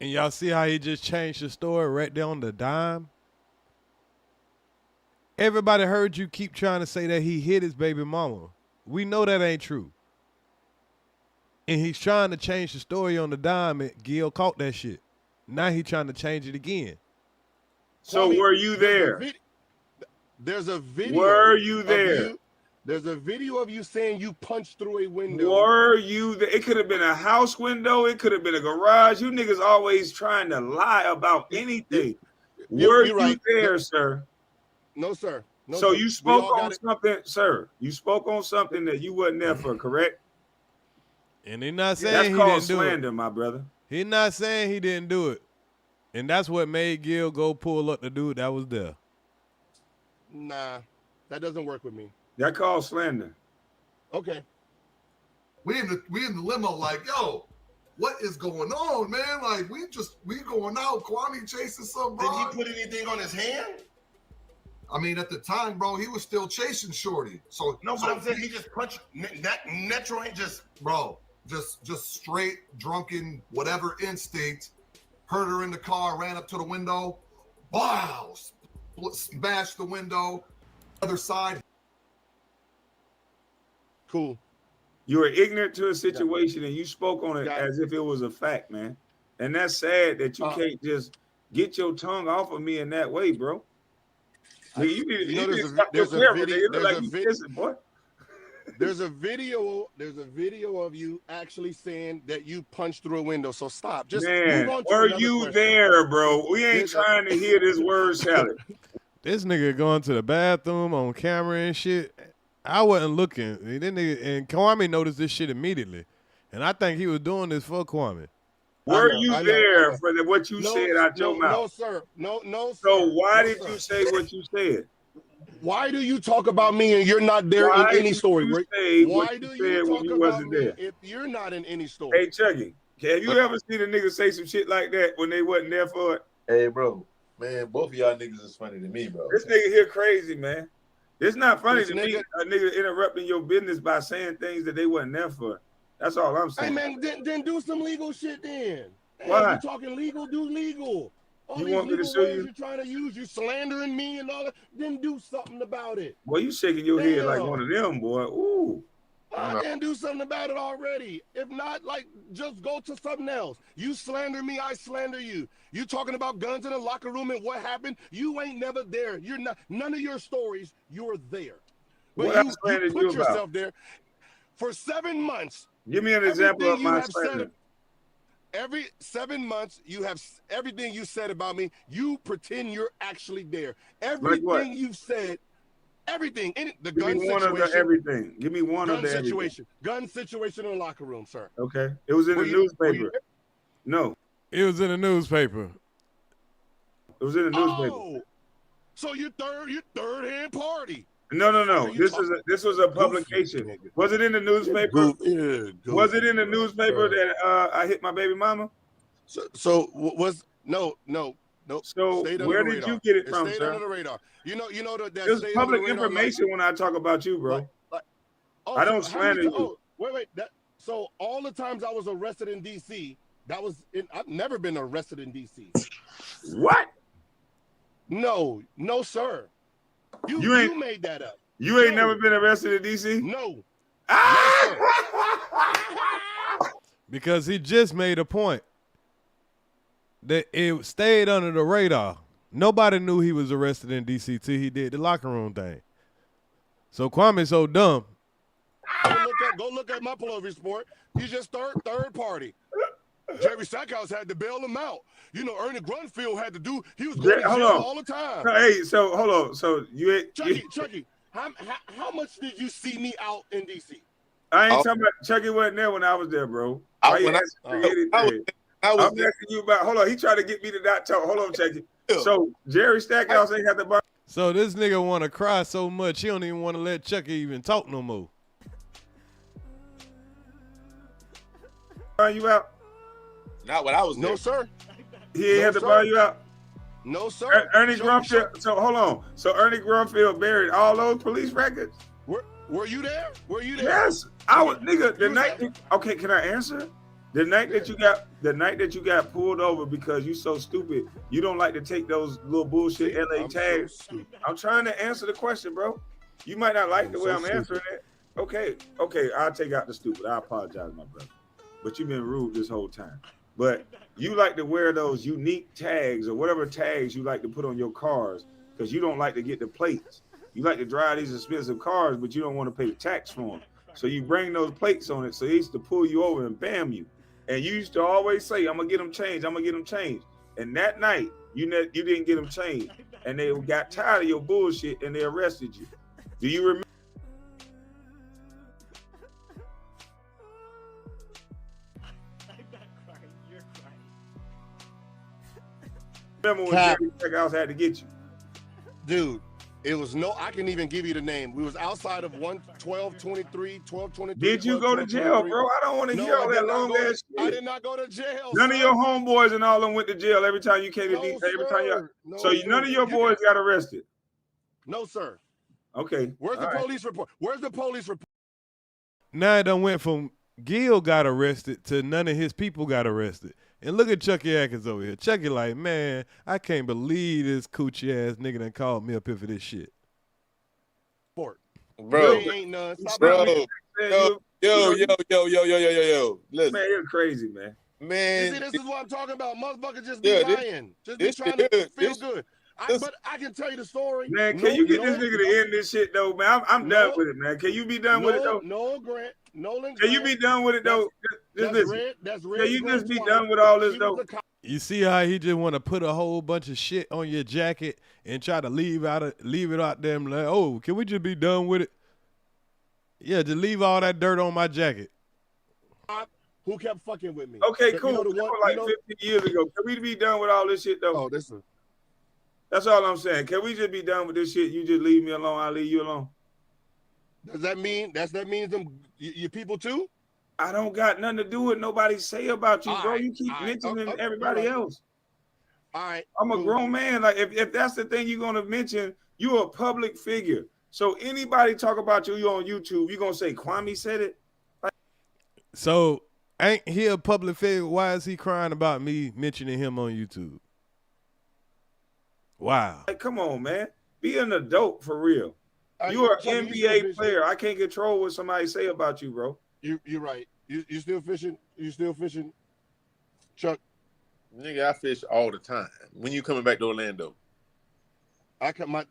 And y'all see how he just changed the story right there on the dime? Everybody heard you keep trying to say that he hit his baby mama. We know that ain't true. And he's trying to change the story on the dime, and Gil caught that shit. Now he's trying to change it again. So were you there? There's a video. Were you there? There's a video of you saying you punched through a window. Were you there? It could have been a house window. It could have been a garage. You niggas always trying to lie about anything. Were you there, sir? No, sir. No, so sir. you spoke on something, sir. You spoke on something that you wasn't there for, correct? And he's not saying that's he called didn't do slander, it. my brother. He's not saying he didn't do it. And that's what made Gil go pull up the dude that was there. Nah, that doesn't work with me. That called slander. Okay. We in the limo like, yo, what is going on, man? Like we going out, Kwame chasing some Did broad. he put anything on his hand? I mean, at the time, bro, he was still chasing Shorty. So no, but I'm saying he just punched that natural ain't just just straight drunken whatever instinct. Heard her in the car, ran up to the window, wow, smashed the window, other side. Cool. You were ignorant to a situation and you spoke on it as if it was a fact, man. And that's sad that you can't just get your tongue off of me in that way, bro. Nigga, you need to stop your there's a camera, video. nigga. It look like you kissing, boy. There's a video of you actually saying that you punched through a window. So stop. Just move on to were another you question. there, bro? We ain't trying to hear this word salad. This nigga going to the bathroom on camera and shit. I wasn't looking. And then and Kwame noticed this shit immediately. And I think he was doing this for Kwame. Were you there for what you said out your mouth? No, sir. No, sir. So why did you say what you said? Why do you talk about me and you're not there in any story? Why do you talk about me if you're not in any story? Hey, Chucky, have you ever seen a nigga say some shit like that when they wasn't there for it? Hey, bro. Man, both of y'all niggas is funny to me, bro. This nigga here crazy, man. It's not funny This to me, a nigga interrupting your business by saying things that they wasn't there for. That's all I'm saying. Hey, man, then do some legal shit then. Hey, Why? you talking legal, do legal. All You these want me to legal show words you? you're trying to use, you slandering me and all that, then do something about it. Boy, you shaking your head like Damn. one of them, boy. Ooh. I can do something about it already. If not, like, just go to something else. You slander me, I slander you. You talking about guns in the locker room and what happened? You ain't never there. You're not. None of your stories, you're there. But What I you slandered put you about? yourself there for 7 months. Give me an example of Everything you my have slander. said, every 7 months, you have everything you said about me. You pretend you're actually there. Like what? Everything you've said, everything. The Give gun me one situation. of the everything. Give me one of Gun the everything. situation. Gun situation in the locker room, sir. Okay. It was in Were the you- were you newspaper. No. It was in the newspaper. It was in the newspaper. Oh, so you third hand party. No. you This was a publication. Was it in the newspaper? Was it in the newspaper that I hit my baby mama? So was no. So Stayed under where the did radar. you get it It from, stayed sir? under the radar. You know that It's stayed public under the radar, information when I talk about you, bro. Oh, I don't so how many slander ti- you. wait. So all the times I was arrested in D.C., I've never been arrested in D.C. What? No, sir. You made that up. You ain't never been arrested in D.C.? No. Because he just made a point that it stayed under the radar. Nobody knew he was arrested in D.C. till he did the locker room thing. So Kwame's so dumb. Go look at my police report. He's just third party. Jerry Stackhouse had to bail him out. You know, Ernie Grunfield had to do. He was going to Hold jail on. all the time. No, hey, so hold on. So Chucky, how much did you see me out in D.C.? I ain't talking about Chucky wasn't there when I was there, bro. Why you asking me anything? I'm asking you about. Hold on, he tried to get me to not talk. Hold on, Chucky. So Jerry Stackhouse ain't got the bar. So this nigga want to cry so much, he don't even want to let Chucky even talk no more. Buy you out? Not when I was there. No, sir. He ain't had to buy you out? No, sir. Ernie Grunfield. So hold on. So Ernie Grunfield buried all those police records? Were you there? Were you there? Yes. I was, nigga, the night. Okay, can I answer? The night that you got pulled over because you so stupid, you don't like to take those little bullshit LA tags. I'm trying to answer the question, bro. You might not like the way I'm answering it. Okay, I'll take out the stupid. I apologize, my brother. But you've been rude this whole time. But you like to wear those unique tags or whatever tags you like to put on your cars because you don't like to get the plates. You like to drive these expensive cars, but you don't want to pay the tax for them. So you bring those plates on it, so they used to pull you over and bam you. And you used to always say, I'm going to get them changed, I'm going to get them changed. And that night, you didn't get them changed. And they got tired of your bullshit and they arrested you. Do you remember? Remember when Jerry Stackhouse had to get you? Dude, it was I can even give you the name. We was outside of 1223. Did you go to jail, bro? I don't want to hear all that long ass shit. I did not go to jail. None of your homeboys and all of them went to jail every time you came to D.C. None of your boys got arrested. No, sir. Okay. Where's the police report? Where's the police report? Now it done went from Gil got arrested to none of his people got arrested. And look at Chucky Atkins over here. Chucky like, man, I can't believe this coochie ass nigga done called me up here for this shit. Bro, ain't none. Bro, yo. Listen. Man, you're crazy, man. Man, See, this is what I'm talking about. Motherfuckers just be lying. Just be trying to feel good. But I can tell you the story. Man, can you get this nigga to end this shit though, man? I'm done with it, man. Can you be done with it though? Nolan Grant. Can you be done with it though? Just listen. Can you just be done with all this though? You see how he just want to put a whole bunch of shit on your jacket and try to leave it out there and like, oh, can we just be done with it? Yeah, just leave all that dirt on my jacket. Who kept fucking with me? Okay, cool. You know, like 50 years ago. Can we be done with all this shit though? Oh, this is. That's all I'm saying. Can we just be done with this shit? You just leave me alone. I'll leave you alone. Does that mean that means them your people too? I don't got nothing to do with nobody say about you, bro. Right, you keep mentioning everybody right. else. All right. I'm a grown man. Like if that's the thing you're gonna mention, you're a public figure. So anybody talk about you on YouTube, you're gonna say Kwame said it. Like, so ain't he a public figure? Why is he crying about me mentioning him on YouTube? Wow. Like, come on, man. Be an adult for real. You're an NBA player. I can't control what somebody say about you, bro. You're right. You still fishing? You still fishing, Chuck? Nigga, I fish all the time. When you coming back to Orlando? I come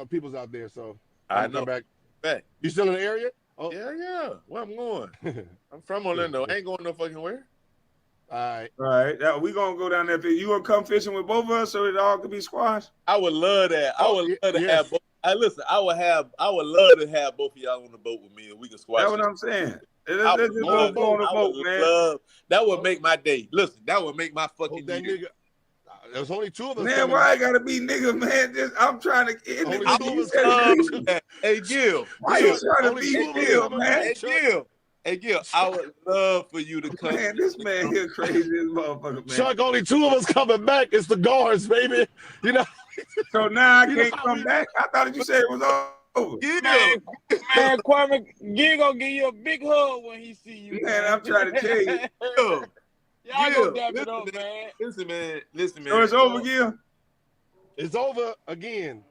people's out there, so I know. Come back. You still in the area? Oh yeah. Where I'm going? I'm from Orlando. I ain't going no fucking where. All right. Now we gonna go down there. You gonna come fishing with both of us so it all could be squashed? I would love that. I would love to have both. I would love to have both of y'all on the boat with me and we can squash. That's what I'm saying. Let's just go on the boat, man. That would make my day. Listen, that would make my fucking that year. nigga. There's only two of us. Man, why I gotta be nigga, man? I'm trying to end it. Hey, Gil. Why you trying to be Gil, man? Hey, Gil, I would love for you to come. Man, this man here crazy as motherfucker, man. Chuck, only two of us coming back. It's the guards, baby. You know. So now I can't come back. I thought you said it was over. Man, Kwame, Gil gonna give you a big hug when he see you. Man, I'm trying to tell you. Y'all go dap it up, man. Listen, man. So it's over, Gil? It's over again.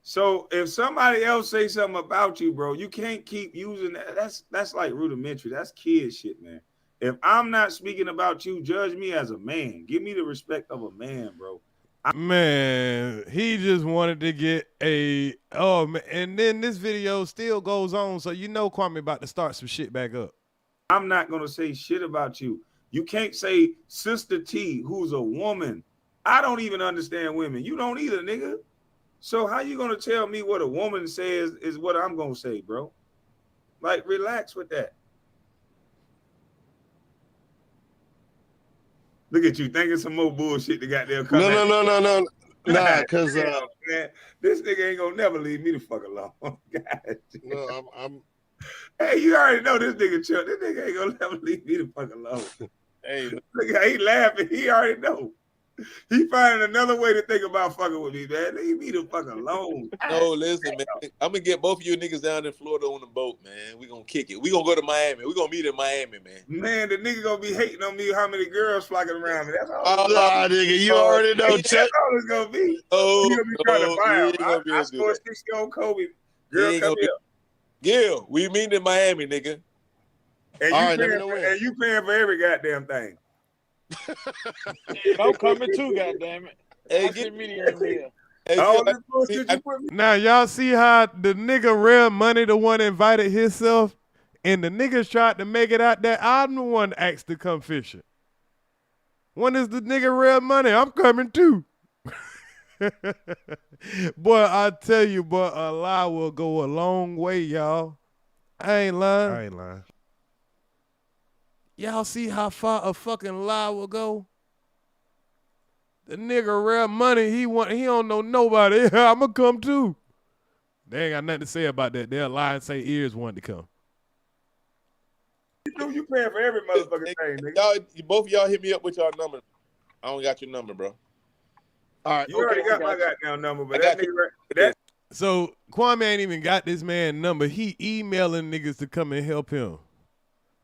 So if somebody else say something about you, bro, you can't keep using that. That's like rudimentary. That's kid shit, man. If I'm not speaking about you, judge me as a man. Give me the respect of a man, bro. Man, he just wanted to get and then this video still goes on, so you know Kwame about to start some shit back up. I'm not gonna say shit about you. You can't say Sister T, who's a woman. I don't even understand women. You don't either, nigga. So how you gonna tell me what a woman says is what I'm gonna say, bro? Like, relax with that. Look at you thinking some more bullshit that got there. No. Nah, because man, this nigga ain't gonna never leave me the fuck alone. God. No, I'm. Hey, you already know this nigga Chuck. This nigga ain't gonna never leave me the fuck alone. Hey, look how he laughing. He already know. He finding another way to think about fucking with me, man. Leave me the fuck alone. No, listen, man. I'm gonna get both of you niggas down in Florida on the boat, man. We gonna kick it. We gonna go to Miami. We gonna meet in Miami, man. Man, the nigga gonna be hating on me how many girls flocking around me. That's all. Oh, nigga, you already know, Chuck. That's all it's gonna be. Oh, he gonna be trying to buy him. I scored 60 on Kobe. Girl, come here. Gil, we meet in Miami, nigga. And you paying for every goddamn thing. I'm coming too, goddammit. Now y'all see how the nigga Real Money the one invited himself, and the niggas tried to make it out that I'm the one asked to come fishing. When is the nigga Real Money? I'm coming too. Boy, I tell you, boy, a lie will go a long way, y'all. I ain't lying. Y'all see how far a fucking lie will go? The nigga Real Money, he don't know nobody. I'ma come too. They ain't got nothing to say about that. They'll lie and say EARZ wanted to come. You paying for every motherfucking thing, nigga. Y'all, both of y'all hit me up with y'all number. I don't got your number, bro. All right, you already got my goddamn number, but that nigga So Kwame ain't even got this man number. He emailing niggas to come and help him.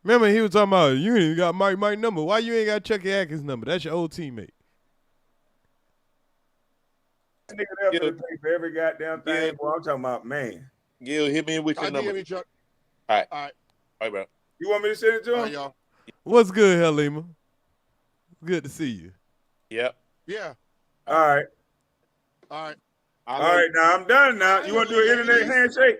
Remember, he was talking about, you ain't even got Mike number. Why you ain't got Chucky Atkins number? That's your old teammate. Nigga there for pay for every goddamn thing. Boy, I'm talking about, man. Gil, hit me with your number. Me, Chuck. All right, all right, bro. You want me to send it to him? Y'all. What's good, Halima? good to see you. Yep. Yeah. All right. All right. All right, now I'm done now. You want to do an internet handshake?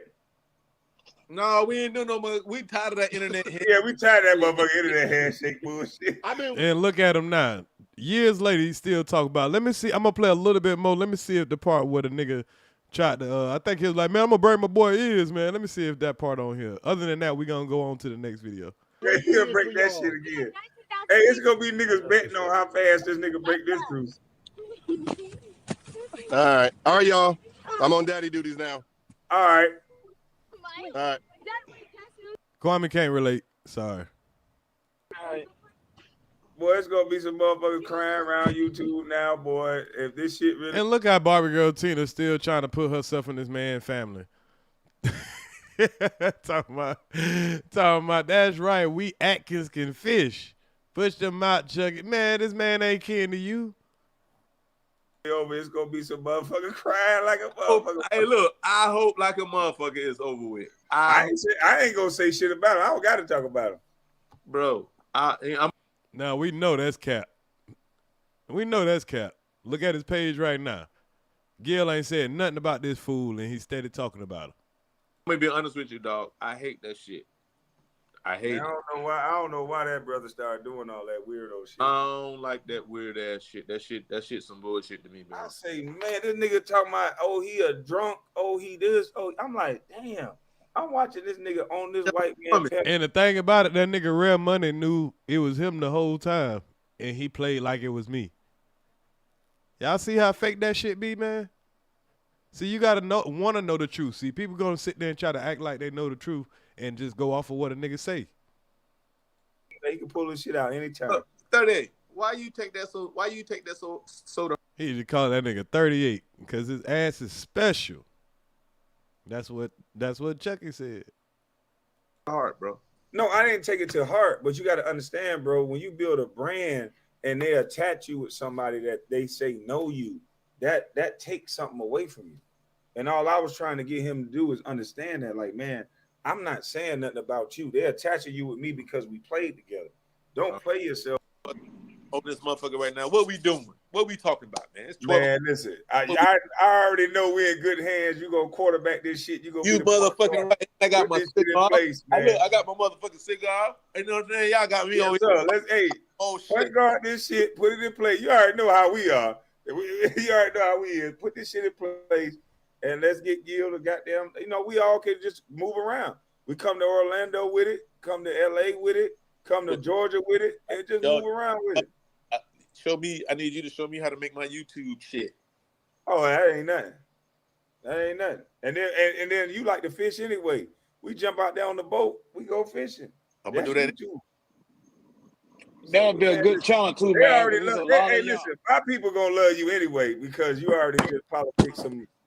No, we ain't doing no more. We tired of that internet handshake. Yeah, we tired of that motherfucking internet handshake bullshit. And look at him now. Years later, he still talk about. Let me see. I'm gonna play a little bit more. Let me see if the part where the nigga tried to. I think he was like, man, I'm gonna break my boy ears, man. Let me see if that part on here. Other than that, we gonna go on to the next video. Yeah, he'll break that shit again. Hey, it's gonna be niggas betting on how fast this nigga break this through. All right, y'all. I'm on daddy duties now. All right. All right. Kwame can't relate. Sorry. Boy, it's gonna be some motherfuckers crying around YouTube now, boy. If this shit really. And look how Barbie girl Tina still trying to put herself in this man's family. talking about that's right. We Atkins can fish. Push them out, Chuck it. Man, this man ain't kin to you. Over, it's gonna be some motherfucker crying like a motherfucker. Hey, look, I hope like a motherfucker is over with. I ain't gonna say shit about him. I don't gotta talk about him. Bro, I'm now we know that's cap. We know that's cap. Look at his page right now. Gil ain't said nothing about this fool, and he's steady talking about him. gonna be honest with you, dog. I hate that shit. I hate it. I don't know why that brother started doing all that weirdo shit. I don't like that weird ass shit. That shit some bullshit to me, man. I say, man, this nigga talking about, oh, he a drunk, oh, he this, oh, I'm like, damn. I'm watching this nigga on this white man. And the thing about it, that nigga Rare Money knew it was him the whole time, and he played like it was me. Y'all see how fake that shit be, man? See, you gotta want to know the truth. See, people gonna sit there and try to act like they know the truth and just go off of what a nigga say. They can pull this shit out anytime. Look, 38. Why you take that so? He just call that nigga 38 because his ass is special. That's what Chucky said. Heart, bro. No, I didn't take it to heart, but you got to understand, bro. When you build a brand and they attach you with somebody that they say know you, that takes something away from you. And all I was trying to get him to do is understand that, like, man, I'm not saying nothing about you. They're attaching you with me because we played together. Don't play yourself. Open this motherfucker right now. What we doing? What we talking about, man? It's 12. Man, listen, I already know we're in good hands. You gonna quarterback this shit. You motherfucking right. I got my cigar. Place, I got my motherfucking cigar. You know what I'm saying? Y'all got me over here. Point guard this shit. Put it in place. You already know how we are. You already know how we is. Put this shit in place and let's get Gil to goddamn. You know, we all can just move around. We come to Orlando with it. Come to LA with it. Come to Georgia with it, and just move around with it. I need you to show me how to make my YouTube shit. Oh, that ain't nothing. That ain't nothing. And then you like to fish anyway. We jump out there on the boat. We go fishing. I'm gonna do that too. That'll be a good challenge too, They man. already love. Hey, listen, my people gonna love you anyway because you already just politics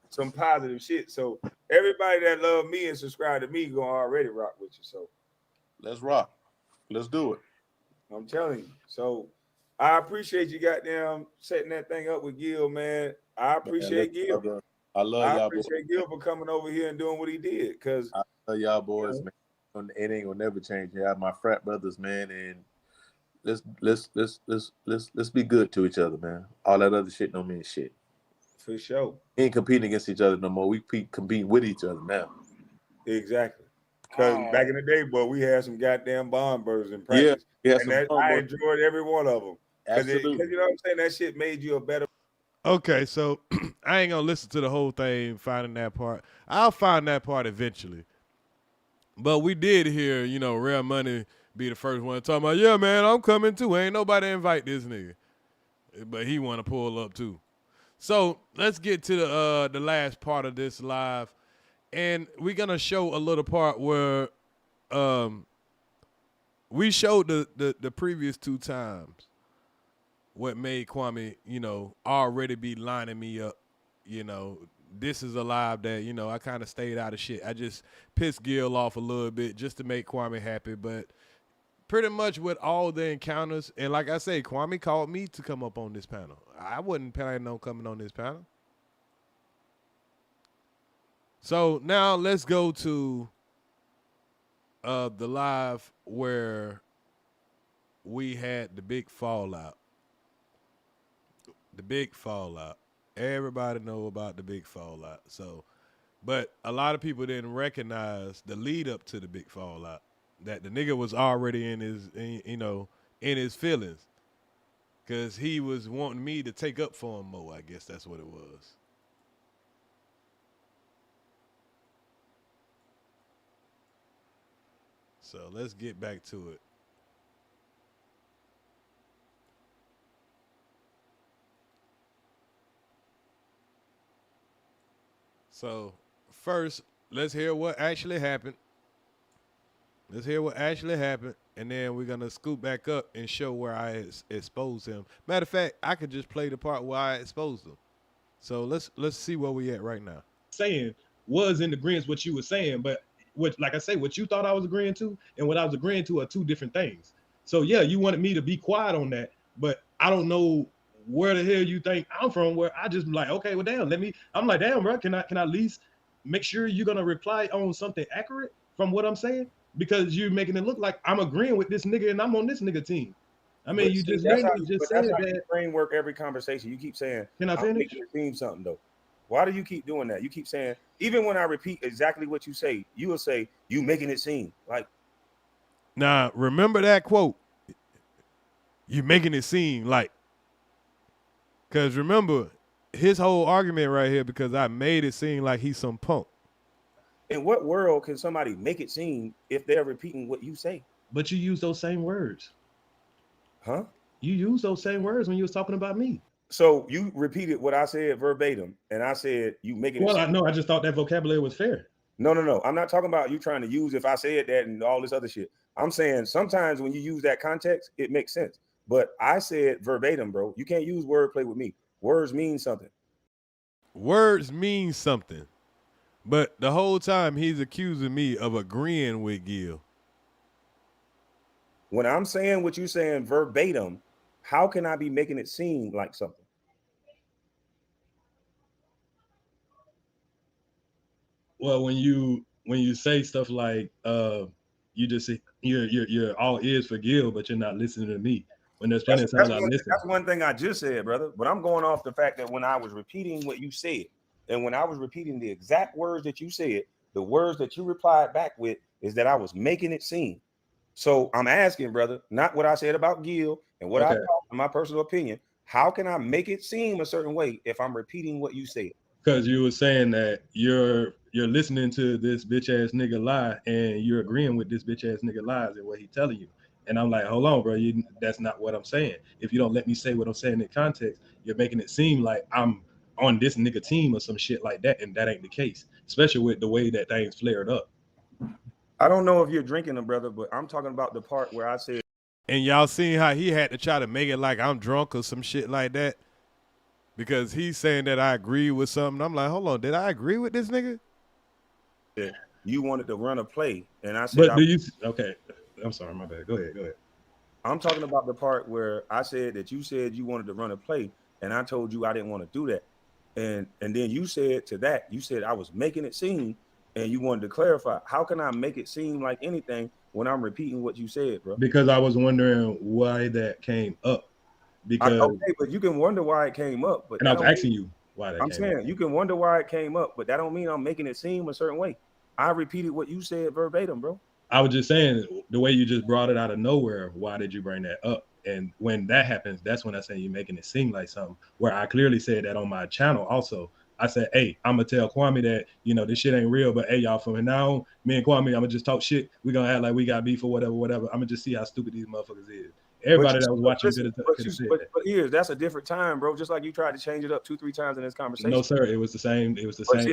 some positive shit. So everybody that love me and subscribe to me gonna already rock with you. So let's rock. Let's do it. I'm telling you. So I appreciate you goddamn setting that thing up with Gil, man. I appreciate Gil. I love y'all. I appreciate Gil for coming over here and doing what he did. Cause I love y'all boys, man. It ain't gonna never change. Y'all my frat brothers, man, and let's be good to each other, man. All that other shit don't mean shit. For sure. We ain't competing against each other no more. We compete with each other now. Exactly. Because back in the day, boy, we had some goddamn bomb burgers in practice. Yeah, and I enjoyed every one of them. Because you know what I'm saying? That shit made you a better. Okay, so I ain't gonna listen to the whole thing, finding that part. I'll find that part eventually. But we did hear, Rare Money be the first one talking about, yeah, man, I'm coming too. Ain't nobody invite this nigga. But he want to pull up too. So let's get to the last part of this live. And we're going to show a little part where we showed the previous two times what made Kwame, already be lining me up. This is a live that, I kind of stayed out of shit. I just pissed Gil off a little bit just to make Kwame happy. But pretty much with all the encounters, and like I say, Kwame called me to come up on this panel. I wasn't planning on coming on this panel. So now let's go to the live where we had the big fallout. The big fallout. Everybody know about the big fallout. So, but a lot of people didn't recognize the lead up to the big fallout. That the nigga was already in his feelings. Cause he was wanting me to take up for him more. I guess that's what it was. So let's get back to it. So first, let's hear what actually happened. Let's hear what actually happened, and then we're gonna scoop back up and show where I exposed him. Matter of fact, I could just play the part where I exposed him. So let's see where we at right now. Saying was in agreement with what you were saying, but like I say, what you thought I was agreeing to and what I was agreeing to are two different things. So yeah, you wanted me to be quiet on that, but I don't know where the hell you think I'm from. Where I just like, okay, well, damn, I'm like, damn, bro, can I at least make sure you're gonna reply on something accurate from what I'm saying? Because you're making it look like I'm agreeing with this nigga and I'm on this nigga team. I mean, you just said that. Framework every conversation. You keep saying, can I finish? Team something though. Why do you keep doing that? You keep saying, even when I repeat exactly what you say, you will say, you making it seem like. Now, remember that quote. You making it seem like. Because remember, his whole argument right here, because I made it seem like he's some punk. In what world can somebody make it seem if they're repeating what you say? But you use those same words. Huh? You use those same words when you was talking about me. So you repeated what I said verbatim, and I said you making it Well, seem. I know. I just thought that vocabulary was fair. No. I'm not talking about you trying to use if I said that and all this other shit. I'm saying sometimes when you use that context, it makes sense. But I said verbatim, bro. You can't use wordplay with me. Words mean something. Words mean something. But the whole time he's accusing me of agreeing with Gil. When I'm saying what you're saying verbatim, how can I be making it seem like something? Well, when you say stuff like you just say you're all ears for Gil, but you're not listening to me. When there's plenty of times I listen. That's one thing I just said, brother. But I'm going off the fact that when I was repeating what you said, and when I was repeating the exact words that you said, the words that you replied back with is that I was making it seem. So I'm asking, brother, not what I said about Gil and what I thought, in my personal opinion. How can I make it seem a certain way if I'm repeating what you said? Because you were saying that you're listening to this bitch ass nigga lie and you're agreeing with this bitch ass nigga lies and what he telling you. And I'm like, hold on, bro, that's not what I'm saying. If you don't let me say what I'm saying in context, you're making it seem like I'm on this nigga team or some shit like that, and that ain't the case, especially with the way that things flared up. I don't know if you're drinking them, brother, but I'm talking about the part where I said. And y'all seen how he had to try to make it like I'm drunk or some shit like that? Because he's saying that I agree with something. I'm like, hold on, did I agree with this nigga? Yeah, you wanted to run a play, and I said, okay, I'm sorry, my bad. Go ahead. I'm talking about the part where I said that you said you wanted to run a play, and I told you I didn't want to do that. And then you said to that, you said I was making it seem, and you wanted to clarify. How can I make it seem like anything when I'm repeating what you said, bro? Because I was wondering why that came up. Because okay, but you can wonder why it came up. But and I was asking you why that. I'm saying you can wonder why it came up, but that don't mean I'm making it seem a certain way. I repeated what you said verbatim, bro. I was just saying the way you just brought it out of nowhere. Why did you bring that up? And when that happens, that's when I say you're making it seem like something. Where I clearly said that on my channel. Also, I said, hey, I'm gonna tell Kwame that this shit ain't real. But hey, y'all, from now on, me and Kwame, I'm gonna just talk shit. We gonna act like we got beef or whatever. I'm gonna just see how stupid these motherfuckers is. Everybody that was watching could have said that. But EARZ, that's a different time, bro. Just like you tried to change it up 2-3 times in this conversation. No, sir. It was the same. It was the same.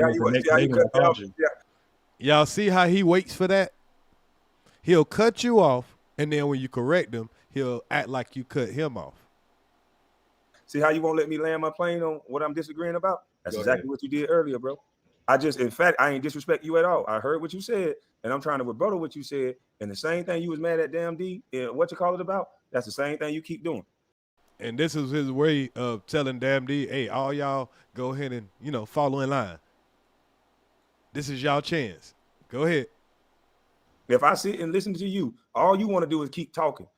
Y'all see how he waits for that? He'll cut you off, and then when you correct him, he'll act like you cut him off. See how you won't let me land my plane on what I'm disagreeing about? That's exactly what you did earlier, bro. In fact, I ain't disrespect you at all. I heard what you said, and I'm trying to rebuttal what you said. And the same thing you was mad at Damn D, what you call it about, that's the same thing you keep doing. And this is his way of telling Damn D, hey, all y'all go ahead and, follow in line. This is y'all chance. Go ahead. If I sit and listen to you, all you want to do is keep talking.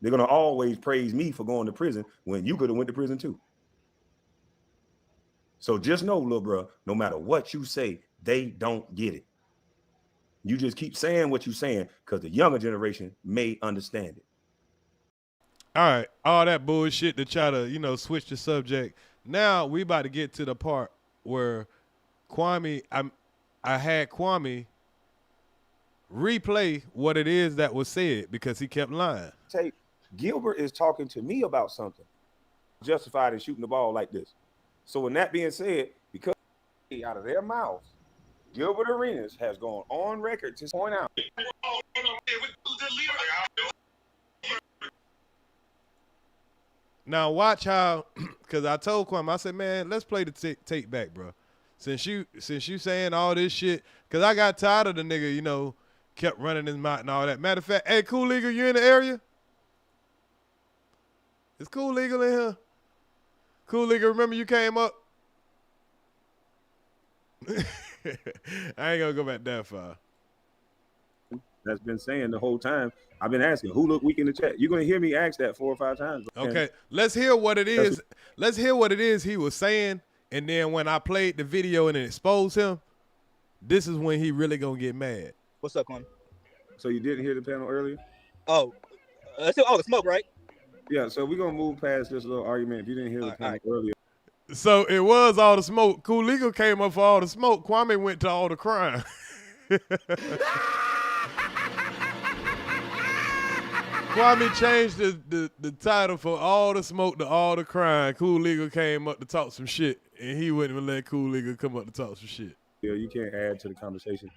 They're gonna always praise me for going to prison when you could have went to prison too. So just know, little bro, no matter what you say, they don't get it. You just keep saying what you're saying because the younger generation may understand it. All right, all that bullshit to try to, you know, switch the subject. Now we about to get to the part where Kwame, I had Kwame replay what it is that was said because he kept lying. Say, Gilbert is talking to me about something justified in shooting the ball like this. So with that being said, because out of their mouths, Gilbert Arenas has gone on record to point out. Now watch how, because I told Kwame, I said, man, let's play the tape back, bro. Since you saying all this shit, because I got tired of the nigga, you know, kept running his mouth and all that. Matter of fact, hey, Cool Legal, you in the area? Is Cool Legal in here? Cool Legal, remember you came up? I ain't gonna go back that far. That's been saying the whole time. I've been asking, who look weak in the chat? You're gonna hear me ask that 4 or 5 times. Okay, let's hear what it is. Let's hear what it is he was saying, and then when I played the video and it exposed him, this is when he really gonna get mad. What's up, Kwame? So you didn't hear the panel earlier? Oh, the smoke, right? Yeah. So we're gonna move past this little argument. If you didn't hear the panel earlier. So it was all the smoke. Cool Legal came up for all the smoke. Kwame went to all the crime. Kwame changed the title for all the smoke to all the crime. Cool Legal came up to talk some shit, and he wouldn't even let Cool Legal come up to talk some shit. Yeah, you can't add to the conversation.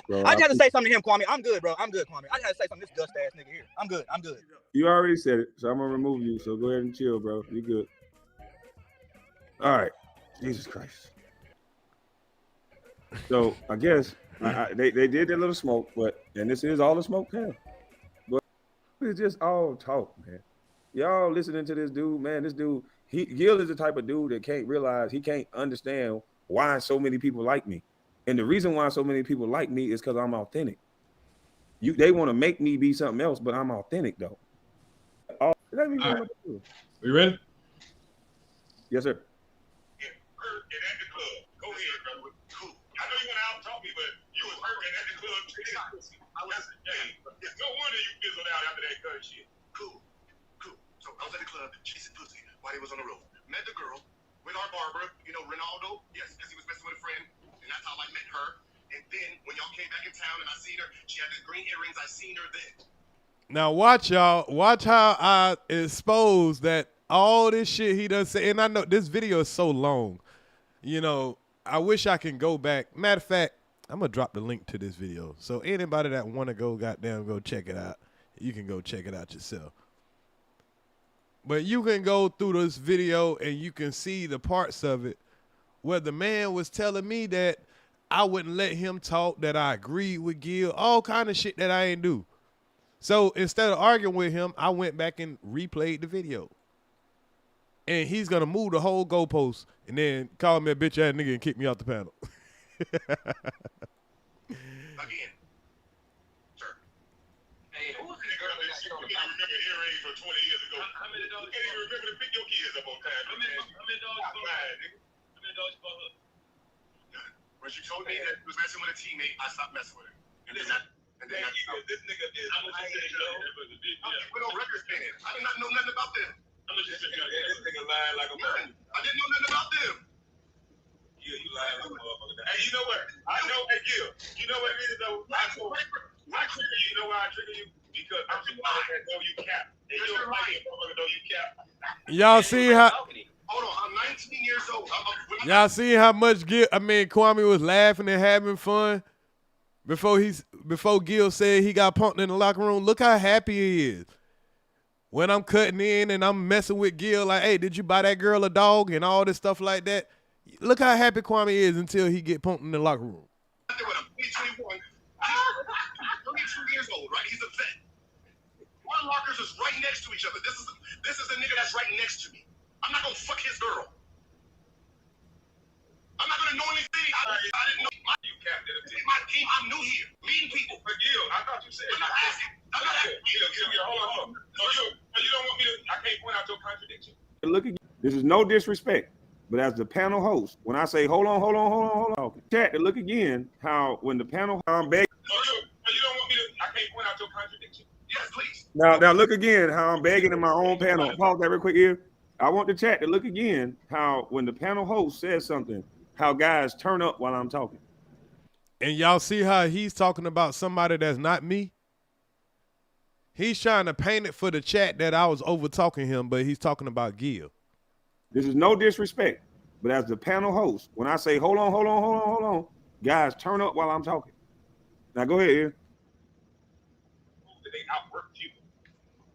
Bro, I just had to say something to him, Kwame. I'm good, bro. I'm good, Kwame. I just had to say something to this dust ass nigga here. I'm good. I'm good. You already said it, so I'm gonna remove you. So go ahead and chill, bro. You good? All right. Jesus Christ. So I guess they did their little smoke, and this is all the smoke panel. But it's just all talk, man. Y'all listening to this dude, man. This dude, Gil is the type of dude that can't realize, he can't understand why so many people like me. And the reason why so many people like me is because I'm authentic. They want to make me be something else, but I'm authentic though. Let me right. We ready? Yes, sir. Go ahead, brother. Cool. I know you want to out-talk me, but you was hurting at the club. It's no wonder you fizzled out after that cut shit. Cool. So I was at the club chasing pussy while he was on the road. Met the girl with our barber, you know, Ronaldo. Yes, because he was messing with a friend. And that's how I met her. And then when y'all came back in town and I seen her, she had the green earrings. I seen her then. Now watch y'all. Watch how I expose that all this shit he does say. And I know this video is so long. You know, I wish I can go back. Matter of fact, I'm going to drop the link to this video. So anybody that want to go check it out, you can go check it out yourself. But you can go through this video and you can see the parts of it where the man was telling me that I wouldn't let him talk, that I agreed with Gil, all kind of shit that I ain't do. So instead of arguing with him, I went back and replayed the video. And he's going to move the whole goalpost and then call me a bitch ass nigga and kick me out the panel. Again. Sir. Hey, who was this girl that you can't even remember earrings from 20 years ago? How many dogs? You can't even remember to pick your kids up on time. How many dogs you bought her? None. When she told me that she was messing with a teammate, I stopped messing with her. And then this nigga is. I put on record spinning. I did not know nothing about them. This nigga lying like a motherfucker. I didn't know nothing about them. Yeah, you lying like a motherfucker. Hey, you know what? I know, hey, Gil, you know what it is, though? I trigger you. You know why I trigger you? Because I'm the one that know you cap. And you're lying, motherfucker, know you cap. Y'all see how... Hold on, I'm 19 years old. Y'all see how much Kwame was laughing and having fun before Gil said he got punked in the locker room? Look how happy he is. When I'm cutting in and I'm messing with Gil, like, hey, did you buy that girl a dog and all this stuff like that? Look how happy Kwame is until he get punked in the locker room. 21, 22 years old, right? He's a vet. Our lockers is right next to each other. This is the nigga that's right next to me. I'm not gonna fuck his girl. I'm not gonna know anything. I didn't know. You captain of the team. My team, I'm new here. Meeting people. But Gil, I thought you said. I'm not asking. Gil, hold on. No, you don't want me to. I can't point out your contradiction. Look again. This is no disrespect, but as the panel host, when I say hold on, chat to look again how when the panel I'm begging. No, you don't want me to. I can't point out your contradiction. Yes, please. Now look again how I'm begging in my own panel. Pause that real quick here. I want the chat to look again how when the panel host says something, how guys turn up while I'm talking. And y'all see how he's talking about somebody that's not me? He's trying to paint it for the chat that I was over talking him, but he's talking about Gil. This is no disrespect, but as the panel host, when I say hold on, guys turn up while I'm talking. Now go ahead here. They outwork you.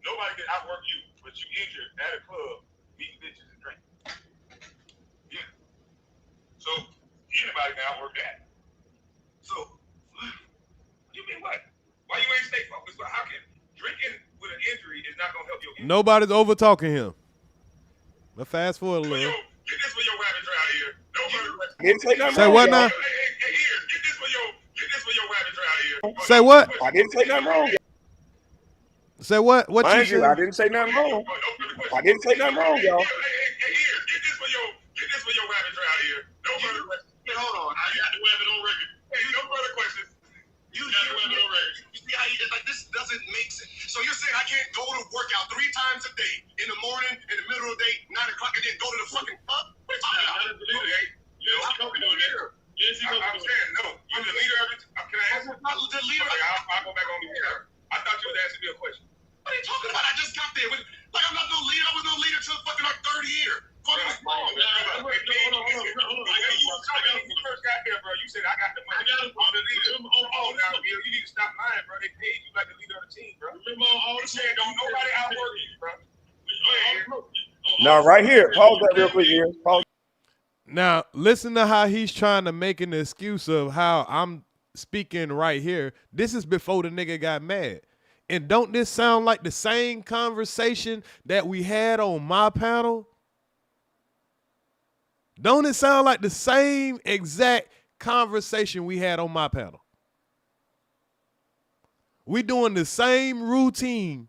Nobody can outwork you, but you injured at a club, meeting bitches and drinking. Yeah. So anybody can outwork that. So what do you mean what? Why you ain't stay focused? But how can drinking with an injury is not gonna help your injury? Nobody's over talking him. But fast forward a little. Get this for your rabbit trial here. Didn't say nothing Say wrong, what y'all. now? Hey, here, get this for your rabbit trial here. Say what? I didn't say nothing wrong. Say what? What Mind you you, said? I didn't say nothing wrong. I didn't say nothing wrong, y'all. Hey, here, get this for your rabbit trial here. No further questions. Hey, hold on. I got to have it on record. Hey, no further questions. You got to have it on record. You see how you just like this doesn't make sense. So you're saying I can't go to work out 3 times a day, in the morning, in the middle of the day, 9 o'clock, and then go to the fucking club? What are you talking about? Okay. I'm talking to you. I'm saying no. You're the leader of it. Can I answer? I'm not the leader. I'll go back on mute. I thought you was asking me a question. What are you talking about? I just got there. Like I'm not no leader. I was no leader till fucking our 3rd year. Kwame was wrong. You first got there, bro. You said I got the money. I got the leader. Oh, now, Bill, you need to stop lying, bro. They paid you like the leader of the team, bro. You said don't nobody outwork you, bro. Now right here, pause that real quick here. Pause. Now, listen to how he's trying to make an excuse of how I'm speaking right here. This is before the nigga got mad. And don't this sound like the same conversation that we had on my panel? Don't it sound like the same exact conversation we had on my panel? We doing the same routine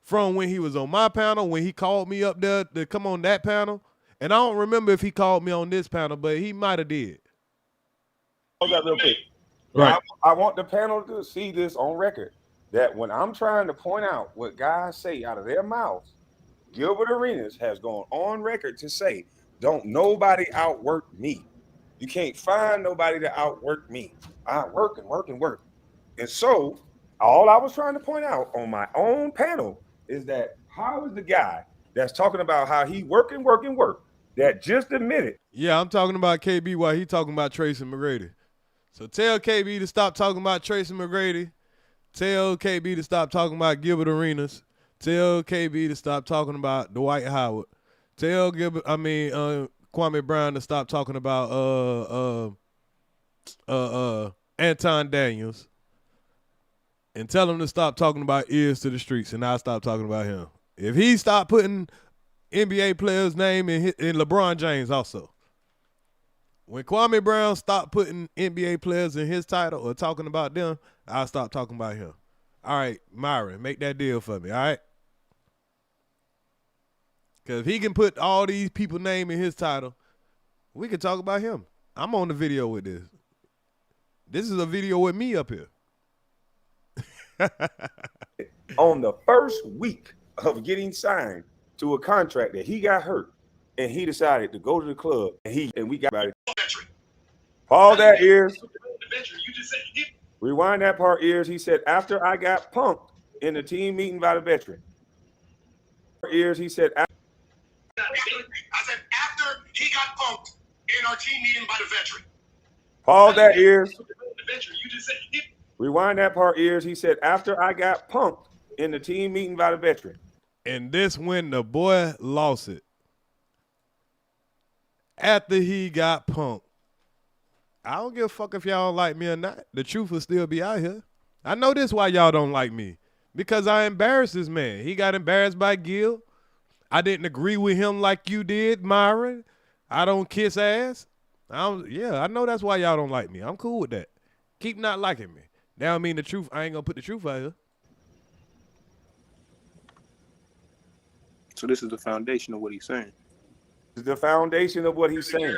from when he was on my panel, when he called me up there to come on that panel. And I don't remember if he called me on this panel, but he might have did. Hold that real quick. Right. I want the panel to see this on record. That when I'm trying to point out what guys say out of their mouths, Gilbert Arenas has gone on record to say, don't nobody outwork me. You can't find nobody to outwork me. I work and work and work. And so all I was trying to point out on my own panel is that how is the guy that's talking about how he work and work and work that just admitted. Yeah, I'm talking about KB while he talking about Tracy McGrady. So tell KB to stop talking about Tracy McGrady. Tell KB to stop talking about Gilbert Arenas. Tell KB to stop talking about Dwight Howard. Tell Kwame Brown to stop talking about Anton Daniels. And tell him to stop talking about EARZ to the streets, and I'll stop talking about him. If he stop putting NBA players' name in LeBron James also. When Kwame Brown stopped putting NBA players in his title or talking about them, I'll stop talking about him. All right, Myron, make that deal for me, all right? Because if he can put all these people's name in his title, we can talk about him. I'm on the video with this. This is a video with me up here. On the first week of getting signed to a contract that he got hurt, and he decided to go to the club, and we got about it. All that EARZ. Rewind that part, EARZ. He said, after I got punked in the team meeting by the veteran. EARZ, he said, I said after he got punked in our team meeting by the veteran. All that EARZ. Rewind that part, EARZ. He said, after I got punked in the team meeting by the veteran. And this when the boy lost it. After he got punked. I don't give a fuck if y'all like me or not. The truth will still be out here. I know this why y'all don't like me. Because I embarrassed this man. He got embarrassed by Gil. I didn't agree with him like you did, Myron. I don't kiss ass. Yeah, I know that's why y'all don't like me. I'm cool with that. Keep not liking me. That don't mean the truth. I ain't gonna put the truth out here. So this is the foundation of what he's saying. This is the foundation of what he's saying.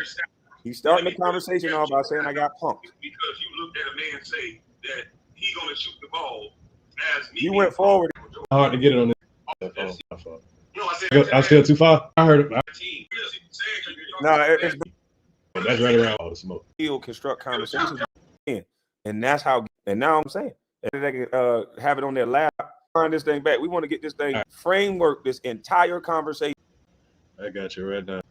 He's starting the conversation off by saying I got punked. Because you looked at a man say that he gonna shoot the ball as me. You went forward. Hard to get it on this. I still too far. I heard it. No, it's That's right around all the smoke. He'll construct conversations, and that's how. And now I'm saying that they can have it on their lap, turn this thing back. We want to get this thing framework, this entire conversation. I got you right now.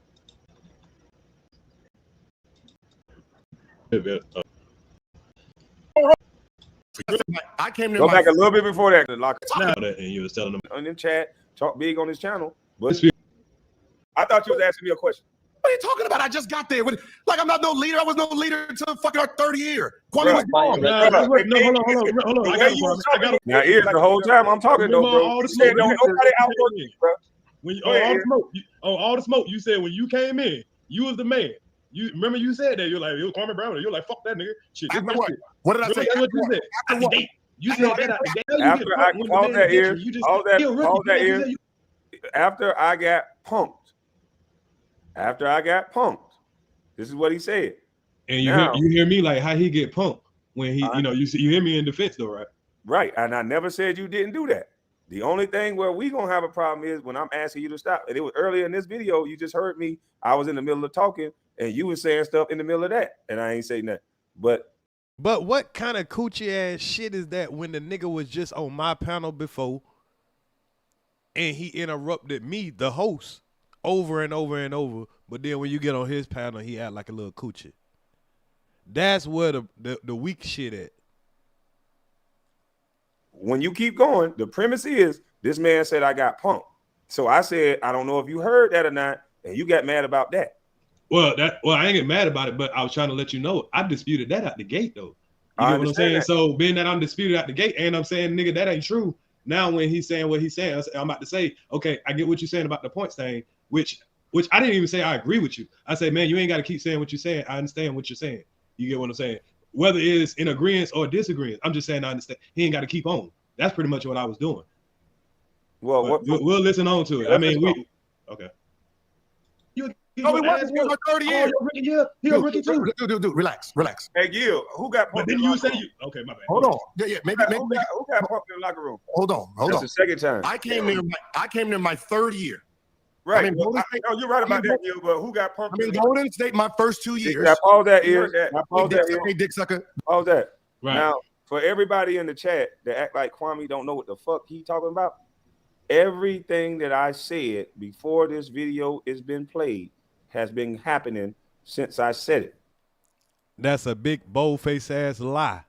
I came to Go back a little bit before that. And you was telling them on the chat, talk big on his channel. But I thought you was asking me a question. What are you talking about? I just got there. Like I'm not no leader. I was no leader until fucking our third year. Kwame was bomb. Hold on. I got now, ears the whole time I'm talking though, bro. All the You said smoke, don't nobody outwork you, bro. When you, all the smoke, you said when you came in, you was the man. You remember you said that you're like it was Kwame Brown. You're like fuck that nigga. Shit. What did I say? That's what you said. Out the gate. You said that out the gate. After I all that ears, after I got punked. After I got punked, this is what he said. And you hear me like how he get punked when he, you hear me in defense though, right? Right, and I never said you didn't do that. The only thing where we gonna have a problem is when I'm asking you to stop. And it was earlier in this video, you just heard me. I was in the middle of talking, and you was saying stuff in the middle of that, and I ain't saying nothing. But what kind of coochie ass shit is that when the nigga was just on my panel before, and he interrupted me, the host, over and over and over, but then when you get on his panel, he act like a little coochie. That's where the weak shit at. When you keep going, the premise is this man said I got punked. So I said, I don't know if you heard that or not, and you got mad about that. Well, I ain't get mad about it, but I was trying to let you know I disputed that out the gate though. You know what I'm saying? That. So being that I'm disputed out the gate, and I'm saying, nigga, that ain't true. Now when he's saying what he's saying, I'm about to say, okay, I get what you're saying about the points thing, which I didn't even say I agree with you. I say, man, you ain't got to keep saying what you're saying. I understand what you're saying. You get what I'm saying? Whether it's in agreement or disagreement, I'm just saying I understand. He ain't got to keep on. That's pretty much what I was doing. Well, we'll listen on to it. I mean, okay. He was 30 years. He a rookie too. Dude, relax. Hey, Gil, who got punked? But then you say you. Okay, my bad. Hold on. Yeah. Maybe. Who got punked in the locker room? Hold on. That's the second time. I came there my third year. Right. I mean, you're right about that, Gil. But who got punked? I mean, Golden State my first 2 years. All that is. Hey, dick sucker. All that. Right. Now, for everybody in the chat that act like Kwame don't know what the fuck he talking about, everything that I said before this video has been played has been happening since I said it. That's a big bold-faced ass lie.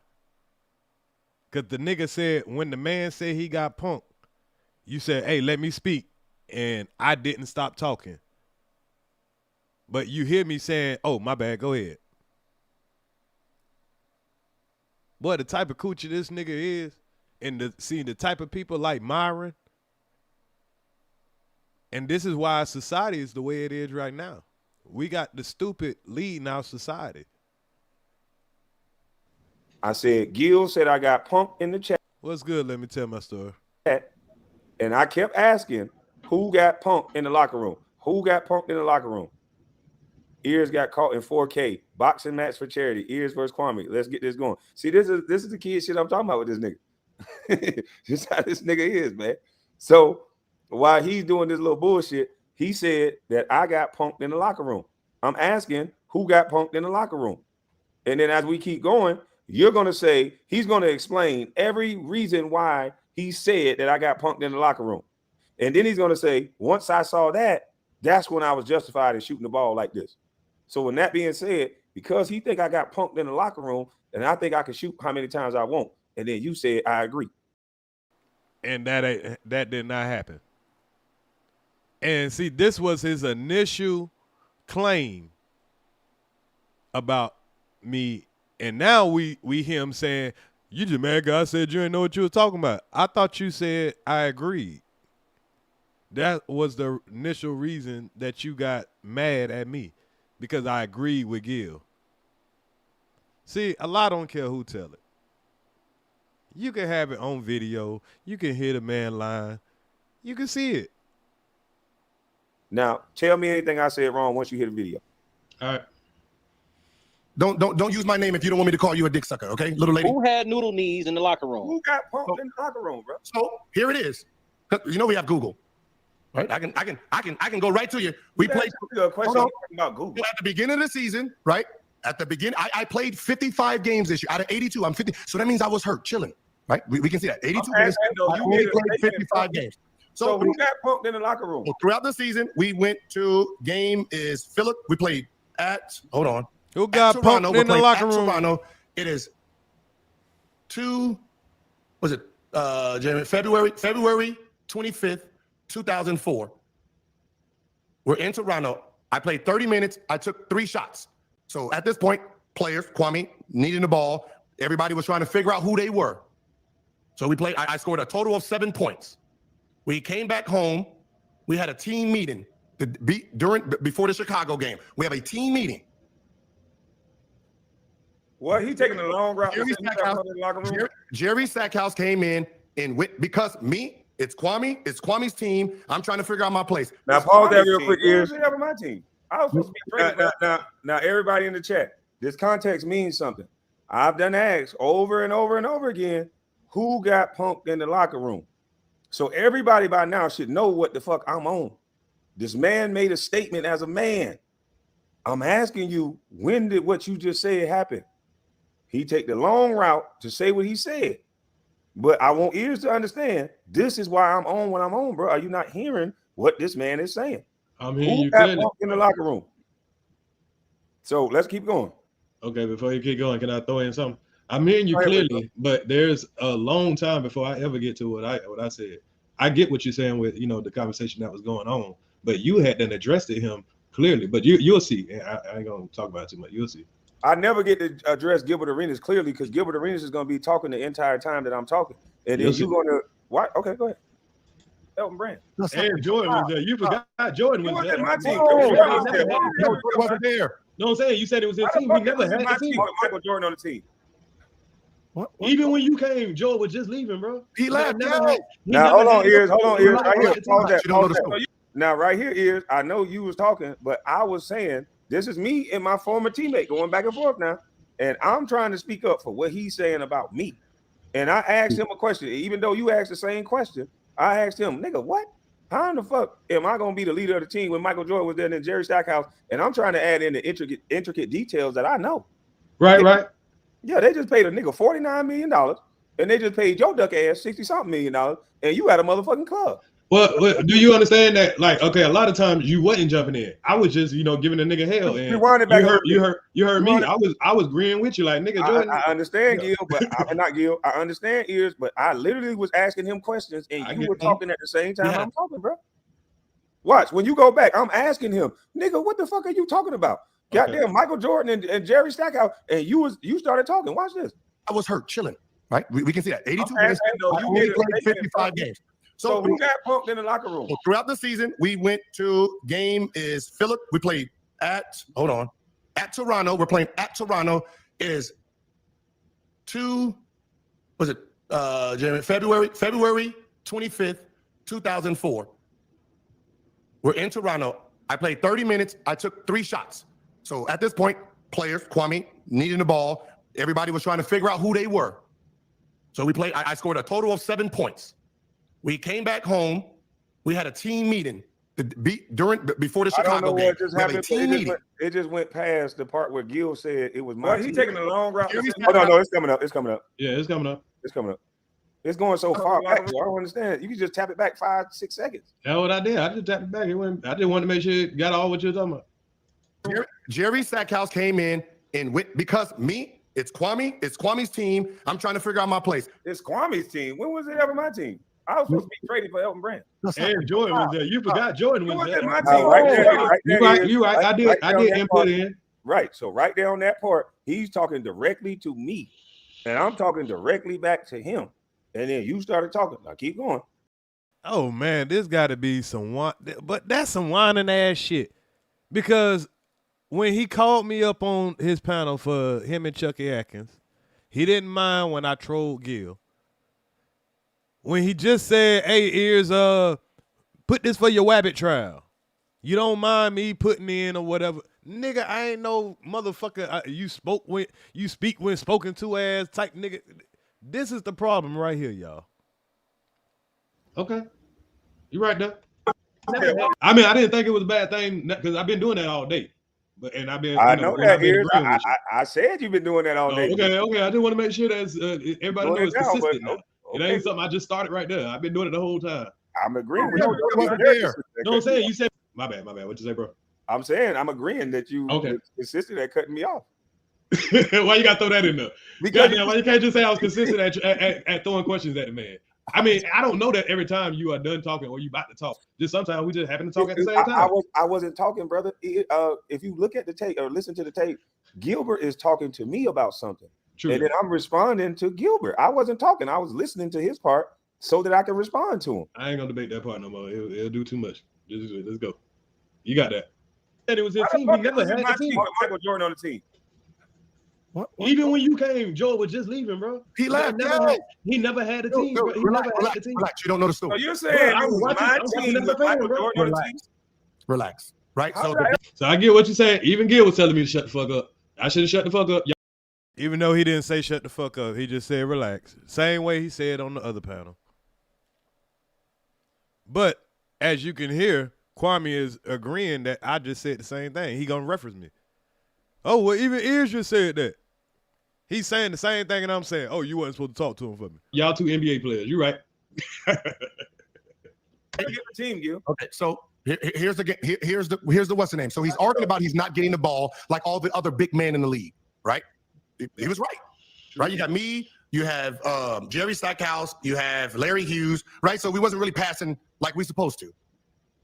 Because the nigga said, when the man said he got punked, you said, hey, let me speak. And I didn't stop talking. But you hear me saying, oh, my bad, go ahead. Boy, the type of coochie this nigga is, and the type of people like Myron, and this is why society is the way it is right now. We got the stupid leading our society. I said, Gil said I got punked in the chat. What's good? Let me tell my story. And I kept asking, who got punked in the locker room? Who got punked in the locker room? EARZ got caught in 4K. Boxing match for charity. EARZ versus Kwame. Let's get this going. See, this is the kid shit I'm talking about with this nigga. Just how this nigga is, man. So while he's doing this little bullshit, he said that I got punked in the locker room. I'm asking who got punked in the locker room. And then as we keep going, you're going to say, he's going to explain every reason why he said that I got punked in the locker room. And then he's going to say, once I saw that, that's when I was justified in shooting the ball like this. So with that being said, because he think I got punked in the locker room, and I think I can shoot how many times I want. And then you said, I agree. And that did not happen. And see, this was his initial claim about me. And now we hear him saying, you just mad guy said you didn't know what you were talking about. I thought you said I agreed. That was the initial reason that you got mad at me. because I agree with Gil. See, a lot don't care who tell it. You can have it on video. You can hear the man lying. You can see it. Now, tell me anything I said wrong once you hear the video. All right. Don't use my name if you don't want me to call you a dick sucker, okay, little lady? Who had noodle knees in the locker room? Who got punked in the locker room, bro? So here it is. You know we have Google, right? I can go right to you. We played a question about Google at the beginning of the season, right? At the beginning, I played 55 games this year out of 82. I'm 50, so that means I was hurt, chilling, right? We can see that 82 games. I only played 55 games. So who got punked in the locker room? So throughout the season, we went to game is Philip. We played at Who got punked in the locker room? Toronto. It is February 25th, 2004. We're in Toronto. I played 30 minutes. I took 3 shots. So at this point, players, Kwame, needing the ball. Everybody was trying to figure out who they were. So we played. I scored a total of 7 points. We came back home. We had a team meeting before the Chicago game. We have a team meeting. What, he taking a long route? Jerry Stackhouse came in and went because it's Kwame's team. I'm trying to figure out my place. Now pause that real quick. Who's ever my team? I was supposed to be trading. Now, everybody in the chat, this context means something. I've done asked over and over and over again, who got punked in the locker room? So everybody by now should know what the fuck I'm on. This man made a statement as a man. I'm asking you, when did what you just said happen? He take the long route to say what he said. But I want ears to understand, this is why I'm on when I'm on, bro. Are you not hearing what this man is saying? I'm hearing Who you got clearly. punked in the locker room? So let's keep going. Okay, before you keep going, can I throw in something? I'm hearing you clearly, but there's a long time before I ever get to what I said. I get what you're saying with the conversation that was going on, but you hadn't addressed it him clearly. But you'll see. I ain't gonna talk about it too much. You'll see. I never get to address Gilbert Arenas clearly because Gilbert Arenas is going to be talking the entire time that I'm talking. And then you're going to what? Okay, go ahead. Elton Brand. Hey, Jordan was there. You forgot Jordan was there. My team. Jordan wasn't there. No, I'm saying you said it was his team. He never had a team. Michael Jordan on the team. What? Even when you came, Joe was just leaving, bro. He left. Now hold on, ears. Right here. Now right here, ears. I know you was talking, but I was saying this is me and my former teammate going back and forth now, and I'm trying to speak up for what he's saying about me. And I asked him a question, even though you asked the same question. I asked him, nigga, what? How in the fuck am I gonna be the leader of the team when Michael Jordan was there and Jerry Stackhouse? And I'm trying to add in the intricate details that I know. Right. Yeah, they just paid a nigga $49 million, and they just paid your duck ass $60-something million, and you at a motherfucking club. Well, do you understand that? Like, okay, a lot of times you wasn't jumping in. I was just, giving a nigga hell. And you heard me. I was agreeing with you, like, nigga, Jordan. I understand, Gil, but I'm not Gil. I understand ears, but I literally was asking him questions, and you were talking at the same time I'm talking, bro. Watch when you go back. I'm asking him, nigga, what the fuck are you talking about? Goddamn, Michael Jordan and Jerry Stackhouse, and you started talking. Watch this. I was hurt, chilling. Right, we can see that 82 games. I only played 55 games. So who got punked in the locker room? So throughout the season, we went to game is Philip. We played at Toronto. We're playing at Toronto. It is February 25th, 2004. We're in Toronto. I played 30 minutes. I took 3 shots. So at this point, players, Kwame, needing the ball. Everybody was trying to figure out who they were. So we played. I scored a total of 7 points. We came back home. We had a team meeting before the Chicago game. Just happened. It just went past the part where Gil said it was my team. He taking a long route. Oh no, it's coming up. It's coming up. Yeah, it's coming up. It's coming up. It's going so far back. I don't understand. You can just tap it back 5-6 seconds. That's what I did. I just tapped it back. I just wanted to make sure it got all what you're talking about. Jerry Stackhouse came in and went because it's Kwame's team. I'm trying to figure out my place. It's Kwame's team. When was it ever my team? I was supposed to be traded for Elton Brand. Hey, Jordan was there. You forgot Jordan was there. My team right there. You're right. I did input in. Right. So right there on that part, he's talking directly to me, and I'm talking directly back to him. And then you started talking. Now keep going. Oh man, this got to be some but that's some whining ass shit. Because when he called me up on his panel for him and Chucky Atkins, he didn't mind when I trolled Gil. When he just said, "Hey, EARZ, put this for your WABBIT trial. You don't mind me putting in or whatever." Nigga, I ain't no motherfucker. You speak when spoken to as type nigga. This is the problem right here, y'all. Okay. You right there. I mean, I didn't think it was a bad thing because I've been doing that all day. But and I've been. I know that is. I said you've been doing that all day. Okay. I just want to make sure that everybody knows it's consistent now. It Okay. ain't something I just started right there. I've been doing it the whole time. I'm agreeing with You you. know what I'm saying? You said my bad. What you say, bro? I'm saying I'm agreeing that you consistent at cutting me off. Why you gotta throw that in there? Because Goddamn, why you can't just say I was consistent at throwing questions at the man? I mean, I don't know that every time you are done talking or you about to talk. Just sometimes we just happen to talk at the same time. I wasn't talking, brother. If you look at the tape or listen to the tape, Gilbert is talking to me about something. True. And then I'm responding to Gilbert. I wasn't talking. I was listening to his part so that I can respond to him. I ain't gonna debate that part no more. It'll do too much. Let's go. You got that. And it was his team. He never had a team. Michael Jordan on the team. What? Even when you came, Joe was just leaving, bro. He left. He never had a team. Bro. He never had a team. Relax. You don't know the story. So you're saying it was my team with Michael Jordan on the team? Relax. Right. So I get what you're saying. Even Gil was telling me to shut the fuck up. I should have shut the fuck up. Even though he didn't say shut the fuck up, he just said relax. Same way he said on the other panel. But as you can hear, Kwame is agreeing that I just said the same thing. He gonna reference me. Oh, well, even EARZ just said that. He's saying the same thing, and I'm saying, oh, you wasn't supposed to talk to him for me. Y'all two NBA players. You're right. Team, Gil. Okay, so here's the what's the name? So he's arguing about he's not getting the ball like all the other big men in the league, right? He was right. Right? You got me, you have Jerry Stackhouse, you have Larry Hughes, right? So we wasn't really passing like we supposed to.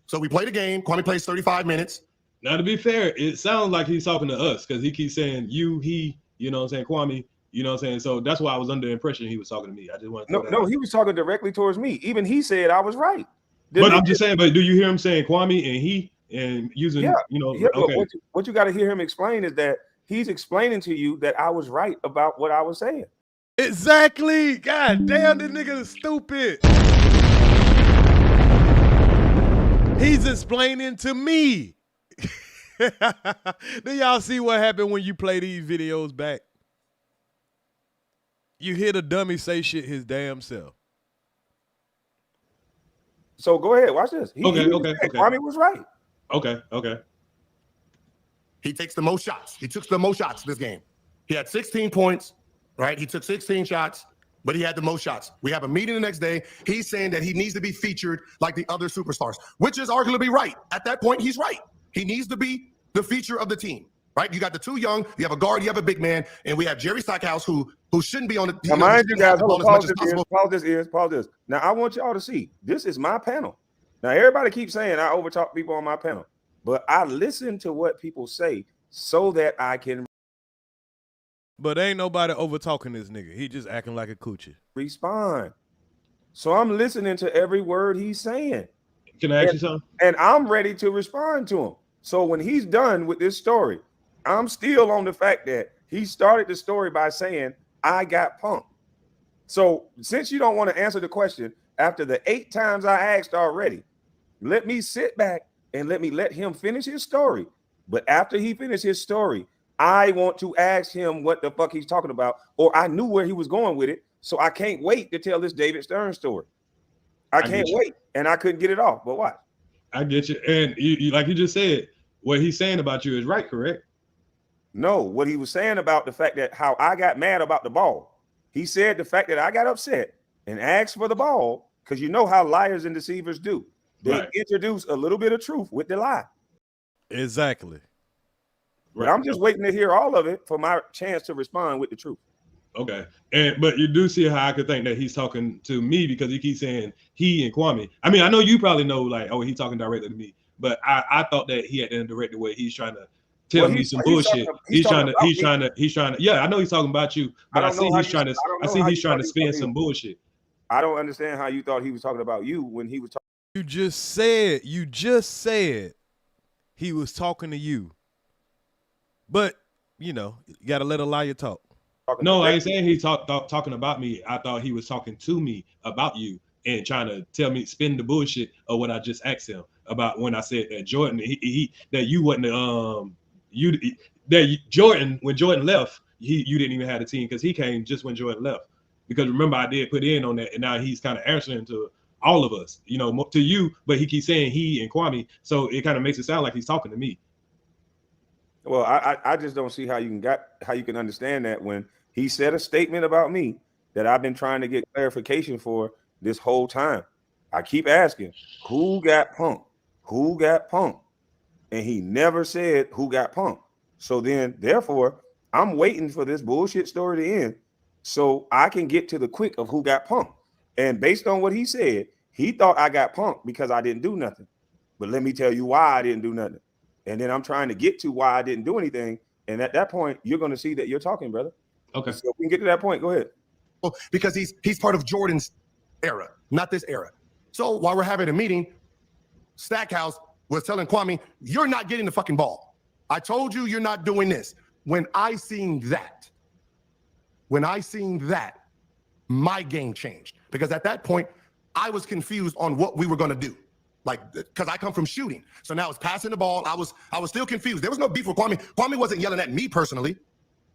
So we played a game. Kwame plays 35 minutes. Now, to be fair, it sounds like he's talking to us because he keeps saying you, he, you know what I'm saying, Kwame, you know what I'm saying? So that's why I was under the impression he was talking to me. I just want to No, he was talking directly towards me. Even he said I was right. But I'm just saying, but do you hear him saying Kwame and he and using, okay. What you got to hear him explain is that he's explaining to you that I was right about what I was saying. Exactly. God damn, this nigga is stupid. He's explaining to me. Do y'all see what happened when you play these videos back? You hear the dummy say shit his damn self. So go ahead, watch this. Okay. Kwame was right. Okay. He takes the most shots. He took the most shots this game. He had 16 points, right? He took 16 shots, but he had the most shots. We have a meeting the next day. He's saying that he needs to be featured like the other superstars, which is arguably right. At that point, he's right. He needs to be the feature of the team, right? You got the two young, you have a guard, you have a big man, and we have Jerry Stackhouse who shouldn't be on the. Now, mind you guys, pause this. Now, I want y'all to see, this is my panel. Now, everybody keeps saying I overtalk people on my panel, but I listen to what people say so that I can. But ain't nobody over talking this nigga. He just acting like a coochie. Respond. So I'm listening to every word he's saying. Can I ask you something? And I'm ready to respond to him. So when he's done with this story, I'm still on the fact that he started the story by saying, I got punked. So since you don't want to answer the question after the 8 times I asked already, let me sit back and let him finish his story. But after he finished his story, I want to ask him what the fuck he's talking about, or I knew where he was going with it. So I can't wait to tell this David Stern story. I can't wait. And I couldn't get it off, but what? I get you. And you like you just said, what he's saying about you is right, correct? No, what he was saying about the fact that how I got mad about the ball. He said the fact that I got upset and asked for the ball, because you know how liars and deceivers do. They introduce a little bit of truth with the lie. Exactly. But I'm just waiting to hear all of it for my chance to respond with the truth. Okay. But you do see how I could think that he's talking to me because he keeps saying he and Kwame. I mean, I know you probably know like, oh, he's talking directly to me, but I thought that he had indirected way he's trying to tell me some bullshit. He's trying to. Yeah, I know he's talking about you, but I see he's trying to spin some bullshit. I don't understand how you thought he was talking about you when he was talking. You just said he was talking to you. But you know, you gotta let a liar talk. No, I ain't saying he talking about me. I thought he was talking to me about you and trying to tell me spin the bullshit of what I just asked him about when I said that Jordan that you wasn't Jordan, when Jordan left, you didn't even have a team because he came just when Jordan left. Because remember, I did put in on that, and now he's kind of answering to all of us, you know, to you, but he keeps saying he and Kwame, so it kind of makes it sound like he's talking to me. Well, I just don't see how you can understand that when he said a statement about me that I've been trying to get clarification for this whole time. I keep asking, who got punked? Who got punked? And he never said who got punked. So then, therefore, I'm waiting for this bullshit story to end so I can get to the quick of who got punked. And based on what he said, he thought I got punked because I didn't do nothing. But let me tell you why I didn't do nothing. And then I'm trying to get to why I didn't do anything. And at that point, you're going to see that you're talking, brother. Okay. So we can get to that point. Go ahead. Well, because he's part of Jordan's era, not this era. So while we're having a meeting, Stackhouse was telling Kwame, you're not getting the fucking ball. I told you you're not doing this. When I seen that, my game changed. Because at that point, I was confused on what we were going to do. Like, because I come from shooting. So now it's passing the ball. I was still confused. There was no beef with Kwame. Kwame wasn't yelling at me personally.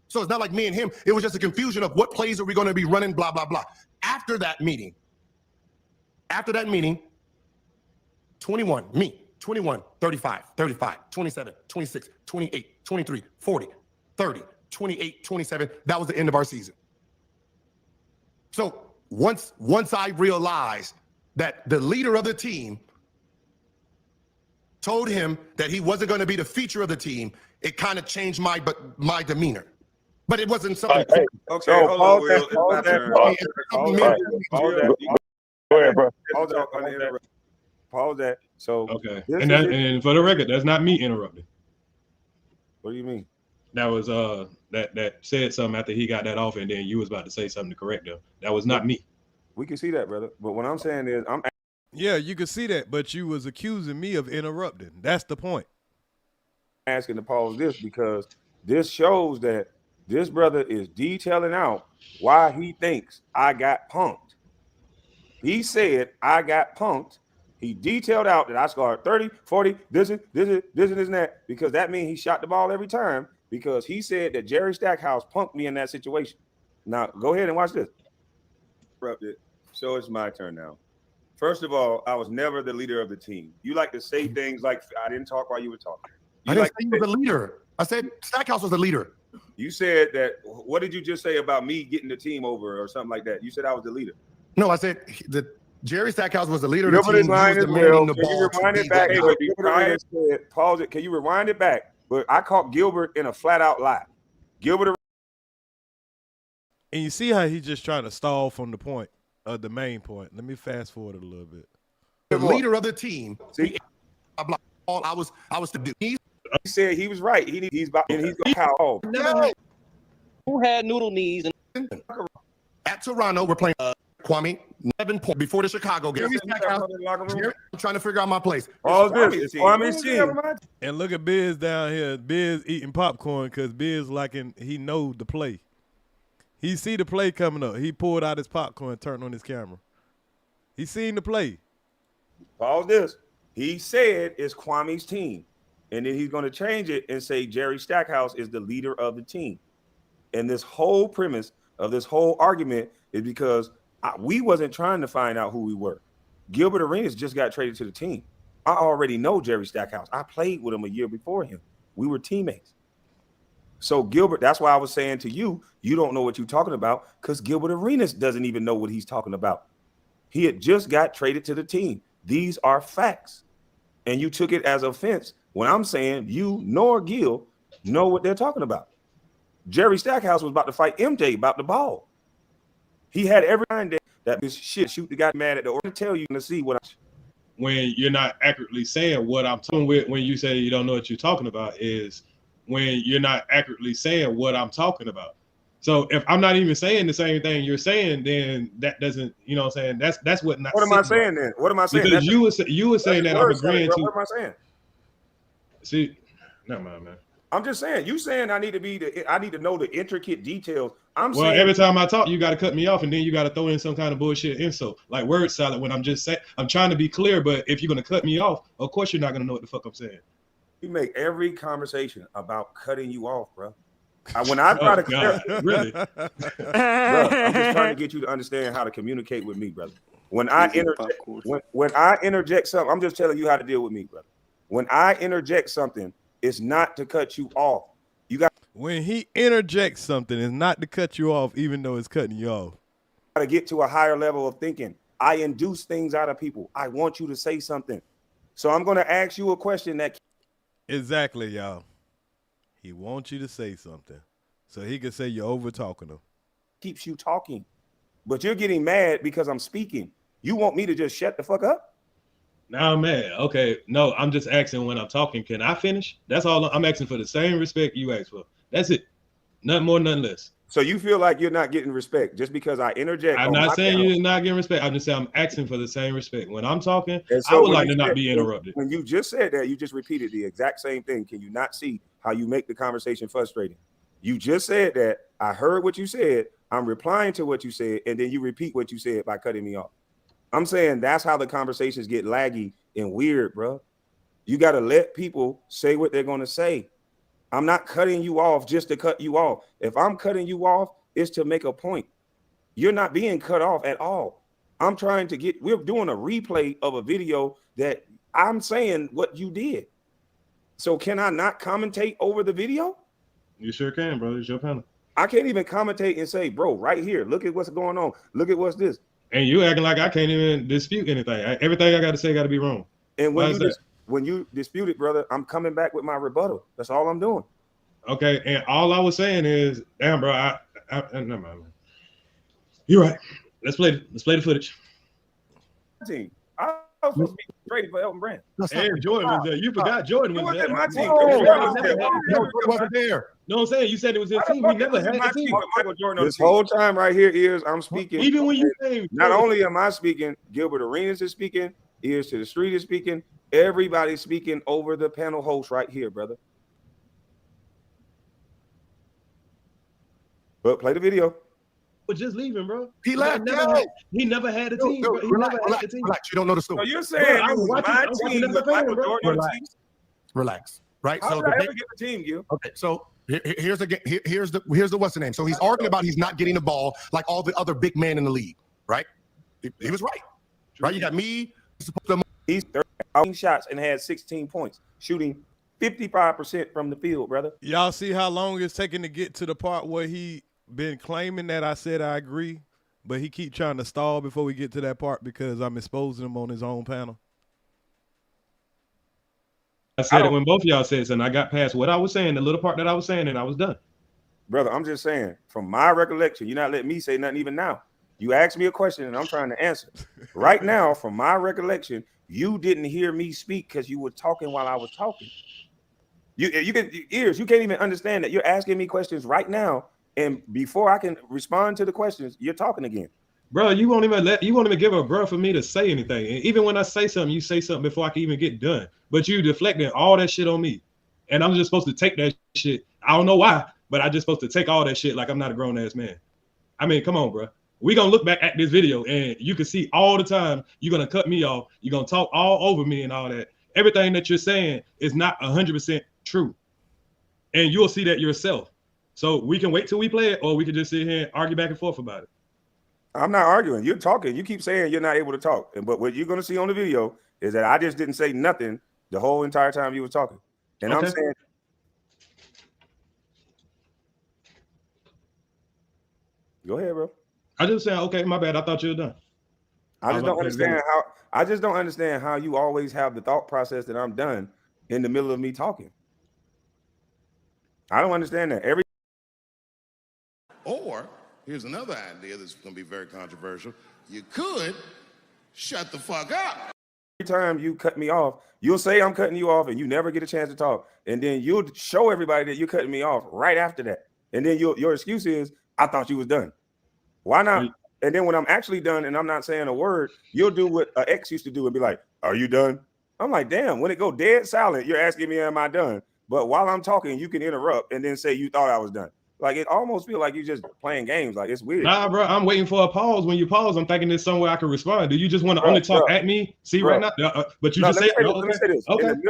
So it's not like me and him. It was just a confusion of what plays are we going to be running, blah, blah, blah. After that meeting, 21, 35, 27, 26, 28, 23, 40, 30, 28, 27. That was the end of our season. So once I realized that the leader of the team told him that he wasn't going to be the feature of the team, it kind of changed my demeanor. But it wasn't something. Okay, hold on, Will. Go ahead, bro. Pause that. So okay, and for the record, that's not me interrupting. What do you mean? That was that said something after he got that off, and then you was about to say something to correct him. That was not me. We can see that, brother. But what I'm saying is, yeah, you can see that, but you was accusing me of interrupting. That's the point. Asking to pause this because this shows that this brother is detailing out why he thinks I got punked. He said I got punked. He detailed out that I scored 30, 40, this and that, because that means he shot the ball every time because he said that Jerry Stackhouse punked me in that situation. Now, go ahead and watch this. So it's my turn now. First of all, I was never the leader of the team. You like to say things like, I didn't talk while you were talking. I didn't say you were the leader. I said Stackhouse was the leader. You said that, what did you just say about me getting the team over or something like that? You said I was the leader. No, I said that Jerry Stackhouse was the leader of the team. Line as well. Can you rewind it back? Pause it. Can you rewind it back? But I caught Gilbert in a flat out lie. Gilbert. And you see how he's just trying to stall from the point, the main point. Let me fast forward a little bit. The leader of the team. See, I was to do. He said he was right. He's how. Who had noodle knees? At Toronto, we're playing Kwame 11 points before the Chicago game. I'm trying to figure out my place. All this is Kwame's team. And look at Biz down here. Biz eating popcorn because Biz he know the play. He see the play coming up. He pulled out his popcorn, turned on his camera. He seen the play. Pause this. He said it's Kwame's team. And then he's going to change it and say Jerry Stackhouse is the leader of the team. And this whole premise of this whole argument is because we wasn't trying to find out who we were. Gilbert Arenas just got traded to the team. I already know Jerry Stackhouse. I played with him a year before him. We were teammates. So Gilbert, that's why I was saying to you, you don't know what you're talking about because Gilbert Arenas doesn't even know what he's talking about. He had just got traded to the team. These are facts. And you took it as offense when I'm saying you nor Gil know what they're talking about. Jerry Stackhouse was about to fight MJ about the ball. He had every time that this shit shoot the guy mad at the order to tell you to see what when you're not accurately saying what I'm talking with, when you say you don't know what you're talking about, is when you're not accurately saying what I'm talking about. So if I'm not even saying the same thing you're saying, then that doesn't, you know what I'm saying? That's what not. What am I saying then? What am I saying? Because you were saying that I'm agreeing to. What am I saying? See, never mind, man. I'm just saying, you saying I need to know the intricate details. Well, saying every time I talk, you got to cut me off, and then you got to throw in some kind of bullshit insult, like word salad. When I'm just saying, I'm trying to be clear, but if you're gonna cut me off, of course you're not gonna know what the fuck I'm saying. You make every conversation about cutting you off, bro. When I try to really, bro, I'm just trying to get you to understand how to communicate with me, brother. When I interject something, I'm just telling you how to deal with me, brother. When I interject something, it's not to cut you off. When he interjects something, it's not to cut you off, even though it's cutting you off. To get to a higher level of thinking. I induce things out of people. I want you to say something. So I'm going to ask you a question that. Exactly, y'all. He wants you to say something so he can say you're over talking him. Keeps you talking, but you're getting mad because I'm speaking. You want me to just shut the fuck up? Now I'm mad. Okay, no, I'm just asking when I'm talking. Can I finish? That's all. I'm asking for the same respect you asked for. That's it. Nothing more, nothing less. So you feel like you're not getting respect just because I interject? I'm not saying you're not getting respect. I'm just saying I'm asking for the same respect. When I'm talking, so I would like to not be interrupted. When you just said that, you just repeated the exact same thing. Can you not see how you make the conversation frustrating? You just said that. I heard what you said. I'm replying to what you said, and then you repeat what you said by cutting me off. I'm saying that's how the conversations get laggy and weird, bro. You got to let people say what they're going to say. I'm not cutting you off just to cut you off. If I'm cutting you off, it's to make a point. You're not being cut off at all. I'm trying to we're doing a replay of a video that I'm saying what you did. So can I not commentate over the video? You sure can, bro. It's your panel. I can't even commentate and say, bro, right here, look at what's going on. Look at what's this. And you acting like I can't even dispute anything. Everything I got to say got to be wrong. And when you dispute it, brother, I'm coming back with my rebuttal. That's all I'm doing. Okay, and all I was saying is, damn, bro, I never mind, man. You're right. Let's play the footage. Team. I was supposed to be traded for Elton Brand. And Jordan was there. You forgot Jordan was there. My team. Jordan wasn't there. No, I'm saying you said it was his team. We never had a team. This whole time right here is I'm speaking. Even when you came, not only am I speaking, Gilbert Arenas is speaking, Ears to the Street is speaking, everybody's speaking over the panel host right here, brother. But play the video. But just leaving, bro. He left. He never had a team. Bro. He never had a team. Relax. You don't know the story. So you're saying Relax. Right. How did I ever get the team, Gil? Okay. So here's the what's the name. So he's arguing about he's not getting the ball like all the other big men in the league. Right. He was right. Right. You got me. He's 13 shots and had 16 points, shooting 55% from the field, brother. Y'all see how long it's taking to get to the part where he been claiming that I said I agree, but he keep trying to stall before we get to that part because I'm exposing him on his own panel. I said it when both of y'all said something. I got past what I was saying, the little part that I was saying, and I was done. Brother, I'm just saying, from my recollection, you're not letting me say nothing even now. You asked me a question and I'm trying to answer. Right now, from my recollection, you didn't hear me speak because you were talking while I was talking. You can't even understand that you're asking me questions right now, and before I can respond to the questions, you're talking again. Bro, you won't even give a bro for me to say anything. And even when I say something, you say something before I can even get done. But you deflecting all that shit on me. And I'm just supposed to take that shit. I don't know why, but I'm just supposed to take all that shit like I'm not a grown ass man. I mean, come on, bro. We're going to look back at this video and you can see all the time you're going to cut me off. You're going to talk all over me and all that. Everything that you're saying is not 100% true. And you'll see that yourself. So we can wait till we play it, or we can just sit here and argue back and forth about it. I'm not arguing. You're talking. You keep saying you're not able to talk. But what you're going to see on the video is that I just didn't say nothing the whole entire time you were talking. And okay. I'm saying, go ahead, bro. I just said, okay, my bad. I thought you were done. I just don't understand how you always have the thought process that I'm done in the middle of me talking. I don't understand that. Or here's another idea that's going to be very controversial. You could shut the fuck up. Every time you cut me off, you'll say I'm cutting you off and you never get a chance to talk. And then you'll show everybody that you're cutting me off right after that. And then your excuse is, I thought you was done. Why not? And then when I'm actually done and I'm not saying a word, you'll do what an ex used to do and be like, are you done? I'm like, damn, when it go dead silent, you're asking me, am I done? But while I'm talking, you can interrupt and then say you thought I was done. Like it almost feel like you're just playing games. Like it's weird. Nah, bro, I'm waiting for a pause. When you pause, I'm thinking there's somewhere I can respond. Do you just want to only talk at me? See right now, but you just say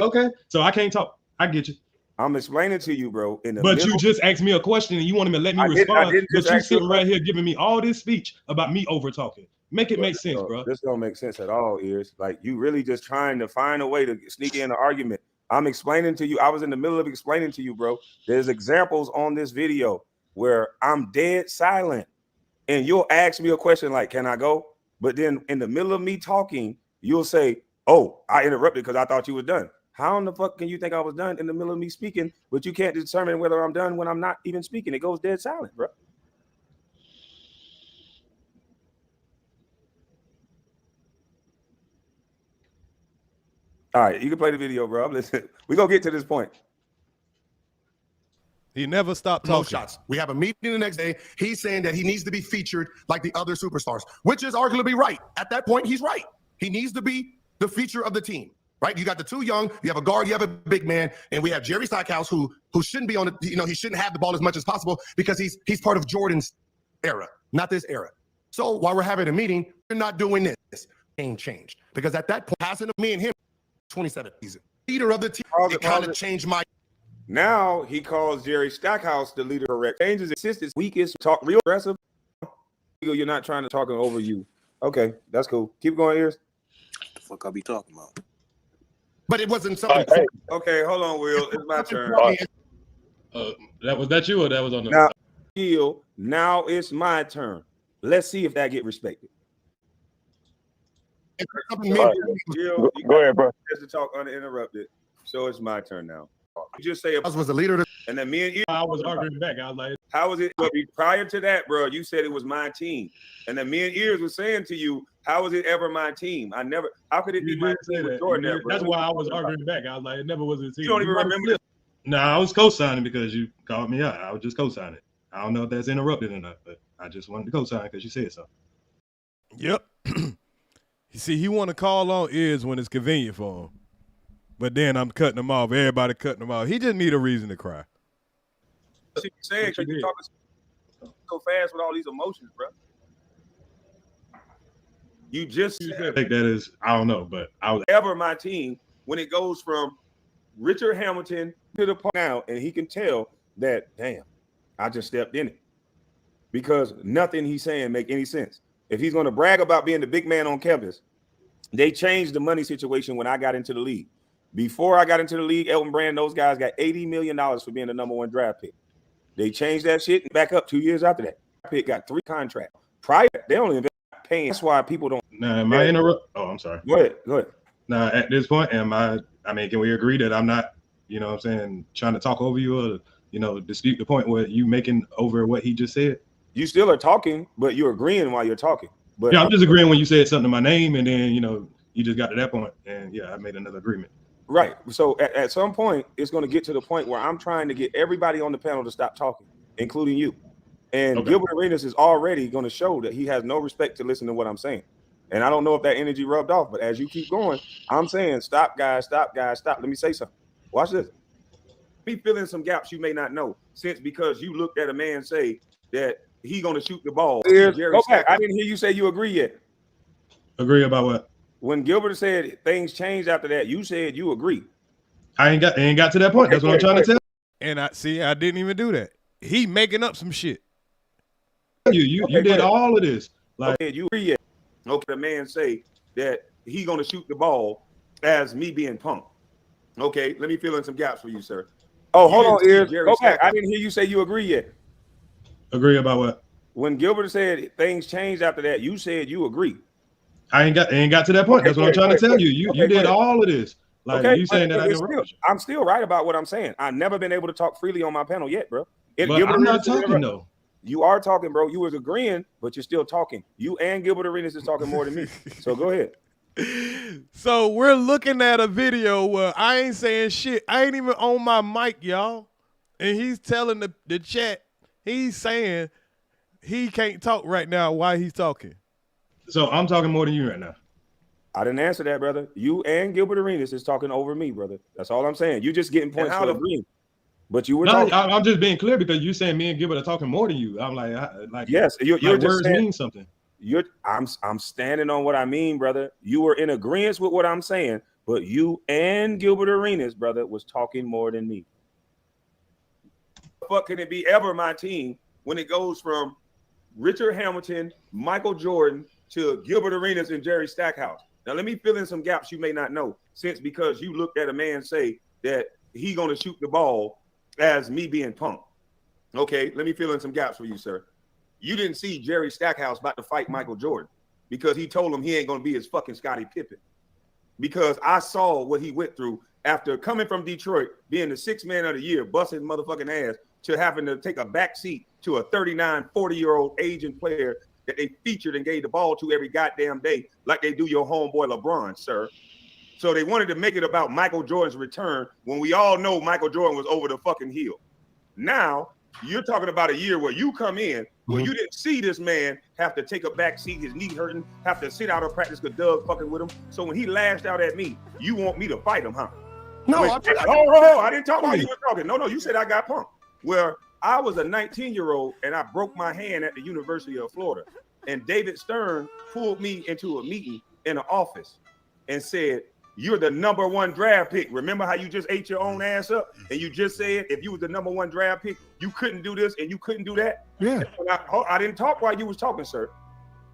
okay. So I can't talk. I get you. I'm explaining to you, bro. But you just asked me a question and you wanted me to let me respond. But you sitting right here giving me all this speech about me over talking. Make it make sense, bro. This don't make sense at all, EARZ. Like you really just trying to find a way to sneak in an argument. I'm explaining to you. I was in the middle of explaining to you, bro. There's examples on this video where I'm dead silent and you'll ask me a question like, can I go? But then in the middle of me talking, you'll say, oh, I interrupted because I thought you were done. How in the fuck can you think I was done in the middle of me speaking, but you can't determine whether I'm done when I'm not even speaking? It goes dead silent, bro. All right, you can play the video, bro. Listen, we're going to get to this point. He never stopped talking. Shots. We have a meeting the next day. He's saying that he needs to be featured like the other superstars, which is arguably right. At that point, he's right. He needs to be the feature of the team, right? You got the two young, you have a guard, you have a big man, and we have Jerry Stackhouse who shouldn't be on the, he shouldn't have the ball as much as possible because he's part of Jordan's era, not this era. So while we're having a meeting, we're not doing this. Game changed because at that point, passing to me and him, 27th season, leader of the team, it kind of changed my. Now he calls Jerry Stackhouse the leader. Correct. Changes assistance. Weakest. Talk real aggressive. You're not trying to talk over you. Okay, that's cool. Keep going, EARZ. The fuck I be talking about? But it wasn't something. Okay, hold on, Will. It's my turn. Was that you or that was on the now it's my turn. Let's see if that get respected. Go ahead, bro. To talk uninterrupted. So it's my turn now. You just say I was the leader, and then me and EARZ. I was arguing back. I was like, how was it? Prior to that, bro, you said it was my team, and then me and EARZ was saying to you, how was it ever my team? I never. How could it be my team with Jordan? That's why I was arguing back. I was like, it never was his team. You don't even remember this? No, I was co-signing because you called me out. I was just co-signing. I don't know if that's interrupted or not, but I just wanted to co-sign because you said so. Yep. You see, he want to call on EARZ when it's convenient for him. But then I'm cutting him off. Everybody cutting him off. He just need a reason to cry. That's what you're saying because you're talking so fast with all these emotions, bro. You just said, I think that is, I don't know, but I was ever my team when it goes from Richard Hamilton to the point now, and he can tell that, damn, I just stepped in it. Because nothing he's saying make any sense. If he's going to brag about being the big man on campus, they changed the money situation when I got into the league. Before I got into the league, Elton Brand, those guys got $80 million for being the #1 draft pick. They changed that shit back up 2 years after that. Pick got 3 contracts. Prior, they only been paying. That's why people don't. Now, am I interrupt? Oh, I'm sorry. Go ahead. Now, at this point, I mean, can we agree that I'm not, you know what I'm saying, trying to talk over you or, dispute the point where you making over what he just said? You still are talking, but you're agreeing while you're talking. But yeah, I'm just agreeing when you said something to my name and then, you just got to that point and yeah, I made another agreement. Right. So at some point, it's going to get to the point where I'm trying to get everybody on the panel to stop talking, including you. And Gilbert Arenas is already going to show that he has no respect to listen to what I'm saying. And I don't know if that energy rubbed off, but as you keep going, I'm saying, stop, guys, stop. Let me say something. Watch this. Me filling some gaps you may not know, because you looked at a man say that he going to shoot the ball. Go back. I didn't hear you say you agree yet. Agree about what? When Gilbert said things changed after that, you said you agree. I ain't got to that point. That's what I'm trying to tell. And I didn't even do that. He making up some shit. You did all of this. Like you agree yet? Okay, the man say that he gonna shoot the ball as me being punked. Okay, let me fill in some gaps for you, sir. Oh, hold on, EARZ. Go back. I didn't hear you say you agree yet. Agree about what? When Gilbert said things changed after that, you said you agree. I ain't got to that point. That's what I'm trying to tell you. You did all of this. Like you saying that I didn't. I'm still right about what I'm saying. I've never been able to talk freely on my panel yet, bro. But I'm not talking though. You are talking, bro. You was agreeing, but you're still talking. You and Gilbert Arenas is talking more than me. So go ahead. So we're looking at a video where I ain't saying shit. I ain't even on my mic, y'all. And he's telling the chat, he's saying he can't talk right now while he's talking. So I'm talking more than you right now. I didn't answer that, brother. You and Gilbert Arenas is talking over me, brother. That's all I'm saying. You just getting points for agreeing. But you were talking. I'm just being clear because you saying me and Gilbert are talking more than you. I'm like yes, you're like just words saying, mean something. I'm standing on what I mean, brother. You were in agreement with what I'm saying, but you and Gilbert Arenas, brother, was talking more than me. Fuck can it be ever my team when it goes from Richard Hamilton, Michael Jordan to Gilbert Arenas and Jerry Stackhouse? Now let me fill in some gaps you may not know, because you looked at a man say that he gonna shoot the ball as me being Punk. Okay, let me fill in some gaps for you, sir. You didn't see Jerry Stackhouse about to fight Michael Jordan because he told him he ain't gonna be his fucking Scottie Pippen. Because I saw what he went through after coming from Detroit, being the 6th man of the year, busting motherfucking ass, to having to take a back seat to a 39, 40-year-old aging player that they featured and gave the ball to every goddamn day, like they do your homeboy LeBron, sir. So they wanted to make it about Michael Jordan's return when we all know Michael Jordan was over the fucking hill. Now, you're talking about a year where you come in, where you didn't see this man have to take a back seat, his knee hurting, have to sit out of practice because Doug fucking with him. So when he lashed out at me, you want me to fight him, huh? No, I didn't talk while you were talking. No, you said I got punked. Where I was a 19-year-old and I broke my hand at the University of Florida. And David Stern pulled me into a meeting in an office and said, you're the #1 draft pick. Remember how you just ate your own ass up? And you just said if you was the #1 draft pick, you couldn't do this and you couldn't do that? Yeah. I didn't talk while you was talking, sir.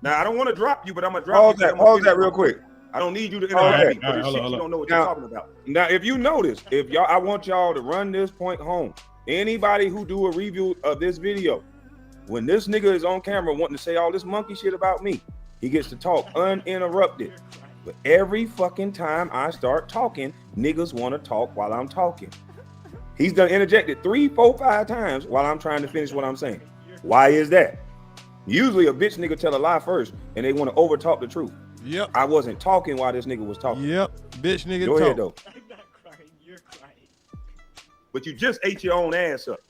Now, I don't want to drop you, but I'm going to drop you. Pause that real quick. I don't need you to interrupt me for this shit you don't know what you're talking about. Now, if you notice, I want y'all to run this point home. Anybody who do a review of this video, when this nigga is on camera wanting to say all this monkey shit about me, he gets to talk uninterrupted. But every fucking time I start talking, niggas want to talk while I'm talking. He's done interjected 3, 4, 5 times while I'm trying to finish what I'm saying. Why is that? Usually a bitch nigga tell a lie first and they want to over talk the truth. Yep. I wasn't talking while this nigga was talking. Yep. Bitch nigga Go talk. ahead though. But you just ate your own ass up.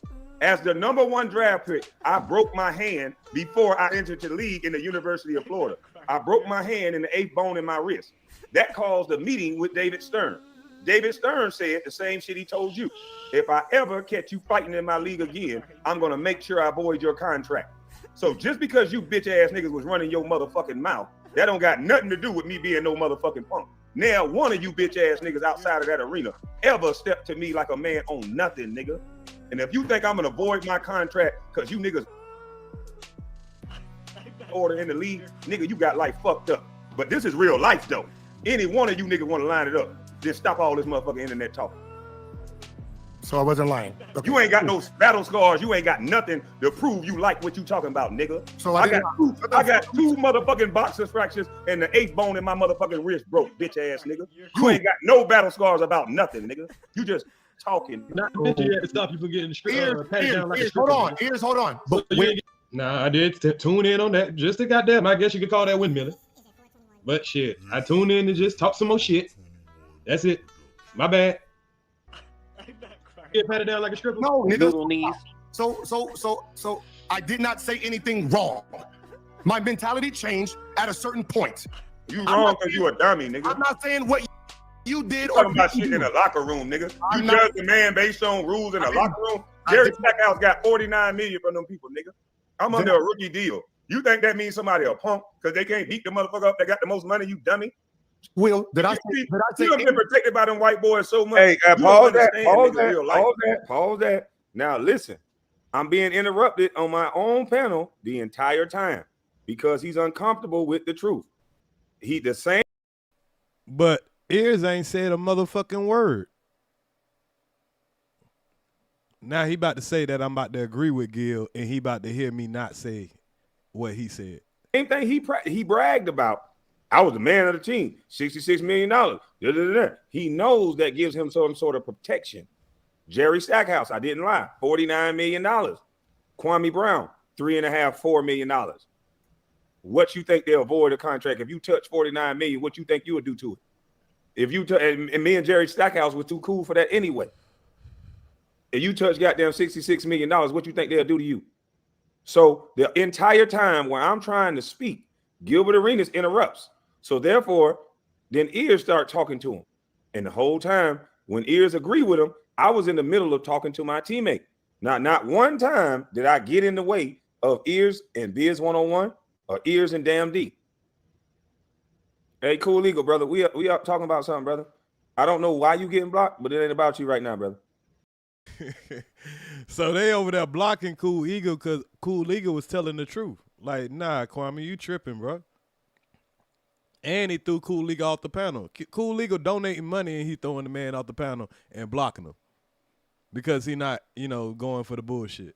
As the #1 draft pick, I broke my hand before I entered the league in the University of Florida. I broke my hand in the 8th bone in my wrist. That caused a meeting with David Stern. David Stern said the same shit he told you. If I ever catch you fighting in my league again, I'm going to make sure I void your contract. So just because you bitch ass niggas was running your motherfucking mouth, that don't got nothing to do with me being no motherfucking punk. Now, one of you bitch ass niggas outside of that arena ever stepped to me like a man on nothing, nigga. And if you think I'm gonna void my contract because you niggas order in the league, nigga, you got life fucked up. But this is real life though. Any one of you niggas want to line it up, just stop all this motherfucking internet talk. So I wasn't lying. Okay. You ain't got no battle scars. You ain't got nothing to prove you like what you talking about, nigga. So I got two motherfucking boxer fractures and the 8th bone in my motherfucking wrist broke, bitch ass nigga. You ain't got no battle scars about nothing, nigga. You just talking. Not bitch, you had to stop you from getting Hold on. But nah, I did tune in on that. Just to goddamn, I guess you could call that windmilling. But shit, I tuned in to just talk some more shit. That's it. My bad. Get patted down like a stripper. No, nigga. So I did not say anything wrong. My mentality changed at a certain point. You wrong because you a dummy, nigga. I'm not saying what you did or talking about shit in the locker room, nigga. You judge the man based on rules in the locker room. Jerry Stackhouse got $49 million from them people, nigga. I'm under a rookie deal. You think that means somebody a punk because they can't beat the motherfucker up that got the most money, you dummy? Will, did I say you have been protected by them white boys so much? Hey, pause that. Now listen, I'm being interrupted on my own panel the entire time because he's uncomfortable with the truth. He the same. But EARZ ain't said a motherfucking word. Now he about to say that I'm about to agree with Gil and he about to hear me not say what he said. Same thing he bragged about. I was the man of the team, $66 million. He knows that gives him some sort of protection. Jerry Stackhouse, I didn't lie, $49 million. Kwame Brown, $3.5–4 million. What you think they'll avoid a contract? If you touch $49 million, what you think you would do to it? If you and me and Jerry Stackhouse were too cool for that anyway. If you touch goddamn $66 million, what you think they'll do to you? So the entire time where I'm trying to speak, Gilbert Arenas interrupts. So therefore, Then EARZ start talking to him. And the whole time, when EARZ agree with him, I was in the middle of talking to my teammate. Now, not one time did I get in the way of EARZ and Biz 101 or EARZ and Damn D. Hey, Cool Eagle, brother. We up talking about something, brother. I don't know why you getting blocked, but it ain't about you right now, brother. So they over there blocking Cool Eagle because Cool Eagle was telling the truth. Like, nah, Kwame, you tripping, bro. And he threw Cool Eagle off the panel. Cool Eagle donating money and he throwing the man off the panel and blocking him because he not, going for the bullshit.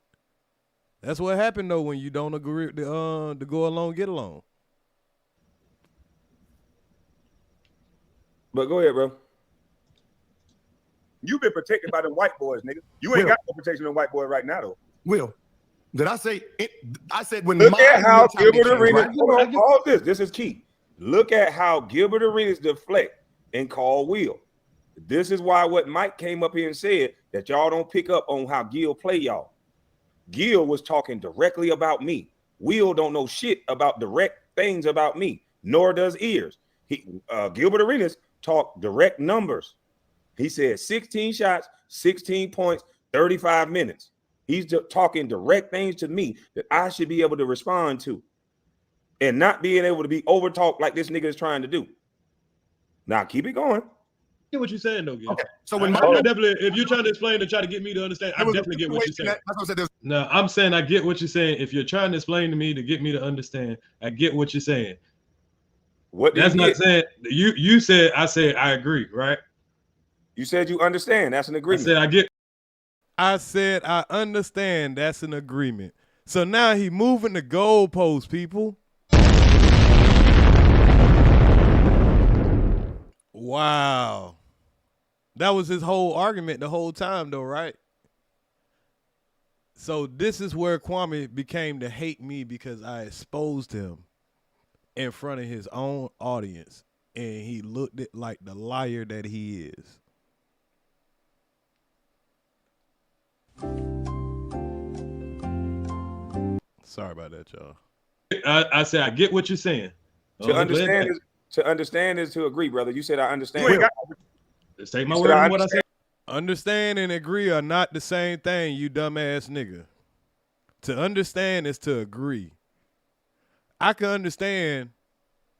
That's what happened though when you don't agree to go along, get along. But go ahead, bro. You've been protected by the white boys, nigga. You ain't got no protection of the white boy right now, though. Will, did I say it? I said when Look at how Gilbert Arenas, right? all this is key. Look at how Gilbert Arenas deflect and call Will. This is why what Mike came up here and said that y'all don't pick up on how Gil play y'all. Gil was talking directly about me. Will don't know shit about direct things about me, nor does EARZ. Gilbert Arenas talk direct numbers. He said 16 shots, 16 points, 35 minutes. He's talking direct things to me that I should be able to respond to and not being able to be over-talked like this nigga is trying to do. Now, keep it going. I get what you're saying, though, Gil. Okay, so when I definitely, if you're trying to explain to try to get me to understand, I definitely get what you're saying. That's what I said. No, I'm saying I get what you're saying. If you're trying to explain to me to get me to understand, I get what you're saying. What that's not saying you said I said I agree, right? You said you understand. That's an agreement. I said I understand. That's an agreement. So now he moving the goalposts, people. Wow. That was his whole argument the whole time, though, right? So this is where Kwame became to hate me because I exposed him in front of his own audience, and he looked at like the liar that he is. Sorry about that, y'all. I said I get what you're saying. To understand is to agree, brother. You said I understand. Just take my word on what I said. Understand and agree are not the same thing, you dumbass nigga. To understand is to agree. I can understand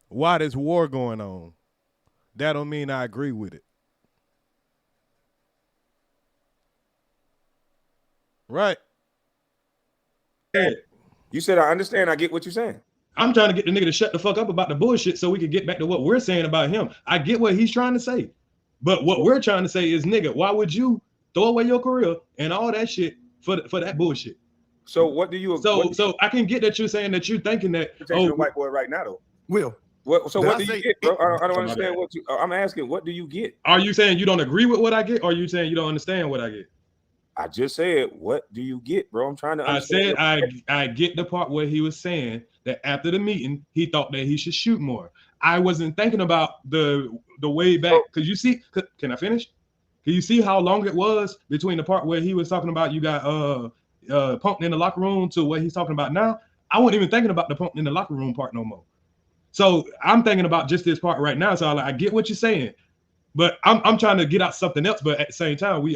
why there's war going on. That don't mean I agree with it. Right. You said I understand. I get what you're saying. I'm trying to get the nigga to shut the fuck up about the bullshit so we can get back to what we're saying about him. I get what he's trying to say. But what we're trying to say is, nigga, why would you throw away your career and all that shit for that bullshit? So what do you? So I can get that you're saying that you're thinking that white boy right now though. Will. What do you get, bro? I don't understand what you. I'm asking, what do you get? Are you saying you don't agree with what I get, or are you saying you don't understand what I get? I just said, what do you get, bro? I'm trying to understand. I said I get the part where he was saying that after the meeting he thought that he should shoot more. I wasn't thinking about the way back because you see. Can I finish? Can you see how long it was between the part where he was talking about you got punked in the locker room to what he's talking about now? I wasn't even thinking about the punked in the locker room part no more. So I'm thinking about just this part right now. So I get what you're saying, but I'm trying to get out something else. But at the same time,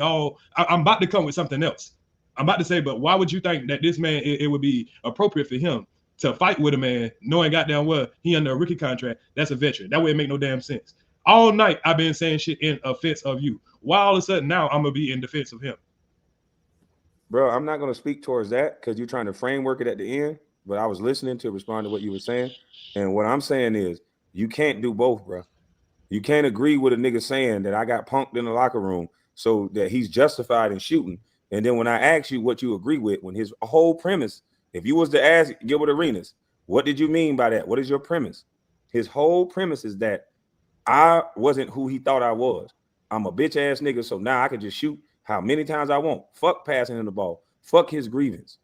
I'm about to come with something else. I'm about to say, but why would you think that this man, it would be appropriate for him to fight with a man knowing goddamn well he under a rookie contract? That's a veteran. That way it make no damn sense. All night I've been saying shit in offense of you. Why all of a sudden now I'm gonna be in defense of him? Bro, I'm not gonna speak towards that because you're trying to framework it at the end. But I was listening to respond to what you were saying. And what I'm saying is you can't do both, bro. You can't agree with a nigga saying that I got punked in the locker room so that he's justified in shooting. And then when I ask you what you agree with, when his whole premise, if you was to ask Gilbert Arenas, what did you mean by that? What is your premise? His whole premise is that I wasn't who he thought I was. I'm a bitch ass nigga, so now I can just shoot how many times I want. Fuck passing him the ball. Fuck his grievance.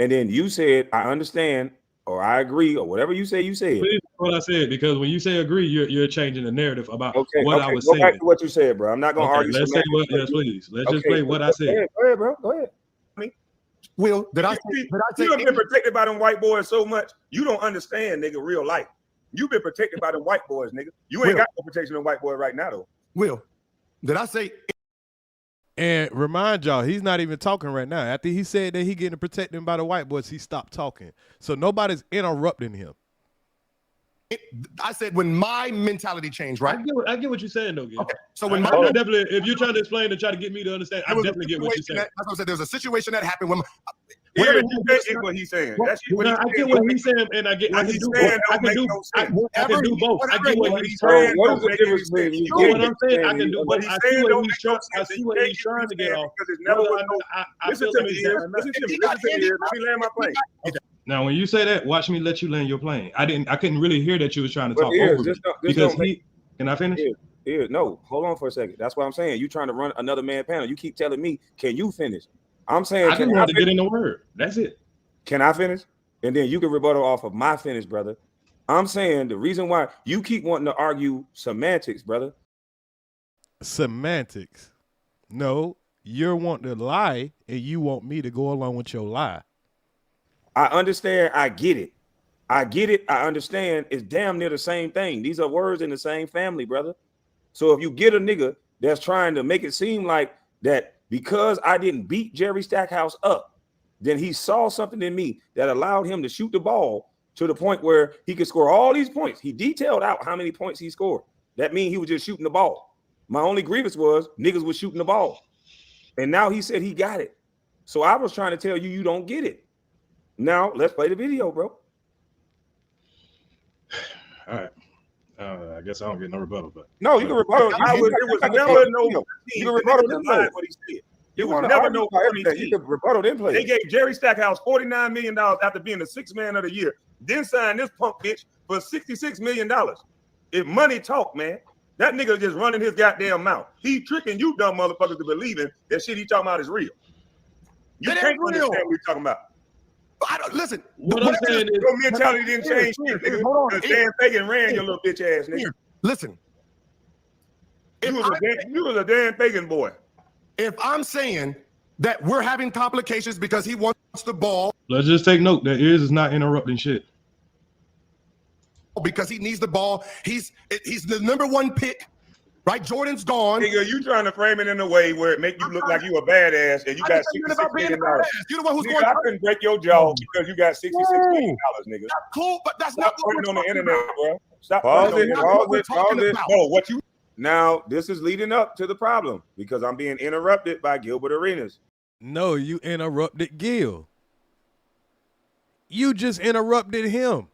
And then you said, I understand, or I agree, or whatever you say, you said. Please, what I said, because when you say agree, you're changing the narrative about what I was go saying. Back to what you said, bro. I'm not going to argue. Let's say what, yes, please. Let's just play what I said. Go ahead, bro. Go ahead. Will, did I say you have been protected by them white boys so much, you don't understand, nigga, real life. You've been protected by the white boys, nigga. You ain't got no protection of white boy right now, though. Will, did I say? And remind y'all, he's not even talking right now. After he said that he getting protected by the white boys, he stopped talking. So nobody's interrupting him. I said when my mentality changed, right? I get what you're saying, though, Gil. Okay. So when I definitely, if you're trying to explain and try to get me to understand, I definitely get what you're saying. That's what I said. There's a situation that happened when. Yeah, you get what he's saying. I get what he's saying, and I can do both. I can do both. I get what he's saying. What is the difference between you get what I'm saying? I can do both. I see what he's trying to get off. Listen to me. Listen to me. Let me land my plane. Now, when you say that, watch me let you land your plane. I couldn't really hear that you was trying to talk over me because Can I finish? No, hold on for a second. That's what I'm saying. You trying to run another man panel. You keep telling me, can you finish? I'm saying I didn't want to get in the word. That's it. Can I finish? And then you can rebuttal off of my finish, brother. I'm saying the reason why you keep wanting to argue semantics, brother. Semantics. No, you're wanting to lie and you want me to go along with your lie. I understand. I get it. I get it. I understand. It's damn near the same thing. These are words in the same family, brother. So if you get a nigga that's trying to make it seem like that because I didn't beat Jerry Stackhouse up, then he saw something in me that allowed him to shoot the ball to the point where he could score all these points. He detailed out how many points he scored. That means he was just shooting the ball. My only grievance was niggas was shooting the ball. And now he said he got it. So I was trying to tell you, you don't get it. Now let's play the video, bro. All right. I guess I don't get no rebuttal, but no, you can rebuttal. It was never no. You can rebuttal what he said. It was never no. You can rebuttal then play. They gave Jerry Stackhouse $49 million after being the sixth man of the year. Then signed this punk bitch for $66 million. If money talk, man, that nigga just running his goddamn mouth. He tricking you dumb motherfuckers to believing that shit he talking about is real. You can't understand what he's talking about. I don't listen. What I'm saying is your mentality didn't change, nigga. Because Dan Fagan ran your little bitch ass, nigga. Listen. You was a Dan Fagan boy. If I'm saying that we're having complications because he wants the ball. Let's just take note that EARZ is not interrupting shit. Because he needs the ball. He's the #1 pick. Right, Jordan's gone. Nigga, you trying to frame it in a way where it make you look like you a badass and you got $66 million. You the one who's nigga, I couldn't break your jaw because you got $66 million, nigga. That's cool, but that's not what putting on the internet, bro. Stop pause it. No, what you? Now this is leading up to the problem because I'm being interrupted by Gilbert Arenas. No, you interrupted Gil. You just interrupted him.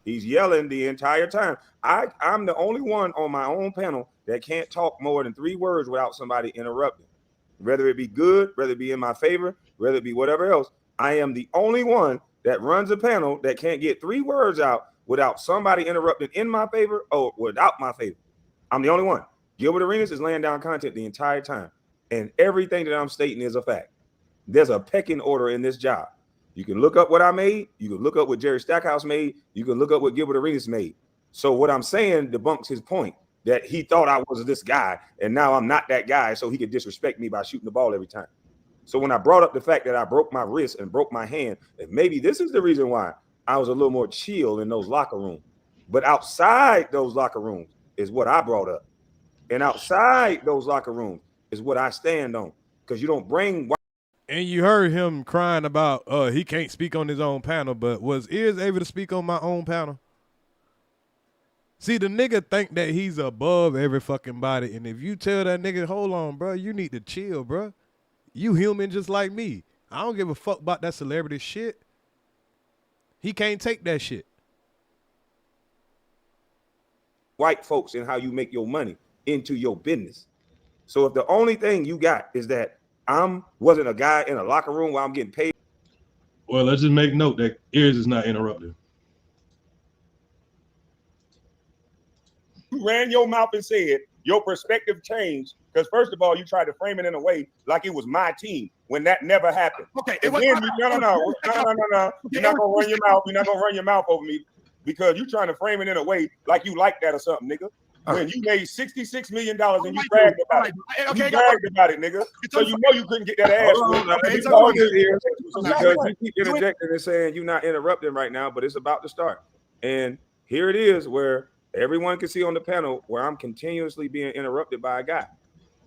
He's yelling the entire time. I'm the only one on my own panel that can't talk more than 3 words without somebody interrupting. Whether it be good, whether it be in my favor, whether it be whatever else, I am the only one that runs a panel that can't get 3 words out without somebody interrupting in my favor or without my favor. I'm the only one. Gilbert Arenas is laying down content the entire time, and everything that I'm stating is a fact. There's a pecking order in this job. You can look up what I made. You can look up what Jerry Stackhouse made. You can look up what Gilbert Arenas made. So what I'm saying debunks his point that he thought I was this guy, and now I'm not that guy, so he could disrespect me by shooting the ball every time. So when I brought up the fact that I broke my wrist and broke my hand, and maybe this is the reason why I was a little more chill in those locker rooms. But outside those locker rooms is what I brought up. And outside those locker rooms is what I stand on. Because you don't bring... And you heard him crying about he can't speak on his own panel, but was EARZ able to speak on my own panel? See, the nigga think that he's above every fucking body, and if you tell that nigga, hold on, bro, you need to chill, bro. You human just like me. I don't give a fuck about that celebrity shit. He can't take that shit. White folks and how you make your money into your business. So if the only thing you got is that wasn't a guy in a locker room while I'm getting paid. Well, let's just make note that EARZ is not interrupted. You ran your mouth and said your perspective changed because first of all, you tried to frame it in a way like it was my team when that never happened. Okay, no. You're not gonna run your mouth. You're not gonna run your mouth over me because you're trying to frame it in a way like you like that or something, nigga. When you made $66 million and you bragged about it. You bragged about it, nigga. So you know you couldn't get that ass. Because you keep interjecting and saying you're not interrupting right now, but it's about to start. And here it is where everyone can see on the panel where I'm continuously being interrupted by a guy.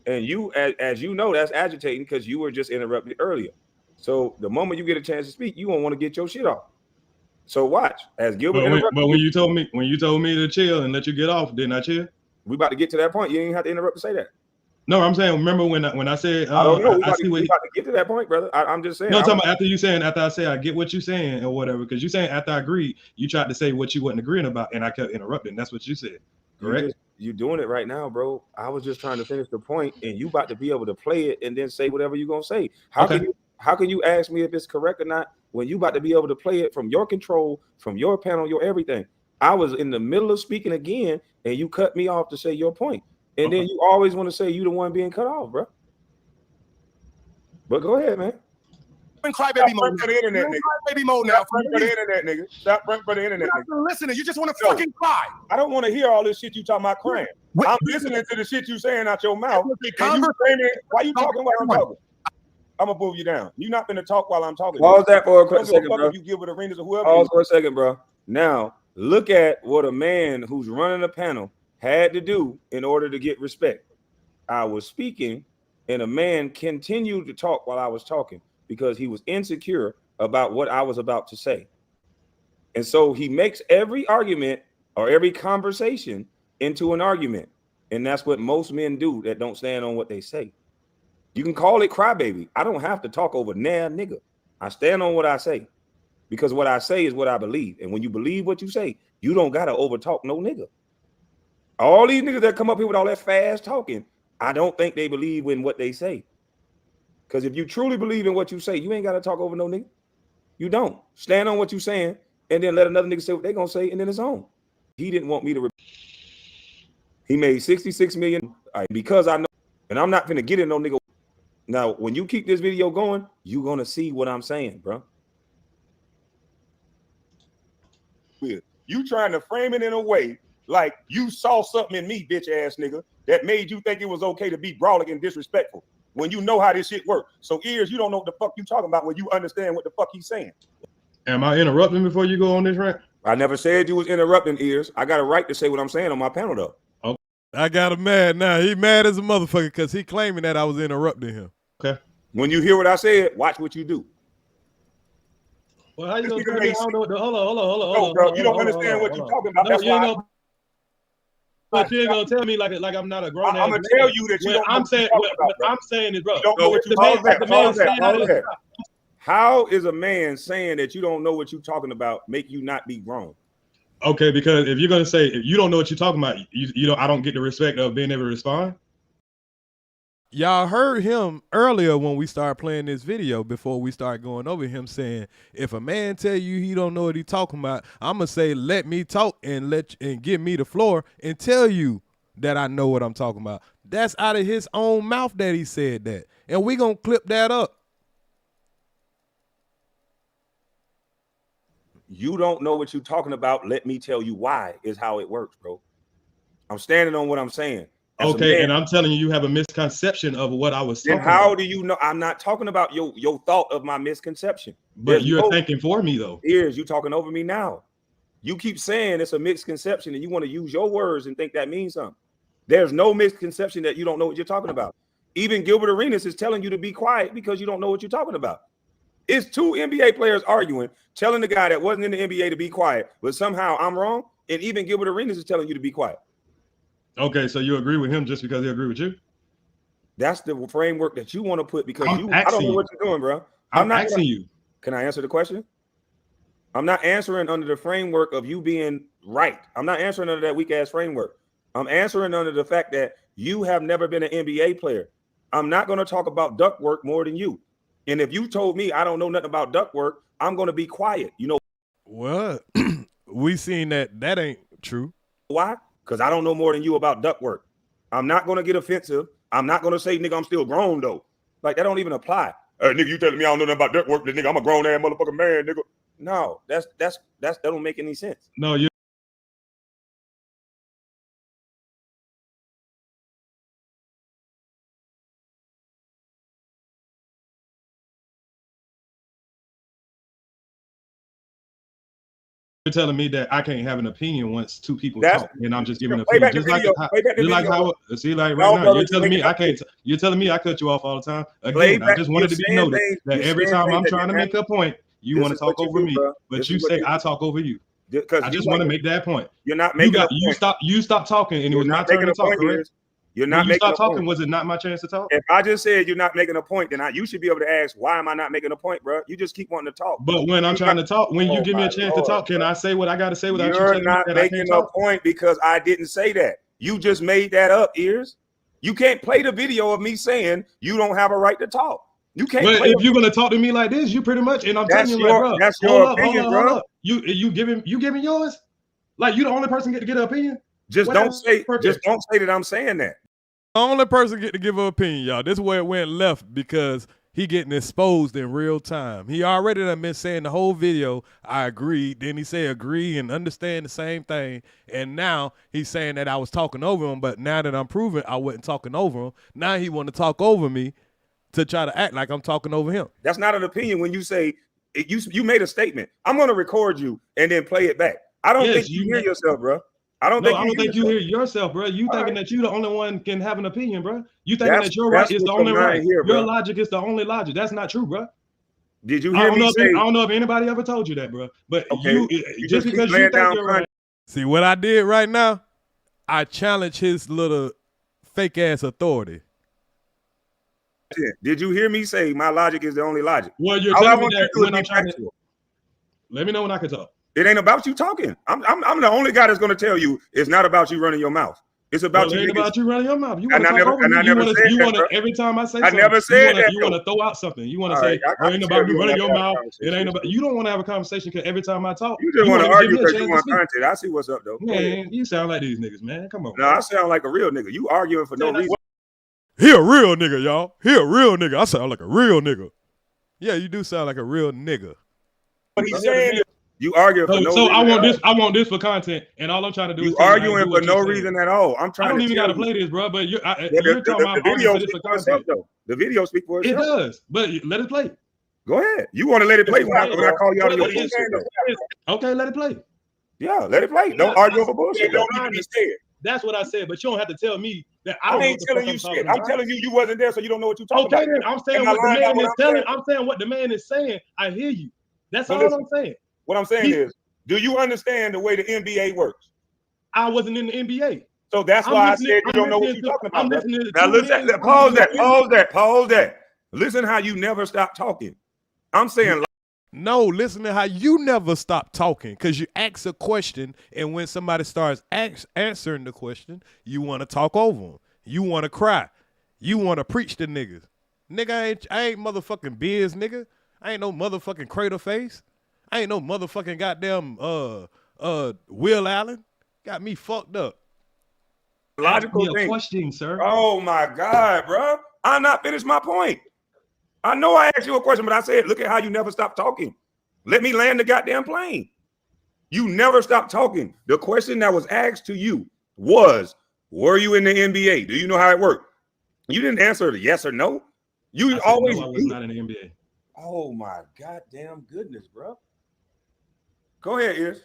And you, as you know, that's agitating because you were just interrupted earlier. So the moment you get a chance to speak, you won't want to get your shit off. So watch, as Gilbert interrupted. But when you told me to chill and let you get off, didn't I chill? We about to get to that point. You ain't have to interrupt to say that. No, I'm saying, remember when I said I don't know. We I about see to what get to that point, brother. I'm just saying. No, I'm talking about after I say I get what you're saying or whatever, because you're saying after I agreed, you tried to say what you wasn't agreeing about, and I kept interrupting. That's what you said, correct? You doing it right now, bro. I was just trying to finish the point, and you about to be able to play it and then say whatever you're gonna say. How can you ask me if it's correct or not when you about to be able to play it from your control, from your panel, your everything? I was in the middle of speaking again, and you cut me off to say your point. And then you always want to say you the one being cut off, bro. But go ahead, man. Crybaby mode. For the internet, nigga. Crybaby mode now. For the internet, nigga. Stop for the internet, nigga. You're listening. You just want to fucking cry. I don't want to hear all this shit you talking about crying. I'm listening to the shit you saying out your mouth. And you saying, why you talking while I'm talking? I'm gonna move you down. You're not gonna talk while I'm talking. Pause that for a quick second, bro. You Gilbert Arenas or whoever. Pause for a second, bro. Now look at what a man who's running a panel had to do in order to get respect. I was speaking, and a man continued to talk while I was talking because he was insecure about what I was about to say. And so he makes every argument or every conversation into an argument. And that's what most men do that don't stand on what they say. You can call it crybaby. I don't have to talk over nah nigga. I stand on what I say because what I say is what I believe. And when you believe what you say, you don't got to overtalk no nigga. All these niggas that come up here with all that fast talking, I don't think they believe in what they say. Because if you truly believe in what you say, you ain't got to talk over no nigga. You don't. Stand on what you're saying and then let another nigga say what they going to say and then it's on. He didn't want me to. He made 66 million because I know, and I'm not going to get in no nigga. Now, when you keep this video going, you're going to see what I'm saying, bro. You trying to frame it in a way like you saw something in me, bitch ass nigga, that made you think it was okay to be brawling and disrespectful when you know how this shit works. So EARZ, you don't know what the fuck you talking about when you understand what the fuck he's saying. Am I interrupting before you go on this rant? I never said you was interrupting, EARZ. I got a right to say what I'm saying on my panel, though. Okay. I got him mad now. He mad as a motherfucker because he claiming that I was interrupting him. Okay. When you hear what I said, watch what you do. Well, how you gonna tell me? I don't know. Hold on. No, bro, you don't understand what you're talking about. That's why. But you ain't gonna tell me like I'm not a grown man. I'm gonna tell you that you don't. I'm saying what I'm saying is, bro. You don't know what you're talking about. How is a man saying that you don't know what you're talking about make you not be grown? Okay, because if you're gonna say if you don't know what you're talking about, you don't. I don't get the respect of being able to respond. Y'all heard him earlier when we started playing this video before we started going over him saying, if a man tell you he don't know what he talking about, I'm going to say, let me talk and give me the floor and tell you that I know what I'm talking about. That's out of his own mouth that he said that. And we going to clip that up. You don't know what you're talking about. Let me tell you why is how it works, bro. I'm standing on what I'm saying. Okay, and I'm telling you, you have a misconception of what I was talking about. And how do you know? I'm not talking about your thought of my misconception. But you're thinking for me, though. EARZ, you talking over me now. You keep saying it's a misconception and you want to use your words and think that means something. There's no misconception that you don't know what you're talking about. Even Gilbert Arenas is telling you to be quiet because you don't know what you're talking about. It's two NBA players arguing, telling the guy that wasn't in the NBA to be quiet, but somehow I'm wrong. And even Gilbert Arenas is telling you to be quiet. Okay, so you agree with him just because he agree with you? That's the framework that you want to put because I don't know what you're doing, bro. I'm not asking you. Can I answer the question? I'm not answering under the framework of you being right. I'm not answering under that weak ass framework. I'm answering under the fact that you have never been an NBA player. I'm not going to talk about ductwork more than you. And if you told me I don't know nothing about ductwork, I'm going to be quiet. You know what? We seen that ain't true. Why? Because I don't know more than you about ductwork. I'm not going to get offensive. I'm not going to say, nigga, I'm still grown, though. Like, that don't even apply. Hey, nigga, you telling me I don't know nothing about ductwork, nigga, I'm a grown-ass motherfucking man, nigga. No, that don't make any sense. No, you You're telling me that I can't have an opinion once two people That's- talk, and I'm just giving an Play opinion. back the Just like video. Play back the just like video. how see, like No, right now, brother, you're telling me making I up can't. You're telling me I cut you off all the time. Play Again, I back- just wanted to you're be saying noted things- that you're every saying time things I'm that trying to didn't make a point, you This want to is what talk you over do, me, bro. but This you is what say you I talk over you. Because I you just want to make that point. You're not You making a point. You stopped talking, and it You're was my not turn making to a talk. point, Correct? Ears. You're When not you making stopped a talking, point. was it not my chance to talk? If I just said you're not making a point, then you should be able to ask, why am I not making a point, bro? You just keep wanting to talk. But when I'm trying to talk, when you Oh, give me my a chance Lord, to talk, can bro. I say what I got to say without you You're telling me not that I can't making a talk? point because I didn't say that. You just made that up, Ears. You can't play the video of me saying you don't have a right to talk. You can't But play if you're gonna talk to me like this, you pretty much, and I'm telling That's you, like, bro, that's hold your up, opinion, hold bro. up. You giving yours? Like you the only person get to get an opinion? Just What don't that's say purpose? just don't say that I'm saying that. The only person get to give an opinion, y'all. This is where it went left because he getting exposed in real time. He already done been saying the whole video, I agreed. Then he said agree and understand the same thing. And now he's saying that I was talking over him, but now that I'm proving I wasn't talking over him, now he want to talk over me to try to act like I'm talking over him. That's not an opinion when you say you made a statement. I'm gonna record you and then play it back. I don't think you hear yourself, bro. I don't think you hear yourself, bro. You thinking that you the only one can have an opinion, bro. You thinking That's- that your right that's is the what only your mind right. hear, Your bro. logic is the only logic. That's not true, bro. Did you hear me say? I don't know if anybody ever told you that, bro. But Okay, you just just keep because you laying think down you're right. See what I did right now? I challenge his little fake ass authority. Did you hear me say my logic is the only logic? Well, you're All I telling me want you to that do is when be I'm trying to. factual. Let me know when I can talk. It ain't about you talking. I'm the only guy that's going to tell you it's not about you running your mouth. It's about Well, it you. ain't about you running your mouth. You And want to I talk never- over and me. I never said You that, want to bro. every time I say I something. never said that, You though. want to throw out something. You want to All say, right, I "Oh, ain't can about tell me you running wanna your have a mouth." It conversation. ain't about. You don't want to have a conversation because every time I talk, You just want to wanna argue give me a because you chance to want speak. content. I see what's up, though. Go ahead. Man, you sound like these niggas, man. Come on. No, I sound like a real nigga. You arguing for no reason. He a real nigga, y'all. He a real nigga. I sound like a real nigga. Yeah, you do sound like a real nigga. What he's saying is you arguing for no So reason. I want at this. all. I want this for content, and all I'm trying to do is You tell I ain't arguing do for what no you saying. reason at all. I'm I trying don't to even tell got to you. play this, bro. But you're The talking about video arguing for this speaks for for itself, content. though. The video speaks for It itself. does, but let it play. Go ahead. You want to let it play when I call you out on your bullshit, though. Okay, let it play. Yeah, let it play. Don't argue over bullshit. Though. That's what I said, but you don't have to tell me that I I don't ain't know what telling the you fuck I'm shit. talking I'm about. telling you you wasn't there, so you don't know what you're talking Okay, about. then I'm saying Am I what the lying man about what is I'm telling. saying? I'm saying what the man is saying. I hear you. That's So all listen, I'm saying. What I'm saying is, do you understand the way the NBA works? I wasn't in the NBA. So that's I'm why I listening- said you I'm don't know what listening you're to- talking about. I'm bro. listening to Now two listen, men- pause that. Listen how you never stop talking. I'm saying No, listen to how you never stop talking because you ask a question, and when somebody starts answering the question, you want to talk over them. You want to cry. You want to preach to niggas. Nigga, I ain't motherfucking Biz, nigga. I ain't no motherfucking crater face. I ain't no motherfucking goddamn Will Allen. Got me fucked up. logical thing. Question, sir. Oh my God, bro. I'm not finished my point. I know I asked you a question, but I said, look at how you never stop talking. Let me land the goddamn plane. You never stop talking. The question that was asked to you was, were you in the NBA? Do you know how it worked? You didn't answer the yes or no. You I said, always. no, I was not in the NBA. Oh my goddamn goodness, bro. Go ahead, Ears.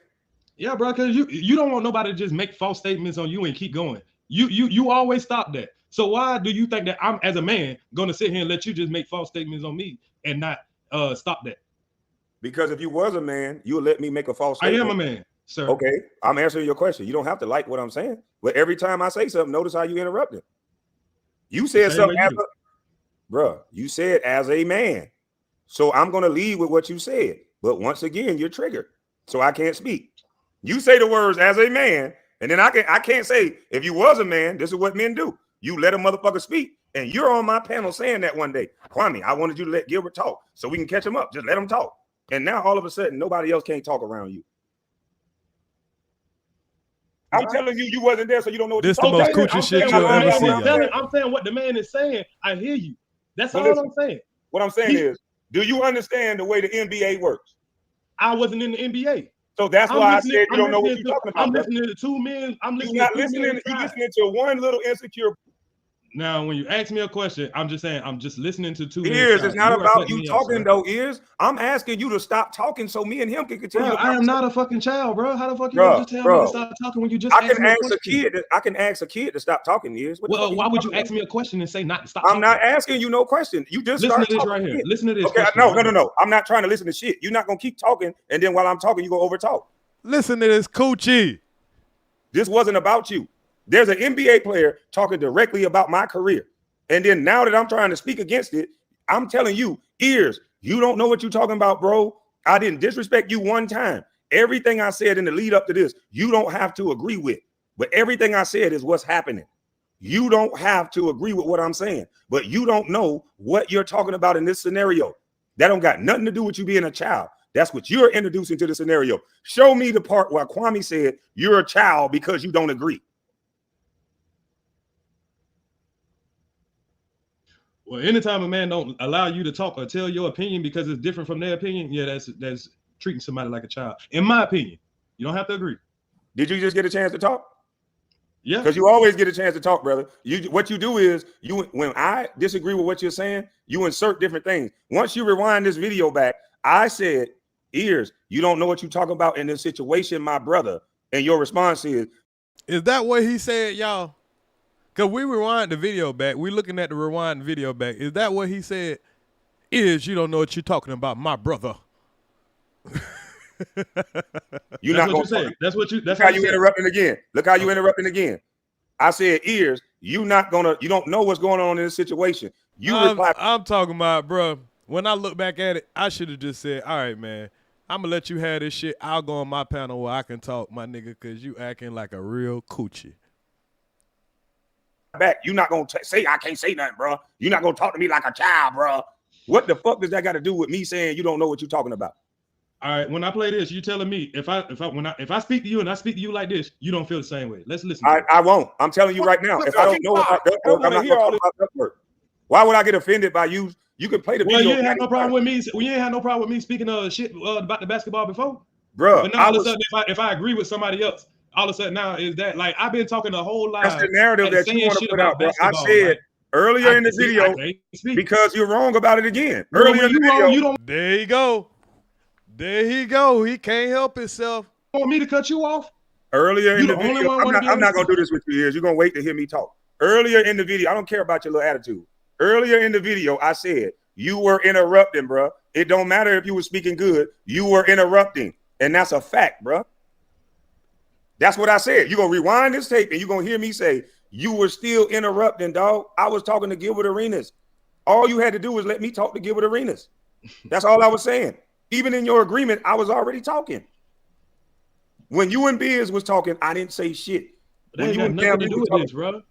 Yeah, bro, because you don't want nobody to just make false statements on you and keep going. You always stop that. So why do you think that I'm, as a man, going to sit here and let you just make false statements on me and not stop that? Because if you was a man, you'll let me make a false statement. I am a man, sir. Okay, I'm answering your question. You don't have to like what I'm saying, but every time I say something, notice how you interrupt it. You said Same something way as you do. bruh, you said as a man. So I'm going to lead with what you said. But once again, you're triggered. So I can't speak. You say the words as a man, and then I can't say, if you was a man, this is what men do. You let a motherfucker speak, and you're on my panel saying that one day. Kwame, I wanted you to let Gilbert talk so we can catch him up. Just let him talk. And now all of a sudden, nobody else can't talk around you. I'm telling you, you wasn't there, so you don't know what This you're the talking most about. coochie shit you'll ever see, y'all. I'm saying what the man is saying. I hear you. That's So all listen, I'm saying. What I'm saying is, do you understand the way the NBA works? I wasn't in the NBA. So that's I'm why I listening- said you I'm don't know what listening you're to- talking about. I'm brother. listening to two men. I'm listening You're not to two listening. men You're cry. listening to one little insecure. Now, when you ask me a question, I'm just saying I'm just listening to two men. Ears, it's not about you talking sir. though. Ears, I'm asking you to stop talking so me and him can continue. Bro, I am not a fucking child, bro. How the fuck you gonna just tell me to stop talking when you just asked me a question? I can ask a kid to stop talking. Ears. Well, why would you ask me a question and say not to stop? I'm not asking you no question. You just listen to this talking right here. shit. Listen to this. Okay, question, no. I'm not trying to listen to shit. You're not gonna keep talking, and then while I'm talking, you gonna over talk. Listen to this coochie. This wasn't about you. There's an NBA player talking directly about my career. And then now that I'm trying to speak against it, I'm telling you, Ears, you don't know what you're talking about, bro. I didn't disrespect you one time. Everything I said in the lead up to this, you don't have to agree with. But everything I said is what's happening. You don't have to agree with what I'm saying. But you don't know what you're talking about in this scenario. That don't got nothing to do with you being a child. That's what you're introducing to the scenario. Show me the part where Kwame said you're a child because you don't agree. Well, anytime a man don't allow you to talk or tell your opinion because it's different from their opinion, yeah, that's treating somebody like a child. In my opinion, you don't have to agree. Did you just get a chance to talk? Yeah. Because you always get a chance to talk, brother. What you do is when I disagree with what you're saying, you insert different things. Once you rewind this video back, I said, Ears, you don't know what you're talking about in this situation, my brother. And your response is that what he said, y'all? Because we rewind the video back. We looking at the rewind video back. Is that what he said? Ears, you don't know what you're talking about, my brother. You're that's not what you said. That's how you interrupting again. Look how you interrupting again. I said, Ears, you don't know what's going on in this situation. I'm talking about, bro. When I look back at it, I should have just said, all right, man, I'm going to let you have this shit. I'll go on my panel where I can talk, my nigga, because you acting like a real coochie. Back, you're not going to say, I can't say nothing, bro. You're not going to talk to me like a child, bro. What the fuck does that got to do with me saying you don't know what you're talking about? All right, when I play this, you telling me if I speak to you and I speak to you like this, you don't feel the same way. Let's listen. I won't. I'm telling you right now. If I don't know about ductwork, I'm not going to talk about ductwork. Why would I get offended by you? You can play the video. Well, you ain't had no problem with me. Well, you ain't had no problem with me speaking shit about the basketball before, bro. But now all of a sudden, if I agree with somebody else, all of a sudden now is that like I've been talking the whole life. That's the narrative that you want to put out, bro. I said earlier in the video because you're wrong about it again. Earlier in the video, there you go. There he go. He can't help himself. Want me to cut you off? Earlier in the video, I'm not gonna do this with you, Ears. You're gonna wait to hear me talk. Earlier in the video, I don't care about your little attitude. Earlier in the video, I said you were interrupting, bro. It don't matter if you were speaking good. You were interrupting, and that's a fact, bro. That's what I said. You're gonna rewind this tape, and you're gonna hear me say you were still interrupting, dog. I was talking to Gilbert Arenas. All you had to do was let me talk to Gilbert Arenas. That's all I was saying. Even in your agreement, I was already talking. When you and Biz was talking, I didn't say shit. When you and nothing to do with this, bro.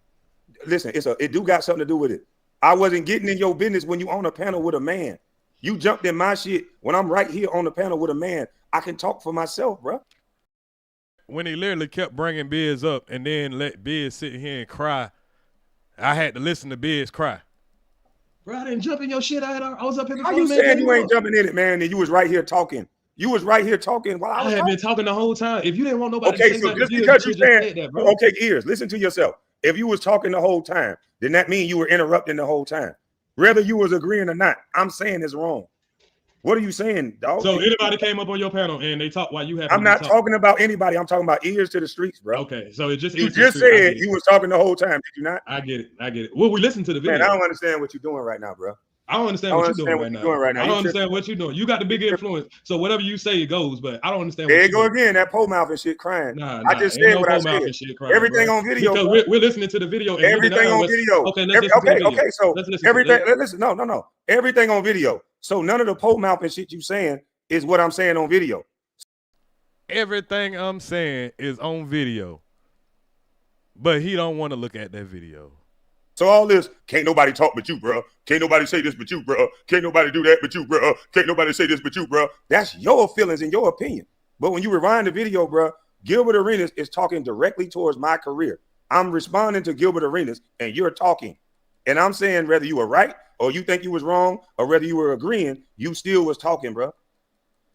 Listen, it do got something to do with it. I wasn't getting in your business when you on a panel with a man. You jumped in my shit when I'm right here on the panel with a man. I can talk for myself, bro. When he literally kept bringing Biz up and then let Biz sit here and cry, I had to listen to Biz cry. Bro, I didn't jump in your shit. I was up here before. How you saying you ain't jumping in it, man? And you was right here talking. You was right here talking while I was had been talking the whole time. If you didn't want nobody to say so nothing, just because you saying that, bro. Okay, Ears, listen to yourself. If you was talking the whole time, then that mean you were interrupting the whole time. Whether you was agreeing or not, I'm saying it's wrong. What are you saying, dog? So anybody came up on your panel and they talk while you have. I'm not talking about anybody. I'm talking about Ears to the streets, bro. Okay, so it just you just said you was talking the whole time. Did you not? I get it. Well, we listened to the video. Man, I don't understand what you're doing right now, bro. I don't understand what you're doing right now. I don't understand what you're doing. You got the big influence, so whatever you say, it goes. But I don't understand. There you go again. That pole mouth and shit crying. I just said what I said. Everything on video. Because we're listening to the video. Everything on video. Okay, let's listen to the video. Okay. So everything. Listen. No. Everything on video. So none of the pole mouth and shit you saying is what I'm saying on video. Everything I'm saying is on video, but he don't want to look at that video. So all this, can't nobody talk but you, bro. Can't nobody say this but you, bro. Can't nobody do that but you, bro. Can't nobody say this but you, bro. That's your feelings and your opinion. But when you rewind the video, bro, Gilbert Arenas is talking directly towards my career. I'm responding to Gilbert Arenas, and you're talking. And I'm saying whether you were right or you think you was wrong or whether you were agreeing, you still was talking, bro.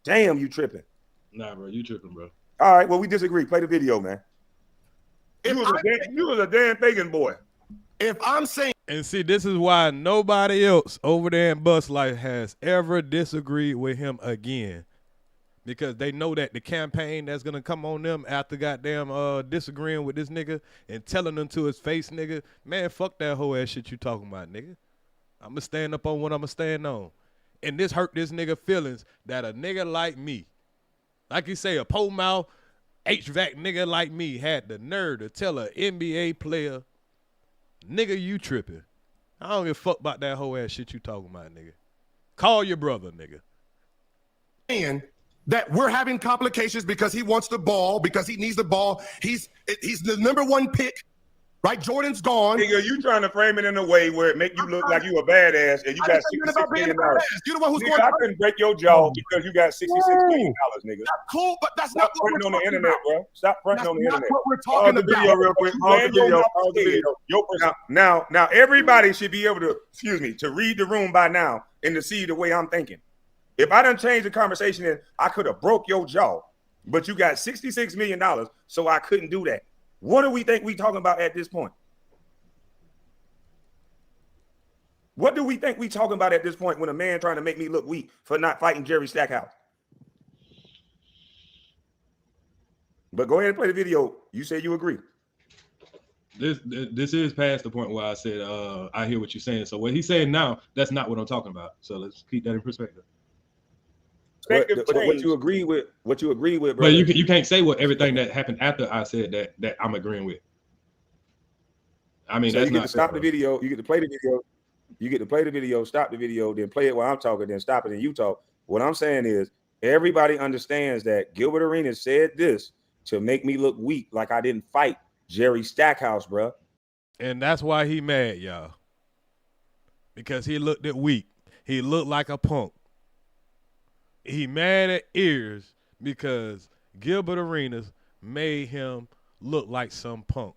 Damn, you tripping. Nah, bro, you tripping, bro. All right, well, we disagree. Play the video, man. You was a Dan Fagan boy. If I'm saying And see, this is why nobody else over there in Bus Life has ever disagreed with him again. Because they know that the campaign that's gonna come on them after goddamn disagreeing with this nigga and telling them to his face, nigga, man, fuck that whole ass shit you talking about, nigga. I'ma stand up on what I'ma stand on. And this hurt this nigga feelings that a nigga like me, like you say, a pole mouth HVAC nigga like me had the nerve to tell an NBA player, nigga, you tripping. I don't give a fuck about that whole ass shit you talking about, nigga. Call your brother, nigga. And that we're having complications because he wants the ball, because he needs the ball. He's the #1 pick, right? Jordan's gone. Nigga, you trying to frame it in a way where it make you look like you a badass and you got $66 million. You're the one who's nigga, going. I couldn't break your jaw because you got $66 million, nigga. That's cool, but that's Stop not what fronting we're on the talking internet, about. bro. Stop fronting on the That's internet. not what we're talking the video about. real quick. Pause the video. Now, everybody should be able to, to read the room by now and to see the way I'm thinking. If I done changed the conversation and I could have broke your jaw, but you got $66 million, so I couldn't do that. What do we think we talking about at this point? What do we think we talking about at this point when a man trying to make me look weak for not fighting Jerry Stackhouse? But go ahead and play the video. You say you agree. This is past the point where I said I hear what you're saying. So what he's saying now, that's not what I'm talking about. So let's keep that in perspective. But what you agree with, brother. But you can't say what everything that happened after I said that I'm agreeing with. I mean, so that's you get not to stop the video. You get to play the video. You get to play the video, stop the video, then play it while I'm talking, then stop it and you talk. What I'm saying is everybody understands that Gilbert Arenas said this to make me look weak, like I didn't fight Jerry Stackhouse, bro. And that's why he mad, y'all. Because he looked at weak. He looked like a punk. He mad at EARZ because Gilbert Arenas made him look like some punk.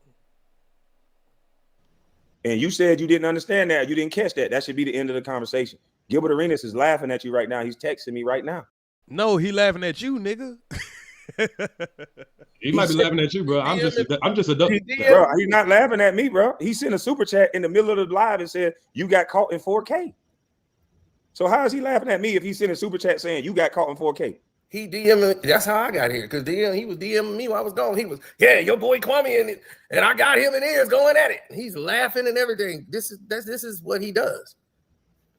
And you said you didn't understand that. You didn't catch that. That should be the end of the conversation. Gilbert Arenas is laughing at you right now. He's texting me right now. No, he laughing at you, nigga. He might be laughing at you, bro. I'm just a bro. He's not laughing at me, bro. He sent a super chat in the middle of the live and said you got caught in 4K. So how is he laughing at me if he's sending a super chat saying you got caught in 4K? He DM'd. That's how I got here. Because he was DMing me while I was gone. He was, yeah, your boy Kwame and I got him and EARZ going at it. He's laughing and everything. This is what he does.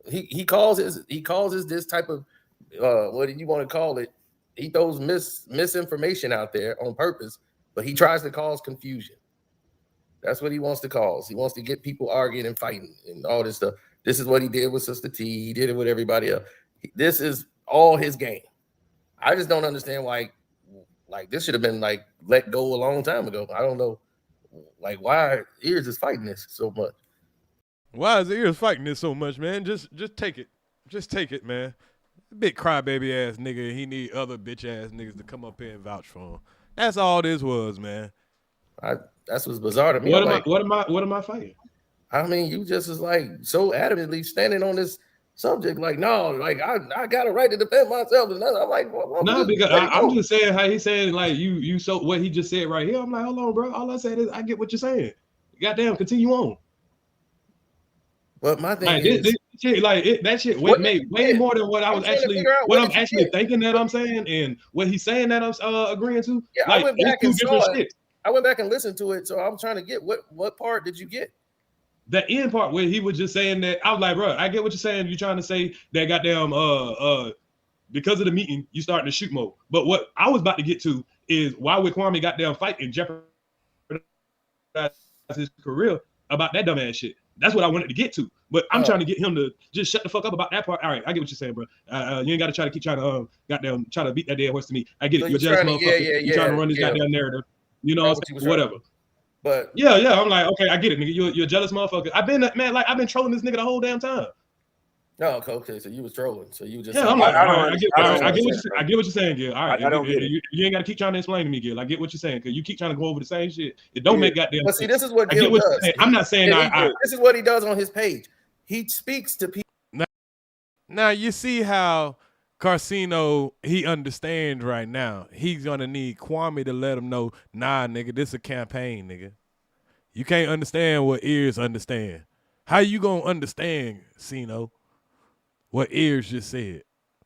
He calls his this type of what do you want to call it? He throws misinformation out there on purpose, but he tries to cause confusion. That's what he wants to cause. He wants to get people arguing and fighting and all this stuff. This is what he did with Sister T. He did it with everybody else. This is all his game. I just don't understand why, like this should have been like let go a long time ago. I don't know, like why EARZ is fighting this so much. Why is EARZ fighting this so much, man? Just take it. Just take it, man. Big crybaby ass nigga. He need other bitch ass niggas to come up here and vouch for him. That's all this was, man. That's what's bizarre to me. What am I fighting? I mean, you just is like so adamantly standing on this subject, like no, like I got a right to defend myself, and I'm like, no, because I'm just saying how he's saying like you so what he just said right here. I'm like, hold on, bro. All I said is I get what you're saying. Goddamn, continue on. But my thing like, is, this shit, that shit made way more than what I was actually I'm actually thinking that I'm saying, and what he's saying that I'm agreeing to. Yeah, like, I went back and saw it. I went back and listened to it, so I'm trying to get what part did you get? The end part where he was just saying that, I was like, bro, I get what you're saying. You're trying to say that goddamn because of the meeting, you starting to shoot mode. But what I was about to get to is why would Kwame goddamn fight and jeopardize his career about that dumbass shit? That's what I wanted to get to. But I'm trying to get him to just shut the fuck up about that part. All right, I get what you're saying, bro. You ain't got to try to keep trying to goddamn try to beat that dead horse to me. I get it. You're jealous motherfucker. You're trying to run this goddamn narrative. You know, whatever. But yeah, I'm like, okay, I get it, nigga. You're a jealous motherfucker. I've been trolling this nigga the whole damn time. No, okay, so you was trolling. So you just I'm like, I get what you're saying, Gil. All right, I don't get it. You ain't got to keep trying to explain to me, Gil. I get what you're saying because you keep trying to go over the same shit. It don't make goddamn. But see, this is what Gil does. I'm not saying this is what he does on his page. He speaks to people. Now you see how Carcino, he understands right now. He's gonna need Kwame to let him know, nah, nigga, this a campaign, nigga. You can't understand what EARZ understand. How you gonna understand, Cino, what EARZ just said?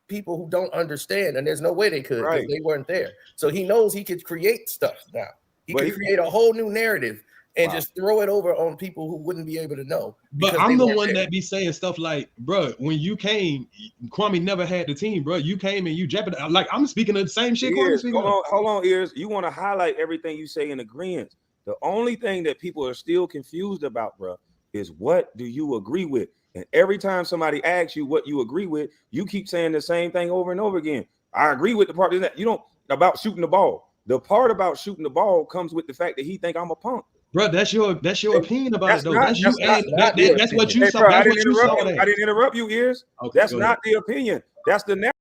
People who don't understand, and there's no way they could because they weren't there. So he knows he could create stuff now. He could create a whole new narrative and just throw it over on people who wouldn't be able to know. But I'm the one that be saying stuff like, bro, when you came, Kwame never had the team, bro. You came and you jeopardized. Like, I'm speaking of the same shit. Hold on, EARZ. You want to highlight everything you say in agreement. The only thing that people are still confused about, bro, is what do you agree with? And every time somebody asks you what you agree with, you keep saying the same thing over and over again. I agree with the part that you don't about shooting the ball. The part about shooting the ball comes with the fact that he think I'm a punk. Bro, that's your opinion about it, though. That's what you saw. I didn't interrupt you, EARZ. Okay, that's not the opinion. That's the narrative.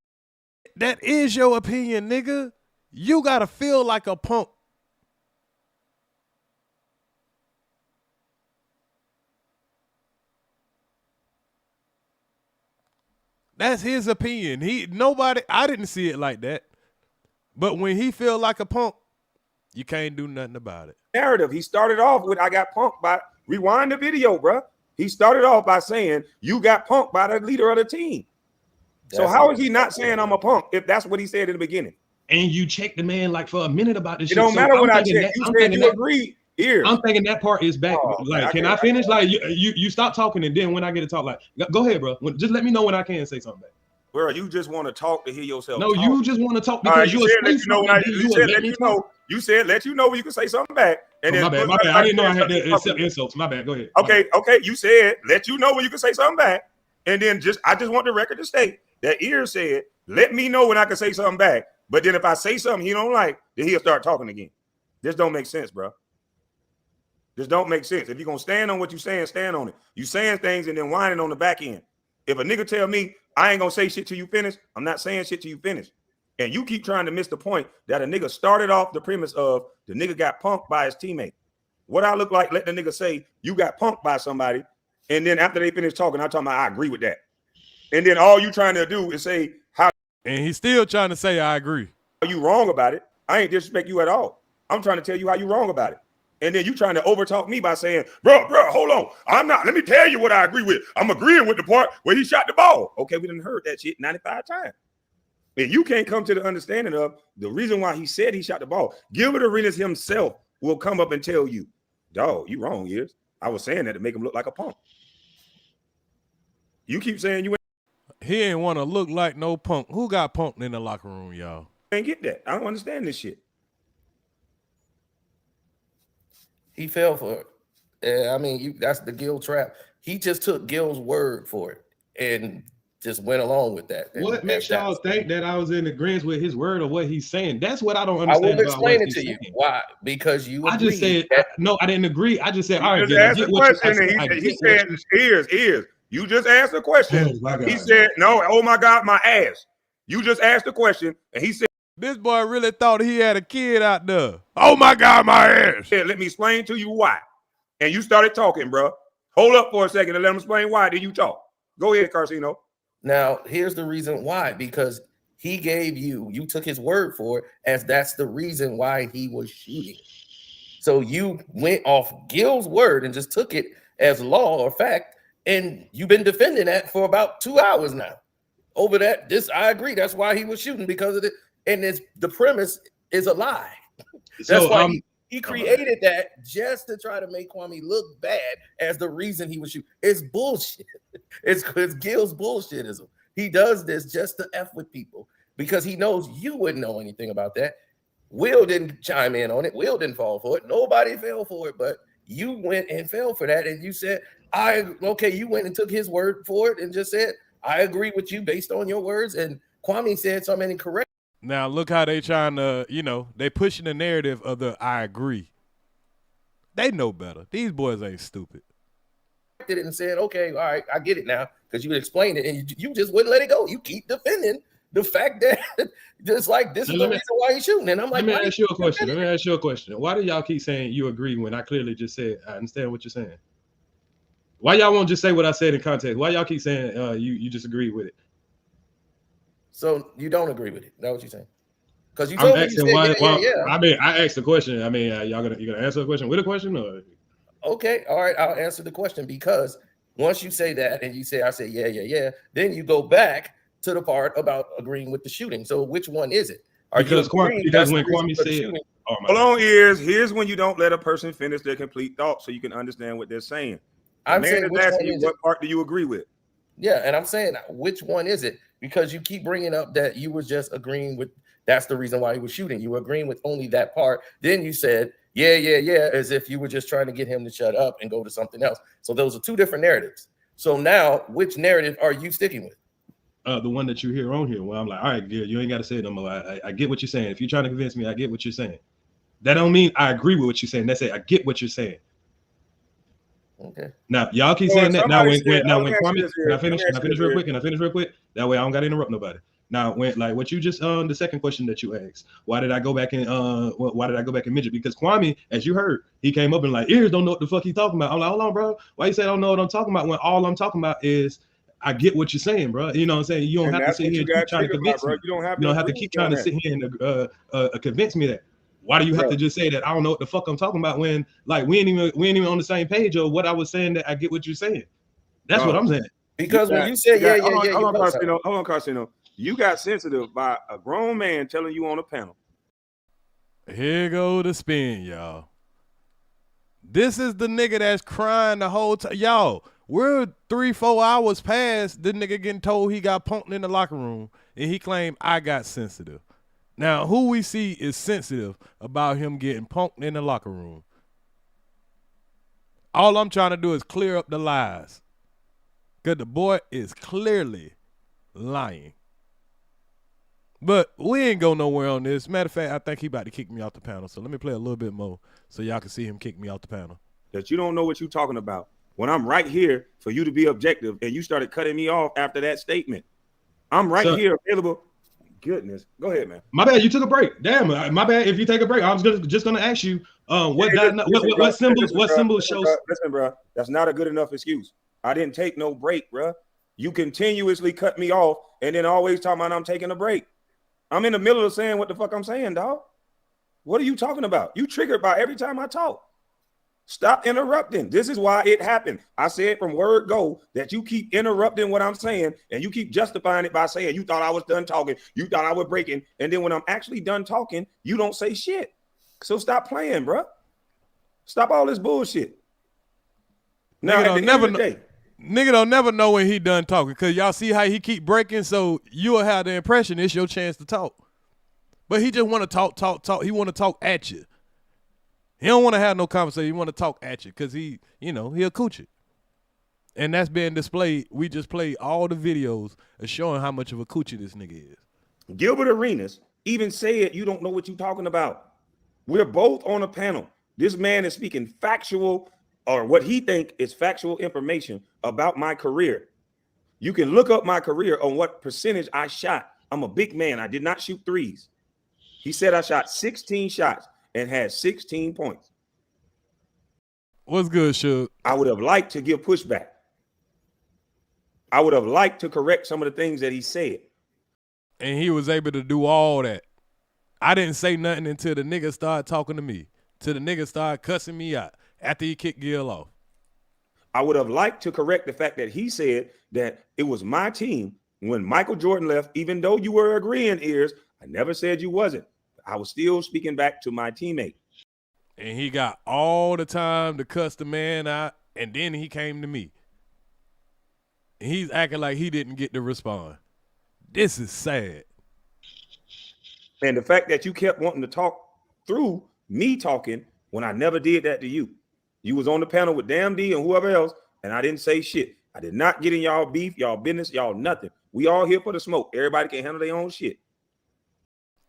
That is your opinion, nigga. You gotta feel like a punk. That's his opinion. I didn't see it like that. But when he feel like a punk, you can't do nothing about it. Narrative. He started off with, I got punked by, rewind the video, bro. He started off by saying, you got punked by the leader of the team. So how is he not saying I'm a punk if that's what he said in the beginning? And you checked the man like for a minute about this it shit. Don't matter what I checked. You said you agreed. Here. I'm thinking that part is back. Like, can I finish? Like, you stop talking, and then when I get to talk, like, go ahead, bro. Just let me know when I can say something back. Bro, you just want to talk to hear yourself. No, talk. you just want to talk because you said let you know when you can say something back. And my bad. I didn't know I had that insults. My bad. Go ahead. Okay. You said let you know when you can say something back, and then I just want the record to state that EARZ said let me know when I can say something back. But then if I say something he don't like, then he'll start talking again. This don't make sense, bro. This don't make sense. If you're gonna stand on what you're saying, stand on it. You saying things and then whining on the back end. If a nigga tell me I ain't gonna say shit till you finish, I'm not saying shit till you finish. And you keep trying to miss the point that a nigga started off the premise of the nigga got punked by his teammate. What I look like, let the nigga say you got punked by somebody, and then after they finish talking, I'm talking about I agree with that. And then all you trying to do is say how. And he's still trying to say I agree. Are you wrong about it? I ain't disrespect you at all. I'm trying to tell you how you wrong about it. And then you trying to overtalk me by saying, bro, hold on. I'm not. Let me tell you what I agree with. I'm agreeing with the part where he shot the ball. Okay, we done heard that shit 95 times. And you can't come to the understanding of the reason why he said he shot the ball. Gilbert Arenas himself will come up and tell you, dog, you wrong, EARZ. I was saying that to make him look like a punk. You keep saying you ain't. He ain't want to look like no punk. Who got punked in the locker room, y'all? Ain't get that. I don't understand this shit. He fell for it. I mean, that's the Gil trap. He just took Gil's word for it and just went along with that. What makes y'all think that I was in agreement with his word or what he's saying? That's what I don't understand. I will explain it to you. Why? Because you. I just said no. I didn't agree. I just said all right. He asked a question and he said, "EARZ. You just asked a question." He said, "No. Oh my God, my ass." You just asked a question and he said. This boy really thought he had a kid out there. Oh my God, my ass. Yeah, let me explain to you why. And you started talking, bro. Hold up for a second and let him explain why. Then you talk. Go ahead, Carcino. Now, here's the reason why. Because he gave you took his word for it as that's the reason why he was shooting. So you went off Gil's word and just took it as law or fact. And you've been defending that for about 2 hours now. Over that, I agree. That's why he was shooting because of it. And the premise is a lie. That's why he created that just to try to make Kwame look bad as the reason he was shooting. It's bullshit. It's Gil's bullshitism. He does this just to F with people because he knows you wouldn't know anything about that. Will didn't chime in on it. Will didn't fall for it. Nobody fell for it, but you went and fell for that. And you said, you went and took his word for it and just said, I agree with you based on your words. And Kwame said something incorrect. Now look how they trying to, they pushing the narrative of the I agree. They know better. These boys ain't stupid. Did it and said, okay, all right, I get it now because you explained it and you just wouldn't let it go. You keep defending the fact that just like this is the reason why he's shooting. And I'm like, let me ask you a question. Why do y'all keep saying you agree when I clearly just said I understand what you're saying? Why y'all won't just say what I said in context? Why y'all keep saying you just agree with it? So you don't agree with it? That's what you're saying? Because you told me asking why. I mean, I asked the question. I mean, you gonna answer the question with a question or? Okay, all right. I'll answer the question because Once you say that and you say, I say, yeah, then you go back to the part about agreeing with the shooting. So which one is it? Because when Kwame said, hold on, ears. Here's when you don't let a person finish their complete thought so you can understand what they're saying. I'm saying which one is what part do you agree with? Yeah, and I'm saying which one is it? Because you keep bringing up that you were just agreeing with, that's the reason why he was shooting. You were agreeing with only that part. Then you said, yeah, as if you were just trying to get him to shut up and go to something else. So those are two different narratives. So now, which narrative are you sticking with? The one that you hear on here, where I'm like, all right, Gil, you ain't got to say it no more. I get what you're saying. If you're trying to convince me, I get what you're saying. That don't mean I agree with what you're saying. That's it. I get what you're saying. Okay. Now y'all keep saying that. Now when Kwame, can I finish real quick? Can I finish real quick? That way I don't got to interrupt nobody. Now when like what you just the second question that you asked, why did I go back and mention? Because Kwame, as you heard, he came up and like, ears don't know what the fuck he's talking about. I'm like, hold on, bro. Why you say I don't know what I'm talking about when all I'm talking about is I get what you're saying, bro. You know what I'm saying? You don't have to sit here and keep trying to convince me. You don't have to keep trying to sit here and convince me that. Why do you have to just say that I don't know what the fuck I'm talking about when like we ain't even on the same page or what I was saying that I get what you're saying? That's what I'm saying. Because when you say hold on, Carcino. You got sensitive by a grown man telling you on a panel. Here go the spin, y'all. This is the nigga that's crying the whole time. Y'all, we're 3-4 hours past the nigga getting told he got punked in the locker room and he claimed I got sensitive. Now, who we see is sensitive about him getting punked in the locker room. All I'm trying to do is clear up the lies. Because the boy is clearly lying. But we ain't go nowhere on this. Matter of fact, I think he about to kick me off the panel. So let me play a little bit more so y'all can see him kick me off the panel. That you don't know what you're talking about. When I'm right here for you to be objective and you started cutting me off after that statement. I'm right here available. Goodness. Go ahead, man. My bad. You took a break. Damn. My bad. If you take a break, I was just gonna ask you what symbols shows. Listen, bro. That's not a good enough excuse. I didn't take no break, bro. You continuously cut me off and then always talking about I'm taking a break. I'm in the middle of saying what the fuck I'm saying, dog. What are you talking about? You triggered by every time I talk. Stop interrupting. This is why it happened. I said from word go that you keep interrupting what I'm saying and you keep justifying it by saying you thought I was done talking. You thought I was breaking. And then when I'm actually done talking, you don't say shit. So stop playing, bro. Stop all this bullshit. Now, nigga don't never know when he done talking because y'all see how he keep breaking. So you'll have the impression it's your chance to talk. But he just want to talk. He want to talk at you. He don't want to have no conversation. He want to talk at you because he'll cooch it. And that's being displayed. We just played all the videos of showing how much of a coochie this nigga is. Gilbert Arenas even said you don't know what you're talking about. We're both on a panel. This man is speaking factual or what he think is factual information about my career. You can look up my career on what percentage I shot. I'm a big man. I did not shoot threes. He said I shot 16 shots and had 16 points. What's good, Shug? I would have liked to give pushback. I would have liked to correct some of the things that he said. And he was able to do all that. I didn't say nothing until the nigga started talking to me. Till the nigga started cussing me out after he kicked Gil off. I would have liked to correct the fact that he said that it was my team when Michael Jordan left, even though you were agreeing, ears. I never said you wasn't. I was still speaking back to my teammate. And he got all the time to cuss the man out, and then he came to me. And he's acting like he didn't get to respond. This is sad. And the fact that you kept wanting to talk through me talking when I never did that to you. You was on the panel with Damn D and whoever else, and I didn't say shit. I did not get in y'all beef, y'all business, y'all nothing. We all here for the smoke. Everybody can handle their own shit.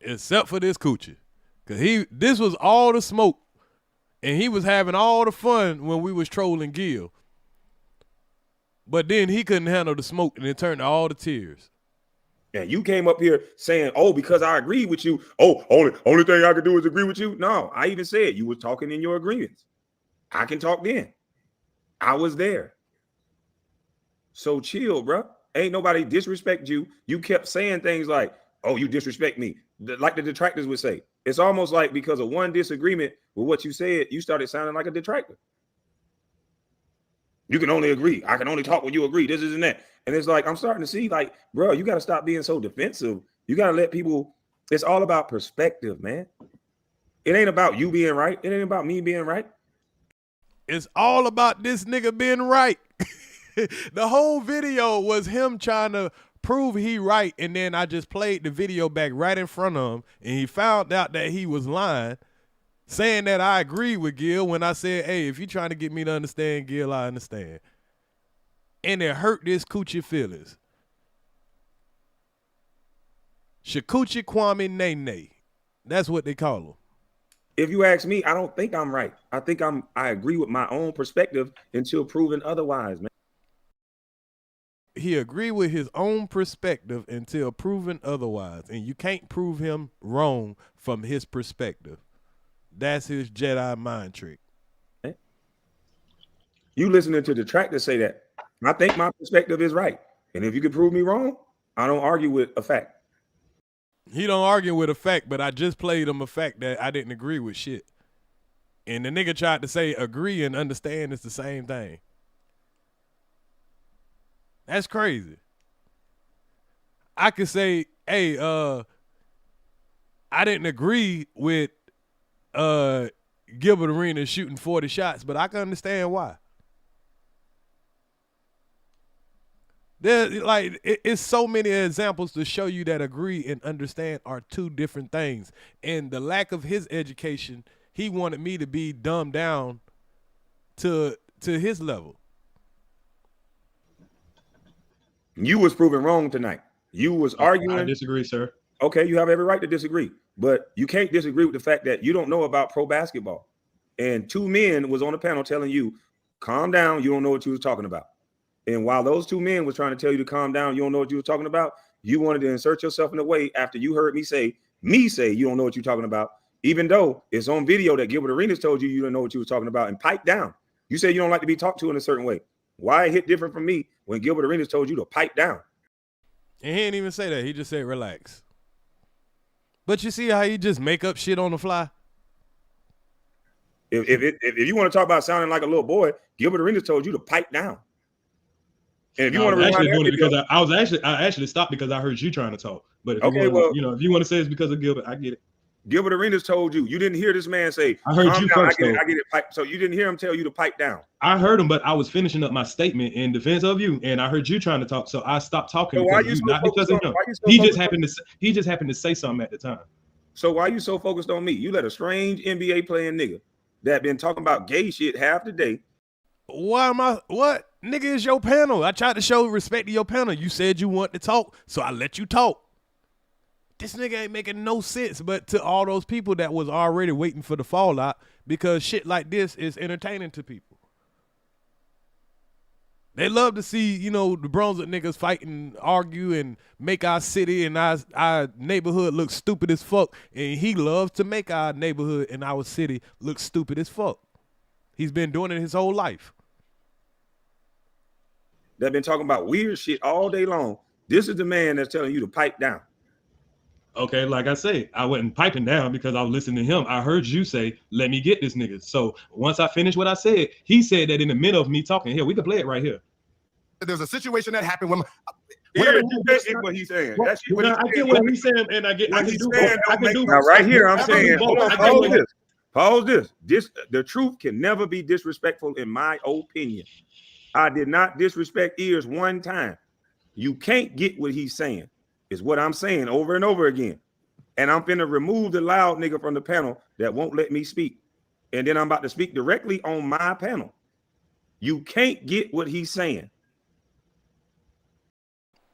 Except for this coochie. Because this was all the smoke. And he was having all the fun when we was trolling Gil. But then he couldn't handle the smoke and it turned to all the tears. And you came up here saying, oh, because I agree with you. Oh, only thing I could do is agree with you. No, I even said you were talking in your agreements. I can talk then. I was there. So chill, bro. Ain't nobody disrespect you. You kept saying things like, oh, you disrespect me. Like the detractors would say. It's almost like because of one disagreement with what you said, you started sounding like a detractor. You can only agree. I can only talk when you agree. This isn't that. And it's like, I'm starting to see, like, bro, you got to stop being so defensive. You got to let people, it's all about perspective, man. It ain't about you being right. It ain't about me being right. It's all about this nigga being right. The whole video was him trying to prove he right, and then I just played the video back right in front of him, and he found out that he was lying, saying that I agree with Gil when I said, hey, if you're trying to get me to understand Gil, I understand. And it hurt this coochie feelings. Shakuchi Kwame Nene. That's what they call him. If you ask me, I don't think I'm right. I think I agree with my own perspective until proven otherwise, man. He agreed with his own perspective until proven otherwise. And you can't prove him wrong from his perspective. That's his Jedi mind trick. You listening to detractors say that. I think my perspective is right. And if you can prove me wrong, I don't argue with a fact. He don't argue with a fact, but I just played him a fact that I didn't agree with shit. And the nigga tried to say agree and understand is the same thing. That's crazy. I could say, hey, I didn't agree with Gilbert Arenas shooting 40 shots, but I can understand why. It's so many examples to show you that agree and understand are two different things. And the lack of his education, he wanted me to be dumbed down to his level. You was proven wrong tonight. You was arguing. I disagree, sir. Okay, you have every right to disagree, but you can't disagree with the fact that you don't know about pro basketball. And two men was on the panel telling you, calm down, you don't know what you was talking about. And while those two men was trying to tell you to calm down, you don't know what you were talking about, you wanted to insert yourself in a way after you heard me say you don't know what you're talking about, even though it's on video that Gilbert Arenas told you didn't know what you were talking about and pipe down. You said you don't like to be talked to in a certain way. Why it hit different from me when Gilbert Arenas told you to pipe down? And he didn't even say that. He just said relax. But you see how he just make up shit on the fly? If you want to talk about sounding like a little boy, Gilbert Arenas told you to pipe down. And if you want to actually doing it because I actually stopped because I heard you trying to talk. But if you want, if you want to say it's because of Gilbert, I get it. Gilbert Arenas told you. You didn't hear this man say, I heard you down, first. I get it. Pipe. So you didn't hear him tell you to pipe down. I heard him, but I was finishing up my statement in defense of you, and I heard you trying to talk. So I stopped talking because of you, not because of him. He just happened to say something at the time. So why are you so focused on me? You let a strange NBA playing nigga that been talking about gay shit half the day. Why am I? What? Nigga, is your panel. I tried to show respect to your panel. You said you want to talk, so I let you talk. This nigga ain't making no sense, but to all those people that was already waiting for the fallout, because shit like this is entertaining to people. They love to see, the Brunswick niggas fight and argue and make our city and our neighborhood look stupid as fuck. And he loves to make our neighborhood and our city look stupid as fuck. He's been doing it his whole life. They've been talking about weird shit all day long. This is the man that's telling you to pipe down. Okay, like I say, I wasn't piping down because I was listening to him. I heard you say, let me get this nigga. So once I finished what I said, he said that in the middle of me talking. Here, we can play it right here. There's a situation that happened when that's what he's saying. I get what he's saying, and I get what he's saying. Now, right here, I'm saying, hold on, pause this. The truth can never be disrespectful, in my opinion. I did not disrespect EARZ one time. You can't get what he's saying, is what I'm saying over and over again. And I'm finna remove the loud nigga from the panel that won't let me speak. And then I'm about to speak directly on my panel. You can't get what he's saying.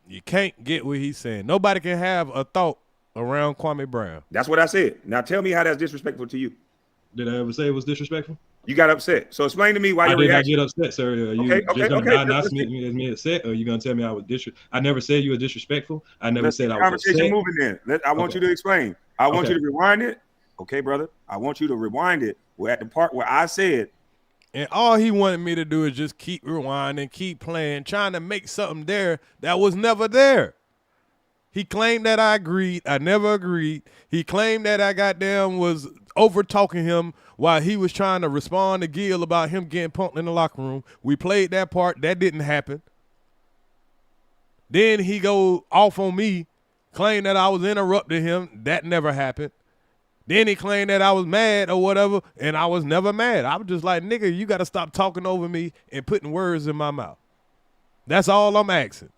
You can't get what he's saying. Nobody can have a thought around Kwame Brown. That's what I said. Now tell me how that's disrespectful to you. Did I ever say it was disrespectful? You got upset. So explain to me why you did not get upset, sir. Are you okay. not me upset, or are you gonna tell me I was I never said you were disrespectful. I never said I was upset. Moving then. I want you to explain. I want you to rewind it. Okay, brother. I want you to rewind it. We're at the part where I said. And all he wanted me to do is just keep rewinding, keep playing, trying to make something there that was never there. He claimed that I agreed. I never agreed. He claimed that I goddamn was over talking him while he was trying to respond to Gil about him getting punked in the locker room. We played that part. That didn't happen. Then he go off on me, claim that I was interrupting him. That never happened. Then he claimed that I was mad or whatever, and I was never mad. I was just like, nigga, you got to stop talking over me and putting words in my mouth. That's all I'm asking.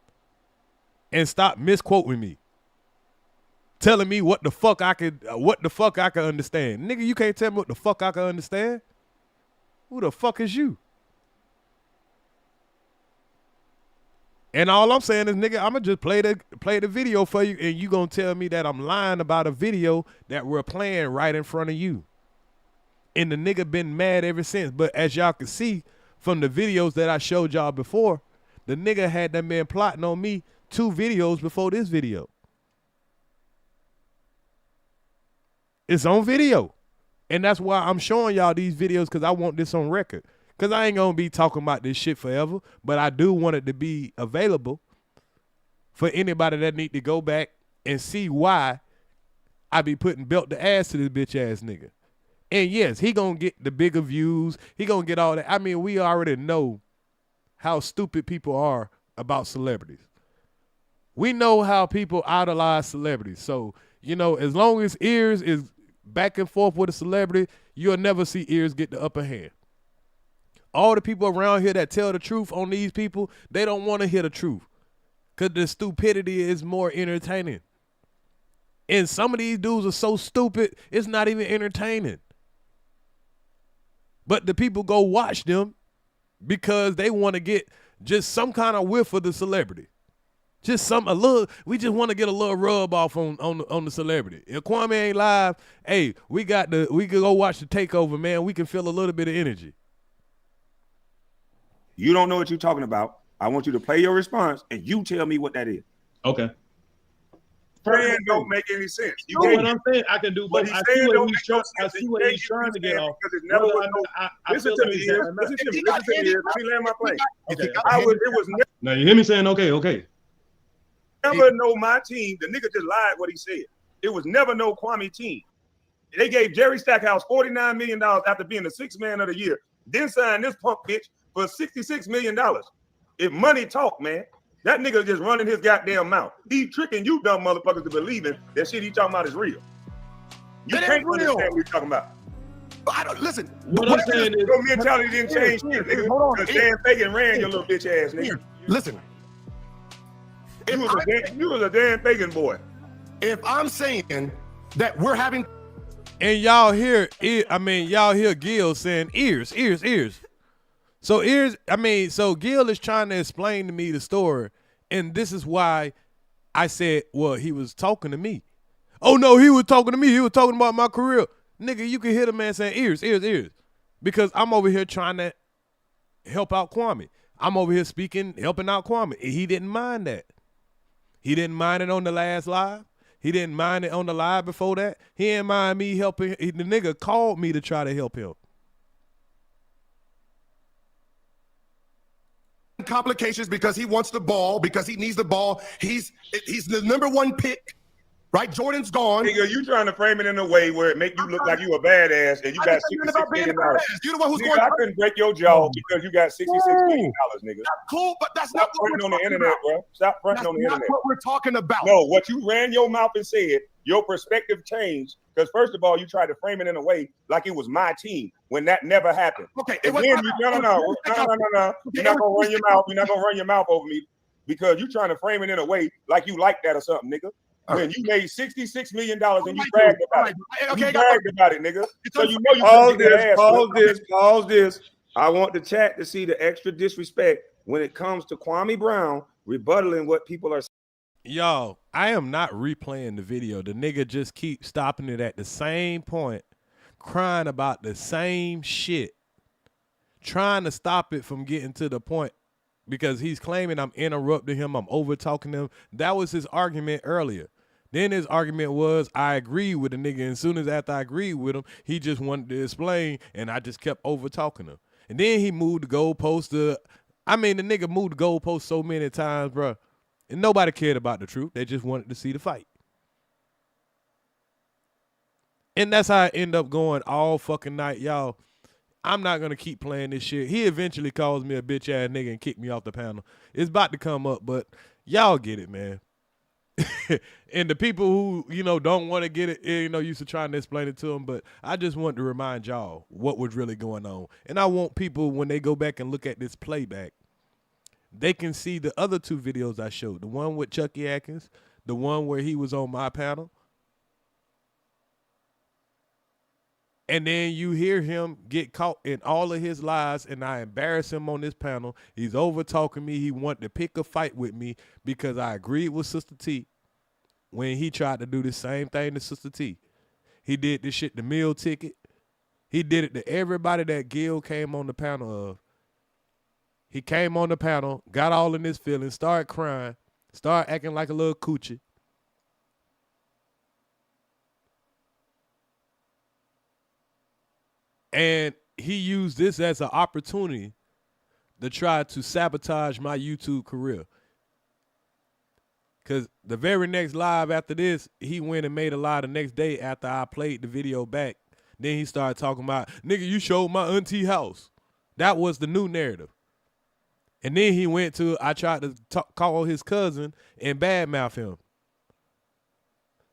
And stop misquoting me. Telling me what the fuck I could understand. Nigga, you can't tell me what the fuck I can understand. Who the fuck is you? And all I'm saying is, nigga, I'ma just play the video for you, and you gonna tell me that I'm lying about a video that we're playing right in front of you. And the nigga been mad ever since. But as y'all can see from the videos that I showed y'all before, the nigga had that man plotting on me 2 videos before this video. It's on video. And that's why I'm showing y'all these videos, because I want this on record. Because I ain't going to be talking about this shit forever, but I do want it to be available for anybody that need to go back and see why I be putting belt to ass to this bitch ass nigga. And yes, he going to get the bigger views. He going to get all that. I mean, we already know how stupid people are about celebrities. We know how people idolize celebrities. So, you know, as long as EARZ is back and forth with a celebrity, you'll never see EARZ get the upper hand. All the people around here that tell the truth on these people, they don't want to hear the truth because the stupidity is more entertaining. And some of these dudes are so stupid, it's not even entertaining. But the people go watch them because they want to get just some kind of whiff of the celebrity. Just we just want to get a little rub off on the celebrity. If Kwame ain't live, hey, we could go watch the takeover, man. We can feel a little bit of energy. You don't know what you're talking about. I want you to play your response, and you tell me what that is. Okay. Praying don't make any sense. You know what I'm saying? I can do both. I see what he's trying to get off. Because it never was listen to me, EARZ. Listen to me. Let me land my plane. Okay. It was never. Now you hear me saying okay. Never know my team. The nigga just lied what he said. It was never no Kwame team. They gave Jerry Stackhouse $49 million after being the 6th man of the year. Then signed this punk bitch for $66 million. If money talk, man, that nigga just running his goddamn mouth. He tricking you dumb motherfuckers to believing that shit he talking about is real. You can't understand what he's talking about. I don't listen. What I'm saying is your mentality didn't change shit, nigga. Because Dan Fagan ran your little bitch ass nigga. Listen. You was a Dan Fagan boy. If I'm saying that we're having, and y'all hear Gil saying EARZ. So so Gil is trying to explain to me the story, and this is why I said, well, he was talking to me. Oh no, he was talking to me. He was talking about my career. Nigga, you can hear the man saying EARZ. Because I'm over here trying to help out Kwame. I'm over here helping out Kwame. He didn't mind that. He didn't mind it on the last live. He didn't mind it on the live before that. He didn't mind me helping. The nigga called me to try to help him. complications because he wants the ball, because he needs the ball. He's the #1 pick. Right, Jordan's gone. Nigga, you trying to frame it in a way where it make you look like you a badass and you got $66 million. You the one who's nigga, I couldn't break your jaw because you got $66 million, nigga. That's cool, but that's not what we're on the internet, bro. Stop fronting on the internet. That's not what we're talking about. No, what you ran your mouth and said, your perspective changed because first of all, you tried to frame it in a way like it was my team when that never happened. Okay, no. You're not gonna run your mouth. You're not gonna run your mouth over me because you're trying to frame it in a way like you like that or something, nigga. When you made $66 million and you bragged about it. Okay, you bragged about it, nigga. So you know you pause this. I want the chat to see the extra disrespect when it comes to Kwame Brown rebuttaling what people are saying. Y'all, I am not replaying the video. The nigga just keeps stopping it at the same point, crying about the same shit, trying to stop it from getting to the point because he's claiming I'm interrupting him, I'm over-talking him. That was his argument earlier. Then his argument was, I agree with the nigga. And as soon as after I agreed with him, he just wanted to explain, and I just kept over-talking him. And then he moved the goalpost the nigga moved the goalpost so many times, bro. And nobody cared about the truth. They just wanted to see the fight. And that's how I end up going all fucking night, y'all. I'm not gonna keep playing this shit. He eventually calls me a bitch ass nigga and kicked me off the panel. It's about to come up, but y'all get it, man. And the people who, don't want to get it, used to trying to explain it to them, but I just want to remind y'all what was really going on. And I want people, when they go back and look at this playback, they can see the other 2 videos I showed. The one with Chucky Atkins, the one where he was on my panel. And then you hear him get caught in all of his lies, and I embarrass him on this panel. He's over talking me. He wanted to pick a fight with me because I agreed with Sister T when he tried to do the same thing to Sister T. He did this shit, the meal ticket. He did it to everybody that Gil came on the panel of. He came on the panel, got all in his feelings, started crying, started acting like a little coochie. And he used this as an opportunity to try to sabotage my YouTube career. Because the very next live after this, he went and made a live the next day after I played the video back. Then he started talking about, nigga, you showed my auntie house. That was the new narrative. And then he went to, I tried to call his cousin and badmouth him.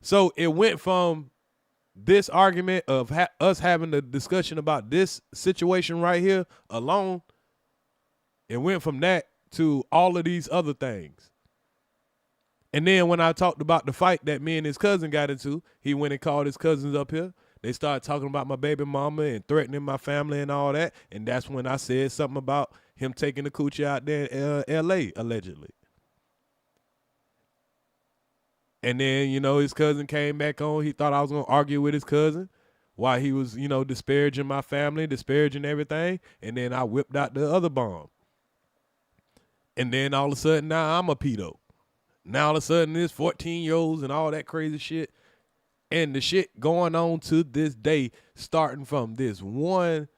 So it went from this argument of us having a discussion about this situation right here alone, it went from that to all of these other things. And then when I talked about the fight that me and his cousin got into, he went and called his cousins up here. They started talking about my baby mama and threatening my family and all that. And that's when I said something about him taking the coochie out there in L.A., allegedly. And then, his cousin came back on. He thought I was going to argue with his cousin while he was, disparaging my family, disparaging everything. And then I whipped out the other bomb. And then all of a sudden, now I'm a pedo. Now all of a sudden, there's 14-year-olds and all that crazy shit. And the shit going on to this day, starting from this one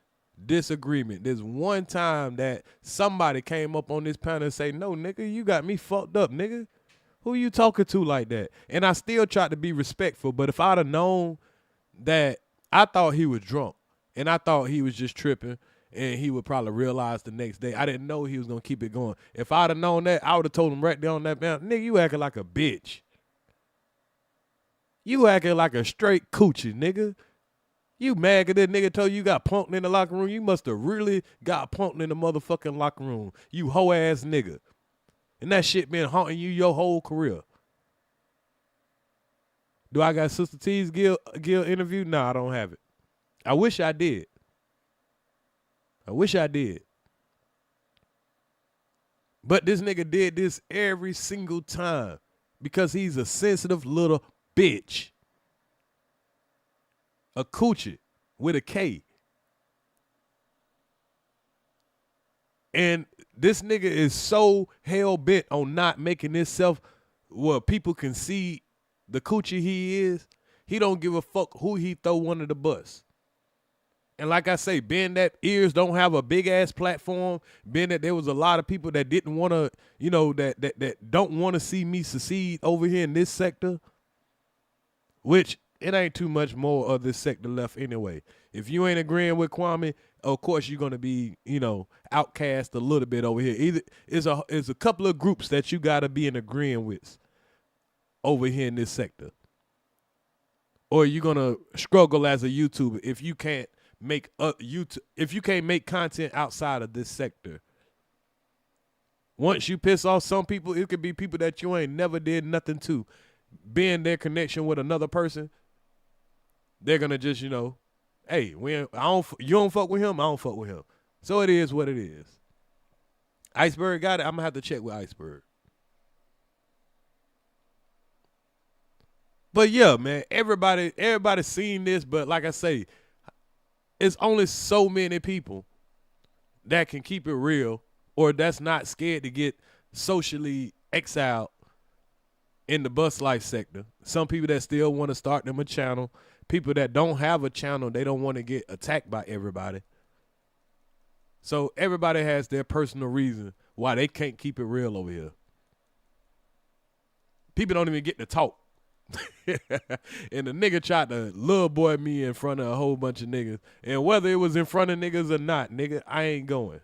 disagreement. This one time that somebody came up on this panel and say, no, nigga, you got me fucked up, nigga. Who you talking to like that? And I still tried to be respectful, but if I'd have known that, I thought he was drunk, and I thought he was just tripping, and he would probably realize the next day. I didn't know he was going to keep it going. If I'd have known that, I would have told him right there on that man, nigga, you acting like a bitch. You acting like a straight coochie, nigga. You mad because that nigga told you got punked in the locker room? You must have really got punked in the motherfucking locker room. You hoe-ass nigga. And that shit been haunting you your whole career. Do I got Sister T's Gil interview? No, I don't have it. I wish I did. But this nigga did this every single time because he's a sensitive little bitch. A coochie with a K. And this nigga is so hell-bent on not making himself where people can see the coochie he is. He don't give a fuck who he throw under the bus. And like I say, being that EARZ don't have a big-ass platform, being that there was a lot of people that didn't want to, that don't want to see me succeed over here in this sector, which it ain't too much more of this sector left anyway. If you ain't agreeing with Kwame, of course you're gonna be, outcast a little bit over here. Either it's a couple of groups that you gotta be in agreeing with over here in this sector, or you're gonna struggle as a YouTuber if you can't make content outside of this sector. Once you piss off some people, it could be people that you ain't never did nothing to. Being their connection with another person, they're gonna just, hey, you don't fuck with him, I don't fuck with him. So it is what it is. Iceberg got it. I'm gonna have to check with Iceberg. But yeah, man, everybody's seen this, but like I say, it's only so many people that can keep it real or that's not scared to get socially exiled in the bus life sector. Some people that still want to start them a channel. People that don't have a channel, they don't want to get attacked by everybody. So everybody has their personal reason why they can't keep it real over here. People don't even get to talk. And the nigga tried to little boy me in front of a whole bunch of niggas. And whether it was in front of niggas or not, nigga, I ain't going.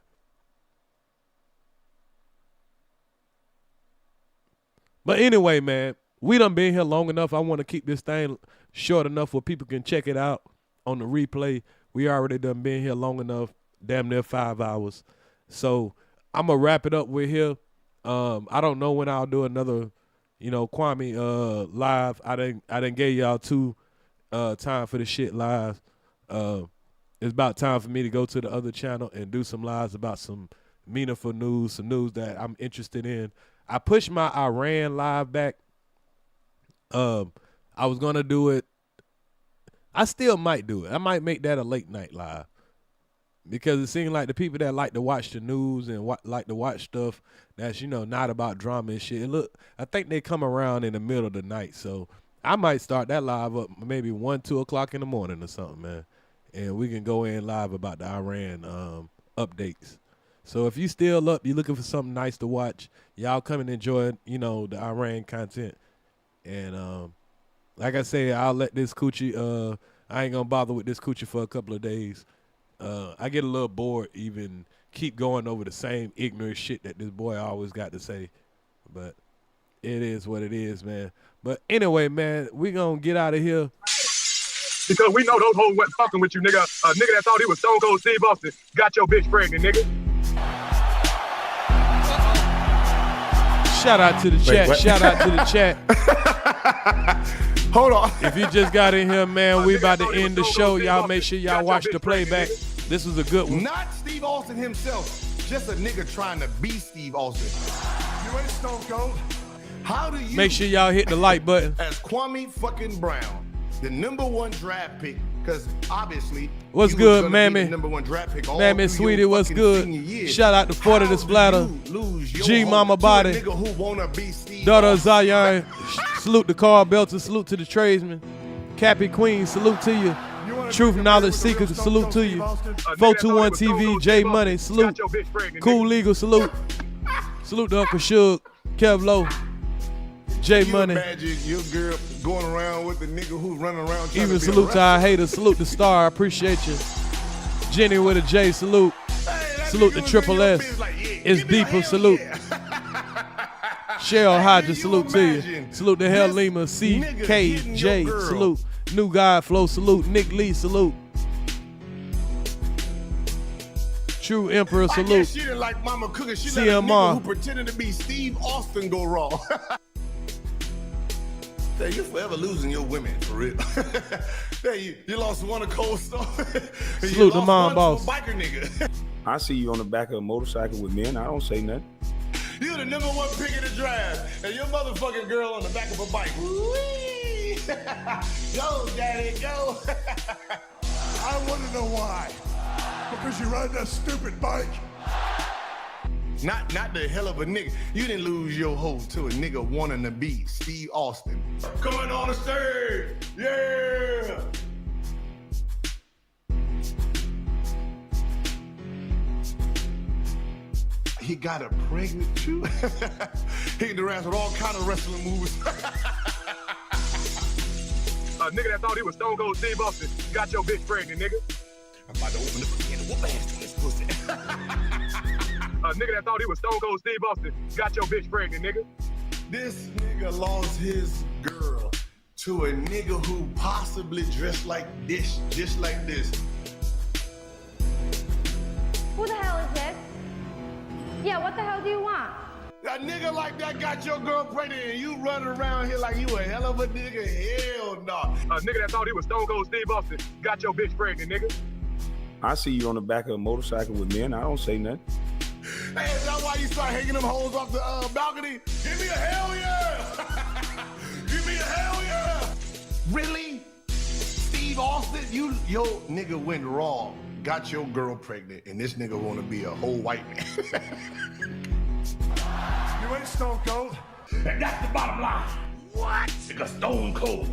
But anyway, man, we done been here long enough. I want to keep this thing short enough where people can check it out on the replay. We already done been here long enough, damn near 5 hours. So I'm going to wrap it up with here. I don't know when I'll do another, Kwame live. I didn't gave y'all 2 time for the shit live. It's about time for me to go to the other channel and do some lives about some meaningful news, some news that I'm interested in. I pushed my Iran live back. I was going to do it. I still might do it. I might make that a late night live. Because it seems like the people that like to watch the news and like to watch stuff that's, not about drama and shit. Look, I think they come around in the middle of the night. So I might start that live up maybe 1, 2 o'clock in the morning or something, man. And we can go in live about the Iran updates. So if you still up, you're looking for something nice to watch, y'all come and enjoy, the Iran content. And like I say, I'll let this coochie, I ain't going to bother with this coochie for a couple of days. I get a little bored even keep going over the same ignorant shit that this boy always got to say. But it is what it is, man. But anyway, man, we going to get out of here. Because we know those hoes wasn't fucking with you, nigga. A nigga that thought he was Stone Cold Steve Austin got your bitch pregnant, nigga. Shout out to the chat. Wait, Shout out to the chat. Hold on. If you just got in here, man, we about to end the show. Y'all make sure y'all watch the playback. This was a good one. Not Steve Austin himself. Just a nigga trying to be Steve Austin. You ain't Stone Cold. How do you make sure y'all hit the like button? As Kwame fucking Brown, the #1 draft pick, because obviously what's good, Mammy? Mammy, sweetie, what's good? Shout out to 40 the Splatter, G Mama Body, daughter of Zion. Salute to Carl Belter, salute to the tradesman. Cappy Queen, salute to you. Truth Knowledge Seeker, salute to you. 421 TV, J Money, salute. Cool Legal, salute. Salute to Uncle Suge, Kev Low, J Money. Imagine your girl going around with the nigga who's running around. Even salute to our haters, salute to Star, I appreciate you. Jenny with a J, salute. Salute to Triple S. It's deeper, salute. Cheryl Hodges, salute to you. Salute to Hell Lima, CKJ, salute. New God Flow, salute. Nick Lee, salute. True Emperor, salute. I guess she didn't like Mama Cooking. She let a nigga who pretended to be Steve Austin go wrong. Hey, you're forever losing your women, for real. Hey, you lost one of Cold Stone. Salute the mom boss. Biker nigga. I see you on the back of a motorcycle with men. I don't say nothing. You're the #1 pick in the draft, and your motherfucking girl on the back of a bike. Whee! Go, daddy, go. I want to know why. Because you ride that stupid bike. Not the hell of a nigga. You didn't lose your hoe to a nigga wanting to be Steve Austin. Coming on the stage, yeah. He got her pregnant too. Hitting the ass with all kind of wrestling moves. A nigga that thought he was Stone Cold Steve Austin got your bitch pregnant, nigga. I'm about to open the can and whoop ass to this pussy. A nigga that thought he was Stone Cold Steve Austin got your bitch pregnant, nigga. This nigga lost his girl to a nigga who possibly dressed like this, just like this. Who the hell is this? Yeah, what the hell do you want? A nigga like that got your girl pregnant and you running around here like you a hell of a nigga? Hell no. A nigga that thought he was Stone Cold Steve Austin got your bitch pregnant, nigga. I see you on the back of a motorcycle with men. I don't say nothing. Hey, is that why you start hanging them hoes off the balcony? Give me a hell yeah! Give me a hell yeah! Really? Steve Austin, yo nigga went wrong. Got your girl pregnant, and this nigga wanna be a whole white man. You ain't Stone Cold. And that's the bottom line. What? Nigga Stone Cold.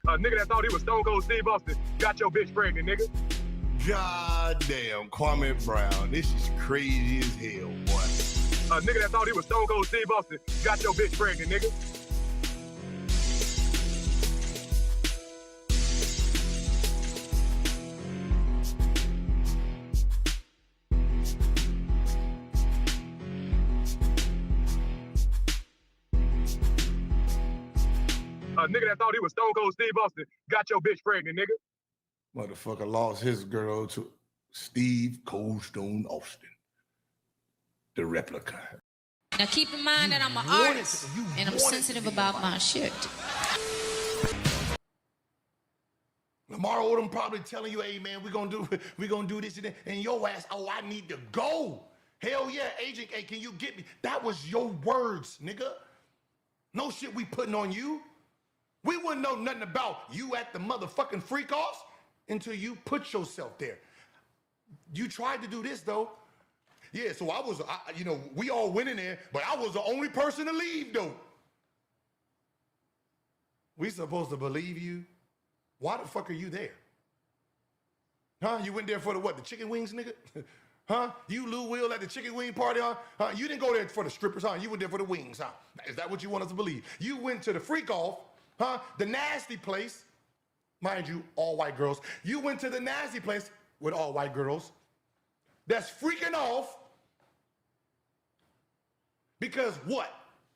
A nigga that thought he was Stone Cold Steve Austin got your bitch pregnant, nigga. God damn, Kwame Brown. This is crazy as hell, boy. A nigga that thought he was Stone Cold Steve Austin got your bitch pregnant, nigga. A nigga that thought he was Stone Cold Steve Austin got your bitch pregnant, nigga. Motherfucker lost his girl to Steve Cold Stone Austin, the replica. Now keep in mind that I'm an artist and I'm sensitive about my shit. Lamar Odom probably telling you, hey man, we gonna do this and that, and your ass, oh, I need to go. Hell yeah, agent, hey, can you get me? That was your words, nigga. No shit we putting on you. We wouldn't know nothing about you at the motherfucking freak offs until you put yourself there. You tried to do this though. Yeah, so you know, we all went in there, but I was the only person to leave though. We supposed to believe you? Why the fuck are you there? Huh? You went there for the what? The chicken wings, nigga? Huh? You Lou Will at the chicken wing party, huh? You didn't go there for the strippers, huh? You went there for the wings, huh? Is that what you want us to believe? You went to the freak off, huh? The nasty place. Mind you, all white girls. You went to the nasty place with all white girls that's freaking off because what?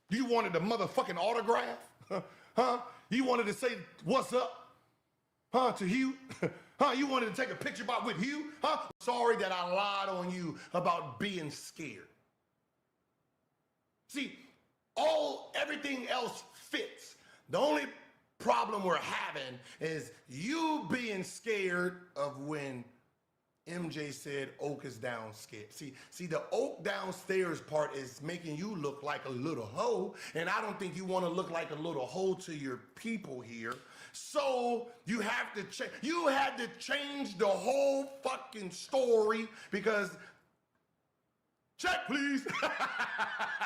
You wanted a motherfucking autograph? Huh? You wanted to say, what's up? Huh? To Hugh? Huh? You wanted to take a picture with Hugh? Huh? Sorry that I lied on you about being scared. See, everything else fits. The only problem we're having is you being scared of when MJ said Oak is downstairs. See, the Oak downstairs part is making you look like a little hoe, and I don't think you want to look like a little hoe to your people here. So you have to change. You had to change the whole fucking story because check, please.